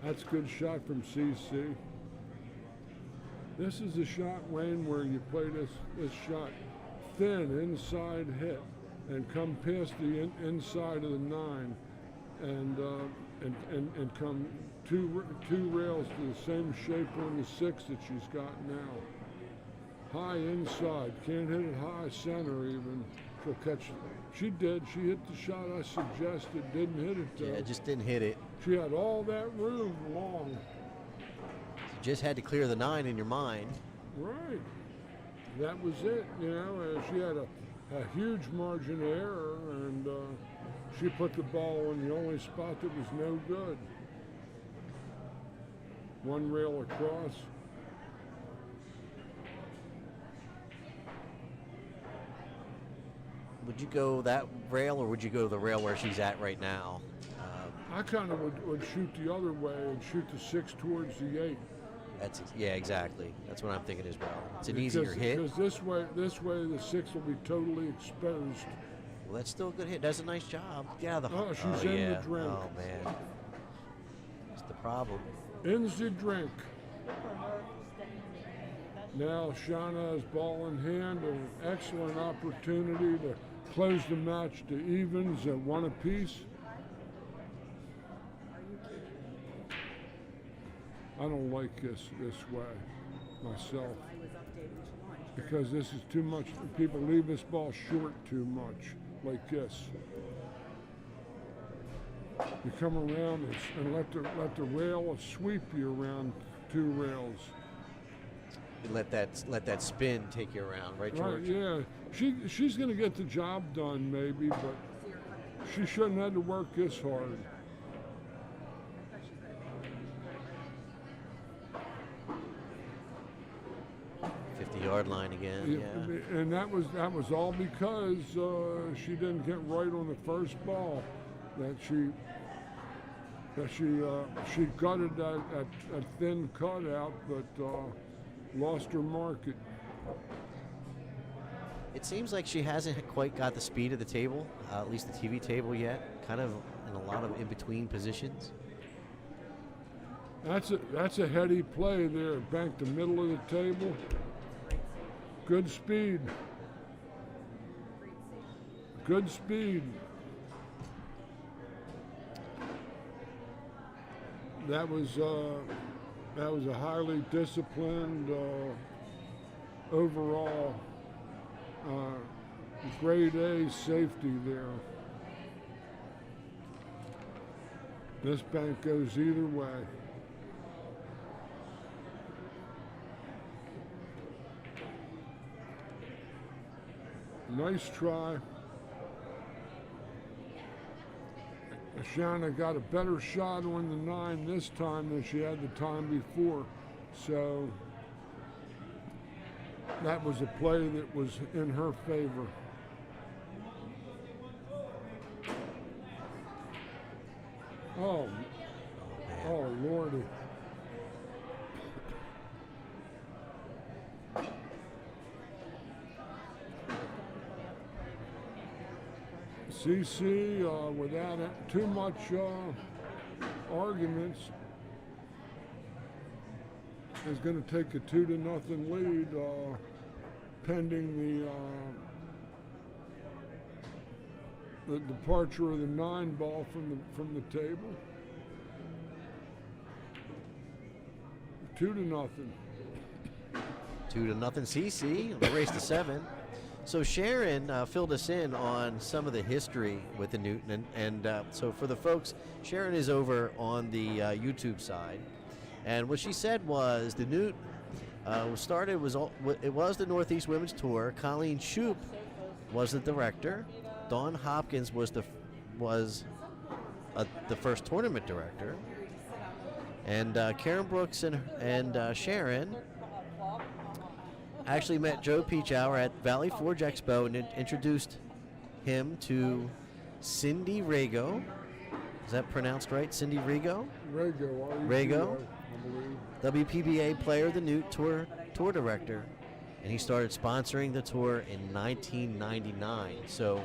that's a good shot from CC. This is a shot, Wayne, where you play this shot thin inside hit and come past the inside of the 9 and come two rails to the same shape on the 6 that she's got now. High inside, can't hit it high center even. She'll catch it. She did. She hit the shot I suggested. Didn't hit it though. Yeah, just didn't hit it. She had all that room long. You just had to clear the 9 in your mind. Right. That was it. You know, she had a huge margin of error, and she put the ball in the only spot that was no good. 1 rail across. Would you go that rail, or would you go to the rail where she's at right now? I kind of would shoot the other way and shoot the 6 towards the 8. Yeah, exactly. That's what I'm thinking as well. It's an easier hit. Because this way the 6 will be totally exposed. Well, that's still a good hit. Does a nice job. Get out of the. Oh, she's in yeah. the drink. Oh man, that's the problem. Ends the drink. Now Shauna has ball in hand, an excellent opportunity to close the match to evens at 1 apiece. I don't like this way myself, because this is too much. People leave this ball short too much, like this. You come around and let the rail sweep you around 2 rails. You let that spin take you around, right, George? Right, yeah. She's going to get the job done, maybe, but she shouldn't have to work this hard. yard line again. Yeah. And that was all because she didn't get right on the first ball. That she gutted that thin cutout, but lost her market. It seems like she hasn't quite got the speed of the table, at least the TV table yet. Kind of in a lot of in-between positions. That's a heady play there. Banked the middle of the table. Good speed. Good speed. That was a highly disciplined overall grade A safety there. This bank goes either way. Nice try. Shanna got a better shot on the 9 this time than she had the time before. So that was a play that was in her favor. Oh Lordy. CC, without too much arguments, is going to take a 2-0 lead, pending the departure of the 9 ball from the table. 2-0. 2-0 CC. The race to 7. So Sharon filled us in on some of the history with the Newton, and so for the folks, Sharon is over on the YouTube side, and what she said was the Newt it was the Northeast Women's Tour. Colleen Shoup was the director. Dawn Hopkins was the first tournament director, and Karen Brooks and Sharon actually met Joe Pechauer at Valley Forge Expo and introduced him to Cindy Rago. Is that pronounced right? Cindy Rago? Rago. WPBA player of the Newt tour director. And he started sponsoring the tour in 1999. So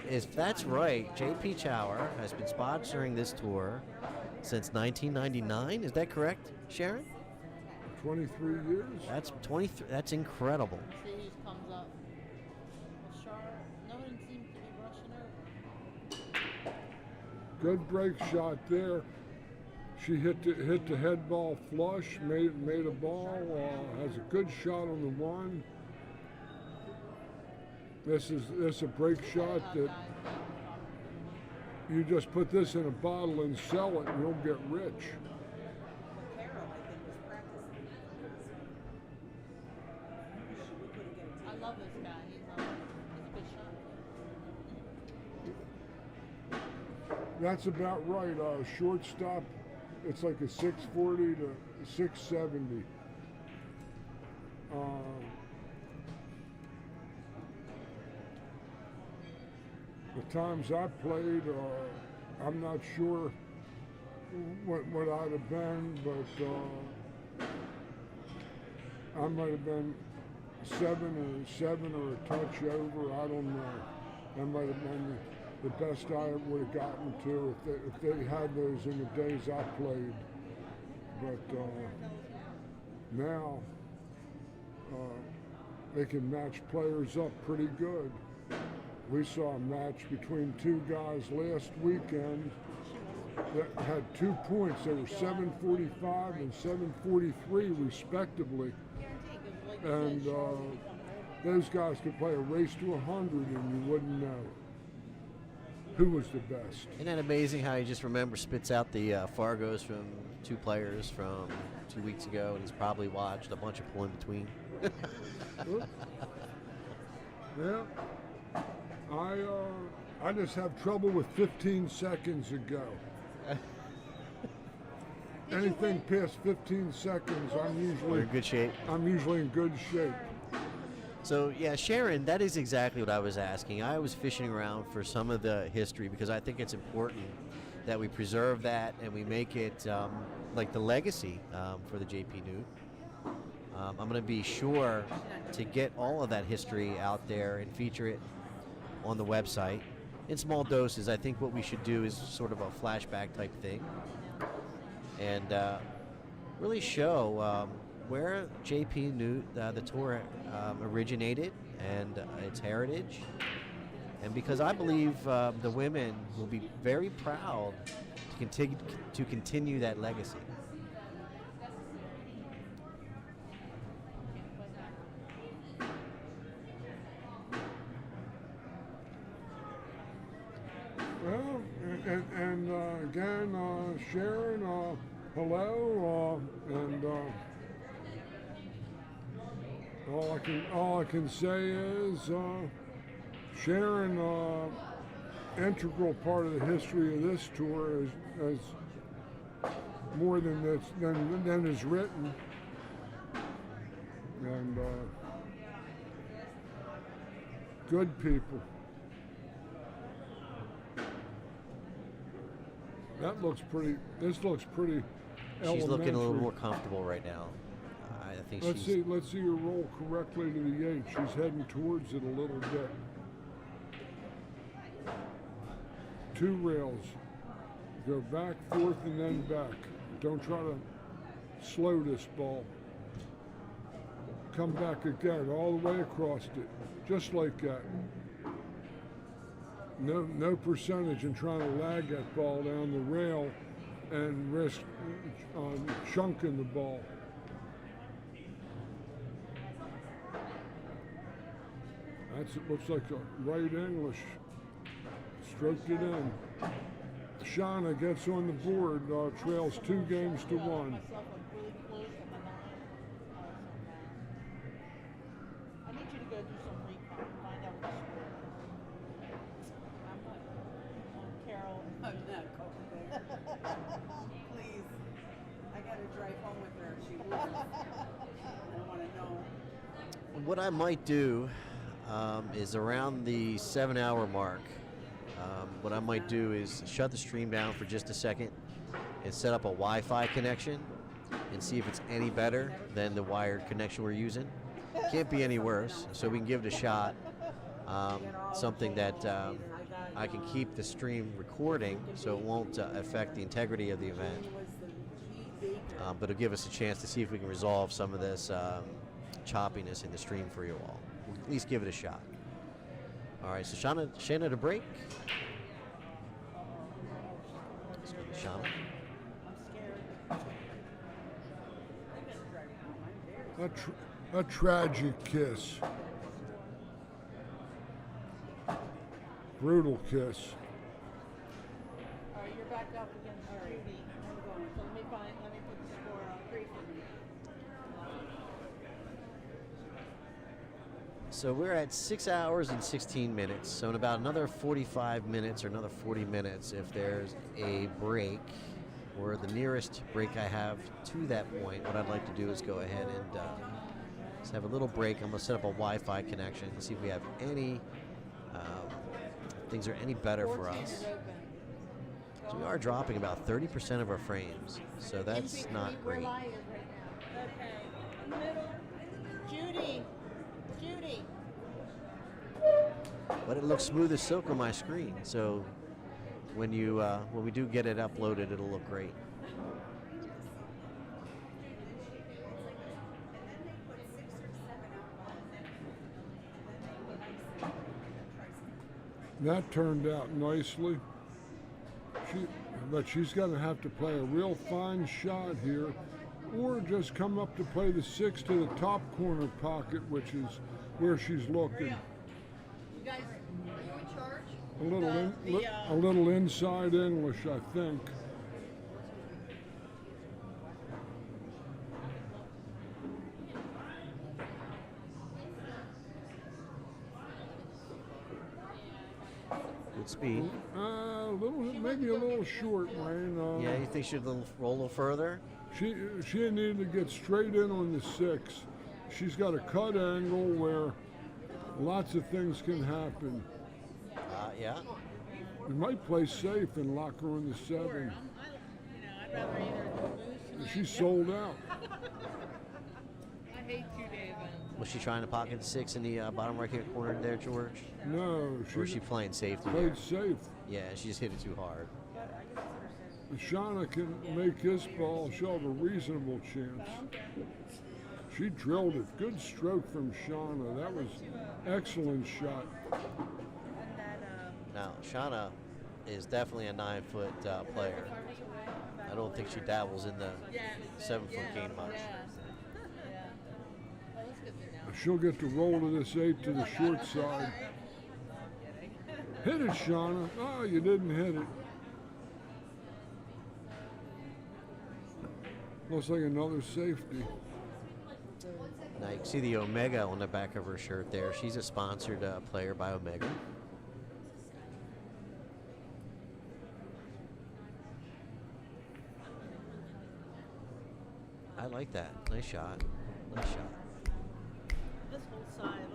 if that's right, Jay Pechauer has been sponsoring this tour since 1999. Is that correct, Sharon? 23 years. That's 23. That's incredible. She comes up. Well, no one seems to be rushing over. Good break shot there. She hit the head ball flush, made a ball. Has a good shot on the 1. This is a break shot that you just put this in a bottle and sell it, and you'll get rich. I love this guy. He's a good shot. That's about right. Shortstop, it's like a 640 to 670. The times I played, I'm not sure what I'd have been, but I might have been 7 or a touch over. I don't know. That might have been the best I would have gotten to if they had those in the days I played. But now they can match players up pretty good. We saw a match between 2 guys last weekend that had 2 points. They were 745 and 743 respectively. And those guys could play a race to 100 and you wouldn't know who was the best. Isn't that amazing how he just spits out the Fargos from 2 players from 2 weeks ago, and he's probably watched a bunch of pull in between. Yeah. I just have trouble with 15 seconds ago. Anything past 15 seconds, I'm usually in good shape. I'm usually in good shape. So yeah, Sharon, that is exactly what I was asking. I was fishing around for some of the history because I think it's important that we preserve that and we make it like the legacy for the JPNEWT. I'm going to be sure to get all of that history out there and feature it on the website in small doses. I think what we should do is sort of a flashback type thing and really show where JPNEWT, the tour, originated and its heritage. And because I believe the women will be very proud to continue that legacy. Well, and again, Sharon, hello, and all I can say is Sharon, integral part of the history of this tour is more than is written, and good people. That looks pretty. This looks pretty. She's looking a little elementary. more comfortable right now. I think Let's she's. Let's see her roll correctly to the 8. She's heading towards it a little bit. 2 rails. Go back, forth, and then back. Don't try to slow this ball. Come back again, all the way across it, just like that. No percentage in trying to lag that ball down the rail and risk chunking the ball. It looks like a right English. Stroked it in. Shauna gets on the board, trails 2 games to 1. Myself, I'm really close on the 9. I need you to go do some recon and find out what the score is. I'm not on Carol. I'm not cultivator. Please. I gotta drive home with her if she loses. I want to know. What I might do is around the 7-hour mark. What I might do is shut the stream down for just a second and set up a Wi-Fi connection and see if it's any better than the wired connection we're using. Can't be any worse, so we can give it a shot. Something that I can keep the stream recording so it won't affect the integrity of the event. But it'll give us a chance to see if we can resolve some of this choppiness in the stream for you all. We'll at least give it a shot. All right, so Shanna to break. Shauna. A tragic kiss. Brutal kiss. All right, you're back up against Judy. I'm going. So let me put the score on 3 for me. So we're at 6 hours and 16 minutes. So in about another 45 minutes or another 40 minutes, if there's a break or the nearest break I have to that point, what I'd like to do is go ahead and just have a little break. I'm going to set up a Wi-Fi connection and see if we have any things are any better for us. So we are dropping about 30% of our frames, so that's not We're great. live right now. Okay. Middle. Judy. But it looks smooth as silk on my screen, so when we do get it uploaded, it'll look great. That turned out nicely. But she's going to have to play a real fine shot here, or just come up to play the 6 to the top corner pocket, which is where she's looking. You guys, are you in charge? A little inside English, I think. Good speed. Maybe a little short, Wayne. Yeah, you think she'd roll a little further? She needed to get straight in on the 6. She's got a cut angle where Lots of things can happen. Yeah. We might play safe and lock her on the 7. I'd rather either lose. She's sold out. I hate 2-day events. Was she trying to pocket the 6 in the bottom right-hand corner there, George? No, Or is she playing safety there? played safe. Yeah, she just hit it too hard. If Shauna can make this ball, she'll have a reasonable chance. She drilled it. Good stroke from Shauna. That was excellent shot. Now, Shauna is definitely a 9-foot player. I don't think she dabbles in the 7-foot game much. She'll get to roll to this 8 to the short side. Hit it, Shauna. Oh, you didn't hit it. Looks like another safety. Now you can see the Omega on the back of her shirt there. She's a sponsored player by Omega. I like that. Nice shot. Nice shot. This whole side.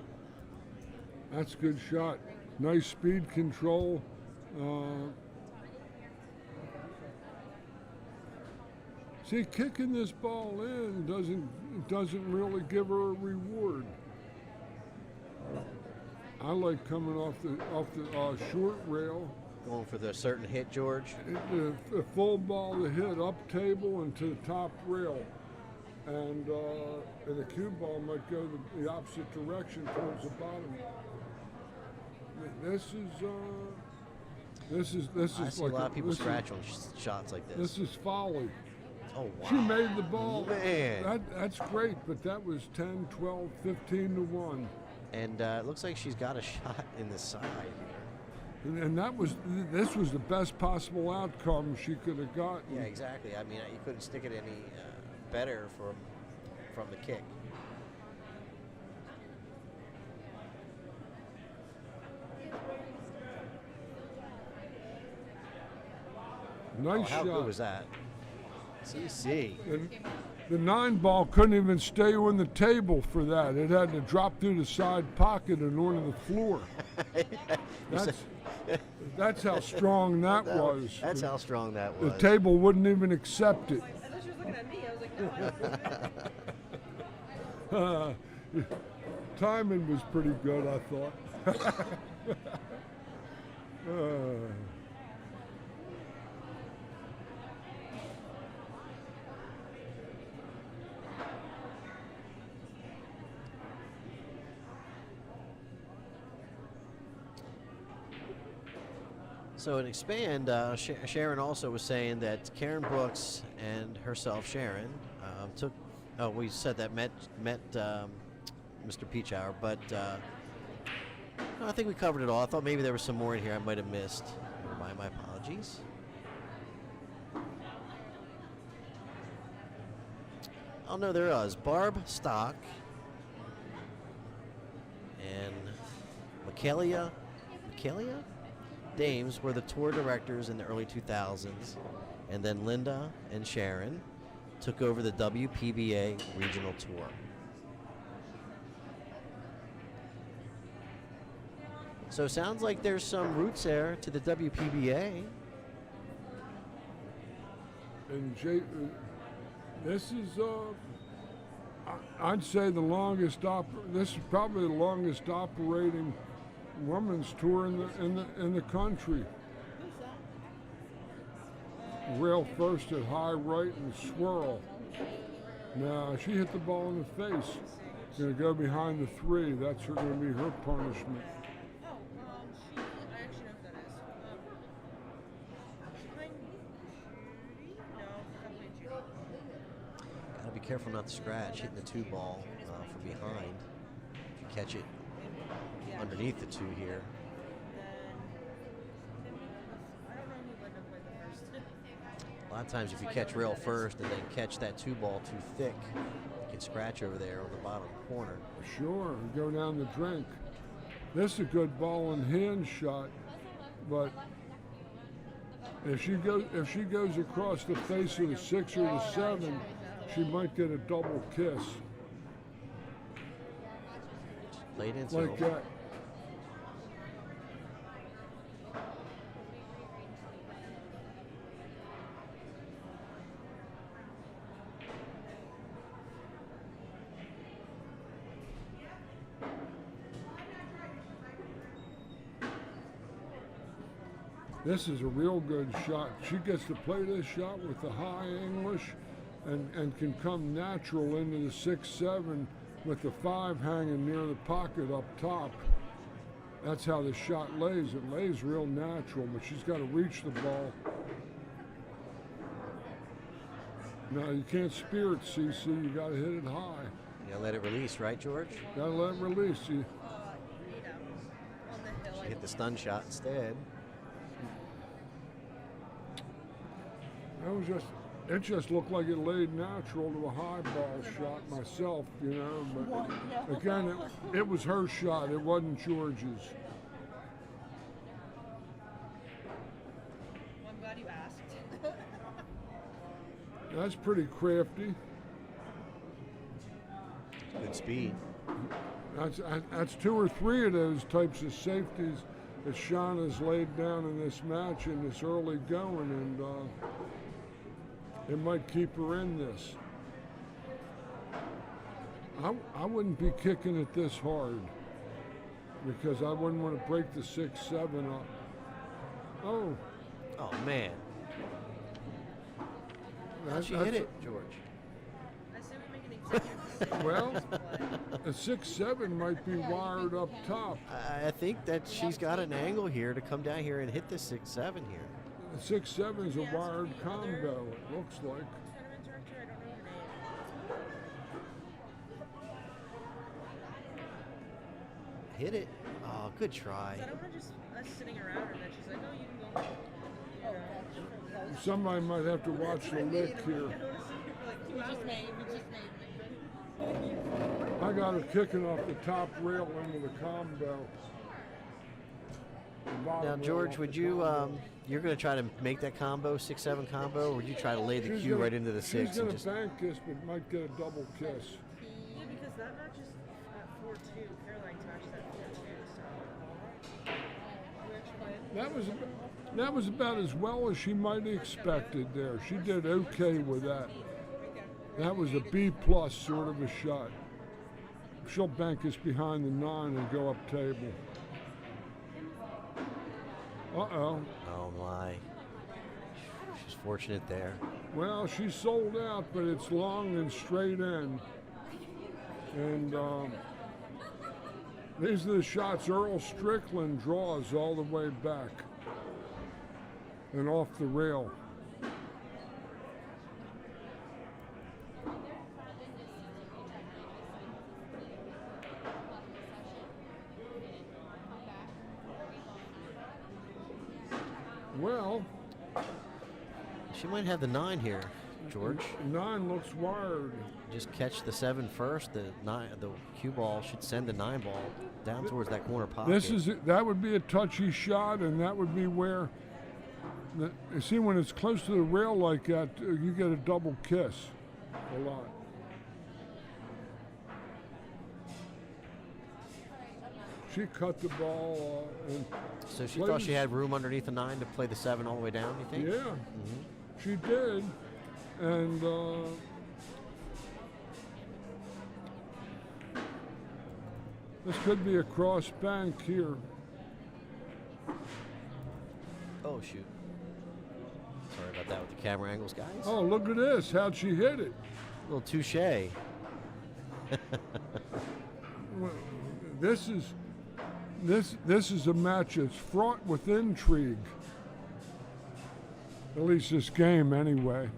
That's a good shot. Nice speed control. See, kicking this ball in doesn't really give her a reward. I like coming off the short rail. Going for the certain hit, George. A full ball to hit up table and to the top rail, and the cue ball might go the opposite direction towards the bottom. This is I see like a lot of people this is- scratch on shots like this. This is folly. Oh, wow. She made the ball. Man. That's great, but that was 10, 12, 15 to 1. And it looks like she's got a shot in the side. And this was the best possible outcome she could have gotten. Yeah, exactly. I mean, you couldn't stick it any better from the kick. Nice Oh, how shot. good was that? CC. And the 9 ball couldn't even stay on the table for that. It had to drop through the side pocket and onto the floor. That's how strong that was. That's how strong that was. The table wouldn't even accept it. I thought she was looking at me. I was like, Timing was pretty good, I thought. So in Expand, Sharon also was saying that Karen Brooks and herself, Sharon, took. Oh, we said that met Mr. Pechauer, but no, I think we covered it all. I thought maybe there was some more in here I might have missed. My apologies. Oh no, there was Barb Stock and Michaelia Dames were the tour directors in the early 2000s, and then Linda and Sharon took over the WPBA regional tour. So sounds like there's some roots there to the WPBA. And this is, I'd say the longest this is probably the longest operating women's tour in the country. Rail first at high right and swirl. Now she hit the ball in the face. Gonna go behind the 3. That's gonna be her punishment. I actually know who that is. She playing Judy? No, she's not playing Judy. Gotta be careful not to scratch, hitting the 2 ball from behind. If you catch it underneath the 2 here. I don't know who Linda played the first. A lot of times if you catch rail first and then catch that 2 ball too thick, you can scratch over there on the bottom corner. Sure, go down the drink. This is a good ball and hand shot, but if she goes across the face of the 6 or the 7, she might get a double kiss. Played in like so. that. This is a real good shot. She gets to play this shot with the high English and can come natural into the 6-7 with the 5 hanging near the pocket up top. That's how the shot lays. It lays real natural, but she's got to reach the ball. Now, you can't spear it, CC. You got to hit it high. You gotta let it release, right, George? Got to let it release. On the hill. She hit the stun shot instead. It just looked like it laid natural to a high ball shot myself, you know. But again, it was her shot. It wasn't George's. Well, I'm glad you asked. That's pretty crafty. Good speed. That's 2 or 3 of those types of safeties that Shauna's laid down in this match in this early going, and it might keep her in this. I wouldn't be kicking it this hard because I wouldn't want to break the 6-7 up. Oh. Oh man. How'd she hit it, George? I say we make an executive decision. Well, a 6-7 might be wired up top. I think that she's got an angle here to come down here and hit the 6-7 here. The 6-7 is a wired combo, it looks like. Tournament director, I don't know her name. Hit it. Oh, good try. 'Cause I don't want to just us sitting around her and then she's like, oh, you can go home. Somebody might have to watch the lick here. We just made I got her kicking off the top rail into the combo. The bottom Now, rail George, off would the you, combo. you're going to try to make that combo, 6-7 combo, or would you try to lay the She's cue gonna- right into the 6 She's and going to just... bank kiss, but might get a double kiss. Yeah, because that match is at 4-2. Caroline's match is at 4-2. So. That was about as well as she might have expected there. She did okay with that. That was a B+ sort of a shot. She'll bank us behind the 9 and go up table. Uh-oh. Oh, my. She's fortunate there. Well, she sold out, but it's long and straight in. And these are the shots Earl Strickland draws all the way back and off the rail. Well, She might have the 9 here, George. 9 looks wired. Just catch the 7 first. The cue ball should send the 9 ball down towards that corner pocket. That would be a touchy shot, and that would be where, you see, when it's close to the rail like that, you get a double kiss a lot. She cut the ball and So she thought she had room underneath the 9 to play the 7 all the way down, you think? yeah, she did, and this could be a cross bank here. Oh, shoot. Sorry about that with the camera angles, guys. Oh, look at this! How'd she hit it? A little touche. Well, this is a match that's fraught with intrigue. At least this game, anyway.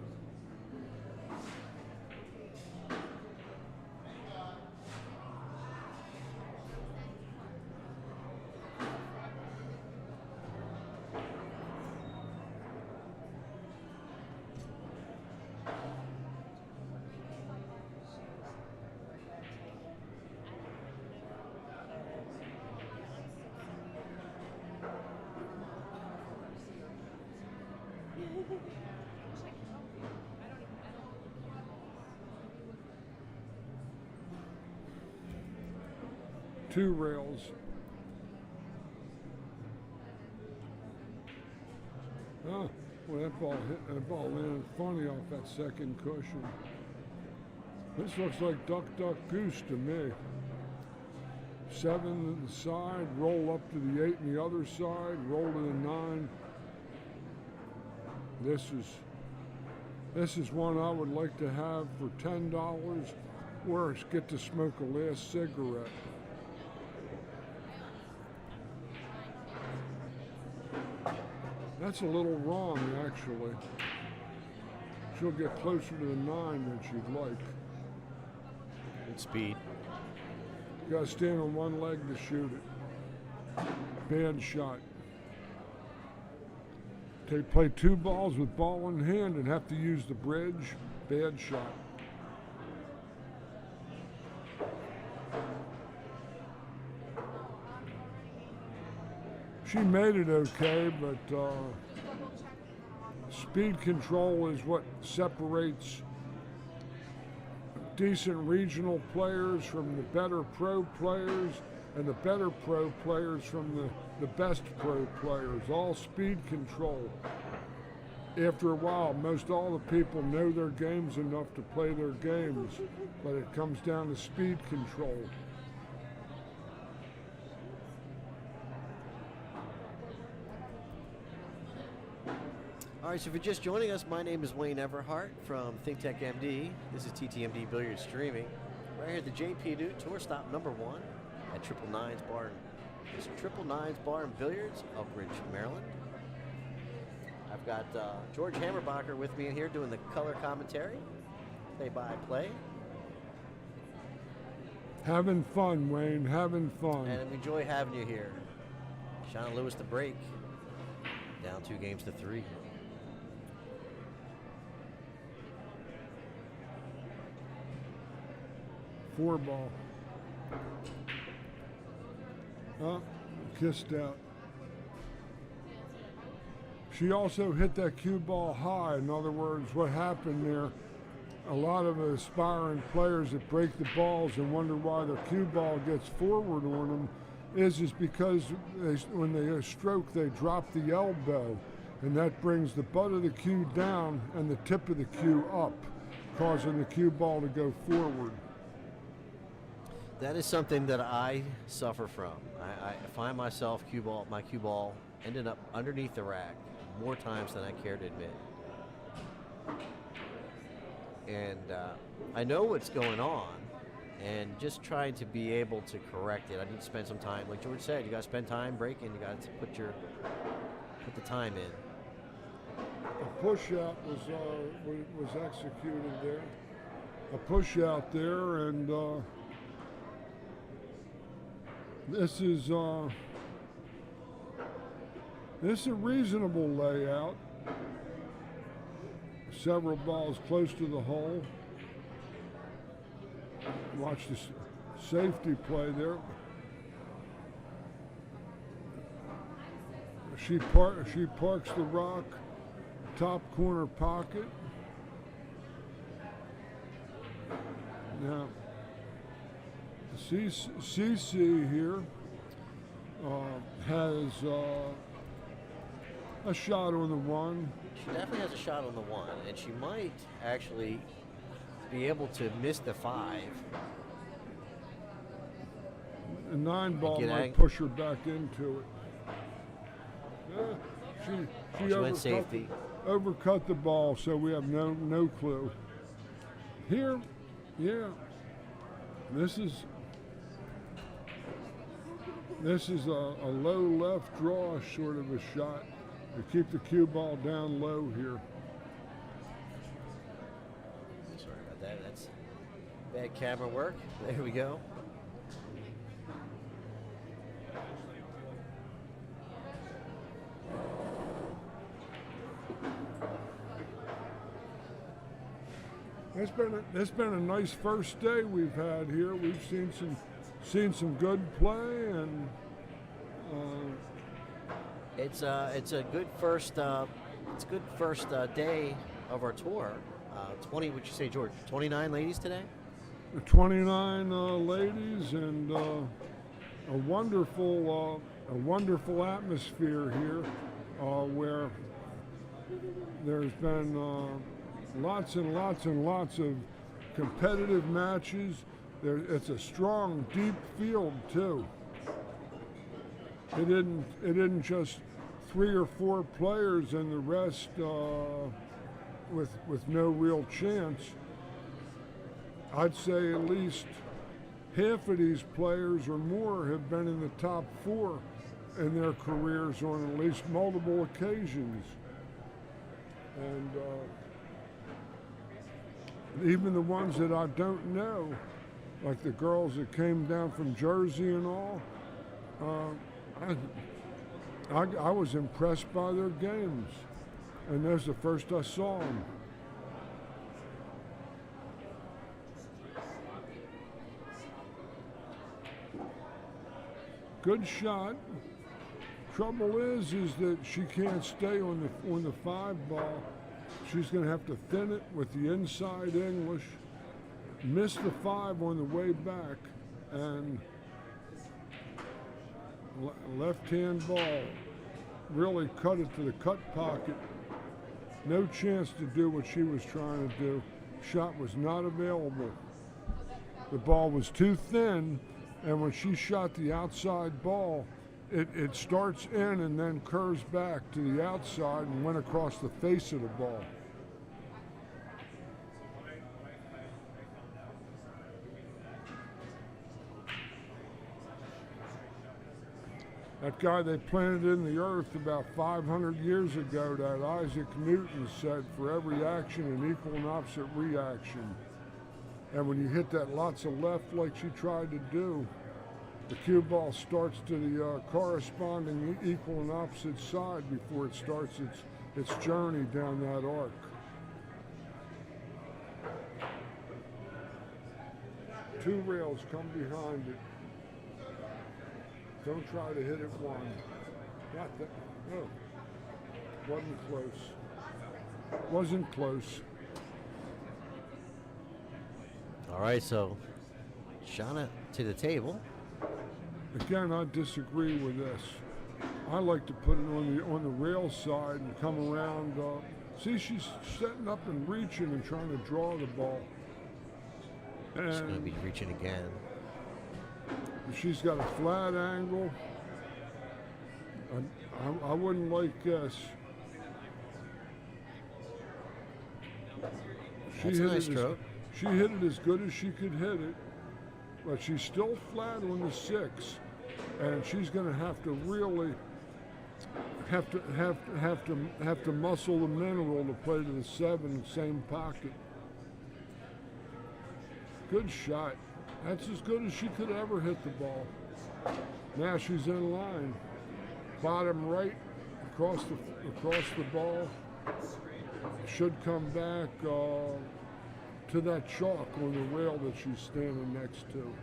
2 rails. Oh, well, that ball landed funny off that second cushion. This looks like duck, duck, goose to me. 7 to the side, roll up to the 8 on the other side, roll to the 9. This is one I would like to have for $10, or get to smoke a last cigarette. That's a little wrong, actually. She'll get closer to the 9 than she'd like. Good speed. You gotta stand on one leg to shoot it. Bad shot. They play 2 balls with ball in hand and have to use the bridge. Bad shot. She made it okay, but speed control is what separates decent regional players from the better pro players, and the better pro players from the best pro players. All speed control. After a while, most all the people know their games enough to play their games, but it comes down to speed control. All right, so if you're just joining us, my name is Wayne Everhart from ThinkTechMD. This is TTMD Billiards streaming right here at the JPNEWT Tour Stop number 1 at Triple Nines Bar. It's Triple Nines Bar and Billiards, Oak Ridge, Maryland. I've got George Hammerbacher with me in here doing the color commentary, play-by-play. Having fun, Wayne, having fun. And we enjoy having you here. Sean Lewis to break, down 2 games to 3. 4 ball. Oh, kissed out. She also hit that cue ball high. In other words, what happened there, a lot of aspiring players that break the balls and wonder why their cue ball gets forward on them is because when they stroke, they drop the elbow, and that brings the butt of the cue down and the tip of the cue up, causing the cue ball to go forward. That is something that I suffer from. I find myself my cue ball ended up underneath the rack more times than I care to admit. And I know what's going on, and just trying to be able to correct it. I need to spend some time. Like George said, you got to spend time breaking. You got to put the time in. A push out was executed there. A push out there, and this is a reasonable layout. Several balls close to the hole. Watch the safety play there. She parks the rock, top corner pocket. Now, CC here has a shot on the 1. She definitely has a shot on the 1, and she might actually be able to miss the 5. A 9 ball might push her back into it. She went safety. Overcut the ball, so we have no clue. Here, yeah, this is a low left draw sort of a shot to keep the cue ball down low here. Sorry about that. That's bad camera work. There we go. It's been a nice first day we've had here. We've seen some good play, and it's a good first day of our tour. 20, would you say, George? 29 ladies today? 29 ladies, and a wonderful atmosphere here, where there's been lots and lots and lots of competitive matches. It's a strong, deep field too. It isn't just 3 or 4 players and the rest with no real chance. I'd say at least half of these players or more have been in the top 4 in their careers on at least multiple occasions. And even the ones that I don't know, like the girls that came down from Jersey and all, I was impressed by their games. And that's the first I saw them. Good shot. Trouble is that she can't stay on the 5 ball. She's going to have to thin it with the inside English, miss the 5 on the way back, and left-hand ball. Really cut it to the cut pocket. No chance to do what she was trying to do. Shot was not available. The ball was too thin, and when she shot the outside ball, it starts in and then curves back to the outside and went across the face of the ball. That guy they planted in the earth about 500 years ago, that Isaac Newton, said, for every action an equal and opposite reaction. And when you hit that lots of left like she tried to do, the cue ball starts to the corresponding equal and opposite side before it starts its journey down that arc. Two rails come behind it. Don't try to hit it one. Not that. Oh, wasn't close. Wasn't close. All right, so Shauna to the table. Again, I disagree with this. I like to put it on the rail side and come around. See, she's setting up and reaching and trying to draw the ball. And She's going to be reaching again. She's got a flat angle. I wouldn't like this. That's a nice stroke. She hit it as good as she could hit it, but she's still flat on the 6, and she's going to have to really have to muscle the mineral to play to the 7, same pocket. Good shot. That's as good as she could ever hit the ball. Now she's in line. Bottom right, across the ball. Should come back to that chalk on the rail that she's standing next to.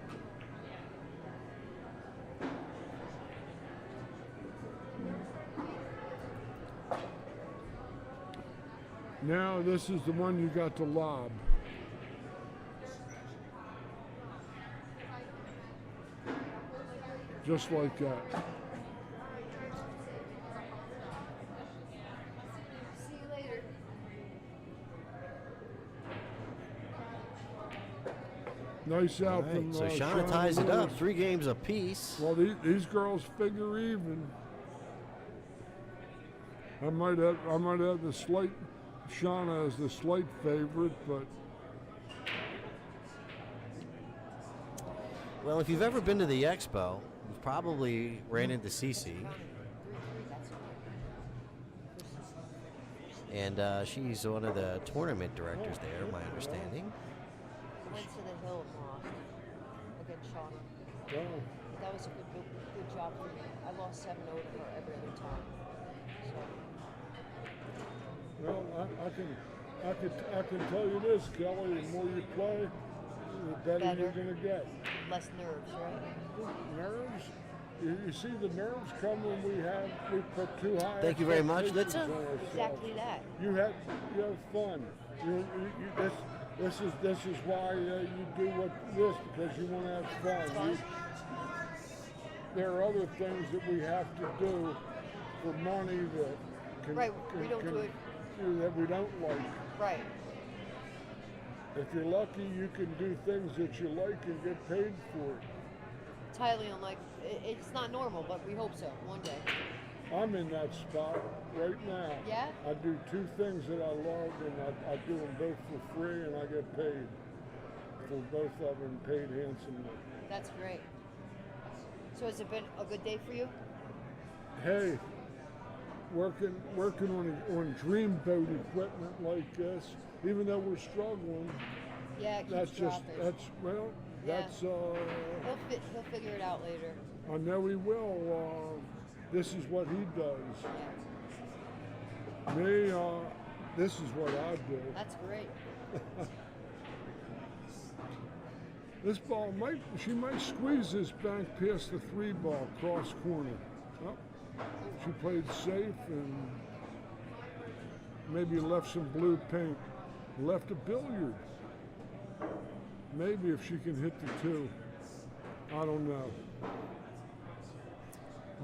Now this is the one you got to lob. Just like that. See you later. Nice out Right, from so Shauna ties it up, 3 games apiece. Well, these girls figure even. I might have the slight Shauna as the slight favorite, but Well, if you've ever been to the expo, you've probably ran into Cece. And she's one of the tournament directors there, my understanding. I went to the hill and lost against Shauna. oh, That was a good job for me. I lost 7-0 to her every other time. So well, I can tell you this, Kelly. The more you play, the better you're Better. gonna get. less nerves, right? Nerves. You see the nerves come when we put too high. Thank you very much. expectations Let's, on ourselves. Exactly that. You have fun. This is why you do this because you want to have fun. there are other things that we have to do for money that can, Right, we don't do it. that we don't like. Right. If you're lucky, you can do things that you like and get paid for it. It's highly unlikely. It's not normal, but we hope so one day. I'm in that spot right now. Yeah? I do 2 things that I love, and I do them both for free, and I get paid for both of them, paid handsomely. That's great. So has it been a good day for you? Hey, working on dreamboat equipment like this, even though we're struggling, Yeah, it keeps that's just dropping. Yeah. that's He'll figure it out later. I know he will. This is what he does. Yeah. Me, this is what I do. That's great. This ball she might squeeze this bank past the 3-ball cross corner. Oh, she played safe and maybe left some blue paint. Left a billiard. Maybe if she can hit the 2. I don't know.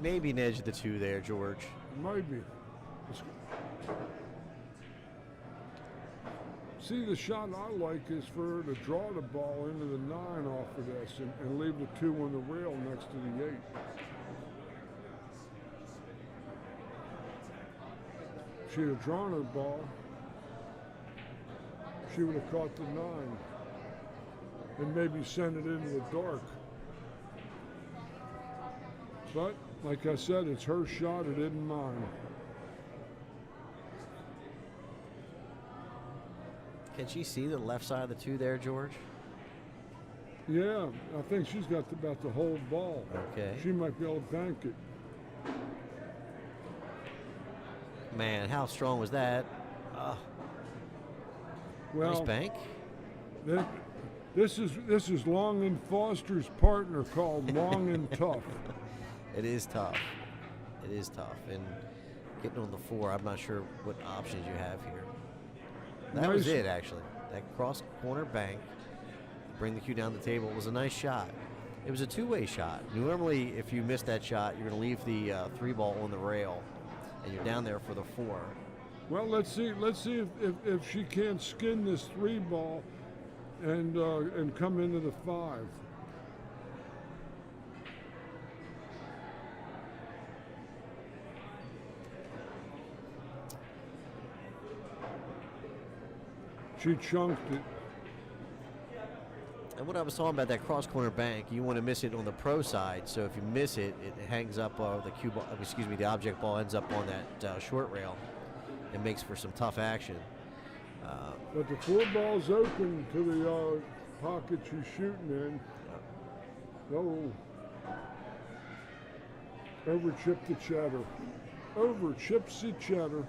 Maybe an edge of the 2 there, George. Maybe. See, the shot I like is for her to draw the ball into the 9 off of this and leave the 2 on the rail next to the 8. She'd have drawn her ball. She would have caught the 9 and maybe sent it into the dark. But, like I said, it's her shot, it isn't mine. Can she see the left side of the 2 there, George? Yeah, I think she's got about the whole ball. Okay. She might be able to bank it. Man, how strong was that? Nice bank. This is Long and Foster's partner called Long and Tough. It is tough. It is tough. And getting on the 4, I'm not sure what options you have here. That was it, actually. That cross corner bank, bring the cue down the table, was a nice shot. It was a 2-way shot. Normally, if you miss that shot, you're going to leave the 3-ball on the rail, and you're down there for the 4. Well, let's see if she can't skin this 3-ball and come into the 5. She chunked it. And what I was talking about, that cross corner bank, you want to miss it on the pro side. So if you miss it, it hangs up. The cue ball, the object ball ends up on that short rail. It makes for some tough action. But the 4-ball's open to the pocket she's shooting in. Oh, over chip the cheddar. Over chips the cheddar.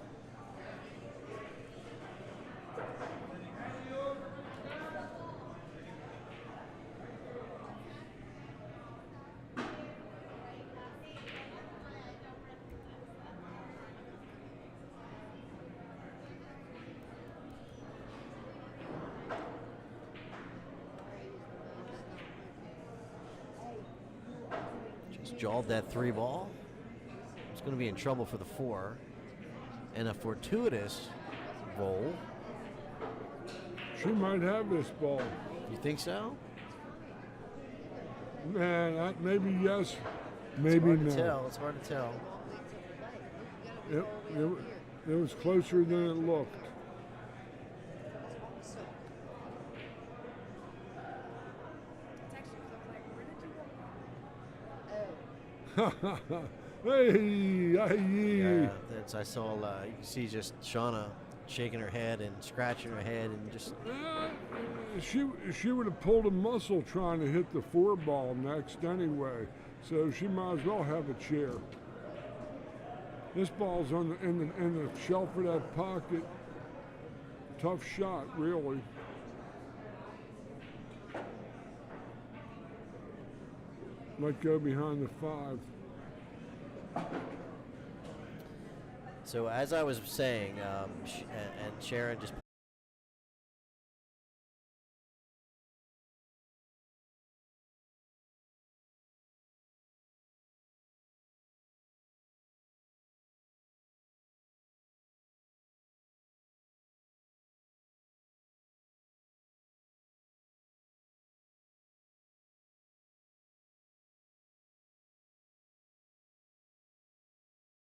Jawed that 3-ball. It's going to be in trouble for the 4. And a fortuitous roll. She might have this ball. You think so? Man, maybe yes, maybe no. It's hard to tell. It was closer than it looked. Hey, Yeah, I saw. You can see just Shauna shaking her head and scratching her head and just. She would have pulled a muscle trying to hit the 4-ball next anyway, so she might as well have a chair. This ball's in the shelf of that pocket. Tough shot, really. Might go behind the 5. So as I was saying, and Sharon just